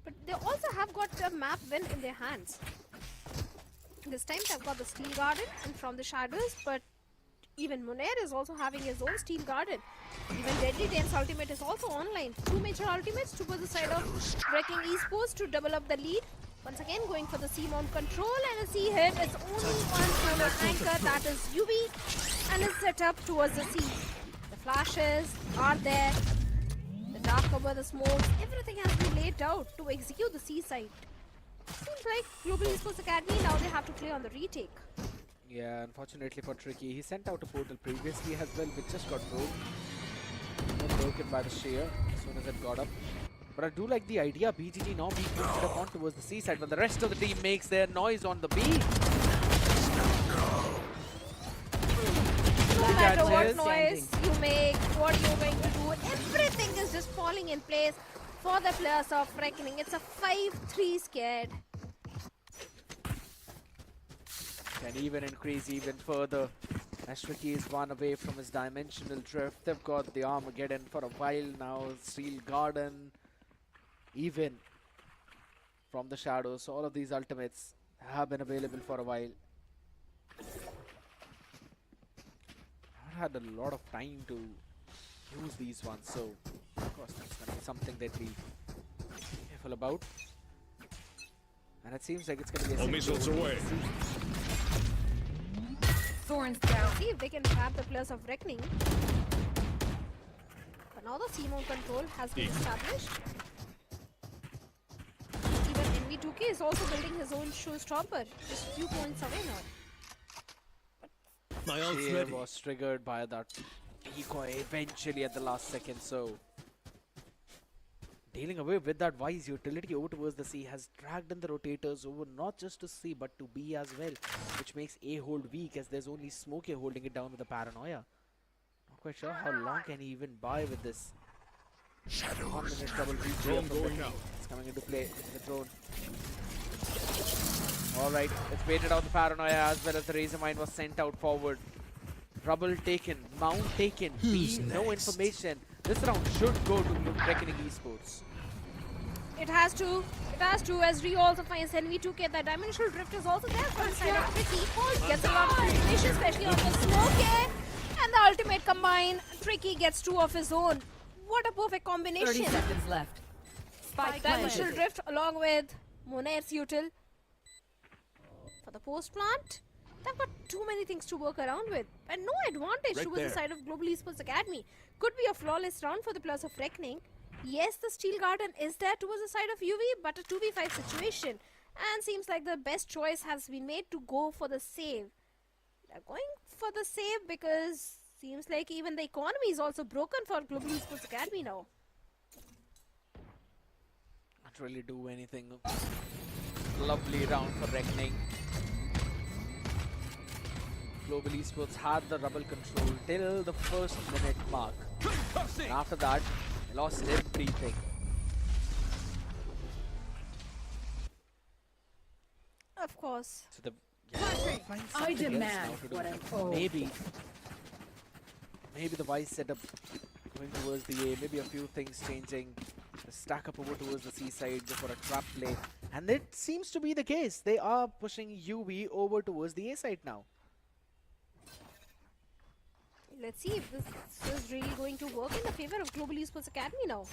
but they also have got a map win in their hands. This time they've got the Steel Garden and from the shadows, but even Monair is also having his own Steel Garden. Even Deadly 10's ultimate is also online. 2 major ultimates towards the side of Wrecking Esports to double up the lead. Once again going for the C-mount control, and a C hit. It's only one solo anchor, that is UV, and it's set up towards the C. The flashes are there. The dark cover, the smokes, everything has been laid out to execute the C side. Seems like Global Esports Academy, now they have to play on the retake. Yeah, unfortunately for Tricky, he sent out a portal previously as well, which just got broke. Broken by the shear as soon as it got up. But I do like the idea, BGG now being pushed up on towards the C side, but the rest of the team makes their noise on the B. No matter what noise you make, what you're going to do, everything is just falling in place for the players of Reckoning. It's a 5-3 scared. Can even increase even further. As Tricky is one away from his dimensional drift. They've got the Armageddon for a while now. Steel Garden. Even from the shadows. All of these ultimates have been available for a while. I've had a lot of time to use these ones. So, of course, that's going to be something that we careful about. And it seems like it's going to be a missiles away. Thorns down. See if they can trap the players of Reckoning. But now the C-mount control has been established. Even NV2K is also building his own showstopper, just a few points away now. My ult's Sheer ready. was triggered by that decoy eventually at the last second, so dealing away with that Wise utility over towards the C has dragged in the rotators over not just to C but to B as well, which makes A hold weak as there's only Smokey holding it down with the Paranoia. Not quite sure how long can he even buy with this. 1 minute double reach here from Becky. It's coming into play with the drone. Alright, it's baited out the Paranoia as well as the Razor Mine was sent out forward. Rubble taken, mount taken, B, no information. This round should go to Reckoning Esports. It has to, as Rio also finds NV2K. The dimensional drift is also there for the side of Tricky. Paul gets a lot of information, especially on the smoke. And the ultimate combine, Tricky gets 2 of his own. What a perfect combination. 30 seconds left. Spike Dimensional planted. drift along with Monair's util. For the post plant, they've got too many things to work around with, and no advantage towards the side of Global Esports Academy. Could be a flawless round for the players of Reckoning. Yes, the Steel Garden is there towards the side of UV, but a 2v5 situation. And seems like the best choice has been made to go for the save. They're going for the save because seems like even the economy is also broken for Global Esports Academy now. Not really do anything. Lovely round for Reckoning. Global Esports had the rubble control till the first minute mark. And after that, they lost everything. Of course. So the I demand what I'm owed. maybe the wise setup going towards the A, maybe a few things changing. The stack up over towards the C side for a trap play, and it seems to be the case. They are pushing UV over towards the A side now. Let's see if this is really going to work in the favor of Global Esports Academy now.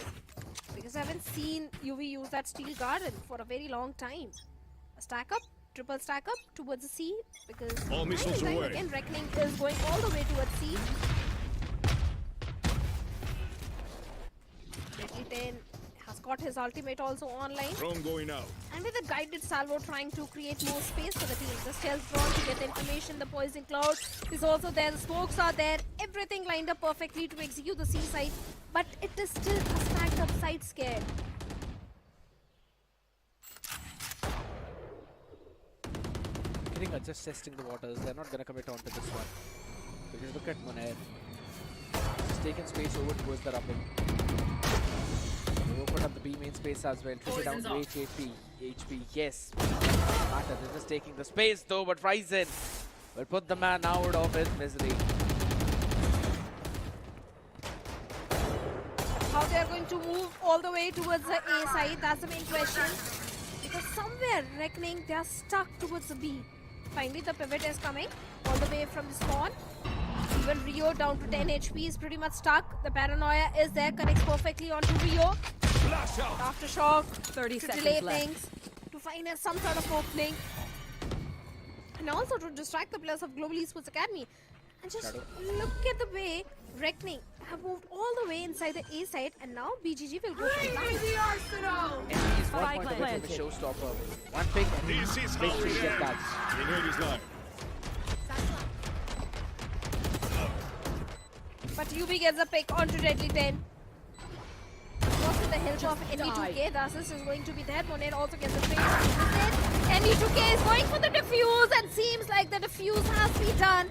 Because I haven't seen UV use that Steel Garden for a very long time. A stack up, triple stack up towards the C. Because All missiles time away. again Reckoning is going all the way towards C. Deadly 10 has got his ultimate also online. Drone going out. And with a guided salvo trying to create more space for the team. The stealth drone to get the information, the poison cloud is also there, the smokes are there, everything lined up perfectly to execute the C side, but it is still a stacked up side scared. Kidding are just testing the waters. They're not gonna commit onto this one. Because look at Monair. Just taking space over towards the rubble. They opened up the B main space as well. Triple down to 8 HP. Yes. Matter. They're just taking the space though, but Ryzen will put the man out of his misery. How they are going to move all the way towards the A side, that's the main question. Because somewhere Reckoning, they are stuck towards the B. Finally the pivot is coming all the way from the spawn. Even Rio down to 10 HP is pretty much stuck. The paranoia is there, connects perfectly onto Rio. Aftershock 30 to seconds delay left. things, to find some sort of opening. And also to distract the players of Global Esports Academy. And just look at the way Reckoning have moved all the way inside the A side, and now BGG will go for the back. And he's 1 point away from the showstopper. One pick and victory get that. Grenade is live. But UB gets a pick onto Deadly 10. What's with the help of NE2K? The assist is going to be there. Monet also gets a trade. NE2K is going for the defuse, and seems like the defuse has been done.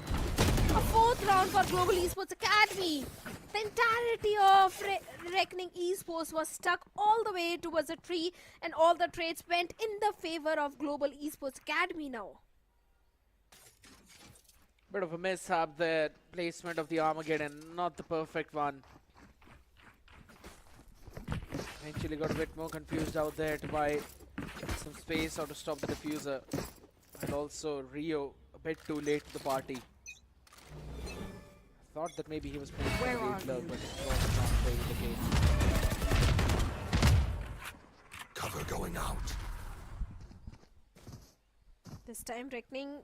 A 4th round for Global Esports Academy. The entirety of Reckoning Esports was stuck all the way towards the tree, and all the trades went in the favor of Global Esports Academy now. Bit of a mishap there. Placement of the Armageddon, not the perfect one. Eventually got a bit more confused out there to buy some space or to stop the diffuser. And also Rio a bit too late to the party. Thought that maybe he was playing for the late glove, but it was not playing the game. Cover going out. This time Reckoning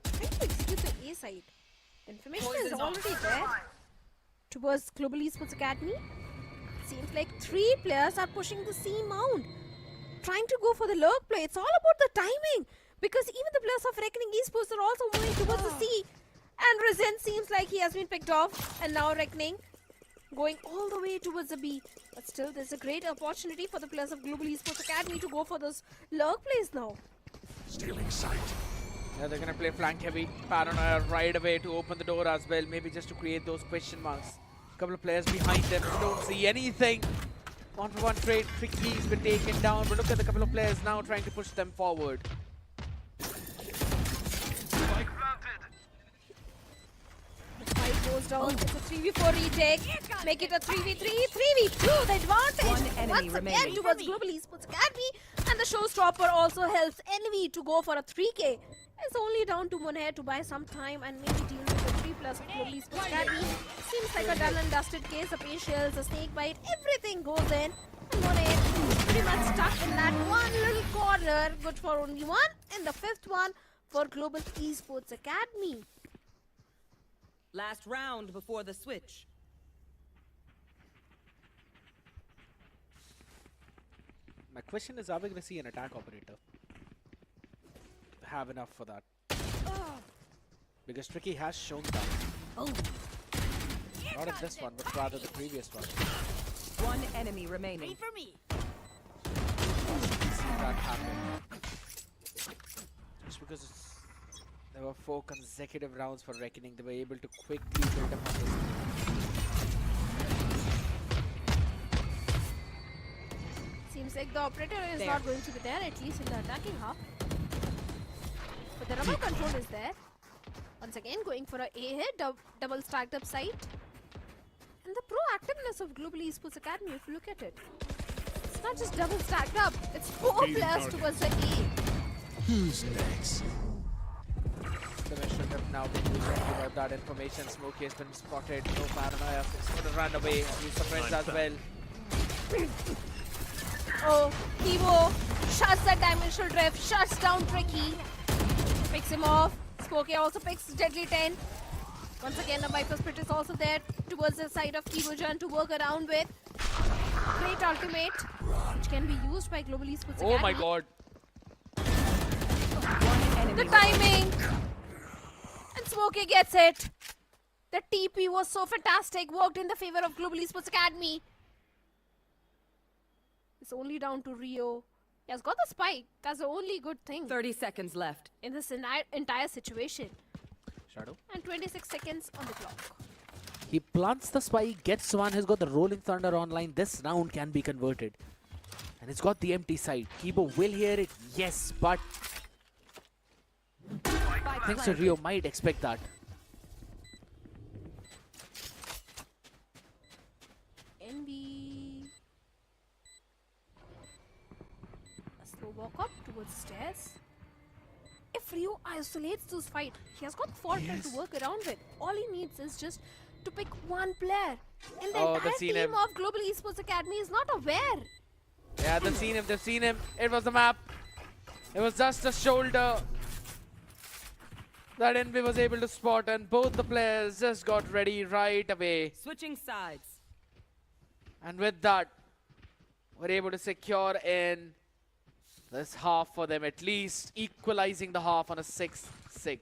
trying to execute the A side. The information is already there towards Global Esports Academy. Seems like 3 players are pushing the C mount, trying to go for the lurk play. It's all about the timing, because even the players of Reckoning Esports are also moving towards the C. And Rezen seems like he has been picked off, and now Reckoning going all the way towards the B. But still, there's a great opportunity for the players of Global Esports Academy to go for those lurk plays now. Stealing sight. Yeah, they're gonna play flank heavy. Paranoia right away to open the door as well, maybe just to create those question marks. Couple of players behind them, don't see anything. 1-for-1 trade, Tricky's been taken down, but look at the couple of players now trying to push them forward. The fight goes down. It's a 3v4 retake. Make it a 3v3, 3v2. The advantage One enemy once again remaining. towards Global Esports Academy. And the showstopper also helps Envy to go for a 3k. It's only down to Monair to buy some time and maybe deal with the 3+ of Global Esports Academy. Seems like a done and dusted case. The patience, the snake bite, everything goes in. And Monair pretty much stuck in that one little corner. Good for only one. And the 5th one for Global Esports Academy. Last round before the switch. My question is, are we going to see an attack operator? Have enough for that. Because Tricky has shown that. Oh. Not in this one, but rather the previous one. One enemy remaining. Wait for me. See that happen. Just because there were 4 consecutive rounds for Reckoning, they were able to quickly build up on this. Seems like the operator is not going to be there, at least in the attacking half. But the rubber control is there. Once again, going for a hit, double stacked up site. And the proactiveness of Global Esports Academy, if you look at it. It's not just double stacked up, it's 4 players towards the A. Who's next? The mission have now been used to about that information. Smokey has been spotted, no paranoia, he's going to run away, use the friends as well. Oh, Kivo shuts that dimensional drift, shuts down Tricky. Picks him off. Smokey also picks Deadly 10. Once again, the Viper Split is also there towards the side of Kivojan to work around with. Great ultimate, which can be used by Global Esports Academy. Oh my god. The timing! And Smokey gets it. The TP was so fantastic, worked in the favor of Global Esports Academy. It's only down to Rio. He has got the spike. That's the only good thing 30 seconds left. in this entire situation. Shadow. And 26 seconds on the clock. He plants the spike, gets one, he's got the Rolling Thunder online. This round can be converted. And it's got the empty side. Kibo will hear it, yes, but I think so Rio might expect that. NB. A slow walk up towards the stairs. If Rio isolates this fight, he has got 4 players to work around with. All he needs is just to pick one player. And the entire team of Global Esports Academy is not aware. Yeah, they've seen him. It was the map. It was just a shoulder that NB was able to spot, and both the players just got ready right away. Switching sides. And with that, we're able to secure in this half for them, at least equalizing the half on a 6-6.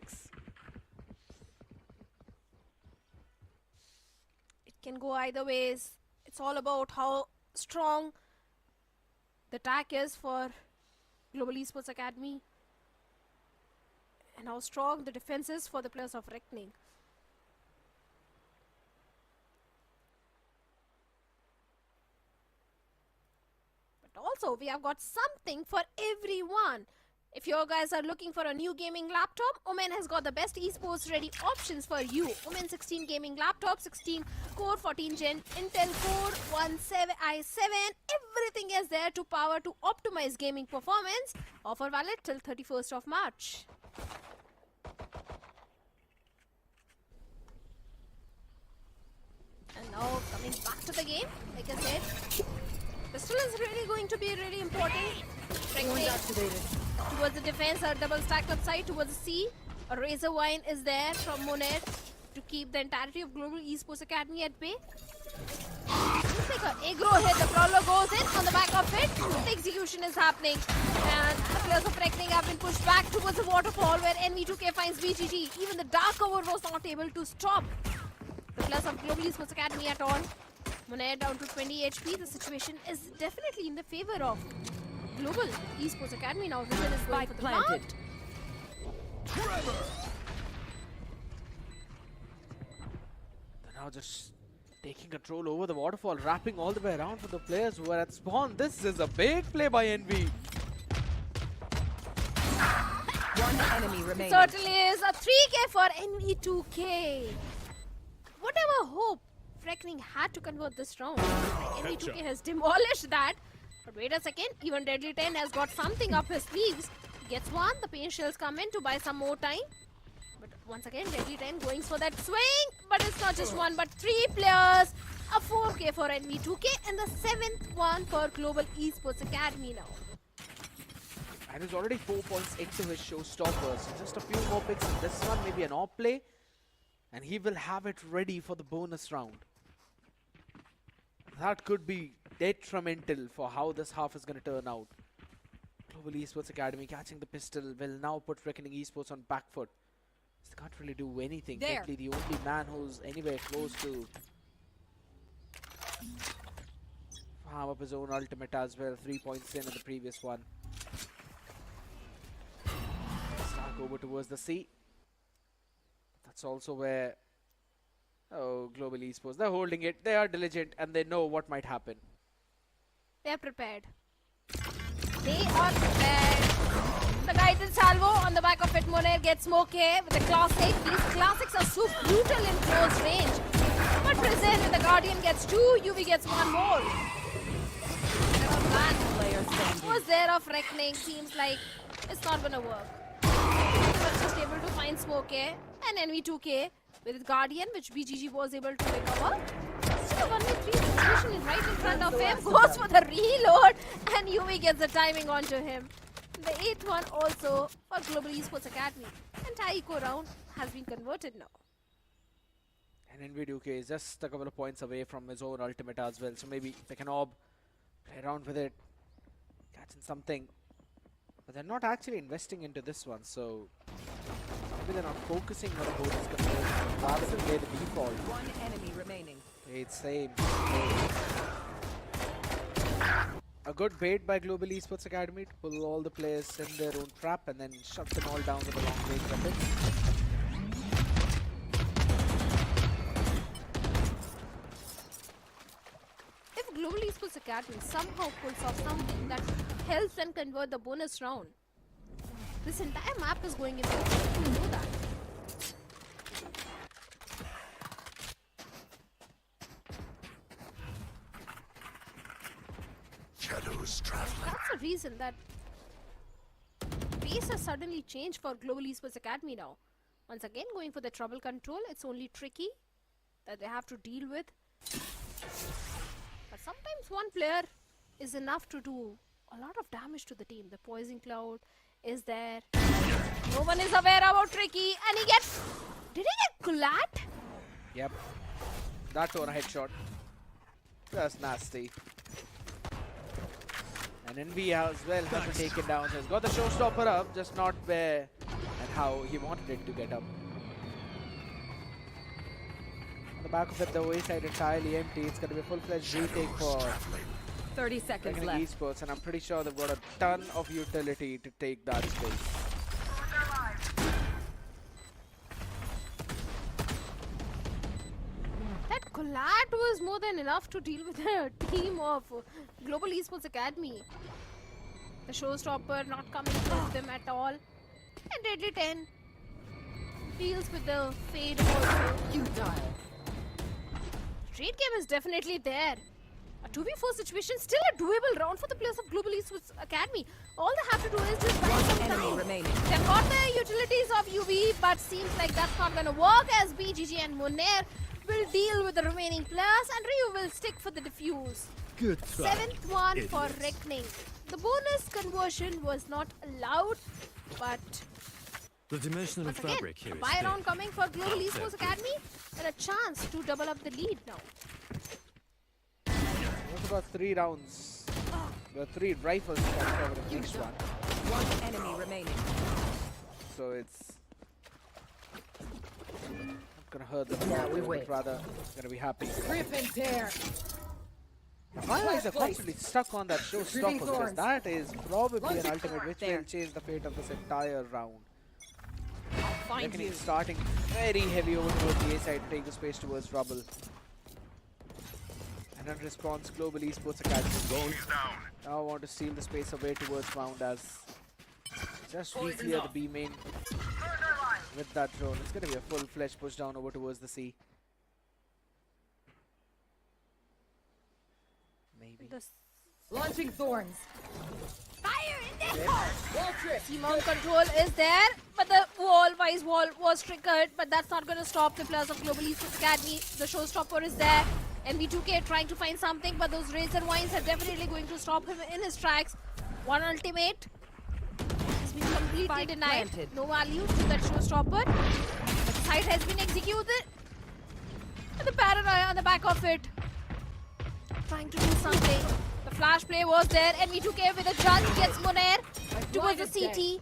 It can go either ways. It's all about how strong the attack is for Global Esports Academy and how strong the defense is for the players of Reckoning. But also, we have got something for everyone. If you guys are looking for a new gaming laptop, OMEN has got the best esports ready options for you. OMEN 16 gaming laptop, 16 core, 14 gen, Intel Core, i7, everything is there to power to optimize gaming performance. Offer valid till 31st of March. And now coming back to the game, like I said, pistol is really going to be really important. Towards the defense, a double stacked up side towards the C. A Razor Wine is there from Monet to keep the entirety of Global Esports Academy at bay. Looks like an aggro hit. The Prowler goes in on the back of it. The execution is happening. And the players of Reckoning have been pushed back towards the waterfall where NV2K finds BGG. Even the Dark Cover was not able to stop the players of Global Esports Academy at all. Monet down to 20 HP. The situation is definitely in the favor of Global Esports Academy now. Vision is going for the plant. They're now just taking control over the waterfall, wrapping all the way around for the players who are at spawn. This is a big play by NV. One enemy remaining. Certainly is a 3K for NV2K. Whatever hope Reckoning had to convert this round, NV2K has demolished that. But wait a second, even Deadly 10 has got something up his sleeves. Gets one, the pain shells come in to buy some more time. But once again, Deadly 10 going for that swing. But it's not just one, but 3 players. A 4K for NV2K and the 7th one for Global Esports Academy now. And he's already 4 points into his showstopper. So just a few more picks in this one, maybe an off play. And he will have it ready for the bonus round. That could be detrimental for how this half is going to turn out. Global Esports Academy catching the pistol will now put Reckoning Esports on back foot. They can't really do anything. There. Technically, the only man who's anywhere close to farm up his own ultimate as well. 3 points in the previous one. Stark over towards the sea. That's also where, oh, Global Esports, they're holding it, they are diligent, and they know what might happen. They're prepared. They are prepared. The guided salvo on the back of it. Moner gets smoke here with the classic. These classics are so brutal in close range. But present with the Guardian gets 2, UV gets 1 more. Was there of Reckoning, seems like it's not gonna work. But just able to find smoke here. And NV2K with his Guardian, which BGG was able to recover. Still a 1v3 situation is right in front of him. Goes for the reload, and UV gets the timing onto him. The 8th one also for Global Esports Academy. Entire eco round has been converted now. And NV2K is just a couple of points away from his own ultimate as well. So maybe they can play around with it, catching something. But they're not actually investing into this one, so maybe they're not focusing on the bonus conversion. Rather than play the default. 1 enemy remaining. It's same. A good bait by Global Esports Academy to pull all the players in their own trap and then shut them all down with a long range weapon. If Global Esports Academy somehow pulls off something that helps them convert the bonus round, this entire map is going into to do that. Shadows traveling. That's the reason that pace has suddenly changed for Global Esports Academy now. Once again, going for the trouble control, it's only tricky that they have to deal with. But sometimes one player is enough to do a lot of damage to the team. The poison cloud is there. No one is aware about Tricky, and he gets. Did he get Gulat? Yep. That one a headshot. That's nasty. And NV as well has to take it down. So he's got the showstopper up, just not where and how he wanted it to get up. On the back of it, the way side entirely empty. It's going to be a full-fledged retake for 30 seconds Reckoning left. Esports, and I'm pretty sure they've got a ton of utility to take that space. That Gulat was more than enough to deal with the team of Global Esports Academy. The showstopper not coming with them at all. And Deadly 10 deals with the fade also. You die. Trade game is definitely there. A 2v4 situation, still a doable round for the players of Global Esports Academy. All they have to do is just buy some Enemy time. remaining. They've got the utilities of UV, but seems like that's not going to work as BGG and Moner will deal with the remaining players, and Ryu will stick for the defuse. Good try. 7th one for Reckoning. The bonus conversion was not allowed, but The dimensional once again, fabric here is buy thin. round coming for Global Esports Academy, and a chance to double up the lead now. What about 3 rounds? The 3 rifles coming over the next one. 1 enemy remaining. So it's not gonna hurt them a little bit, rather gonna be happy. Rip and tear. My eyes are constantly stuck on that showstopper because that is probably an ultimate which will change the fate of this entire round. Reckoning starting very heavy over towards the A side to take the space towards rubble. And in response, Global Esports Academy now want to steal the space away towards Mound as just re-clear the B main with that drone. It's going to be a full-fledged push down over towards the C. Maybe. Launching thorns. Fire in there! T-mount control is there, but the wise wall was triggered, but that's not going to stop the players of Global Esports Academy. The showstopper is there. NV2K trying to find something, but those razor wines are definitely going to stop him in his tracks. One ultimate. has been completely Spike denied. planted. No value to that showstopper. But the site has been executed. And the paranoia on the back of it. Trying to do something. The flash play was there. NV2K with a judge gets Monair towards the CT.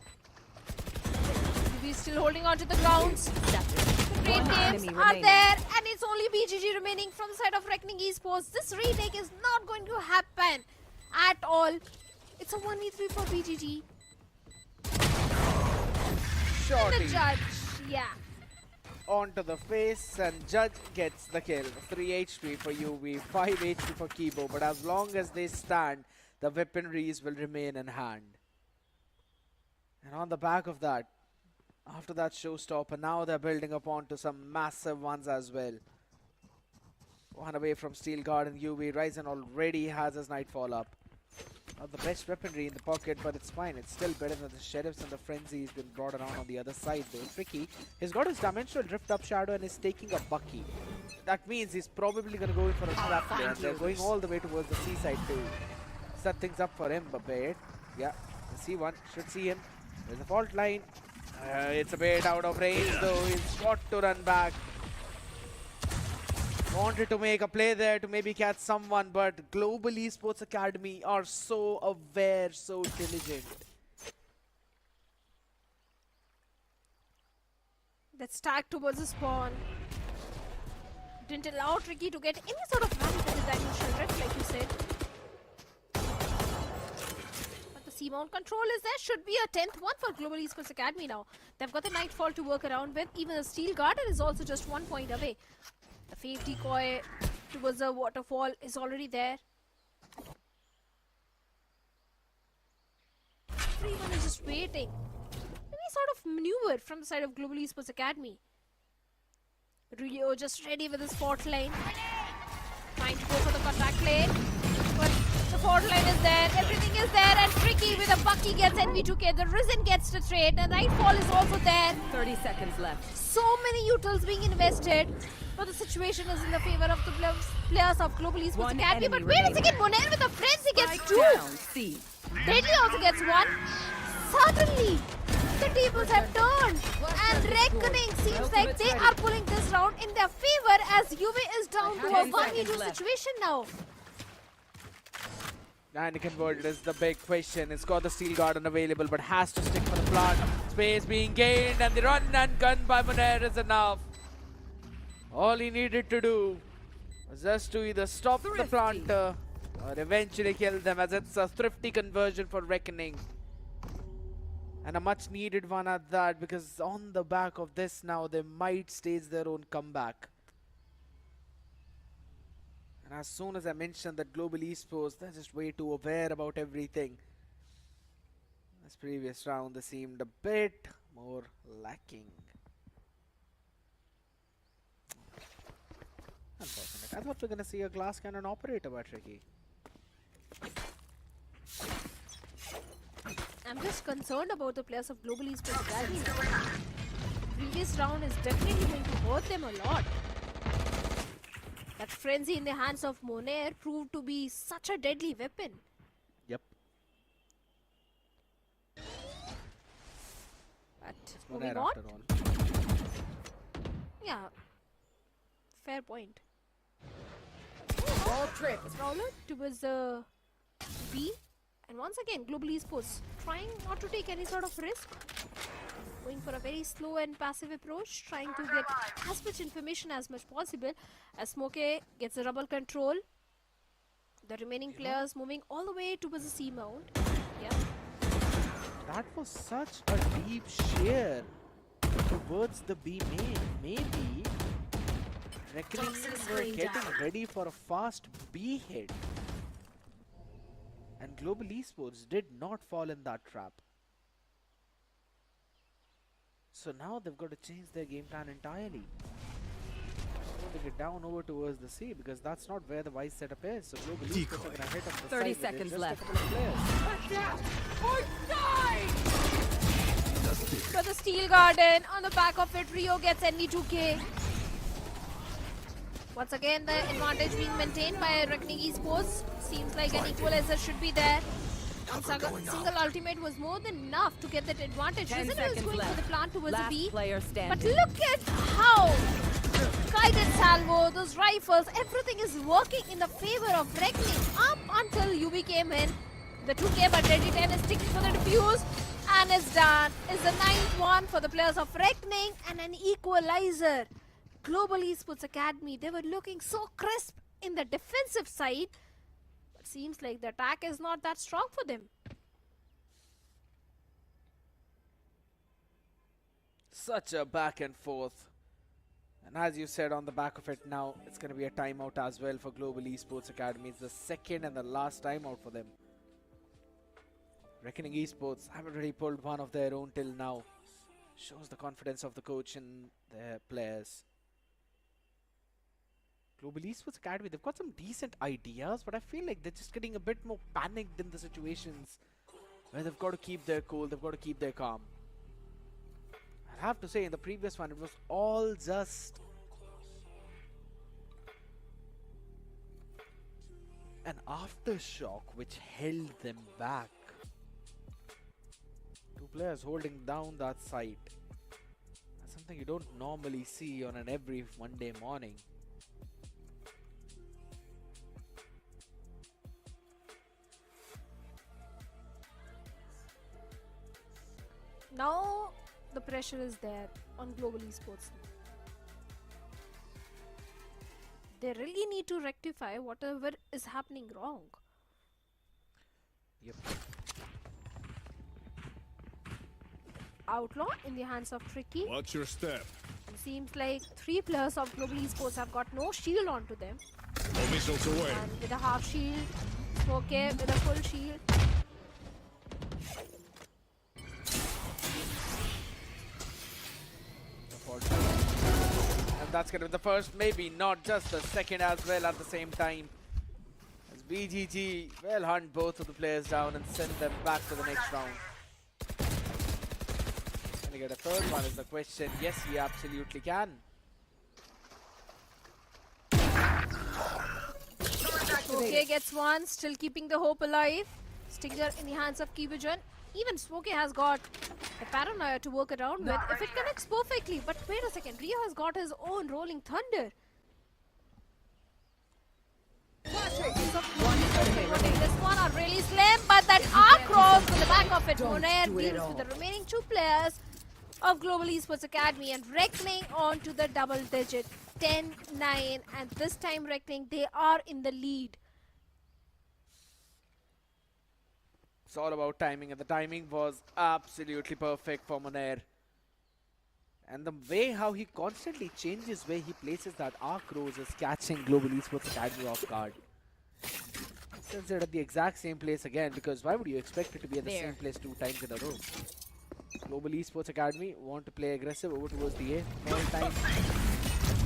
He's still holding on to the grounds. The great One games enemy are remaining. there, and it's only BGG remaining from the side of Reckoning Esports. This retake is not going to happen at all. It's a 1v3 for BGG. The Shorty judge, yeah. onto the face, and Judge gets the kill. 3 HP for UV, 5 HP for Kibo, but as long as they stand, the weaponries will remain in hand. And on the back of that, after that showstopper, now they're building up onto some massive ones as well. One away from Steel Guard and UV. Ryzen already has his Nightfall up. Not the best weaponry in the pocket, but it's fine. It's still better than the Sheriffs, and the Frenzy has been brought around on the other side though. Tricky, he's got his Dimensional Drift up Shadow and is taking a Bucky. That means he's probably going to go in for a trap play, and they're going all the way towards the seaside too. Set things up for him a bit. Yeah, the C1 should see him. There's a fault line. It's a bit out of range though. He's got to run back. Wanted to make a play there to maybe catch someone, but Global Esports Academy are so aware, so diligent. Let's tag towards the spawn. Didn't allow Tricky to get any sort of run with his dimensional drift, like you said. But the C-mount control is there. Should be a 10th one for Global Esports Academy now. They've got the Nightfall to work around with. Even the Steel Garden is also just 1 point away. The fake decoy towards the waterfall is already there. Everyone is just waiting. Any sort of maneuver from the side of Global Esports Academy. Rio just ready with his fault line. Trying to go for the contact play. But the fault line is there. Everything is there. And Tricky with a Bucky gets NV2K. The Risen gets the trade. The Nightfall is also there. 30 seconds left. So many utils being invested. But the situation is in the favor of the players of Global Esports One Academy. But enemy wait a remaining. second. Monair with a frenzy gets Spike 2. down, C. Deadly also gets 1. Suddenly, the tables have turned. And Reckoning seems like they are pulling this round in their favor as UV is down to a 1v2 situation now. Anakin World is the big question. It's got the Steel Garden available, but has to stick for the plant. Space being gained, and the run and gun by Monair is enough. All he needed to do was just to either stop the planter or eventually kill them, as it's a thrifty conversion for Reckoning. And a much needed one at that, because on the back of this now they might stage their own comeback. And as soon as I mentioned that Global Esports, they're just way too aware about everything. This previous round they seemed a bit more lacking. Unfortunate. I thought we were going to see a glass cannon operator by Tricky. I'm just concerned about the players of Global Esports Academy. Previous round is definitely going to hurt them a lot. That frenzy in the hands of Monair proved to be such a deadly weapon. Yep. But Monair moving on. after all. Yeah. Fair point. Ball trip. Prowler towards the B. And once again, Global Esports trying not to take any sort of risk. Going for a very slow and passive approach. Trying to get as much information as much possible. As Smoke gets the rubble control. The remaining players moving all the way towards the C mount. Yeah. That was such a deep shear towards the B main. Maybe Reckoning were getting ready for a fast B hit. And Global Esports did not fall in that trap. So now they've got to change their game plan entirely. They get down over towards the C, because that's not where the Vice setup is. So Global Esports are going to hit up the 30 side seconds with left. just a couple of players. For the Steel Garden, on the back of it, Rio gets NV2K. Once again, the advantage being maintained by Reckoning Esports. Seems like an equalizer should be there. And single ultimate was more than enough to get that advantage. 10 Resident was seconds going for left. the plant towards the Last B. player But standing. look at how guided salvo, those rifles, everything is working in the favor of Reckoning up until UV came in. The 2K, but Ready 10 is sticking for the defuse. And it's done. It's the 9th one for the players of Reckoning and an equalizer. Global Esports Academy, they were looking so crisp in the defensive side. But seems like the attack is not that strong for them. Such a back and forth. And as you said, on the back of it now, it's going to be a timeout as well for Global Esports Academy. It's the second and the last timeout for them. Reckoning Esports haven't really pulled one of their own till now. Shows the confidence of the coach and their players. Global Esports Academy, they've got some decent ideas, but I feel like they're just getting a bit more panicked in the situations where they've got to keep their cool, they've got to keep their calm. I have to say, in the previous one, it was all just an aftershock which held them back. Two players holding down that site. That's something you don't normally see on an every Monday morning. Now the pressure is there on Global Esports. They really need to rectify whatever is happening wrong. Yep. Outlaw in the hands of Tricky. Watch your step. It seems like 3 players of Global Esports have got no shield onto them. No missiles away. And with a half shield, Smokey with a full shield. And that's going to be the first, maybe not just the second as well at the same time. As BGG will hunt both of the players down and send them back to the next round. Can he get a third one is the question. Yes, he absolutely can. Smokey gets one, still keeping the hope alive. Stinger in the hands of Kibijan. Even Smokey has got the paranoia to work around with if it connects perfectly. But wait a second, Rio has got his own rolling thunder. This one are really slim, but that arc cross to the back of it. Monair deals with the remaining 2 players of Global Esports Academy and Reckoning on to the double digit 10-9, and this time Reckoning, they are in the lead. It's all about timing, and the timing was absolutely perfect for Monair. And the way how he constantly changes where he places that arc rose is catching Global Esports Academy off guard. Since they're at the exact same place again, because why would you expect it to be at the same place 2 times in a row? Global Esports Academy want to play aggressive over towards the A. More time.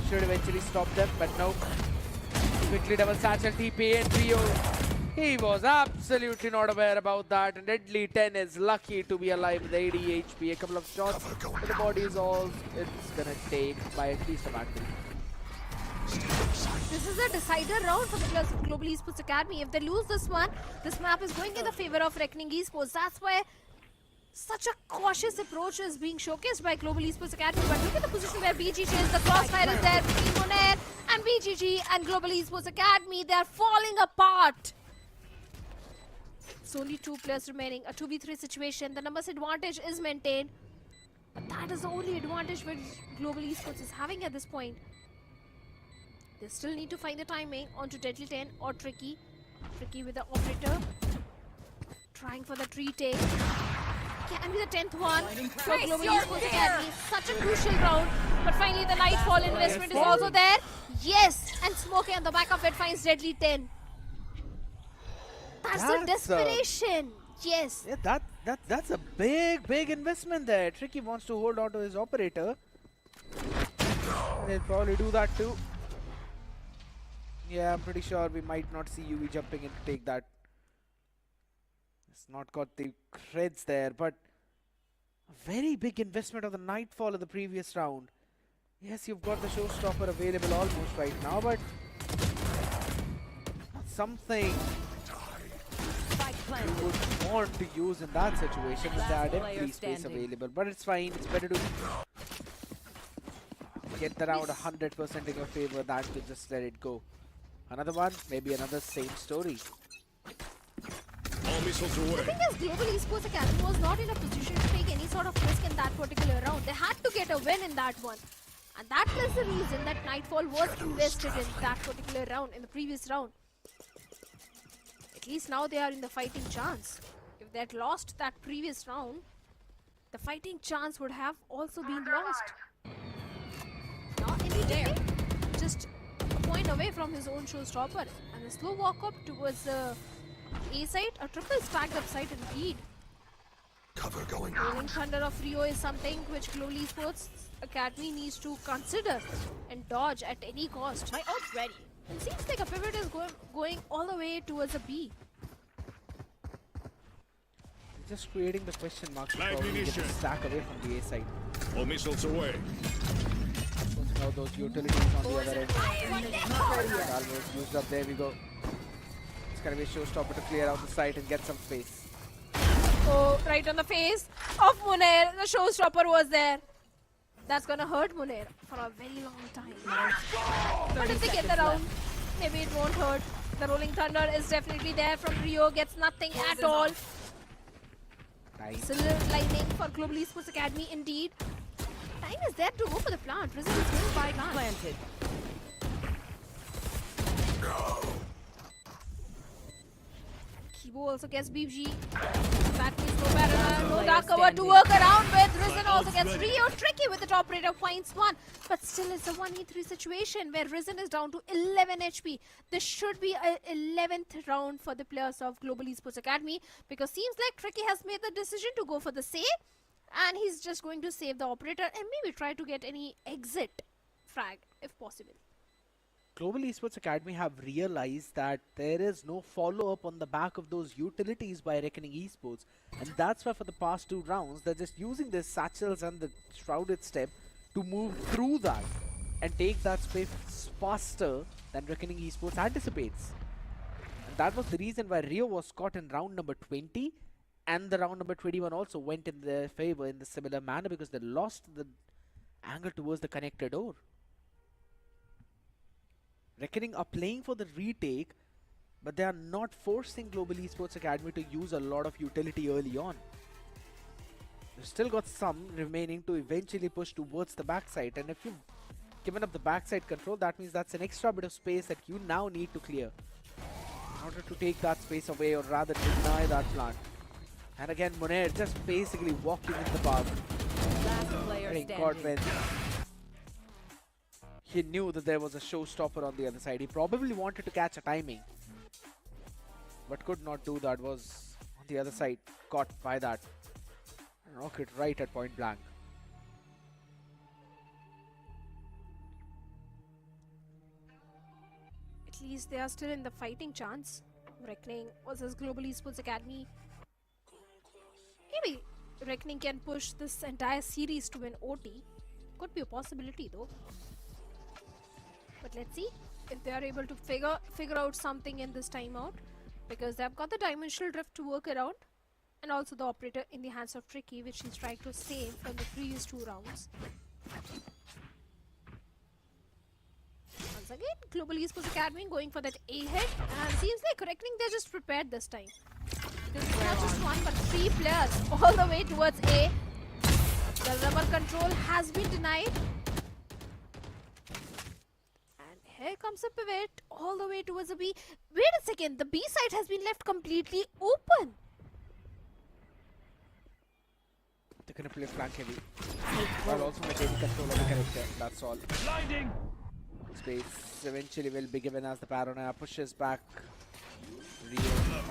Should eventually stop them, but no. Quickly double satchel TP and Rio. He was absolutely not aware about that, and Deadly 10 is lucky to be alive with 80 HP. A couple of shots, but the body is all it's gonna take by at least a battery. This is a decider round for the players of Global Esports Academy. If they lose this one, this map is going in the favor of Reckoning Esports. That's why such a cautious approach is being showcased by Global Esports Academy. But look at the position where BGG is. The crossfire is there between Monair and BGG and Global Esports Academy. They are falling apart. It's only 2 players remaining. A 2v3 situation. The numbers advantage is maintained. But that is the only advantage which Global Esports is having at this point. They still need to find the timing onto Deadly 10 or Tricky. Tricky with the operator. Trying for the retake. Can be the 10th one for Global Esports Academy. Such a crucial round. But finally the Nightfall investment is also there. Yes! And Smokey on the back of it finds Deadly 10. That's the desperation. Yes. Yeah, that's a big investment there. Tricky wants to hold on to his operator. And he'll probably do that too. Yeah, I'm pretty sure we might not see UV jumping in to take that. It's not got the creds there, but a very big investment of the Nightfall of the previous round. Yes, you've got the showstopper available almost right now, but something you would want to use in that situation if they had Last player empty space standing. available. But it's fine. It's better to get the round 100% in your favor than to just let it go. Another one, maybe another same story. All missiles The away. thing is, Global Esports Academy was not in a position to take any sort of risk in that particular round. They had to get a win in that one. And that was the reason that Nightfall was invested in that particular round, in the previous round. At least now they are in the fighting chance. If they had lost that previous round, the fighting chance would have also been lost. Now, immediately, just a point away from his own showstopper. And a slow walk up towards the A side, a triple stacked up side indeed. Cover going Rolling Thunder of Rio is something which Global Esports Academy needs to consider and dodge at any cost. My ult's ready. It seems like a pivot is going all the way towards a B. Just creating the question marks to Live probably get munition. the stack away from the A side. All missiles away. So now those utilities on the other end. Almost used up. There we go. It's gonna be a showstopper to clear out the site and get some space. Oh, right on the face of Munair. The showstopper was there. That's gonna hurt Munair for a very long time. But if they get the round, maybe it won't hurt. The Rolling Thunder is definitely there from Rio. Gets nothing at all. Nice. Silver lining for Global Esports Academy indeed. Time is there to go for the plant. Rizal is going by plant. Planted. Kibo also gets BG. That means no Baron. No dark cover to work around with. Risen also gets Rio. Tricky with the top rate of points 1. But still it's a 1v3 situation where Risen is down to 11 HP. This should be a 11th round for the players of Global Esports Academy. Because seems like Tricky has made the decision to go for the save. And he's just going to save the operator and maybe try to get any exit frag if possible. Global Esports Academy have realized that there is no follow-up on the back of those utilities by Reckoning Esports, and that's why for the past 2 rounds they're just using their satchels and the shrouded step to move through that and take that space faster than Reckoning Esports anticipates. And that was the reason why Rio was caught in round number 20, and the round number 21 also went in their favor in the similar manner because they lost the angle towards the connector door. Reckoning are playing for the retake, but they are not forcing Global Esports Academy to use a lot of utility early on. They've still got some remaining to eventually push towards the backside, and if you've given up the backside control, that means that's an extra bit of space that you now need to clear in order to take that space away, or rather deny that plant. And again, Munair just basically walking in the park. Last player Getting caught standing. when he knew that there was a showstopper on the other side. He probably wanted to catch a timing, but could not do that. Was on the other side, caught by that rocket right at point blank. At least they are still in the fighting chance. Reckoning versus Global Esports Academy. Maybe Reckoning can push this entire series to an OT. Could be a possibility though. But let's see if they are able to figure out something in this timeout, because they've got the dimensional drift to work around, and also the operator in the hands of Tricky, which he's trying to save from the previous 2 rounds. Once again, Global Esports Academy going for that A hit, and seems like Reckoning they're just prepared this time. This is not just 1 but 3 players all the way towards A. The rubber control has been denied. Here comes a pivot all the way towards the B. Wait a second, the B side has been left completely open. They're gonna play flank heavy while also maintaining control of the connector. That's all. Blinding. Space eventually will be given as the Paranoia pushes back. Rio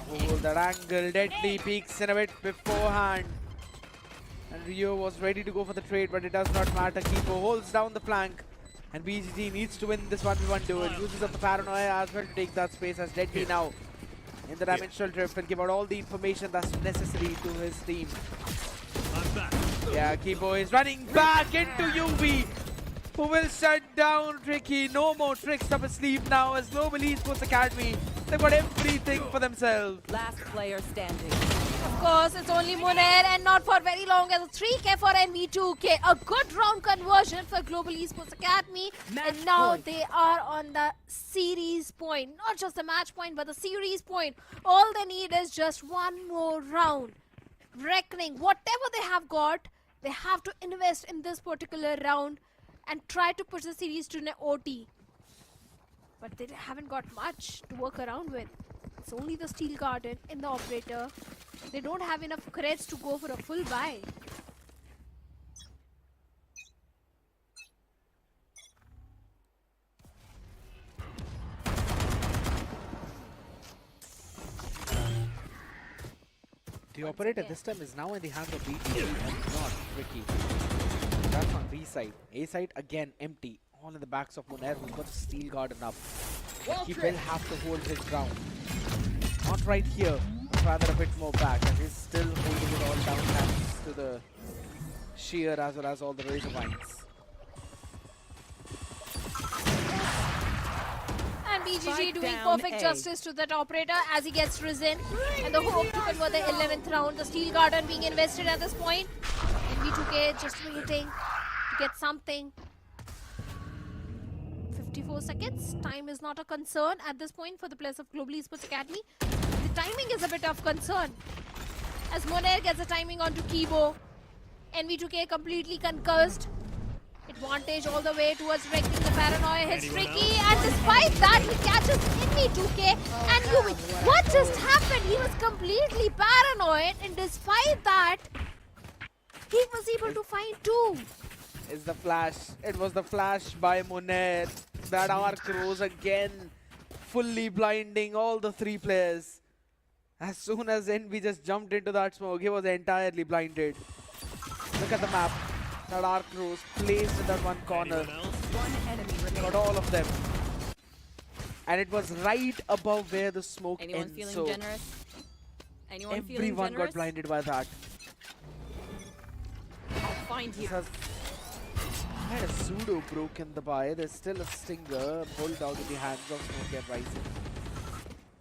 hold that angle. Deadly peeks in a bit beforehand. And Rio was ready to go for the trade, but it does not matter. Kipo holds down the flank. And BGG needs to win this 1v1 duel. Uses up the Paranoia as well to take that space, as Deadly now in the dimensional drift will give out all the information that's necessary to his team. Yeah, Kipo is running back into UV, who will shut down Tricky. No more tricks up his sleeve now, as Global Esports Academy They've got everything for themselves. Last player standing. Of course, it's only Munair and not for very long as a 3K for NV2K. A good round conversion for Global Esports Academy. And now they are on the series point. Not just the match point, but the series point. All they need is just one more round. Reckoning, whatever they have got, they have to invest in this particular round and try to push the series to an OT. But they haven't got much to work around with. It's only the Steel Garden in the operator. They don't have enough credits to go for a full buy. The operator this time is now in the hands of BT and not Ricky. That's on B side. A side again empty. All in the backs of Munair, who's got the Steel Garden up. He will have to hold his ground. Not right here, but rather a bit more back. And he's still holding it all down thanks to the shear as well as all the razor vines. And BGG Spike doing down perfect A. justice to that operator as he gets risen. And the hope to convert the 11th round. The Steel Garden being invested at this point. NV2K just waiting to get something. 54 seconds. Time is not a concern at this point for the players of Global Esports Academy. The timing is a bit of concern. As Munair gets the timing onto Kibo. NV2K completely concussed. Advantage all the way towards wrecking the paranoia. Hits Tricky, and despite that, he catches NV2K. And Yumi, what just happened? He was completely paranoid, and despite that, he was able to find two. Is the flash. It was the flash by Munair. That arc rose again, fully blinding all the three players. As soon as NV just jumped into that smoke, he was entirely blinded. Look at the map. That arc rose placed in that one corner. One enemy remaining. Got all of them. And it was right above where the smoke Anyone ends. feeling So generous? Anyone feeling everyone generous? got blinded by that. I'll find you. This has had a pseudo broken the buy. There's still a stinger. Bulldog in the hands of Smoke and Rising.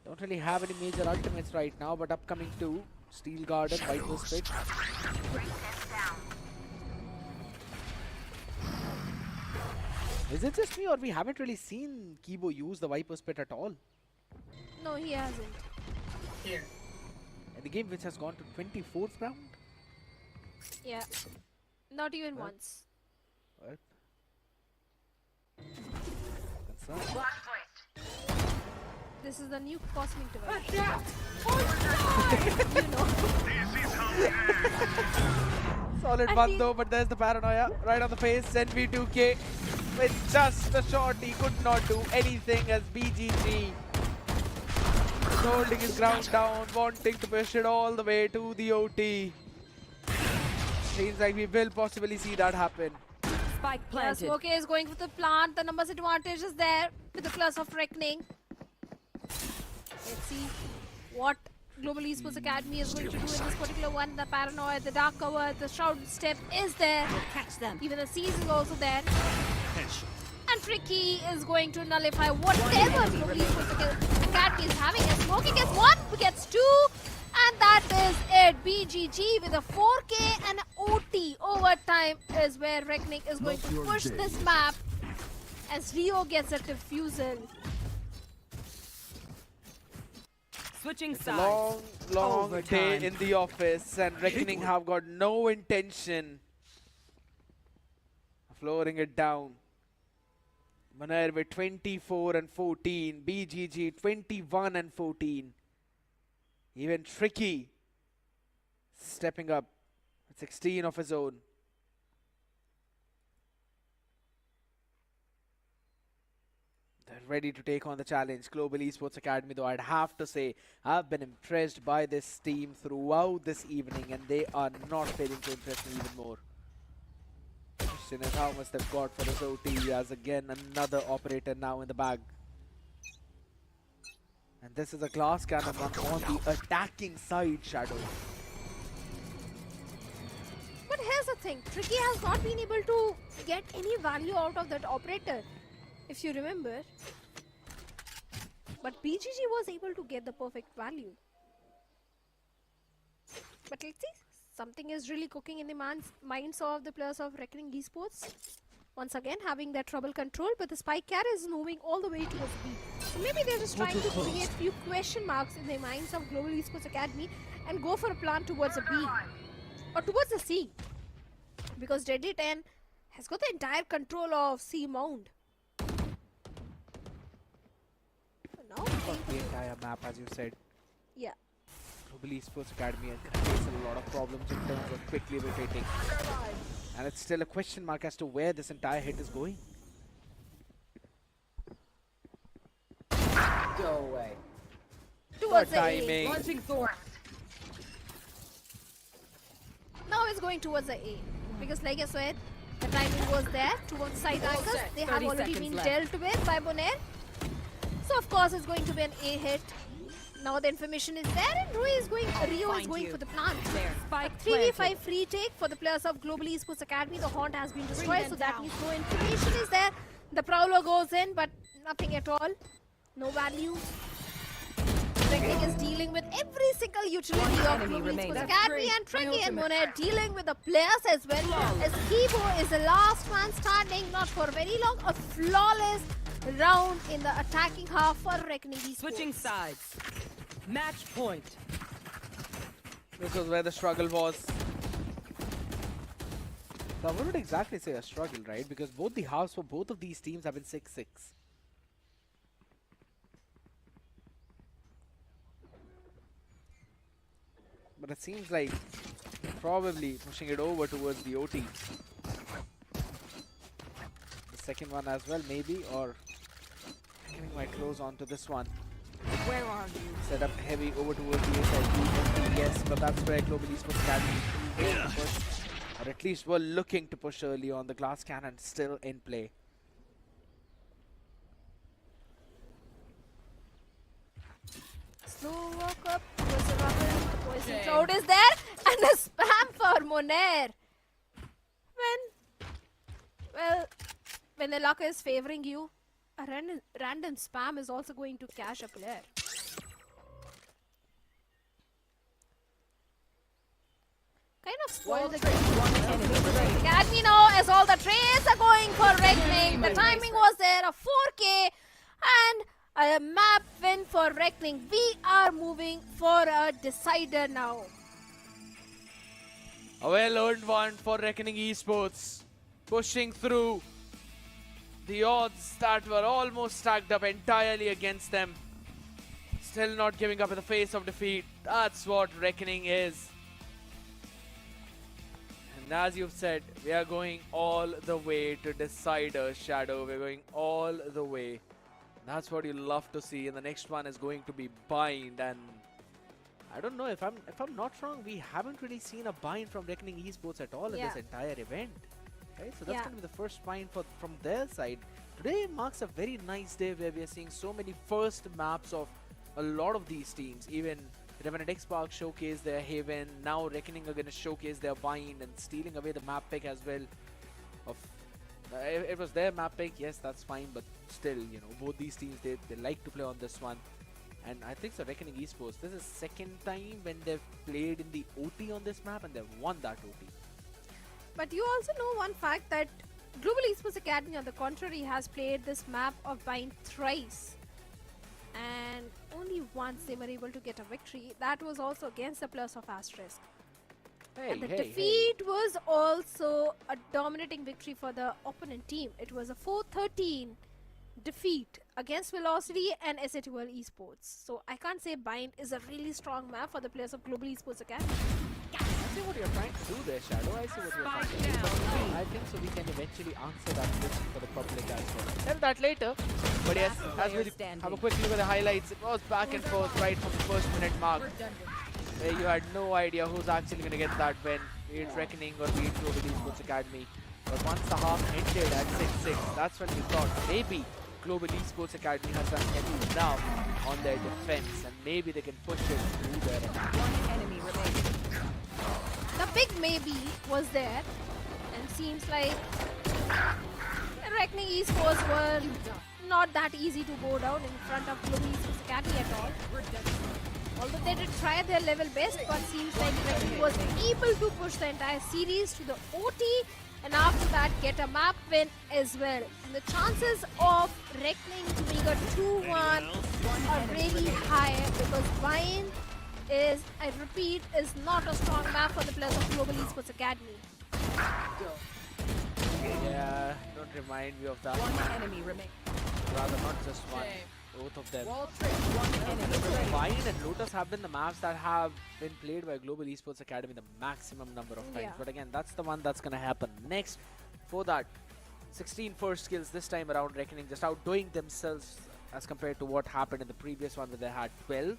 Don't really have any major ultimates right now, but upcoming two. Steel Garden, Viper's Pit. Is it just me or we haven't really seen Kibo use the Viper's Pit at all? No, he hasn't. In the game which has gone to 24th round? Yeah. Not even once. What? Concern. This is the new cosmic device. Solid And one we- though, but there's the paranoia right on the face. NV2K with just a shot, he could not do anything as BGG holding his ground down, wanting to push it all the way to the OT. Seems like we will possibly see that happen. Spike Yeah, planted. Smoke is going for the plant. The numbers advantage is there with the plus of reckoning. Let's see what Global Esports Academy is going to do in this particular one. The paranoia, the dark cover, the shroud step is there. Catch them. Even the seize is also there. And Tricky is going to nullify whatever Global Esports Academy is having. And Smokey gets one, gets two. And that is it. BGG with a 4K and OT overtime is where Reckoning is going to push this map as Rio gets a defusal. Switching It's a sides. long Overtime. day in the office, and Reckoning have got no intention of lowering it down. Munair with 24 and 14, BGG 21 and 14. Even Tricky stepping up with 16 of his own. They're ready to take on the challenge. Global Esports Academy, though, I'd have to say, I've been impressed by this team throughout this evening, and they are not failing to impress me even more. Question is how much they've got for this OT, as again another operator now in the bag. And this is a glass cannon one on the attacking side, Shadow. But here's the thing, Tricky has not been able to get any value out of that operator. If you remember, But BGG was able to get the perfect value. But let's see, something is really cooking in the minds of the players of Reckoning Esports. Once again, having that trouble control, but the spike carrier is moving all the way towards B. So maybe they're just trying to create few question marks in the minds of Global Esports Academy and go for a plan towards a B or towards a C. Because Deadly 10 has got the entire control of C Mound. Now, The entire map, as you said. yeah. Global Esports Academy and face a lot of problems in terms of quickly rotating. And it's still a question mark as to where this entire hit is going. Go away. Towards the A. timing. Launching Thorn. Now it's going towards the A. Because like I said, the timing was there towards side All angles. set. They have 30 already seconds been left. dealt with by Bonaire. So of course it's going to be an A hit. Now the information is there and Rio is going find for the plant. There. Spike 3v5 planted. free take for the players of Global Esports Academy. The haunt has been destroyed, them so that down. means no information is there. The Prowler goes in, but nothing at all. No value. Trekking is dealing with every single utility of enemy Global remains. Esports That's Academy, great. and Trekking My and ultimate. Monet dealing with the players as well. As Kibo is the last man standing, not for very long. A flawless round in the attacking half for Reckoning Esports. Switching sides. Match point. This was where the struggle was. So I wouldn't exactly say a struggle, right? Because both the halves for both of these teams have been 6-6. But it seems like probably pushing it over towards the OT. The second one as well, maybe, or giving my close on to this one. Where are you? Set up heavy over towards the SID. Yes, but that's where Global Esports Academy is to push, or at least were looking to push early on. The glass cannon still in play. Slow walk up towards the rubber. The poison cloud is there, and a spam for Monair. When the luck is favoring you, a random spam is also going to cash a player. Kind of spoil the game. Academy now, as all the trades are going for Reckoning. The timing was there, a 4K and a map win for Reckoning. We are moving for a decider now. A well-earned one for Reckoning Esports. Pushing through the odds that were almost stacked up entirely against them. Still not giving up in the face of defeat. That's what Reckoning is. And as you've said, we are going all the way to Decider, Shadow. We're going all the way. That's what you love to see. And the next one is going to be Bind. And I don't know, if I'm not wrong, we haven't really seen a Bind from Reckoning Esports at all in this entire event. Right? So that's going to be the first Bind from their side. Today marks a very nice day where we are seeing so many first maps of a lot of these teams. Even Revenant Esports showcase their Haven. Now Reckoning are going to showcase their Bind and stealing away the map pick as well. Of it was their map pick, yes, that's fine, but still, you know, both these teams, they like to play on this one. And I think so, Reckoning Esports, this is second time when they've played in the OT on this map and they've won that OT. But you also know one fact that Global Esports Academy, on the contrary, has played this map of Bind thrice. And only once they were able to get a victory. That was also against the players of Asterisk. Hey, And the defeat was also a dominating victory for the opponent team. It was a 4-13 defeat against Velocity and SA World Esports. So I can't say Bind is a really strong map for the players of Global Esports Academy. I see what you're trying to do there, Shadow. I see what you're trying to do. But I think so we can eventually answer that question for the public as well. Tell that later. But yes, as we have a quick look at the highlights, it was back and forth right from the first minute mark. Where you had no idea who's actually going to get that win, be it Reckoning or be it Global Esports Academy. But once the half ended at 6-6, that's when we thought maybe Global Esports Academy has done enough on their defense and maybe they can push it through their attack. One enemy remaining. The big maybe was there, and seems like Reckoning Esports were not that easy to go down in front of Global Esports Academy at all. Although they did try their level best, but seems like Reckoning was able to push the entire series to the OT and after that get a map win as well. And the chances of Reckoning doing a 2-1 are really high because Vine is, I repeat, is not a strong map for the players of Global Esports Academy. Yeah, don't remind me of that. One enemy remains. Rather, not just one. Both of them. Wall trick. One enemy remains. Vine and Lotus have been the maps that have been played by Global Esports Academy the maximum number of times. Yeah. But again, that's the one that's going to happen. Next, for that, 16 first kills this time around, Reckoning just outdoing themselves as compared to what happened in the previous one where they had 12.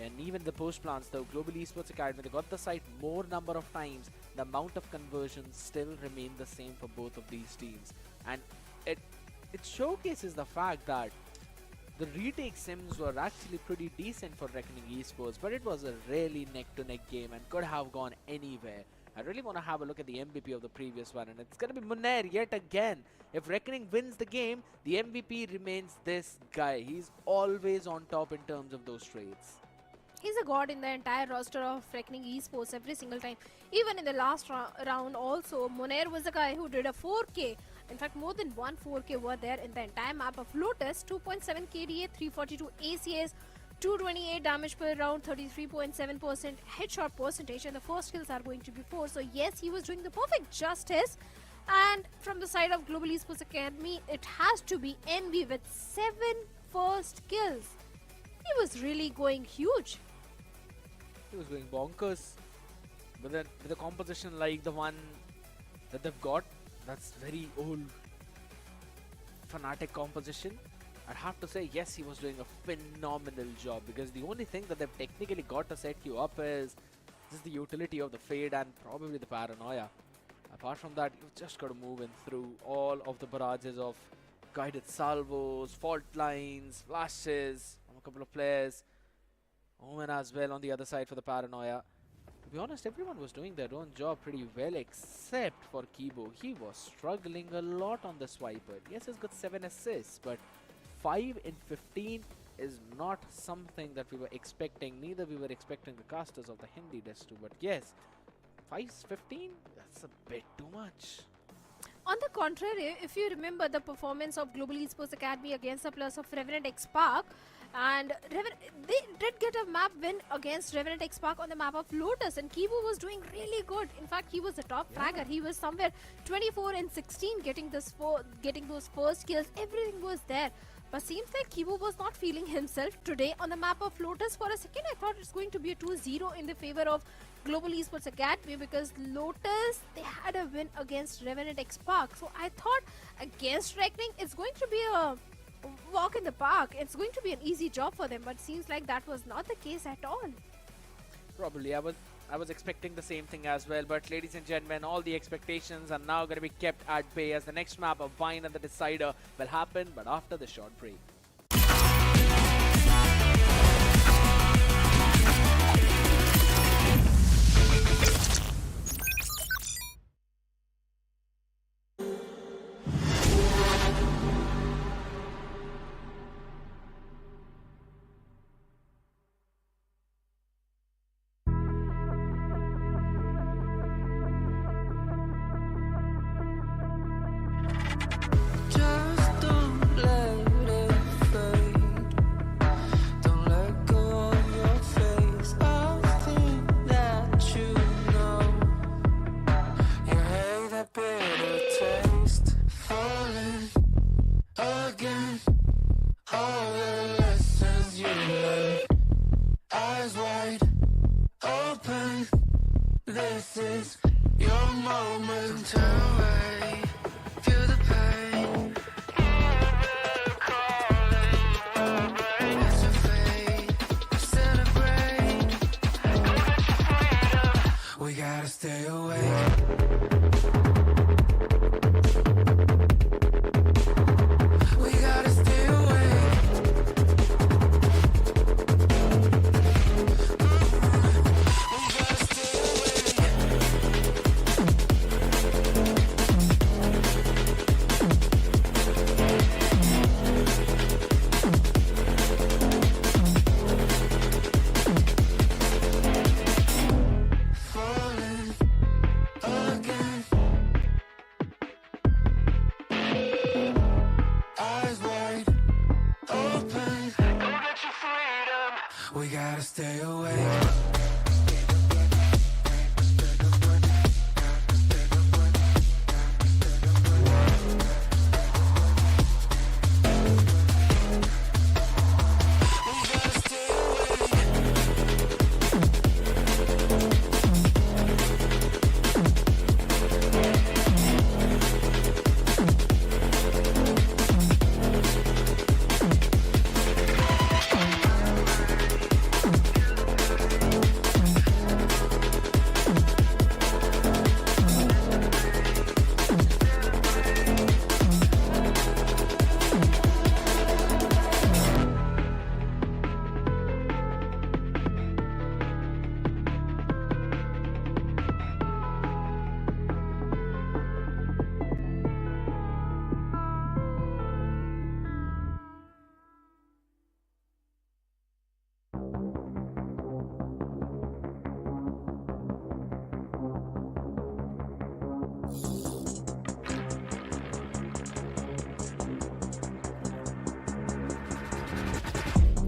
And even the post plants, though, Global Esports Academy, they got the site more number of times. The amount of conversions still remain the same for both of these teams. And it showcases the fact that the retake sims were actually pretty decent for Reckoning Esports, but it was a really neck-to-neck game and could have gone anywhere. I really want to have a look at the MVP of the previous one, and it's going to be Munair yet again. If Reckoning wins the game, the MVP remains this guy. He's always on top in terms of those trades. He's a god in the entire roster of Reckoning Esports every single time. Even in the last round also, Munair was the guy who did a 4K. In fact, more than one 4K were there in the entire map of Lotus. 2.7 KDA, 342 ACS, 228 damage per round, 33.7% headshot percentage, and the first kills are going to be 4. So yes, he was doing the perfect justice. And from the side of Global Esports Academy, it has to be Envy with 7 first kills. He was really going huge. He was going bonkers. But then with a composition like the one that they've got, that's very old Fnatic composition. I'd have to say, yes, he was doing a phenomenal job because the only thing that they've technically got to set you up is just the utility of the Fade and probably the Paranoia. Apart from that, you've just got to move in through all of the barrages of guided salvos, fault lines, flashes from a couple of players. Omen as well on the other side for the Paranoia. To be honest, everyone was doing their own job pretty well except for Kibo. He was struggling a lot on the swiper. Yes, he's got 7 assists, but 5 in 15 is not something that we were expecting. Neither we were expecting the casters of the Hindi Desk to. But yes, 5-15? That's a bit too much. On the contrary, if you remember the performance of Global Esports Academy against the players of Revenant XSpark, and they did get a map win against Revenant XSpark on the map of Lotus, and Kibo was doing really good. In fact, he was the top fragger. He was somewhere 24 and 16 getting those first kills. Everything was there. But seems like Kibo was not feeling himself today on the map of Lotus. For a second, I thought it's going to be a 2-0 in the favor of Global Esports Academy because Lotus, they had a win against Revenant XSpark. So I thought against Reckoning, it's going to be a walk in the park. It's going to be an easy job for them. But seems like that was not the case at all. Probably. I was expecting the same thing as well, but ladies and gentlemen, all the expectations are now going to be kept at bay as the next map of Vine and the Decider will happen, but after the short break. Just don't let it gotta stay awake.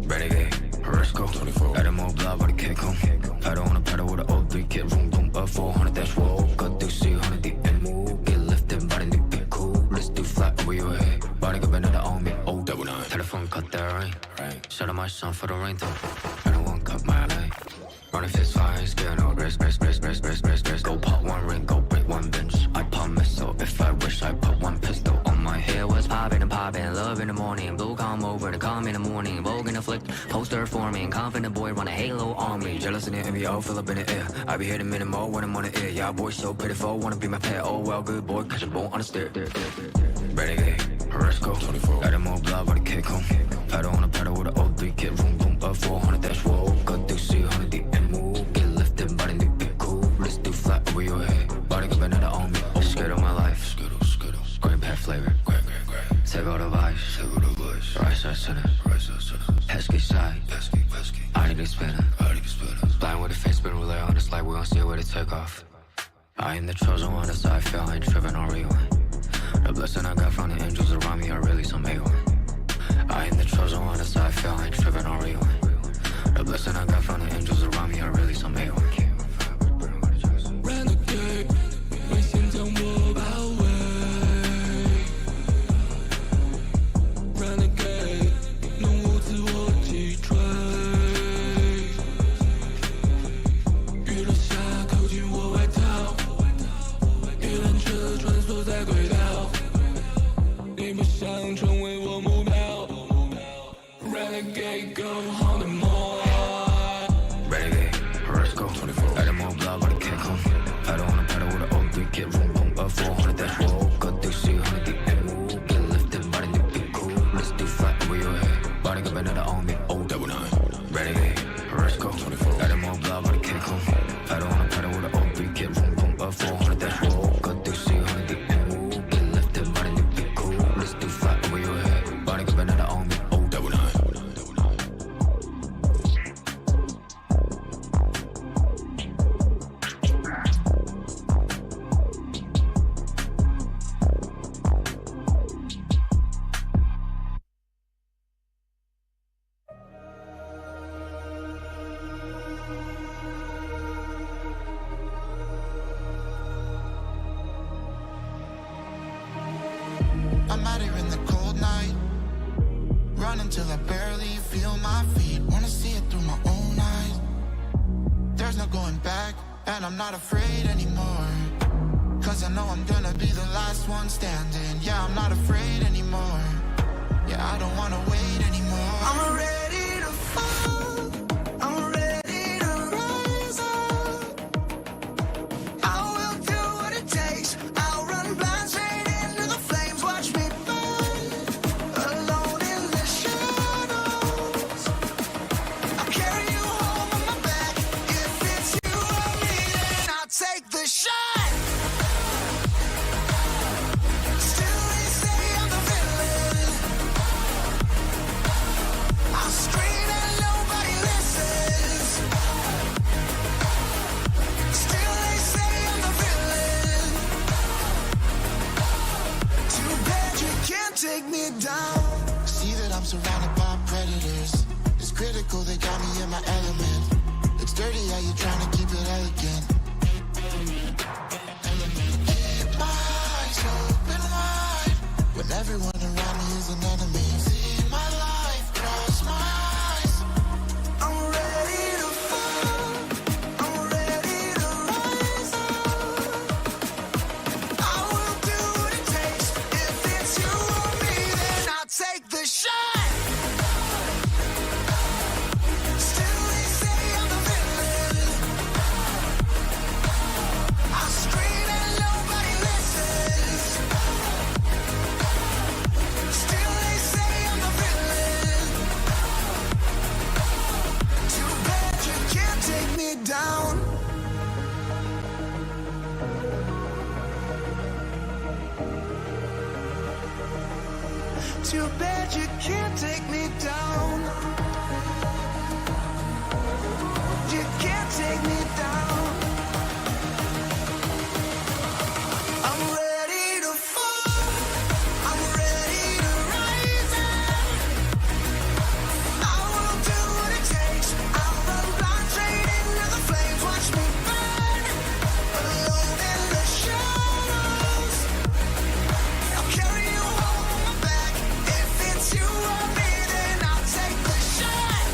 Renegade, Asterisk, 24. Let him all blood with a kick home. Pedal on a pedal with an old 3 kid, boom boom, up 400 dash roll. Got through 100 deep and move. Get lifted by the new bit cool. Let's do flat over your head. Body got another on me, oh double nine. Telephone cut that rain. Shut up my son for the rain though. I don't want cut my lane. Running fist fire, scared no rest. Go pop one ring, go break one bench. I pop missile if I wish I put one pistol on my head. Was popping and popping, love in the morning. Blue come over to come in the morning. Vogue in the flick, poster forming. Confident boy run a halo on me. Jealous in the NBO, fill up in the air. I be hitting minute more when I'm on the air. Yeah, boy so pitiful, wanna be my pet. Oh well, good boy, cause you're born on the stair. Renegade, Asterisk, 24. Let him all blood with a kick home. Pedal on a pedal with an old 3 kid, boom boom, up 400 dash roll. Got through 100 deep and move. Get lifted by the new bit cool. Let's do flat over your head. Body got another on me. Oh, scared of my life. Green pet flavor. Take all the vibes. Right side center. Pesky side. I need to spinner. Blind with the face, spin relay on this light. We gon' see where to take off. I am the chosen one, that's how I feel. I ain't tripping on rewind. The blessing I got from the angels around me are really some A1. I am the chosen one, that's how I feel. I ain't tripping on rewind. The blessing I got from the angels around me are really some A1. Renegade, 为现将我包围。Renegade， 浓雾自我击坠。雨落下，扣紧我外套。一辆车穿梭在轨道。你不想成为我目标。Renegade, go on the more. Renegade, Asterisk, 24. Let him all blood with a kick home. Pedal on a pedal with an old 3 kid, boom boom, up 400 dash roll. Got through 100 deep and move. Get lifted by the new bit cool. Let's do flat over your head. Body got another on me, oh double nine. Renegade, Asterisk, 24. Let him all blood with a kick home. Pedal on a pedal with an old 3 kid, boom boom, up 400 dash roll. Got through 100 deep and move. Get lifted by the new bit cool. Let's do flat over your head. Body got another on me, oh double nine. I'm out here in the cold night, running till I barely feel my feet. Wanna see it through my own eyes. There's no going back, and I'm not afraid anymore. Cause I know I'm gonna be the last one standing. Yeah, I'm not afraid anymore. Yeah, I don't wanna wait anymore. I'm ready to fall. I'm ready to rise up. I will do what it takes. I'll run blind straight into the flames. Watch me burn, alone in the shadows. I'll carry you home on my back. If it's you or me, then I'll take the shot. Still they say I'm the villain. I'll scream and nobody listens. Still they say I'm the villain. Too bad you can't take me down. See that I'm surrounded by predators. This critical, they got me in my element. It's dirty how you trying to keep it elegant. Keep my eyes open wide when everyone around me is an enemy. See my life cross my eyes. I'm ready to fall. I'm ready to rise up. I will do what it takes. If it's you or me, then I'll take the shot. Still they say I'm the villain. I scream and nobody listens. Still they say I'm the villain. Too bad you can't take me down. Too bad you can't take me down. You can't take me down. I'm ready to fall. I'm ready to rise up. I will do what it takes. I'll run blind straight into the flames. Watch me burn alone in the shadows. I'll carry you home on my back. If it's you or me, then I'll take the shot.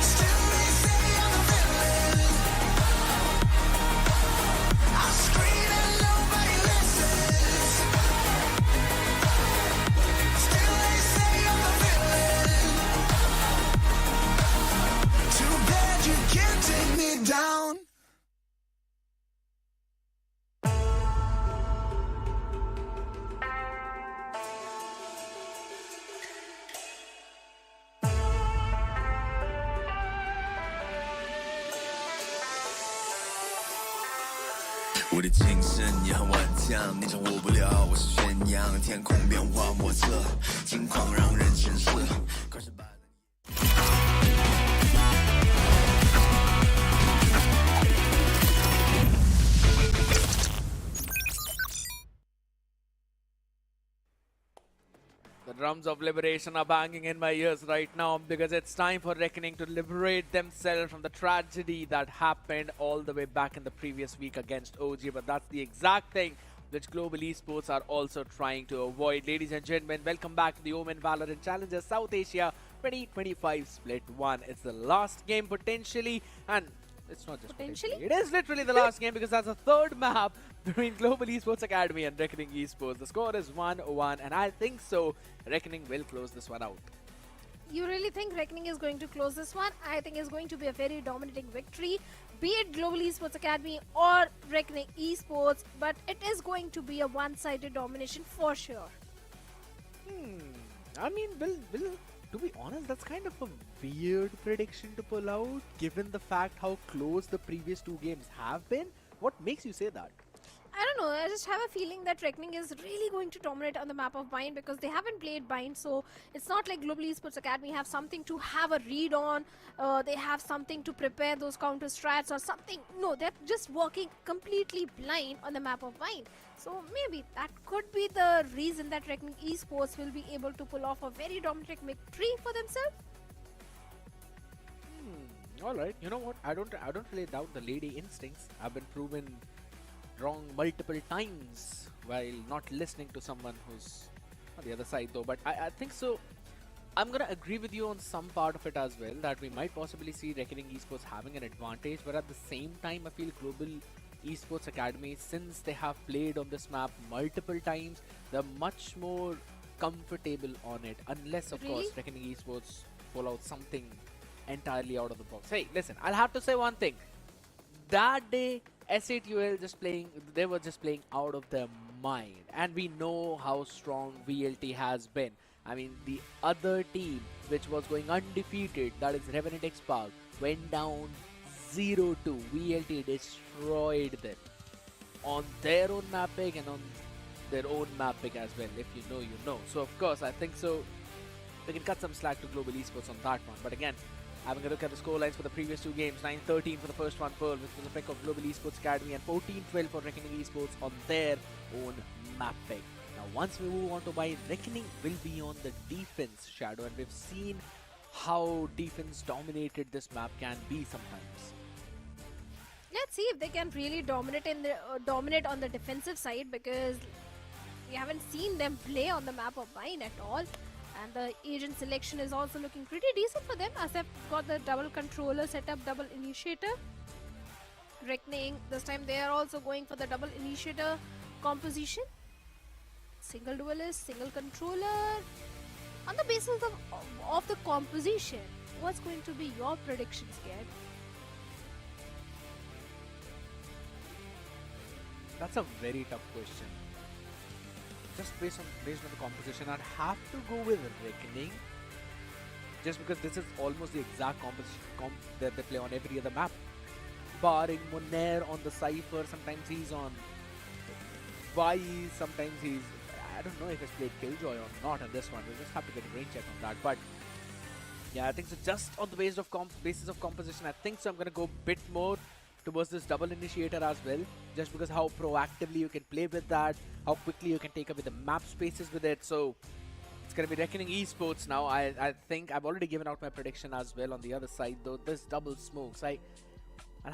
Still they say I'm the villain. I scream and nobody listens. Still they say I'm the villain. Too bad you can't take me down.我的精神也很顽强，你掌握不了我是宣扬，天空变化莫测，境况让人深思。快是把 The drums of liberation are banging in my ears right now because it's time for Reckoning to liberate themselves from the tragedy that happened all the way back in the previous week against OG. But that's the exact thing which Global Esports are also trying to avoid. Ladies and gentlemen, welcome back to the OMEN VALORANT Challengers South Asia 2025 Split 1. It's the last game potentially, and it's not just potentially. It is literally the last game because that's the third map between Global Esports Academy and Reckoning Esports. The score is 1-1, and I think so Reckoning will close this one out. You really think Reckoning is going to close this one? I think it's going to be a very dominating victory, be it Global Esports Academy or Reckoning Esports, but it is going to be a one-sided domination for sure. I mean, to be honest, that's kind of a weird prediction to pull out, given the fact how close the previous two games have been. What makes you say that? I don't know, I just have a feeling that Reckoning is really going to dominate on the map of Bind because they haven't played Bind, so it's not like Global Esports Academy have something to have a read on, they have something to prepare those counter strats or something. No, they're just working completely blind on the map of Bind. So maybe that could be the reason that Reckoning Esports will be able to pull off a very dominating victory for themselves. Alright, you know what? I don't really doubt the lady instincts. I've been proven wrong multiple times while not listening to someone who's on the other side though, but I think so. I'm gonna agree with you on some part of it as well, that we might possibly see Reckoning Esports having an advantage, but at the same time I feel Global Esports Academy, since they have played on this map multiple times, they're much more comfortable on it, unless of course Reckoning Esports pull out something entirely out of the box. Hey, listen, I'll have to say one thing. That day S8UL they were just playing out of their mind, and we know how strong VLT has been. I mean, the other team which was going undefeated, that is Revenant Esports, went down 0-2. VLT destroyed them on their own map pick and on their own map pick as well. If you know, you know. So of course, I think so we can cut some slack to Global Esports on that one. But again, having a look at the scorelines for the previous two games, 9-13 for the first one, Pearl, which was a pick of Global Esports Academy, and 14-12 for Reckoning Esports on their own map pick. Now, once we move on to buy, Reckoning will be on the defense, Shadow, and we've seen how defense dominated this map can be sometimes. Let's see if they can really dominate dominate on the defensive side, because we haven't seen them play on the map of mine at all. And the agent selection is also looking pretty decent for them, as they've got the double controller setup, double initiator. Reckoning, this time they are also going for the double initiator composition. Single duelist, single controller. On the basis of the composition, what's going to be your predictions, Ged? That's a very tough question. Just based on the composition, I'd have to go with Reckoning. Just because this is almost the exact composition that they play on every other map. Barring Monair on the Cypher, sometimes he's on Vice, sometimes he's... I don't know if he's played Killjoy or not on this one. We'll just have to get a rain check on that. But yeah, I think so. Just on the basis of composition, I think so. I'm gonna go a bit more towards this double initiator as well, just because how proactively you can play with that, how quickly you can take away the map spaces with it. So it's gonna be Reckoning Esports now. I think I've already given out my prediction as well on the other side, though. This double smokes, I'll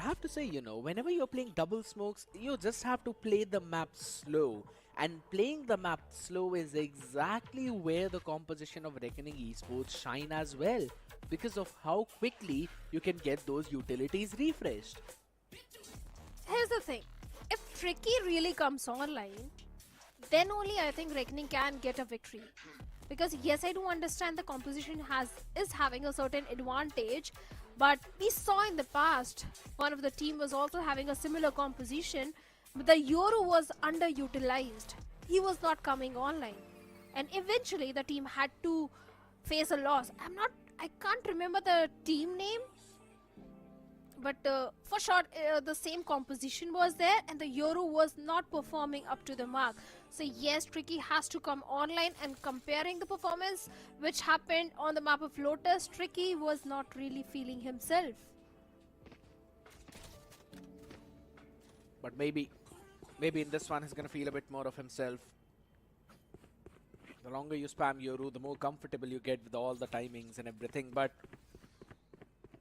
have to say, you know, whenever you're playing double smokes, you just have to play the map slow. And playing the map slow is exactly where the composition of Reckoning Esports shine as well, because of how quickly you can get those utilities refreshed. Here's the thing, if Tricky really comes online, then only I think Reckoning can get a victory. Because yes, I do understand the composition is having a certain advantage, but we saw in the past, one of the team was also having a similar composition, but the Yoru was underutilized. He was not coming online. And eventually the team had to face a loss. I can't remember the team name, but for sure the same composition was there and the Yoru was not performing up to the mark. So yes, Tricky has to come online, and comparing the performance which happened on the map of Lotus, Tricky was not really feeling himself. But maybe in this one he's gonna feel a bit more of himself. The longer you spam Yoru, the more comfortable you get with all the timings and everything. But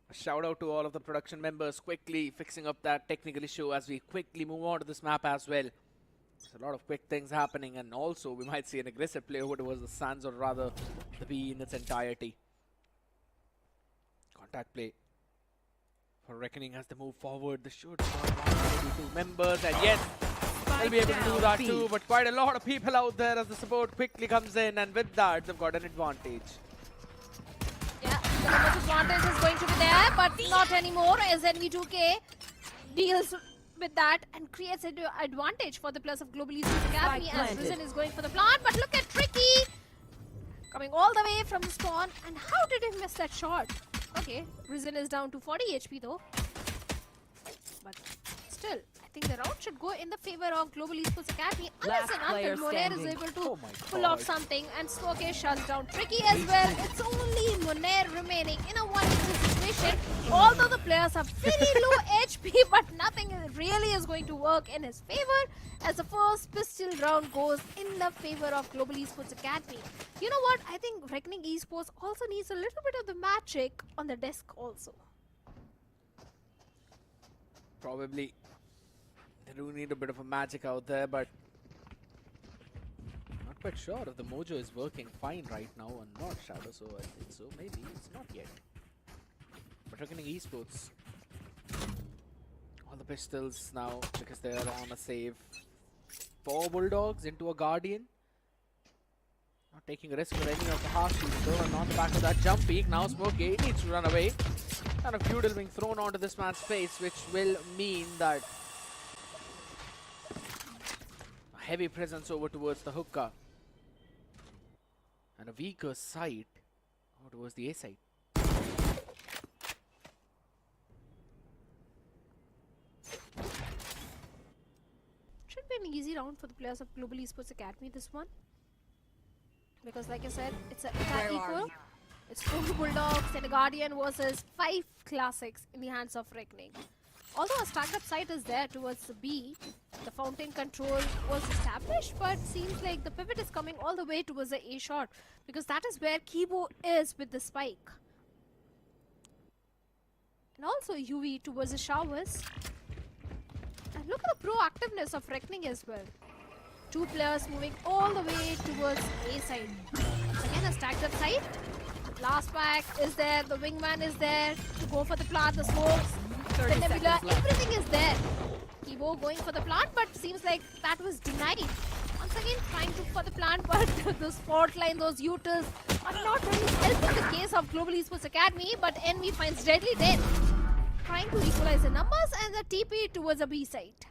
a shout out to all of the production members quickly fixing up that technical issue as we quickly move on to this map as well. There's a lot of quick things happening, and also we might see an aggressive play over towards the Suns, or rather the B in its entirety. Contact play for Reckoning as they move forward. They should not 2 members, and yes, they'll be able to do that too, but quite a lot of people out there as the support quickly comes in, and with that they've got an advantage. Yeah, the numbers advantage is going to be there, but not anymore, as NV2K deals with that and creates an advantage for the players of Global Esports Academy, as Risen is going for the plant. But look at Tricky coming all the way from the spawn, and how did he miss that shot? Okay, Risen is down to 40 HP though, but still, I think the round should go in the favor of Global Esports Academy, unless and until Monair is able to pull off something, and Smoke shuts down Tricky as well. It's only Monair remaining in a 1v2 situation, although the players have very low HP, but nothing really is going to work in his favor, as the first pistol round goes in the favor of Global Esports Academy. You know what? I think Reckoning Esports also needs a little bit of the magic on the desk also. Probably they do need a bit of a magic out there, but not quite sure if the mojo is working fine right now or not, Shadow. So I think so. Maybe it's not yet. But Reckoning Esports, all the pistols now, because they are on a save. 4 Bulldogs into a Guardian. Not taking a risk for any of the half shields though, and on the back of that jump peak, now Smokey needs to run away. And a feudal being thrown onto this man's face, which will mean that a heavy presence over towards the hookah. And a weaker side over towards the A side. Should be an easy round for the players of Global Esports Academy, this one. Because like I said, it's an attack equal. It's 4 Bulldogs and a Guardian versus 5 Classics in the hands of Reckoning. Although a stacked up site is there towards the B, The fountain control was established, but seems like the pivot is coming all the way towards the A shot because that is where Kibo is with the spike. And also UV towards the showers. And look at the proactiveness of Reckoning as well. Two players moving all the way towards A side. Again, a stacked up side. Last pack is there, the wingman is there to go for the plant, the smokes, the nebula, everything is there. Kibo going for the plant, but seems like that was denied. Once again, trying to for the plant, but the sport line, those utils are not really helping the case of Global Esports Academy, but NV finds Deadly 10. Trying to equalize the numbers and the TP towards the B side.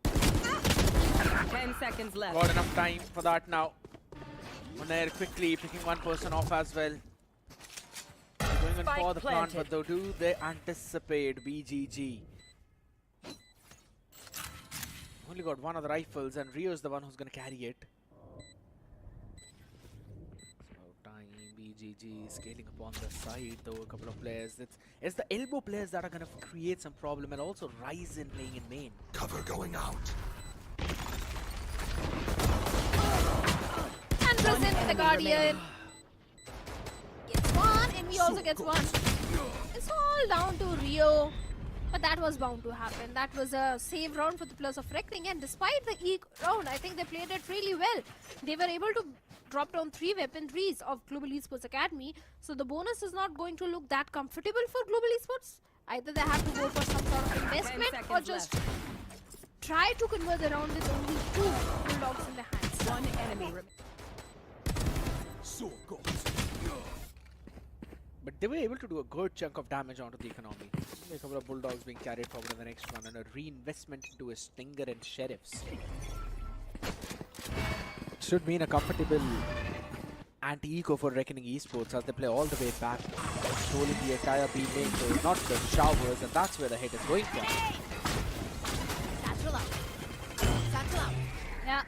10 seconds left. Got enough time for that now. Unair quickly picking one person off as well. Going in for the plant, but though do they anticipate BGG? Only got one of the rifles and Rio's the one who's going to carry it. So time, BGG scaling up on the side though, a couple of players. It's the elbow players that are going to create some problem, and also Ryzen playing in main. Cover going out. And present with the Guardian. Gets one, and we also gets one. It's all down to Rio. But that was bound to happen. That was a save round for the players of Reckoning, and despite the E round, I think they played it really well. They were able to drop down 3 weaponries of Global Esports Academy, so the bonus is not going to look that comfortable for Global Esports. Either they have to go for some sort of investment or just try to convert the round with only 2 bulldogs in the hands. One enemy remaining. But they were able to do a good chunk of damage onto the economy. A couple of bulldogs being carried forward in the next one, and a reinvestment into a Stinger and Sheriffs. Should mean a comfortable anti-eco for Reckoning Esports as they play all the way back, controlling the entire B lane, so not the showers, and that's where the hit is going from. Satchel up. Satchel up. Yeah.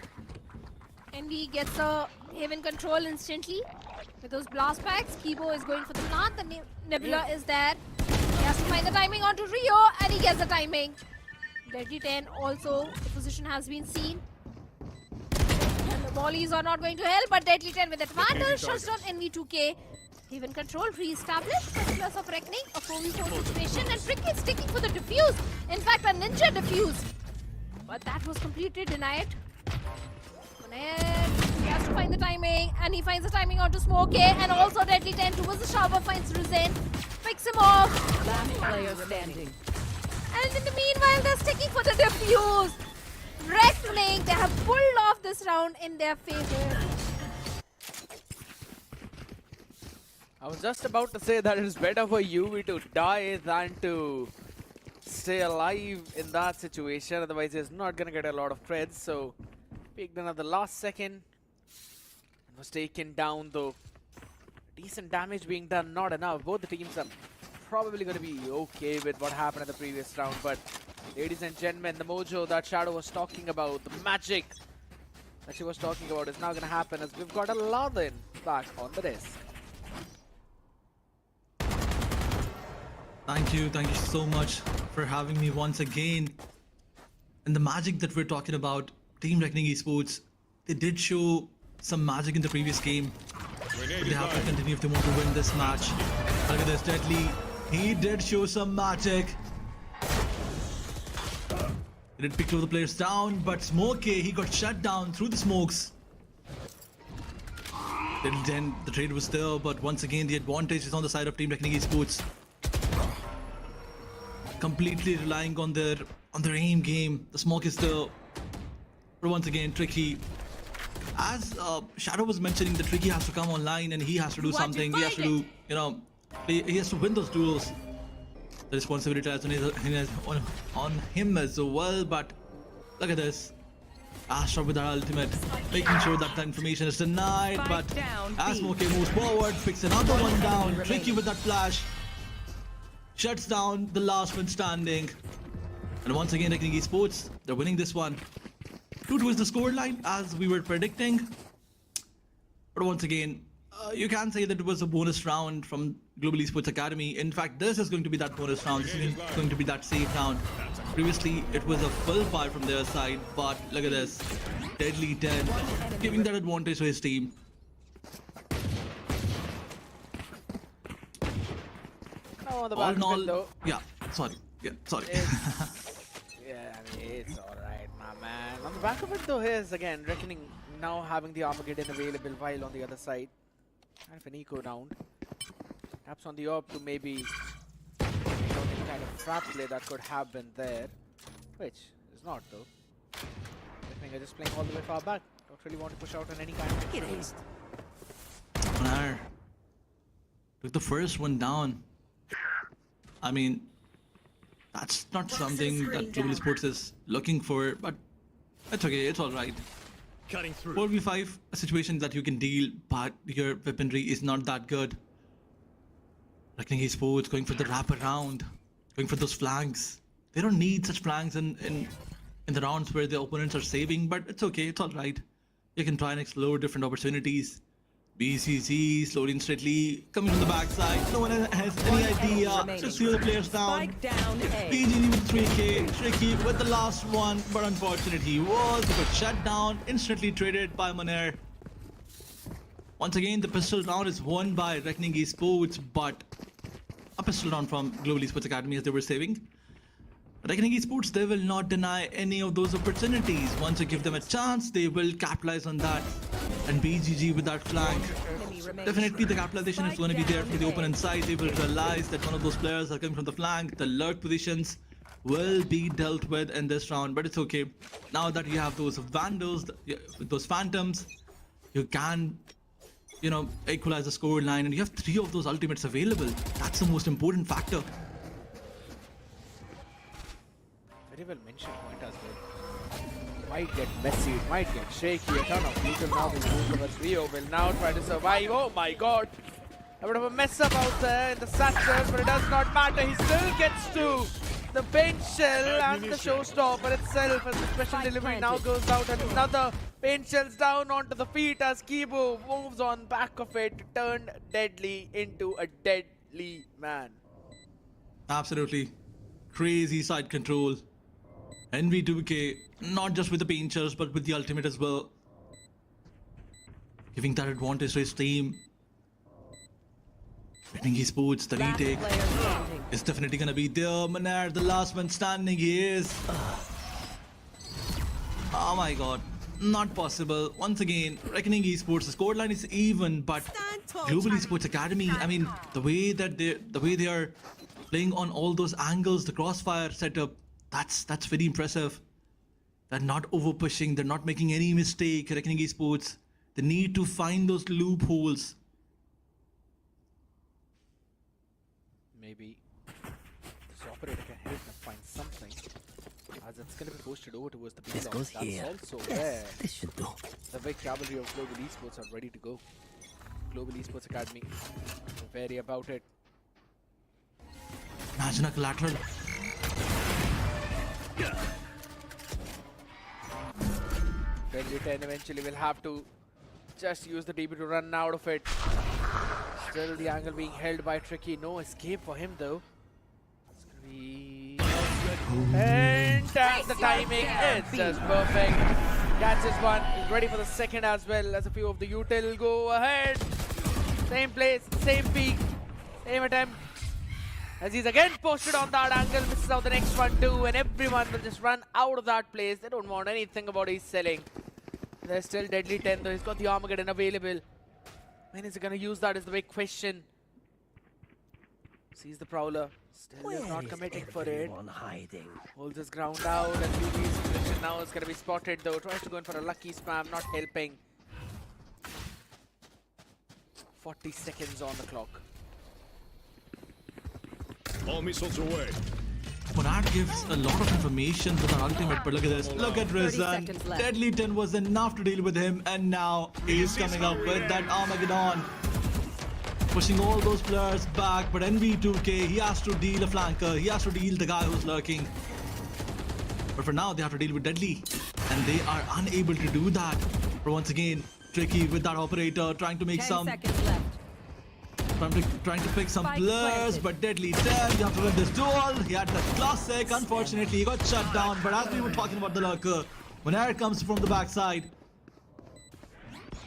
NV gets a Haven control instantly. With those blast packs, Kibo is going for the plant, the Nebula is there. He has to find the timing onto Rio, and he gets the timing. Deadly 10 also, the position has been seen. And the volleys are not going to help, but Deadly 10 with advantage shuts down NV2K. Haven control re-established, plus of Reckoning, a 4v4 situation, and Tricky is sticking for the defuse. In fact, a ninja defuse. But that was completely denied. He has to find the timing, and he finds the timing onto Smoke, and also Deadly 10 towards the shower, finds Rizin, picks him off. Last player standing. And in the meanwhile, they're sticking for the defuse. Reckoning, they have pulled off this round in their favor. I was just about to say that it is better for UV to die than to stay alive in that situation, otherwise he's not going to get a lot of creds. So picked in at the last second and was taken down, though. Decent damage being done, not enough. Both the teams are probably going to be okay with what happened in the previous round, but ladies and gentlemen, the mojo that Shadow was talking about, the magic that she was talking about is now going to happen as we've got a Ladin back on the desk. Thank you so much for having me once again. And the magic that we're talking about, Team Reckoning Esports, they did show some magic in the previous game, but they have to continue if they want to win this match. Look at this, Deadly. He did show some magic. He did pick two of the players down, but Smokey, he got shut down through the smokes. Then the trade was there, but once again the advantage is on the side of Team Reckoning Esports. Completely relying on their aim game. The smoke is there. But once again, Tricky. As Shadow was mentioning, the Tricky has to come online and he has to do something. He has to do, he has to win those duels. The responsibility lies on him as well. But look at this. Astra with our ultimate, making sure that the information is denied. But as Smokey moves forward, picks another one down. Tricky with that flash. Shuts down the last one standing. And once again, Reckoning Esports, they're winning this one. 2-2 is the scoreline, as we were predicting. But once again, you can say that it was a bonus round from Global Esports Academy. In fact, this is going to be that bonus round. This is going to be that safe round. Previously, it was a full fire from their side, but look at this. Deadly 10, giving that advantage to his team. No, the All back in all, though. yeah, sorry. Yeah, I mean, it's alright, my man. On the back of it though, here's again Reckoning now having the Armageddon available while on the other side. Kind of an eco round. Perhaps on the op to maybe any kind of trap play that could happen there. Which is not though. Reckoning are just playing all the way far back. Don't really want to push out on any kind of haste. Nair took the first one down. I mean, that's not something that Global Esports is looking for, but it's okay, it's alright. 4v5, a situation that you can deal, but your weaponry is not that good. Reckoning Esports going for the wraparound, going for those flanks. They don't need such flanks in the rounds where the opponents are saving, but it's okay, it's alright. You can try and explore different opportunities. BCC slowly and steadily coming from the backside. No one has any idea. Just see the players down. Spike down A. PG with 3k. Tricky with the last one, but unfortunately he got shut down. Instantly traded by Monair. Once again, the pistol round is won by Reckoning Esports, but a pistol round from Global Esports Academy as they were saving. Reckoning Esports, they will not deny any of those opportunities. Once you give them a chance, they will capitalize on that. And BGG with that flank. Definitely the capitalization is going to be there from the opponent side. They will realize that one of those players are coming from the flank. The lurk positions will be dealt with in this round, but it's okay. Now that you have those Vandals, those Phantoms, you can, you know, equalize the score line, and you have 3 of those ultimates available. That's the most important factor. Very well mentioned point as well. Might get messy, it might get shaky. A ton of people now will move towards Rio, will now try to survive. Oh my god! A bit of a mess up out there in the satchels, but it does not matter. He still gets to the paint shell and the showstopper itself as the special delivery now goes out, and another paint shells down onto the feet as Kibo moves on back of it, turned deadly into a deadly man. Absolutely. Crazy side control. NV2K, not just with the pinchers, but with the ultimate as well. Giving that advantage to his team. Reckoning Esports, the retake is definitely gonna be there. Monair, the last one standing, he is. Oh my god, not possible. Once again, Reckoning Esports, the scoreline is even, but Global Esports Academy, I mean, the way they are playing on all those angles, the crossfire setup, that's very impressive. They're not over pushing, they're not making any mistake. Reckoning Esports, they need to find those loopholes. Maybe this operator can help them find something, as it's going to be posted over towards the B block. That's also where the big cavalry of Global Esports are ready to go. Global Esports Academy, wary about it. Imagine a collateral. Deadly 10 eventually will have to just use the DB to run out of it. Still the angle being held by Tricky. No escape for him though. It's gonna be... And the timing is just perfect. Catches one. He's ready for the second as well, as a few of the util go ahead. Same place, same peak, same attempt. As he's again posted on that angle, misses out the next one too, and everyone will just run out of that place. They don't want anything about his selling. They're still deadly 10 though. He's got the Armageddon available. When is he gonna use that is the big question. Sees the Prowler. Still is not committing for it. Holds his ground out, and UB's position now is gonna be spotted though. Tries to go in for a lucky spam, not helping. 40 seconds on the clock. All missiles away. Monad gives a lot of information with our ultimate, but look at this. Look at Rizan. Deadly 10 was enough to deal with him, and now he's coming up with that Armageddon. Pushing all those players back, but NV2K, he has to deal a flanker. He has to deal the guy who's lurking. But for now, they have to deal with Deadly, and they are unable to do that. But once again, Tricky with that operator trying to make 10 some... seconds left. Trying to pick some Spike players, planted. but deadly dead. You have to win this duel. He had the classic. Unfortunately, he got shut down. But as we were talking about the lurker, when air comes from the backside.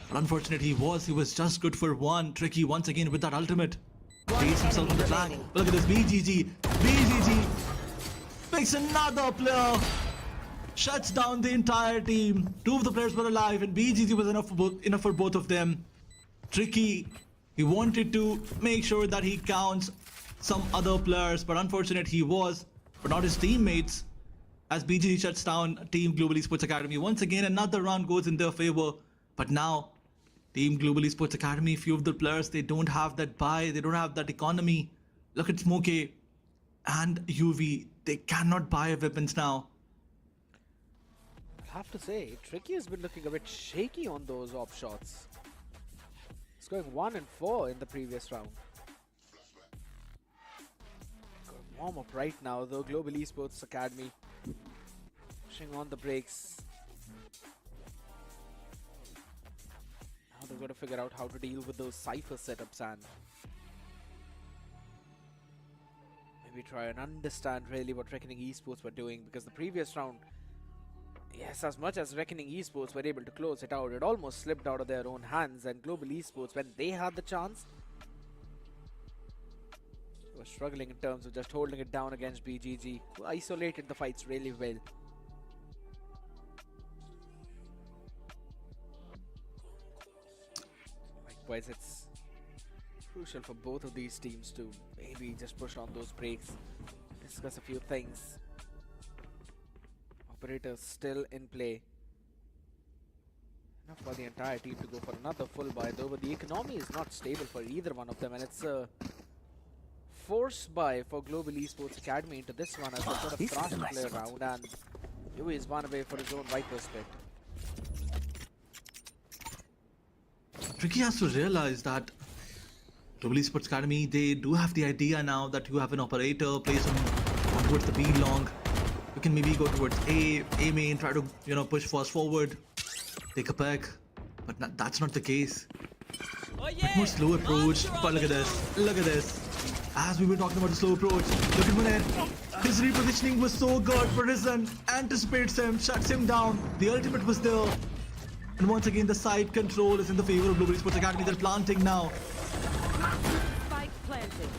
But unfortunately, he was just good for one. Tricky once again with that ultimate. Face himself on the flank. remaining. Look at this BGG. BGG picks another player. Shuts down the entire team. Two of the players were alive, and BGG was enough for both of them. Tricky, he wanted to make sure that he counts some other players, but unfortunate he was, but not his teammates. As BGG shuts down Team Global Esports Academy. Once again, another round goes in their favor. But now, Team Global Esports Academy, few of the players, they don't have that buy, they don't have that economy. Look at Smokey and UV. They cannot buy weapons now. I have to say, Tricky has been looking a bit shaky on those op shots. He's going 1 and 4 in the previous round. Going warm up right now, though. Global Esports Academy pushing on the brakes. Now they've got to figure out how to deal with those Cypher setups and maybe try and understand really what Reckoning Esports were doing, because the previous round, yes, as much as Reckoning Esports were able to close it out, it almost slipped out of their own hands, and Global Esports, when they had the chance, were struggling in terms of just holding it down against BGG, who isolated the fights really well. Likewise, it's crucial for both of these teams to maybe just push on those brakes, discuss a few things. Operators still in play. Enough for the entire team to go for another full buy, though, but the economy is not stable for either one of them, and it's a force buy for Global Esports Academy into this one as they sort of thrust to play around, and Yui is one away for his own Viper split. Tricky has to realize that Global Esports Academy, they do have the idea now that you have an operator, play some towards the B long. You can maybe go towards A main, try to, push fast forward, take a pick, but that's not the case. More slow approach, but look at this. As we were talking about the slow approach, look at Munir. His repositioning was so good, but Risen anticipates him, shuts him down. The ultimate was there. And once again, the side control is in the favor of Global Esports Academy. They're planting now. Spike planted.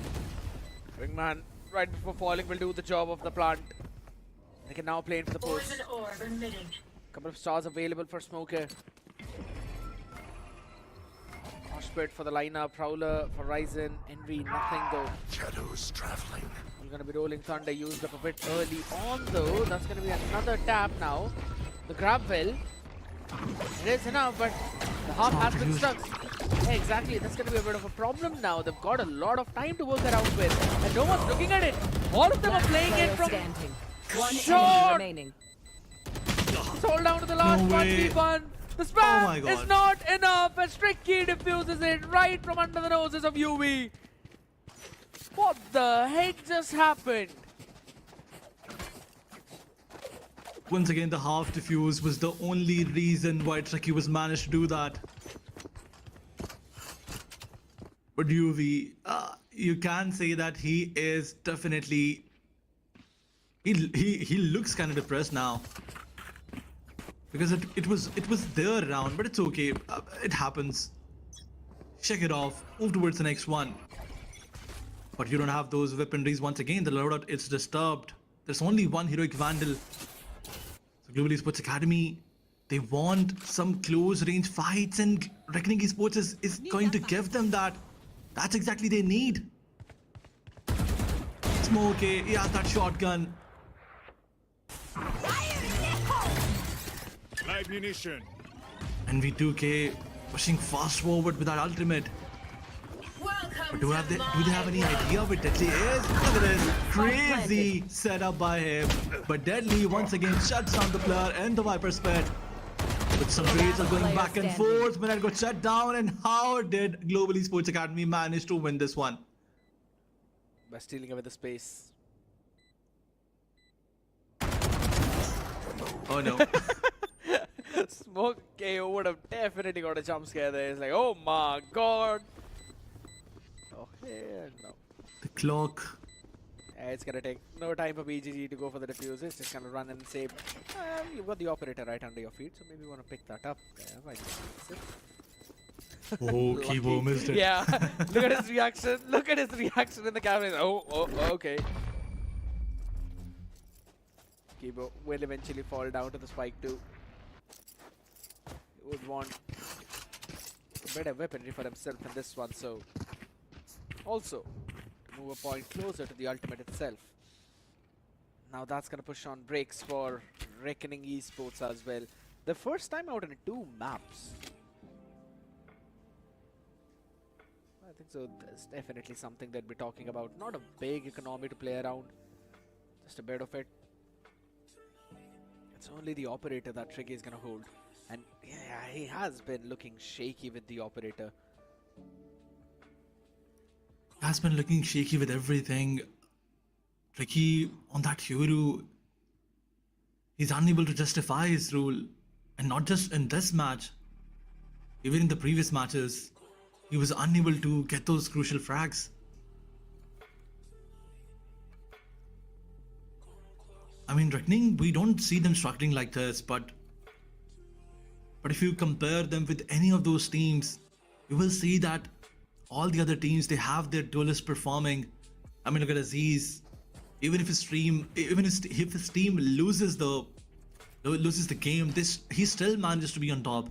Wingman, right before falling, will do the job of the plant. They can now play into the post. Couple of stars available for Smoker. Oshpit for the lineup, Prowler for Ryzen, Envy, nothing though. Shadows traveling. We're gonna be rolling Thunder, used up a bit early on though. That's gonna be another tap now. The grab well. It is enough, but the half has been stuck. Yeah, exactly. That's gonna be a bit of a problem now. They've got a lot of time to work around with, and no one's looking at it. All of them are playing it from Standing. One short. enemy remaining. It's all down to the last No way. 1v1. The Oh my spam God. is not enough as Tricky diffuses it right from under the noses of UV. What the heck just happened? Once again, the half defuse was the only reason why Tricky was managed to do that. But UV, you can say that he is definitely... He looks kind of depressed now. Because it was their round, but it's okay. It happens. Check it off. Move towards the next one. But you don't have those weaponries once again. The loadout is disturbed. There's only one heroic vandal. So Global Esports Academy, they want some close range fights, and Reckoning Esports is going to give them that. That's exactly they need. Smokey, he has that shotgun. Live munition. And V2K pushing fast forward with that ultimate. But do they have any idea what Deadly is? Look at this crazy setup by him. But Deadly once again shuts down the player and the Viper spit. But some trades are going back and forth. Minute got shut down, and how did Global Esports Academy manage to win this one? By stealing away the space. Oh no. Smoke KO would have definitely got a jump scare there. It's like, oh my god. Oh, hell no. The clock. Yeah, it's gonna take no time for BGG to go for the defuse. It's just gonna run and say, you've got the operator right under your feet, so maybe you wanna pick that up. Yeah, why not? Oh, Kibo missed it. Yeah, look at his reaction. Look at his reaction in the camera. Oh, okay. Kibo will eventually fall down to the spike too. He would want a better weaponry for himself in this one, so also to move a point closer to the ultimate itself. Now that's gonna push on breaks for Reckoning Esports as well. The first time out in 2 maps. I think so. There's definitely something that we're talking about. Not a big economy to play around, just a bit of it. It's only the operator that Tricky is gonna hold, and yeah, he has been looking shaky with the operator. Has been looking shaky with everything. Tricky on that Huru, he's unable to justify his rule, and not just in this match. Even in the previous matches, he was unable to get those crucial frags. I mean, Reckoning, we don't see them struggling like this, but if you compare them with any of those teams, you will see that all the other teams, they have their duelists performing. I mean, look at Aziz. Even if his team loses the game, he still manages to be on top.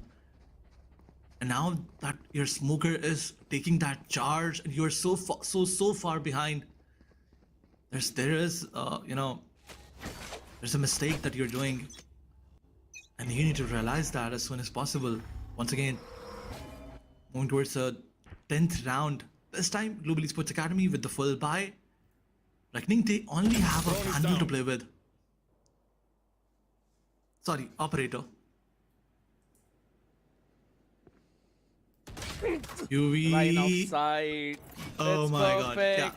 And now that your smoker is taking that charge, and you're so far behind, there's a mistake that you're doing, and you need to realize that as soon as possible. Once again, moving towards the 10th round. This time, Global Esports Academy with the full buy. Reckoning, they only have a handle to play with. Sorry, operator. UV. Line outside. Oh It's my perfect.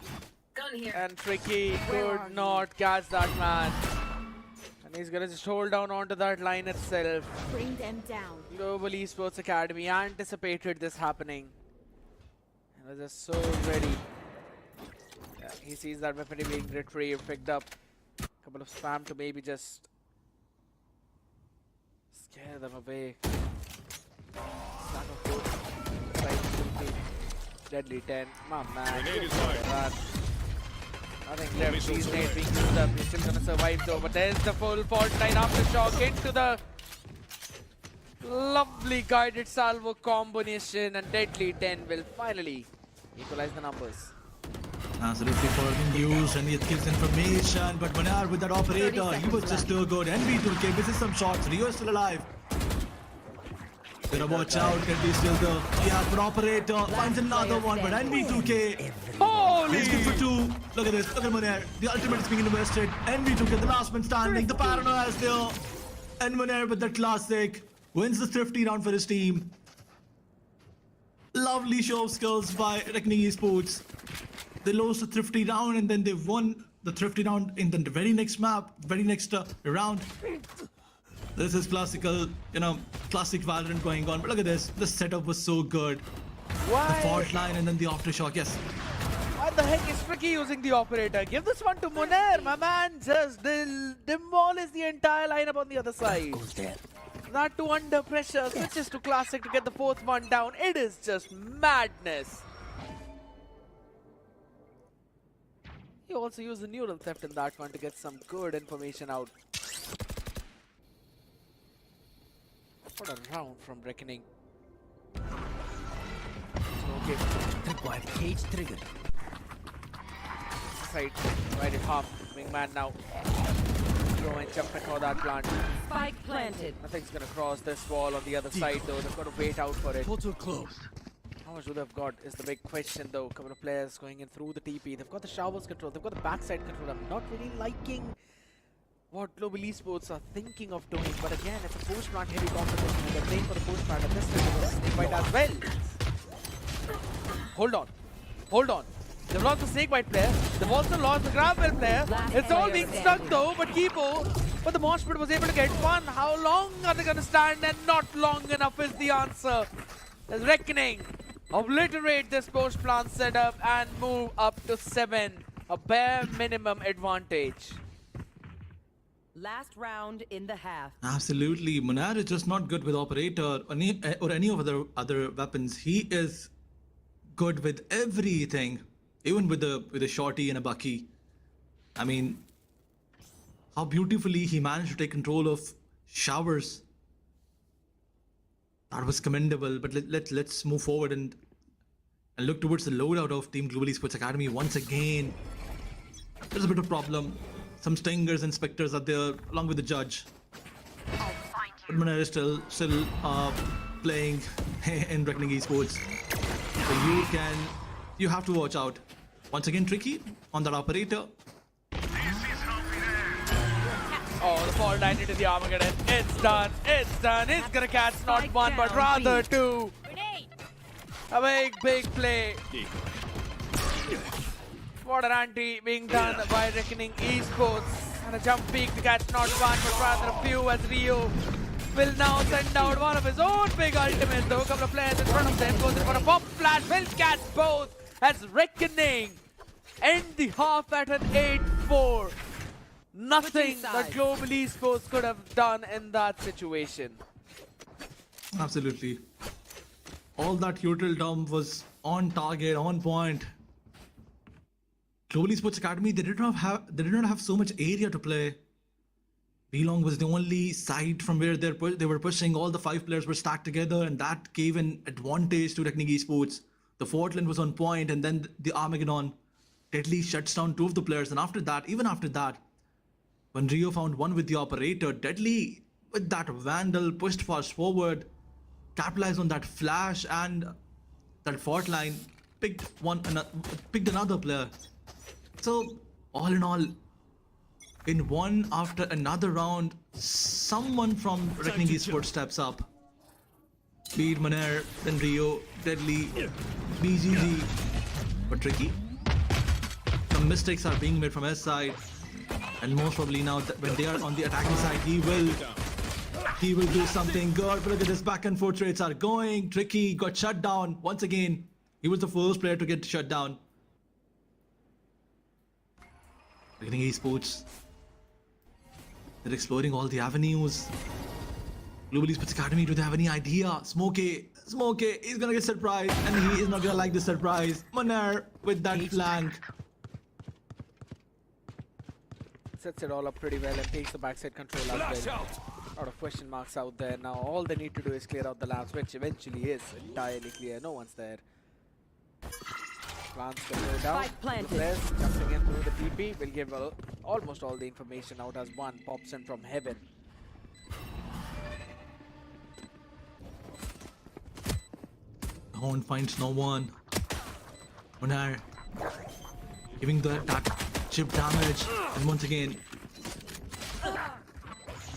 god. Yeah. And Tricky could not catch that man. And he's gonna just hold down onto that line itself. Bring them down. Global Esports Academy anticipated this happening. And was just so ready. Yeah, he sees that weapon being retrieved, picked up. A couple of spam to maybe just scare them away. Stack of food. Deadly 10. My man. Nothing left. These nades being used up. He's still gonna survive though. But there's the full fault line aftershock into the lovely guided salvo combination, and Deadly 10 will finally equalize the numbers. Absolutely for news, and it gives information. But Manar with that operator, he was just too good. NV2K misses some shots. Rio is still alive. Better watch out, can be still the but operator finds another one, but NV2K Holy! he's good for 2. Look at this, look at Manar. The ultimate is being invested. NV2K, the last man standing. The paranoia is there. And Manar with that classic wins the Thrifty round for his team. Lovely show of skills by Reckoning Esports. They lost the Thrifty round, and then they won the Thrifty round in the very next map, very next round. This is classical, classic Valorant going on. But look at this. The setup was so good. Why? The fault line and then the aftershock. Yes. Why the heck is Tricky using the operator? Give this one to Munair. My man just demolish the entire lineup on the other side. That too under pressure. Switches to classic to get the 4th one down. It is just madness. He also used the neural theft in that one to get some good information out. What a round from Reckoning. Okay. Tripwire cage triggered. Side, divided half. Wingman now. Go and jump for that plant. Spike planted. Nothing's gonna cross this wall on the other side though. They've got to wait out for it. Portal closed. How much do they've got is the big question though. A couple of players going in through the TP. They've got the showers control. They've got the backside control. I'm not really liking what Global Esports are thinking of doing, but again, it's a post-plant heavy competition. They're playing for the post-plant, and this time they're going to snakebite as well. Hold on. They've lost the snakebite player. They've also lost the grab-well player. It's all being stuck though, but the Mosh Pit was able to get one. How long are they going to stand? And not long enough is the answer. There's Reckoning obliterate this post plant setup and move up to 7. A bare minimum advantage. Last round in the half. Absolutely. Munar is just not good with operator or any of other weapons. He is good with everything, even with a shorty and a bucky. I mean, how beautifully he managed to take control of showers. That was commendable. But let's move forward and look towards the loadout of Team Global Esports Academy once again. There's a bit of problem. Some stingers and specters are there along with the judge. But Munar is still playing in Reckoning Esports. So you have to watch out. Once again, Tricky on that operator. Oh, the fall died into the Armageddon. It's done. It's done. He's gonna catch not one, but rather two. A big play. What an anti being done by Reckoning Esports. And a jump peak to catch not one, but rather a few, as Rio will now send out one of his own big ultimates. Though a couple of players in front of them goes in for a pop flash, will catch both as Reckoning end the half at an 8-4. Nothing that Global Esports could have done in that situation. Absolutely. All that util dump was on target, on point. Global Esports Academy, they did not have so much area to play. Belong was the only side from where they were pushing. All the 5 players were stacked together, and that gave an advantage to Reckoning Esports. The Fortland was on point, and then the Armageddon. Deadly shuts down 2 of the players, and even after that, when Rio found one with the operator, Deadly with that Vandal pushed fast forward, capitalized on that flash, and that fort line picked another player. So, all in all, in one after another round, someone from Reckoning Esports steps up. Be it Munar, then Rio, Deadly, BGG. But Tricky. Some mistakes are being made from his side. And most probably now, when they are on the attacking side, he will do something good. But look at this, back and forth rates are going. Tricky got shut down once again. He was the first player to get shut down. Reckoning Esports. They're exploring all the avenues. Global Esports Academy, do they have any idea? Smokey, he's gonna get surprised, and he is not gonna like the surprise. Munar with that flank. Sets it all up pretty well and takes the backside control as well. A lot of question marks out there. Now all they need to do is clear out the labs, which eventually is entirely clear. No one's there. Plants will go down. Players jumping in through the TP will give almost all the information out as one pops in from heaven. Horn finds no one. Munar giving that chip damage, and once again,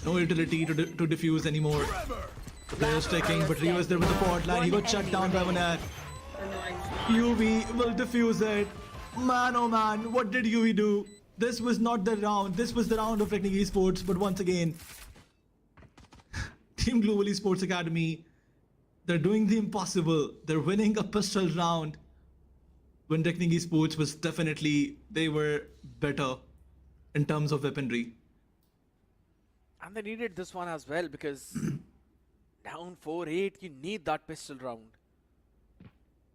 no utility to defuse anymore. The player's taking, but Rio is there with the port line. He got shut down by Munar. UV will defuse it. Man, oh man, what did UV do? This was not the round. This was the round of Reckoning Esports, but once again, Team Global Esports Academy, they're doing the impossible. They're winning a pistol round when Reckoning Esports was definitely, they were better in terms of weaponry. And they needed this one as well because down 4-8, you need that pistol round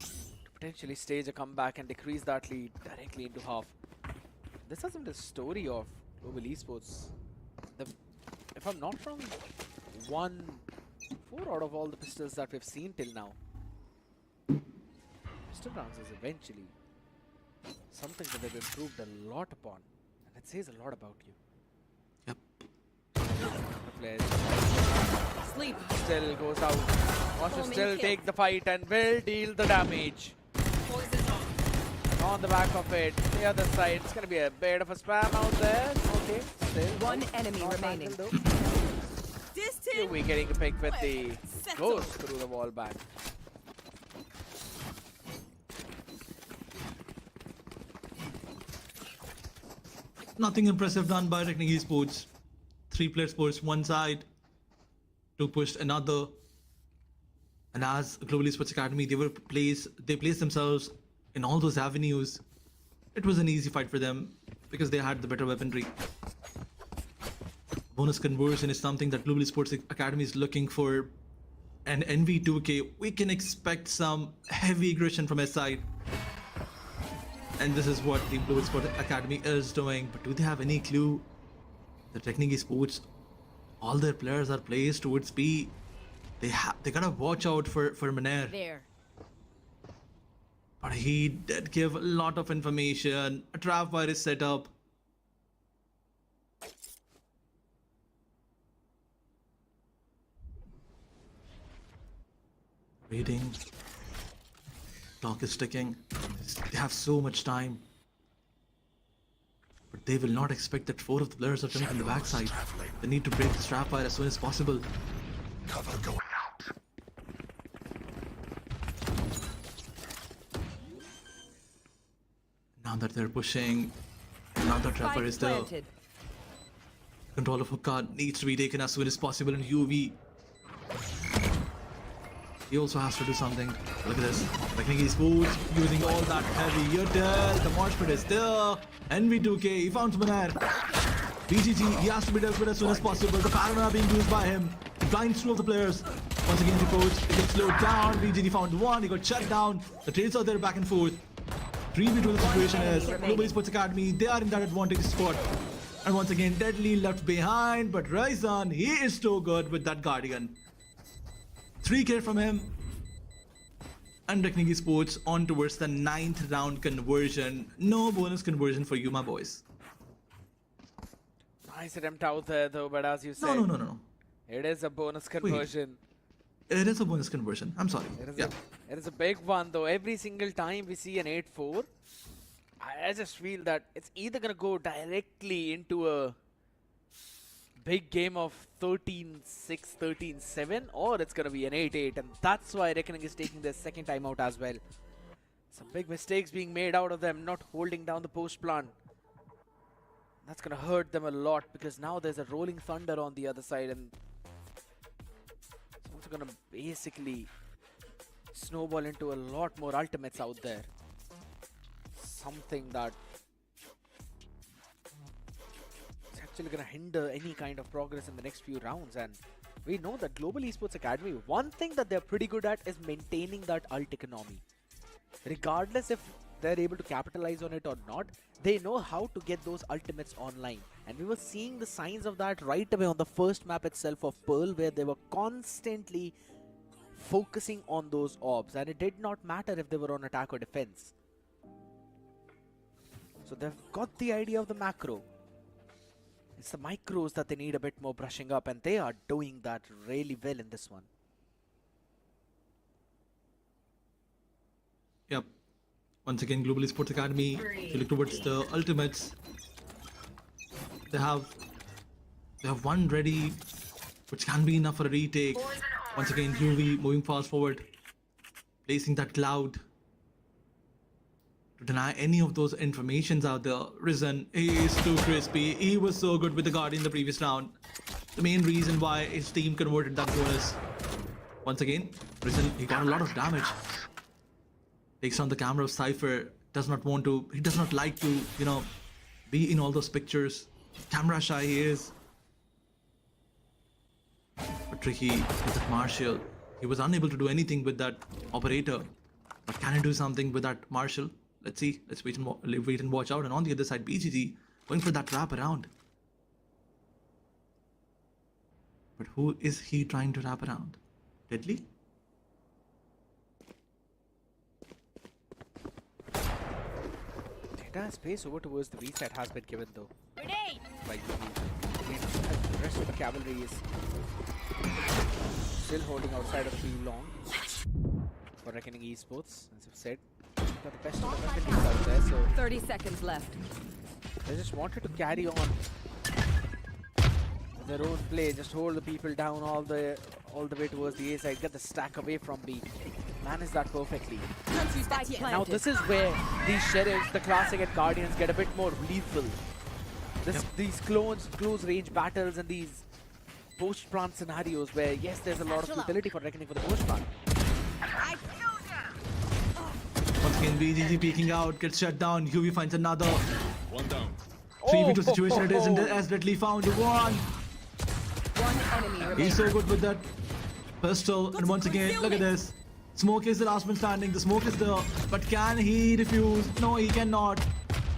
to potentially stage a comeback and decrease that lead directly into half. This hasn't the story of Global Esports. If I'm not wrong, 4 out of all the pistols that we've seen till now. Pistol rounds is eventually something that they've improved a lot upon, and it says a lot about you. Yep. The players still goes out. Wants to still take the fight and will deal the damage. On the back of it, the other side, it's gonna be a bit of a spam out there. Okay, still one enemy remaining. We're getting a pick with the ghost through the wall back. Nothing impressive done by Reckoning Esports. 3 players pushed one side, 2 pushed another. And as Global Esports Academy, they placed themselves in all those avenues. It was an easy fight for them because they had the better weaponry. Bonus conversion is something that Global Esports Academy is looking for. And NV2K, we can expect some heavy aggression from his side. And this is what the Global Esports Academy is doing. But do they have any clue? The Technique Esports, all their players are placed towards B. They gotta watch out for Maner. There. But he did give a lot of information. A trap fire is set up. Waiting. Clock is ticking. They have so much time. But they will not expect that 4 of the players are coming from the backside. They need to break this trap fire as soon as possible. Cover going out. Now that they're pushing, now that trapper is there. Planted. Control of hookah needs to be taken as soon as possible in UV. He also has to do something. Look at this. Technique Esports using all that heavy Yotel. The March pit is there. NV2K, he found Maner. BGG, he has to be desperate as soon as possible. The paranoia being used by him. He blinds 2 of the players. Once again, the coach, he gets slowed down. BGG found 1, he got shut down. The trades are there back and forth. 3v2 the situation is. Global Esports Academy, they are in that advantage spot. And once again, Deadly left behind. But Ryzen, he is so good with that Guardian. 3k from him. And Technique Esports on towards the 9th round conversion. No bonus conversion for you, my boys. Nice attempt out there though, but as you said, No. it is a bonus conversion. It is a bonus conversion. I'm sorry. It is a big one though. Every single time we see an 8-4, I just feel that it's either going to go directly into a big game of 13-6, 13-7, or it's going to be an 8-8, and that's why Reckoning is taking their second time out as well. Some big mistakes being made out of them, not holding down the post plant. That's going to hurt them a lot because now there's a rolling thunder on the other side, and it's also going to basically snowball into a lot more ultimates out there. Something that is actually going to hinder any kind of progress in the next few rounds. And we know that Global Esports Academy, one thing that they're pretty good at is maintaining that ult economy. Regardless if they're able to capitalize on it or not, they know how to get those ultimates online. And we were seeing the signs of that right away on the first map itself of Pearl, where they were constantly focusing on those orbs, and it did not matter if they were on attack or defense. So they've got the idea of the macro. It's the micros that they need a bit more brushing up, and they are doing that really well in this one. Yep. Once again, Global Esports Academy, if you look towards the ultimates, they have one ready, which can be enough for a retake. Once again, UV moving fast forward, placing that cloud to deny any of those informations out there. Risen, he is too crispy. He was so good with the Guardian in the previous round. The main reason why his team converted that bonus. Once again, Risen, he got a lot of damage. Takes on the camera of Cypher. He does not like to, be in all those pictures. Camera shy he is. But tricky with that Marshall. He was unable to do anything with that operator. But can he do something with that Marshall? Let's see. Let's wait and watch out. And on the other side, BGG going for that wrap around. But who is he trying to wrap around? Deadly? Entire space over towards the reset has been given though. By UV. The rest of the cavalry is still holding outside of the long for Reckoning Esports, as I've said. Got the best of the weapons out there, so 30 seconds left. they just wanted to carry on their own play, just hold the people down all the way towards the A side, get the stack away from B. Manage that perfectly. Now this is where these Sheriffs, the Classic and Guardians get a bit more lethal. These close range battles and these post-plant scenarios where yes, there's a lot of utility for Reckoning for the post-plant. again, BGG peeking out, gets shut down. UV finds another. One down. 3v2 situation it is, and as Deadly found one. One enemy remaining. He's so good with that pistol. And once again, look at this. Smoke is the last man standing. The smoke is there. But can he refuse? No, he cannot.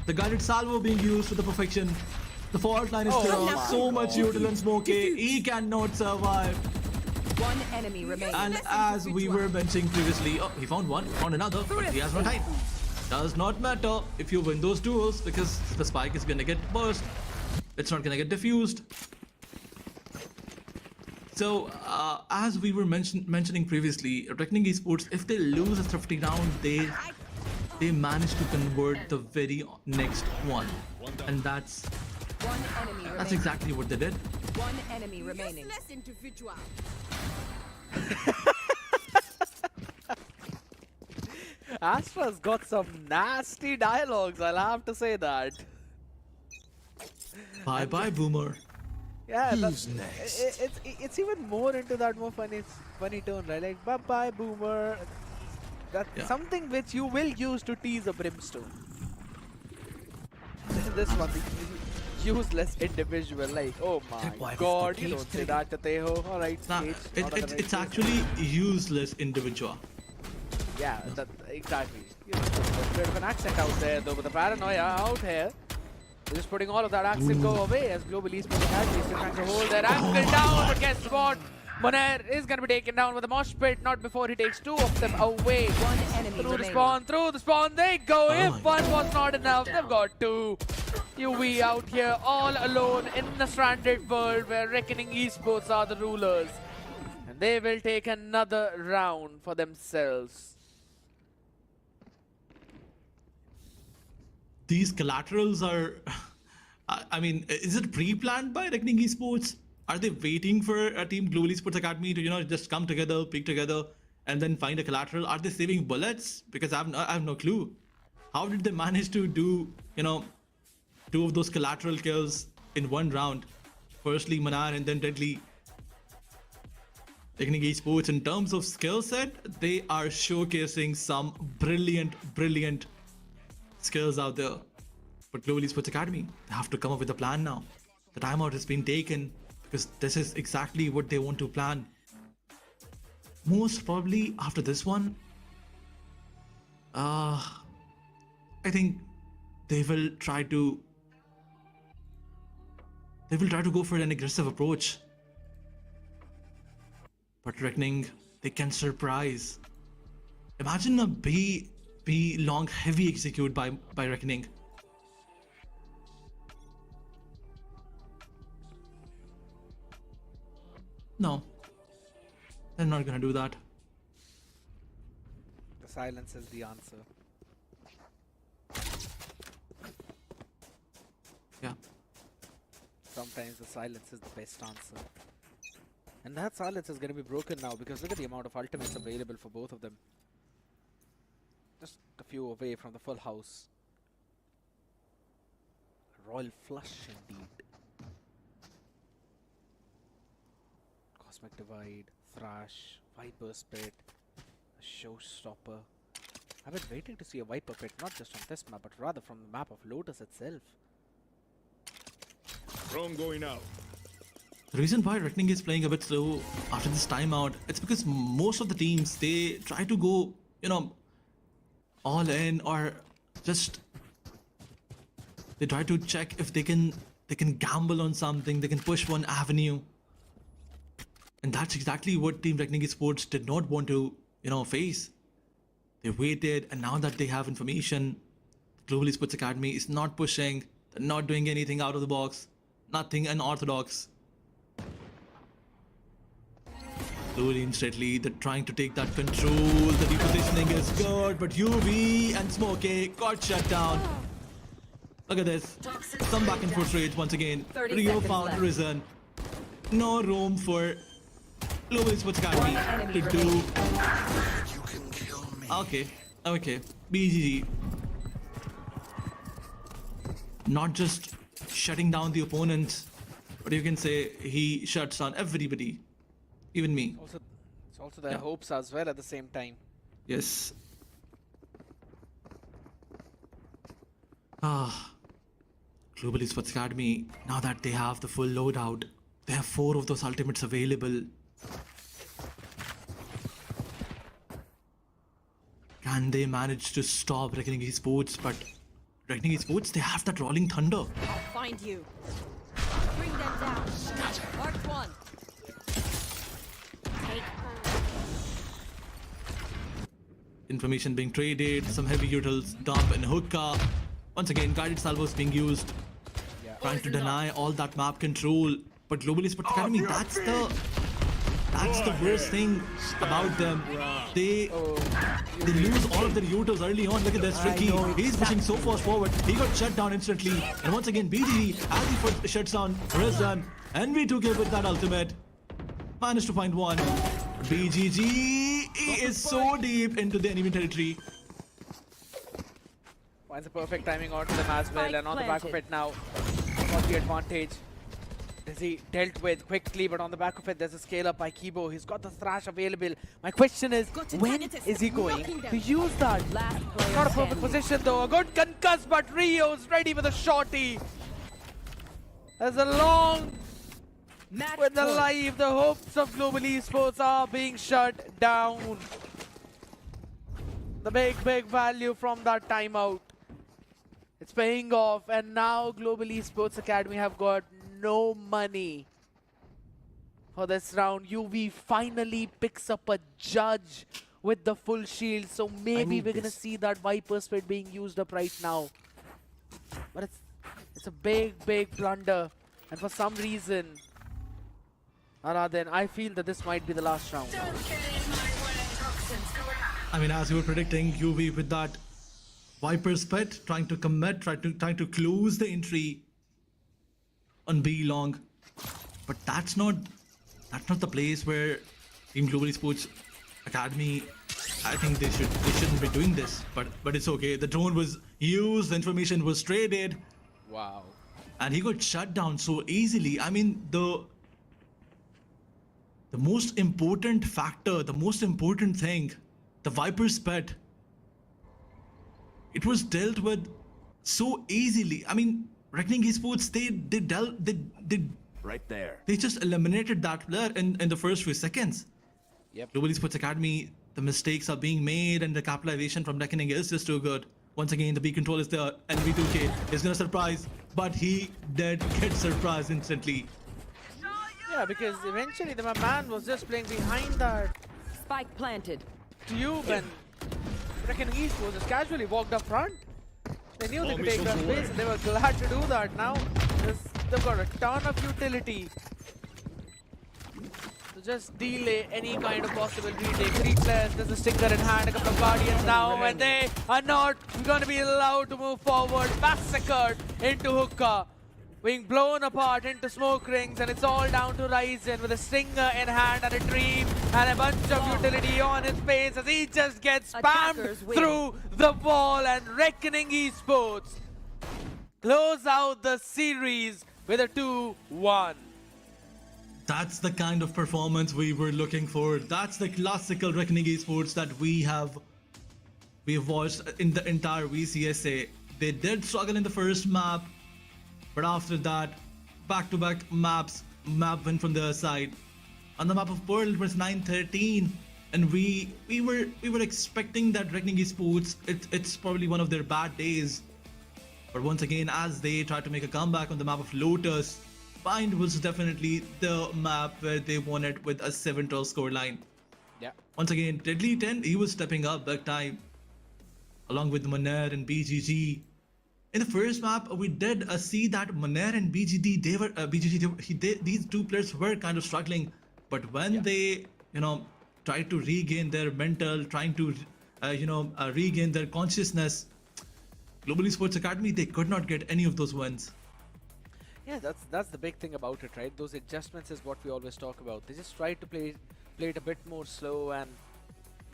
The guided salvo being used to the perfection. The fault line is there. So much util and Smokey. He cannot survive. One enemy remaining. And as we were mentioning previously, oh, he found one, found another, but he has no time. Does not matter if you win those duels because the spike is gonna get burst. It's not gonna get diffused. So, as we were mentioning previously, Reckoning Esports, if they lose a thrifty round, they manage to convert the very next one, and that's exactly what they did. One enemy remaining. Astra's got some nasty dialogues, I'll have to say that. Bye bye, Boomer. Yeah, it's even more into that more funny tone, right? Like, bye bye, Boomer. That's something which you will use to tease a Brimstone. This one, the useless individual, like, oh my god, you don't say that to Teho. Alright, It's actually useless individual. Yeah, that, exactly. You know, a bit of an accent out there, though, but the paranoia out here. They're just putting all of that accent go away as Global Esports Academy still trying to hold their ankle down. But guess what? Monair is going to be taken down with a mosh pit, not before he takes two of them away. One enemy Through the spawn, they go. If one was not enough, they've got two. UV out here all alone in the stranded world where Reckoning Esports are the rulers. And they will take another round for themselves. These collaterals are, I mean, is it pre-planned by Reckoning Esports? Are they waiting for a team Global Esports Academy to, you know, just come together, pick together, and then find a collateral? Are they saving bullets? Because I have no clue. How did they manage to do, you know, two of those collateral kills in one round? Firstly, Manar and then Deadly. Reckoning Esports, in terms of skill set, they are showcasing some brilliant skills out there. But Global Esports Academy, they have to come up with a plan now. The timeout has been taken because this is exactly what they want to plan. Most probably after this one, I think they will try to go for an aggressive approach. But Reckoning, they can surprise. Imagine a B long heavy execute by Reckoning. No, they're not gonna do that. The silence is the answer. Yeah. Sometimes the silence is the best answer. And that silence is going to be broken now because look at the amount of ultimates available for both of them. Just a few away from the full house. Royal flush indeed. Cosmic Divide, Thrash, Viper Spit, a Showstopper. I've been waiting to see a Viper Pit, not just on this map, but rather from the map of Lotus itself. Drone going out. The reason why Reckoning is playing a bit slow after this timeout, it's because most of the teams, they try to go, you know, all in, or just they try to check if they can gamble on something, they can push one avenue. And that's exactly what Team Reckoning Esports did not want to, you know, face. They waited, and now that they have information, Global Esports Academy is not pushing, they're not doing anything out of the box, nothing unorthodox. Slowly and steadily, they're trying to take that control. The repositioning is good, but UV and Smokey got shut down. Look at this. Some back and forth rage once again. Rio found Risen. No room for Global Esports Academy to do. Okay. BGG. Not just shutting down the opponent, but you can say he shuts down everybody. Even me. It's also their hopes as well at the same time. Yes. Global Esports Academy, now that they have the full loadout, they have 4 of those ultimates available. Can they manage to stop Reckoning Esports? But Reckoning Esports, they have that Rolling Thunder. I'll find you. Bring them down. Mark one. Take Information being traded, some heavy utils dump in hookah. Once again, guided salvos being used, trying to deny all that map control. But Global Esports Academy, that's the worst thing about them. They lose all of their utils early on. Look at this, Tricky. He's pushing so far forward. He got shut down instantly. And once again, BGG, as he first shuts down Rezan, NV2K with that ultimate. Managed to find one. BGG, he is so deep into the enemy territory. Finds a perfect timing onto them as well, and on the back of it now, got the advantage. Dizzy dealt with quickly, but on the back of it, there's a scale up by Kibo. He's got the thrash available. My question is, when is he going to use that? Not a perfect position though. A good concuss, but Rio's ready with a shorty. There's a long with the live. The hopes of Global Esports are being shut down. The big value from that timeout. It's paying off, and now Global Esports Academy have got no money for this round. UV finally picks up a judge with the full shield, so maybe we're gonna see that Viper Spit being used up right now. But it's a big blunder, and for some reason, Aradhan, I feel that this might be the last round. I mean, as you were predicting, UV with that Viper's Pet trying to commit, trying to close the entry on B long, but that's not the place where Team Global Esports Academy. I think they shouldn't be doing this, but it's okay. The drone was used, the information was traded. Wow. And he got shut down so easily. I mean, the most important factor, the most important thing, the Viper's Pet, it was dealt with so easily. I mean, Reckoning Esports, they Right there. They just eliminated that player in the first few seconds. Yep. Global Esports Academy, the mistakes are being made and the capitalization from Reckoning is just too good. Once again, the B control is there. NV2K is gonna surprise, but he did get surprised instantly. Yeah, because eventually the man was just playing behind that Spike planted. tube, and Reckoning Esports just casually walked up front. They knew they could take that space, and they were glad to do that. Now they've got a ton of utility to just delay any kind of possible retake. 3 players, there's a stinger in hand, a couple of guardians now, and they are not going to be allowed to move forward. Massacred into hookah, being blown apart into smoke rings, and it's all down to Ryzen with a stinger in hand and a dream and a bunch of utility on his face as he just gets spammed through the wall, and Reckoning Esports close out the series with a 2-1. That's the kind of performance we were looking for. That's the classical Reckoning Esports that we have watched in the entire VCSA. They did struggle in the first map, but after that, back-to-back map win from their side. On the map of Pearl, it was 9-13, and we were expecting that Reckoning Esports, it's probably one of their bad days. But once again, as they try to make a comeback on the map of Lotus, Bind was definitely the map where they won it with a 7-12 scoreline. Yeah. Once again, Deadly 10, he was stepping up big time, along with Moner and BGG. In the first map, we did see that Moner and BGG, these two players were kind of struggling. But when they, tried to regain their mental, trying to, regain their consciousness, Global Esports Academy, they could not get any of those wins. Yeah, that's the big thing about it, right? Those adjustments is what we always talk about. They just tried to play it a bit more slow, and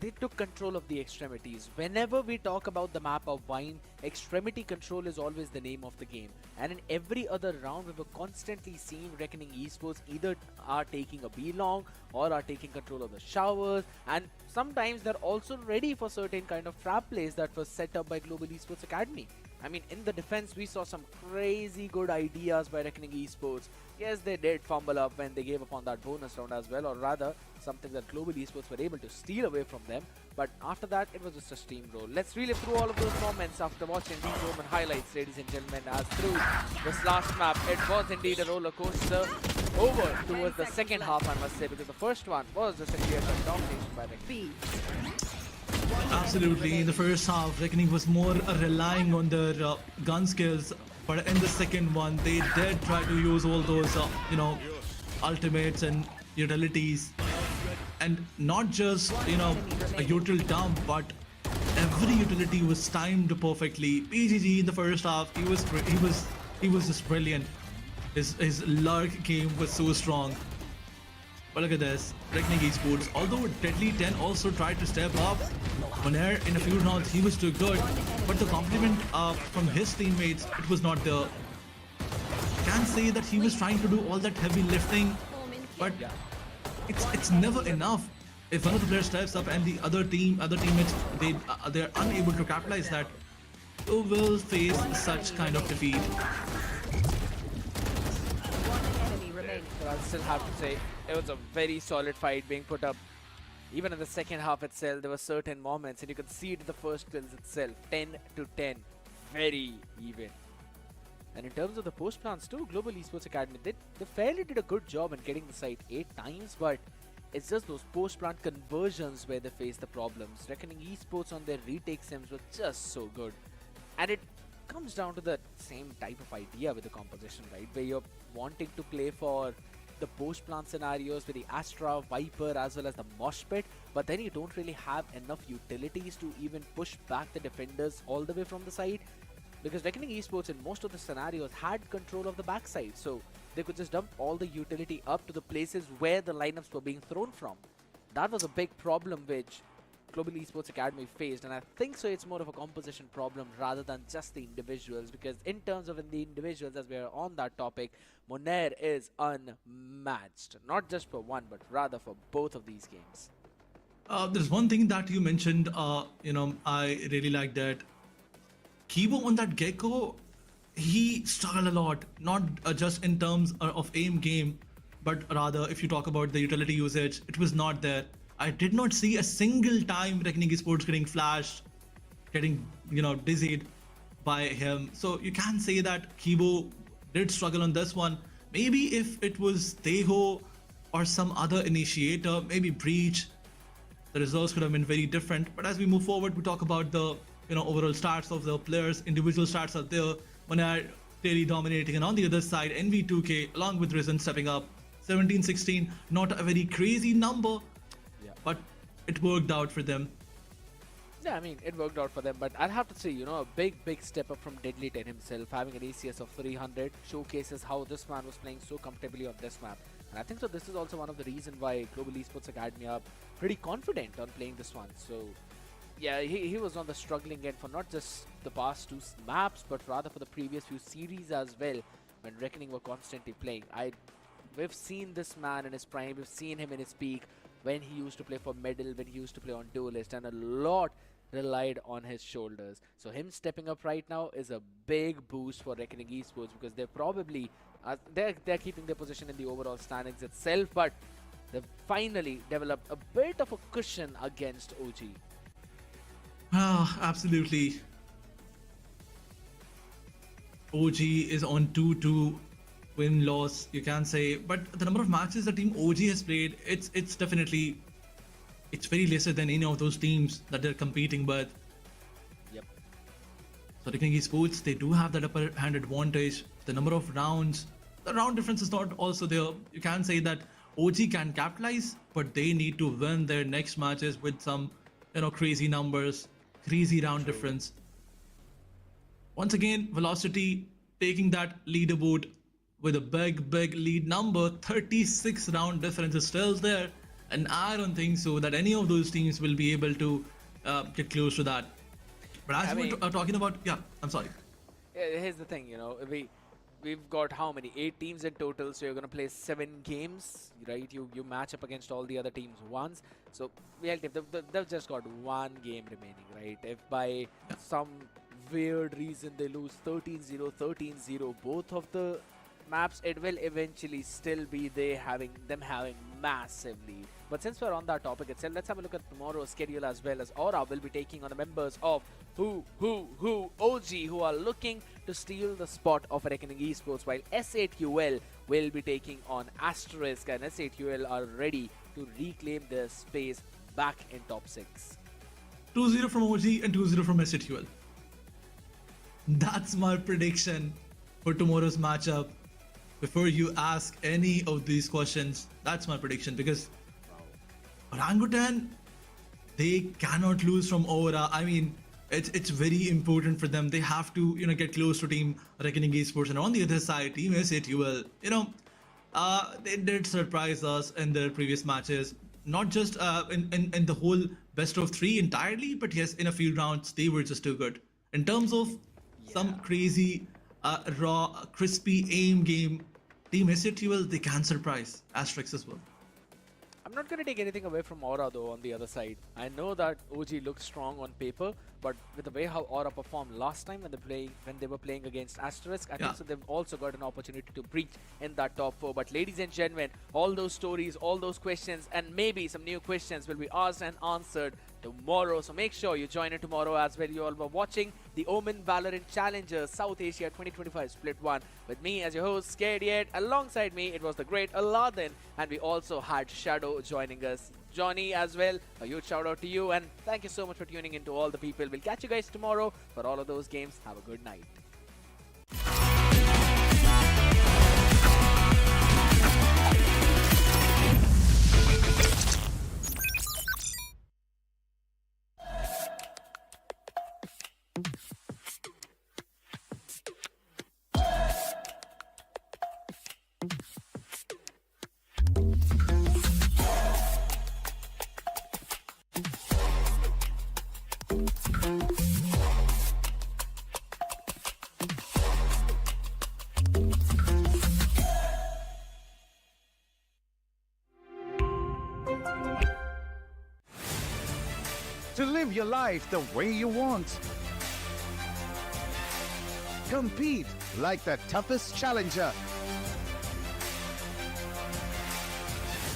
they took control of the extremities. Whenever we talk about the map of Wine, extremity control is always the name of the game. And in every other round, we were constantly seeing Reckoning Esports either are taking a B-long or are taking control of the showers. And sometimes they're also ready for certain kind of trap plays that was set up by Global Esports Academy. I mean, in the defense, we saw some crazy good ideas by Reckoning Esports. Yes, they did fumble up when they gave up on that bonus round as well, or rather, something that Global Esports were able to steal away from them. But after that, it was just a steamroll. Let's relive through all of those moments after watching these Omen highlights, ladies and gentlemen, as through this last map, it was indeed a roller coaster over towards the second half, I must say, because the first one was just a clear-cut domination by Reckoning. Absolutely. In the first half, Reckoning was more relying on their gun skills, but in the second one, they did try to use all those, ultimates and utilities, and not just a util dump, but every utility was timed perfectly. PGG in the first half, he was just brilliant. His lurk game was so strong. But look at this, Reckoning Esports, although Deadly 10 also tried to step up, Monair in a few rounds he was too good, but the compliment from his teammates, it was not there. Can't say that he was trying to do all that heavy lifting, but it's never enough. If one of the players steps up and the other teammates, they're unable to capitalize that, you will face such kind of defeat. But I'll still have to say, it was a very solid fight being put up. Even in the second half itself, there were certain moments, and you could see it in the first kills itself, 10 to 10, very even. And in terms of the post plans too, Global Esports Academy, they fairly did a good job in getting the site 8 times, but it's just those post plant conversions where they face the problems. Reckoning Esports on their retake sims were just so good. And it comes down to the same type of idea with the composition, right? Where you're wanting to play for the post plant scenarios with the Astra, Viper as well as the Mosh Pit, but then you don't really have enough utilities to even push back the defenders all the way from the side, because Reckoning Esports in most of the scenarios had control of the backside, so they could just dump all the utility up to the places where the lineups were being thrown from. That was a big problem which Global Esports Academy faced, and I think so it's more of a composition problem rather than just the individuals, because in terms of the individuals, as we are on that topic, Monair is unmatched, not just for one but rather for both of these games. There's one thing that you mentioned, I really like that. Kibo on that Gecko, he struggled a lot, not just in terms of aim game, but rather if you talk about the utility usage, it was not there. I did not see a single time Reckoning Esports getting flashed, getting, dizzied by him. So you can say that Kibo did struggle on this one. Maybe if it was Teho or some other initiator, maybe Breach, the results could have been very different. But as we move forward, we talk about the overall stats of the players. Individual stats are there. Monair clearly dominating, and on the other side, NV2K along with Risen stepping up, 17-16. Not a very crazy number, but it worked out for them. Yeah, I mean, it worked out for them, but I'll have to say, a big step up from Deadly 10 himself, having an ACS of 300, showcases how this man was playing so comfortably on this map. And I think so this is also one of the reasons why Global Esports Academy are pretty confident on playing this one. So, yeah, he was on the struggling end for not just the past 2 maps, but rather for the previous few series as well, when Reckoning were constantly playing. We've seen this man in his prime, we've seen him in his peak, when he used to play for Medal, when he used to play on Duelist, and a lot relied on his shoulders. So him stepping up right now is a big boost for Reckoning Esports, because they're probably they're keeping their position in the overall standings itself, but they've finally developed a bit of a cushion against OG. Absolutely. OG is on 2-2 win-loss, you can say, but the number of matches the team OG has played, it's definitely, it's very lesser than any of those teams that they're competing with. Yep. So Reckoning Esports, they do have that upper hand advantage. The number of rounds, the round difference is not also there. You can say that OG can capitalize, but they need to win their next matches with some, crazy numbers, crazy round difference. Once again, Velocity taking that leaderboard with a big lead number. 36 round difference is still there, and I don't think so that any of those teams will be able to get close to that. But as we were talking about, I'm sorry. Here's the thing, we've got how many? 8 teams in total, so you're going to play 7 games, right? You match up against all the other teams once. So they've just got 1 game remaining, right? If by some weird reason they lose 13-0, 13-0. Both of the maps, it will eventually still be them having massive lead. But since we're on that topic itself, let's have a look at tomorrow's schedule as well, as Aura will be taking on the members of OG, who are looking to steal the spot of Revenant Esports, while S8UL will be taking on Asterisk, and S8UL are ready to reclaim their space back in top 6. 2-0 from OG and 2-0 from SATUL. That's my prediction for tomorrow's matchup. Before you ask any of these questions, that's my prediction, because Orangutan, they cannot lose from Aura. I mean, it's very important for them. They have to, get close to Team Revenant Esports. And on the other side, Team SATUL, they did surprise us in their previous matches. Not just in the whole best of 3 entirely, but yes, in a few rounds, they were just too good. In terms of some crazy, raw, crispy aim game, Team SATUL, they can surprise Asterisk as well. I'm not going to take anything away from Aura though on the other side. I know that OG looks strong on paper, but with the way how Aura performed last time when they were playing against Asterisk, I think so they've also got an opportunity to breach in that top 4. But ladies and gentlemen, all those stories, all those questions, and maybe some new questions will be asked and answered tomorrow. So make sure you join in tomorrow as well. You all were watching the OMEN VALORANT Challenger South Asia 2025 Split 1 with me as your host, Scared Yet. Alongside me, it was the great Aladdin, and we also had Shadow joining us. Johnny as well, a huge shout out to you, and thank you so much for tuning in to all the people. We'll catch you guys tomorrow for all of those games. Have a good night. To live your life the way you want. Compete like the toughest challenger.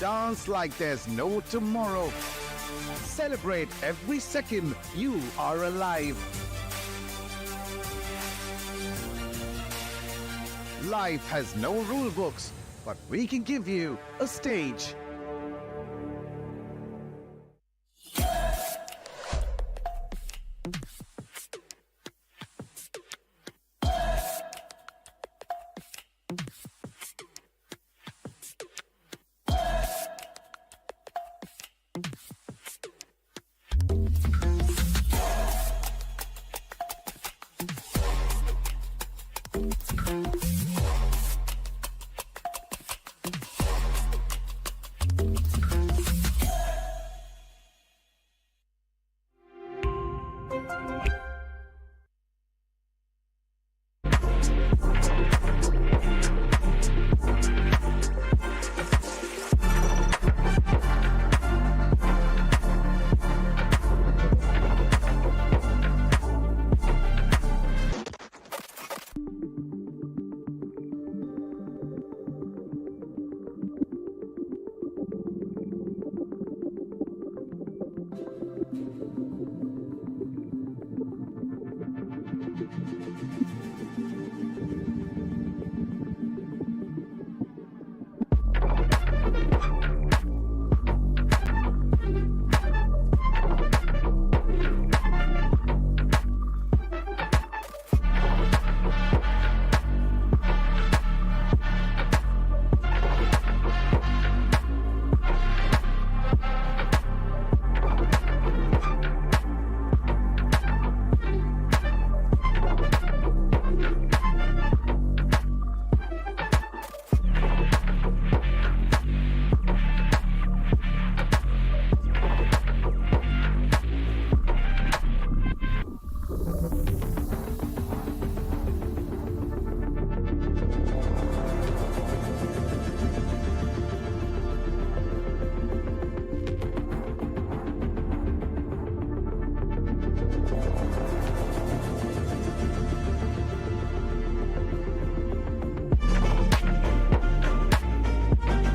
Dance like there's no tomorrow. Celebrate every second you are alive. Life has no rule books, but we can give you a stage.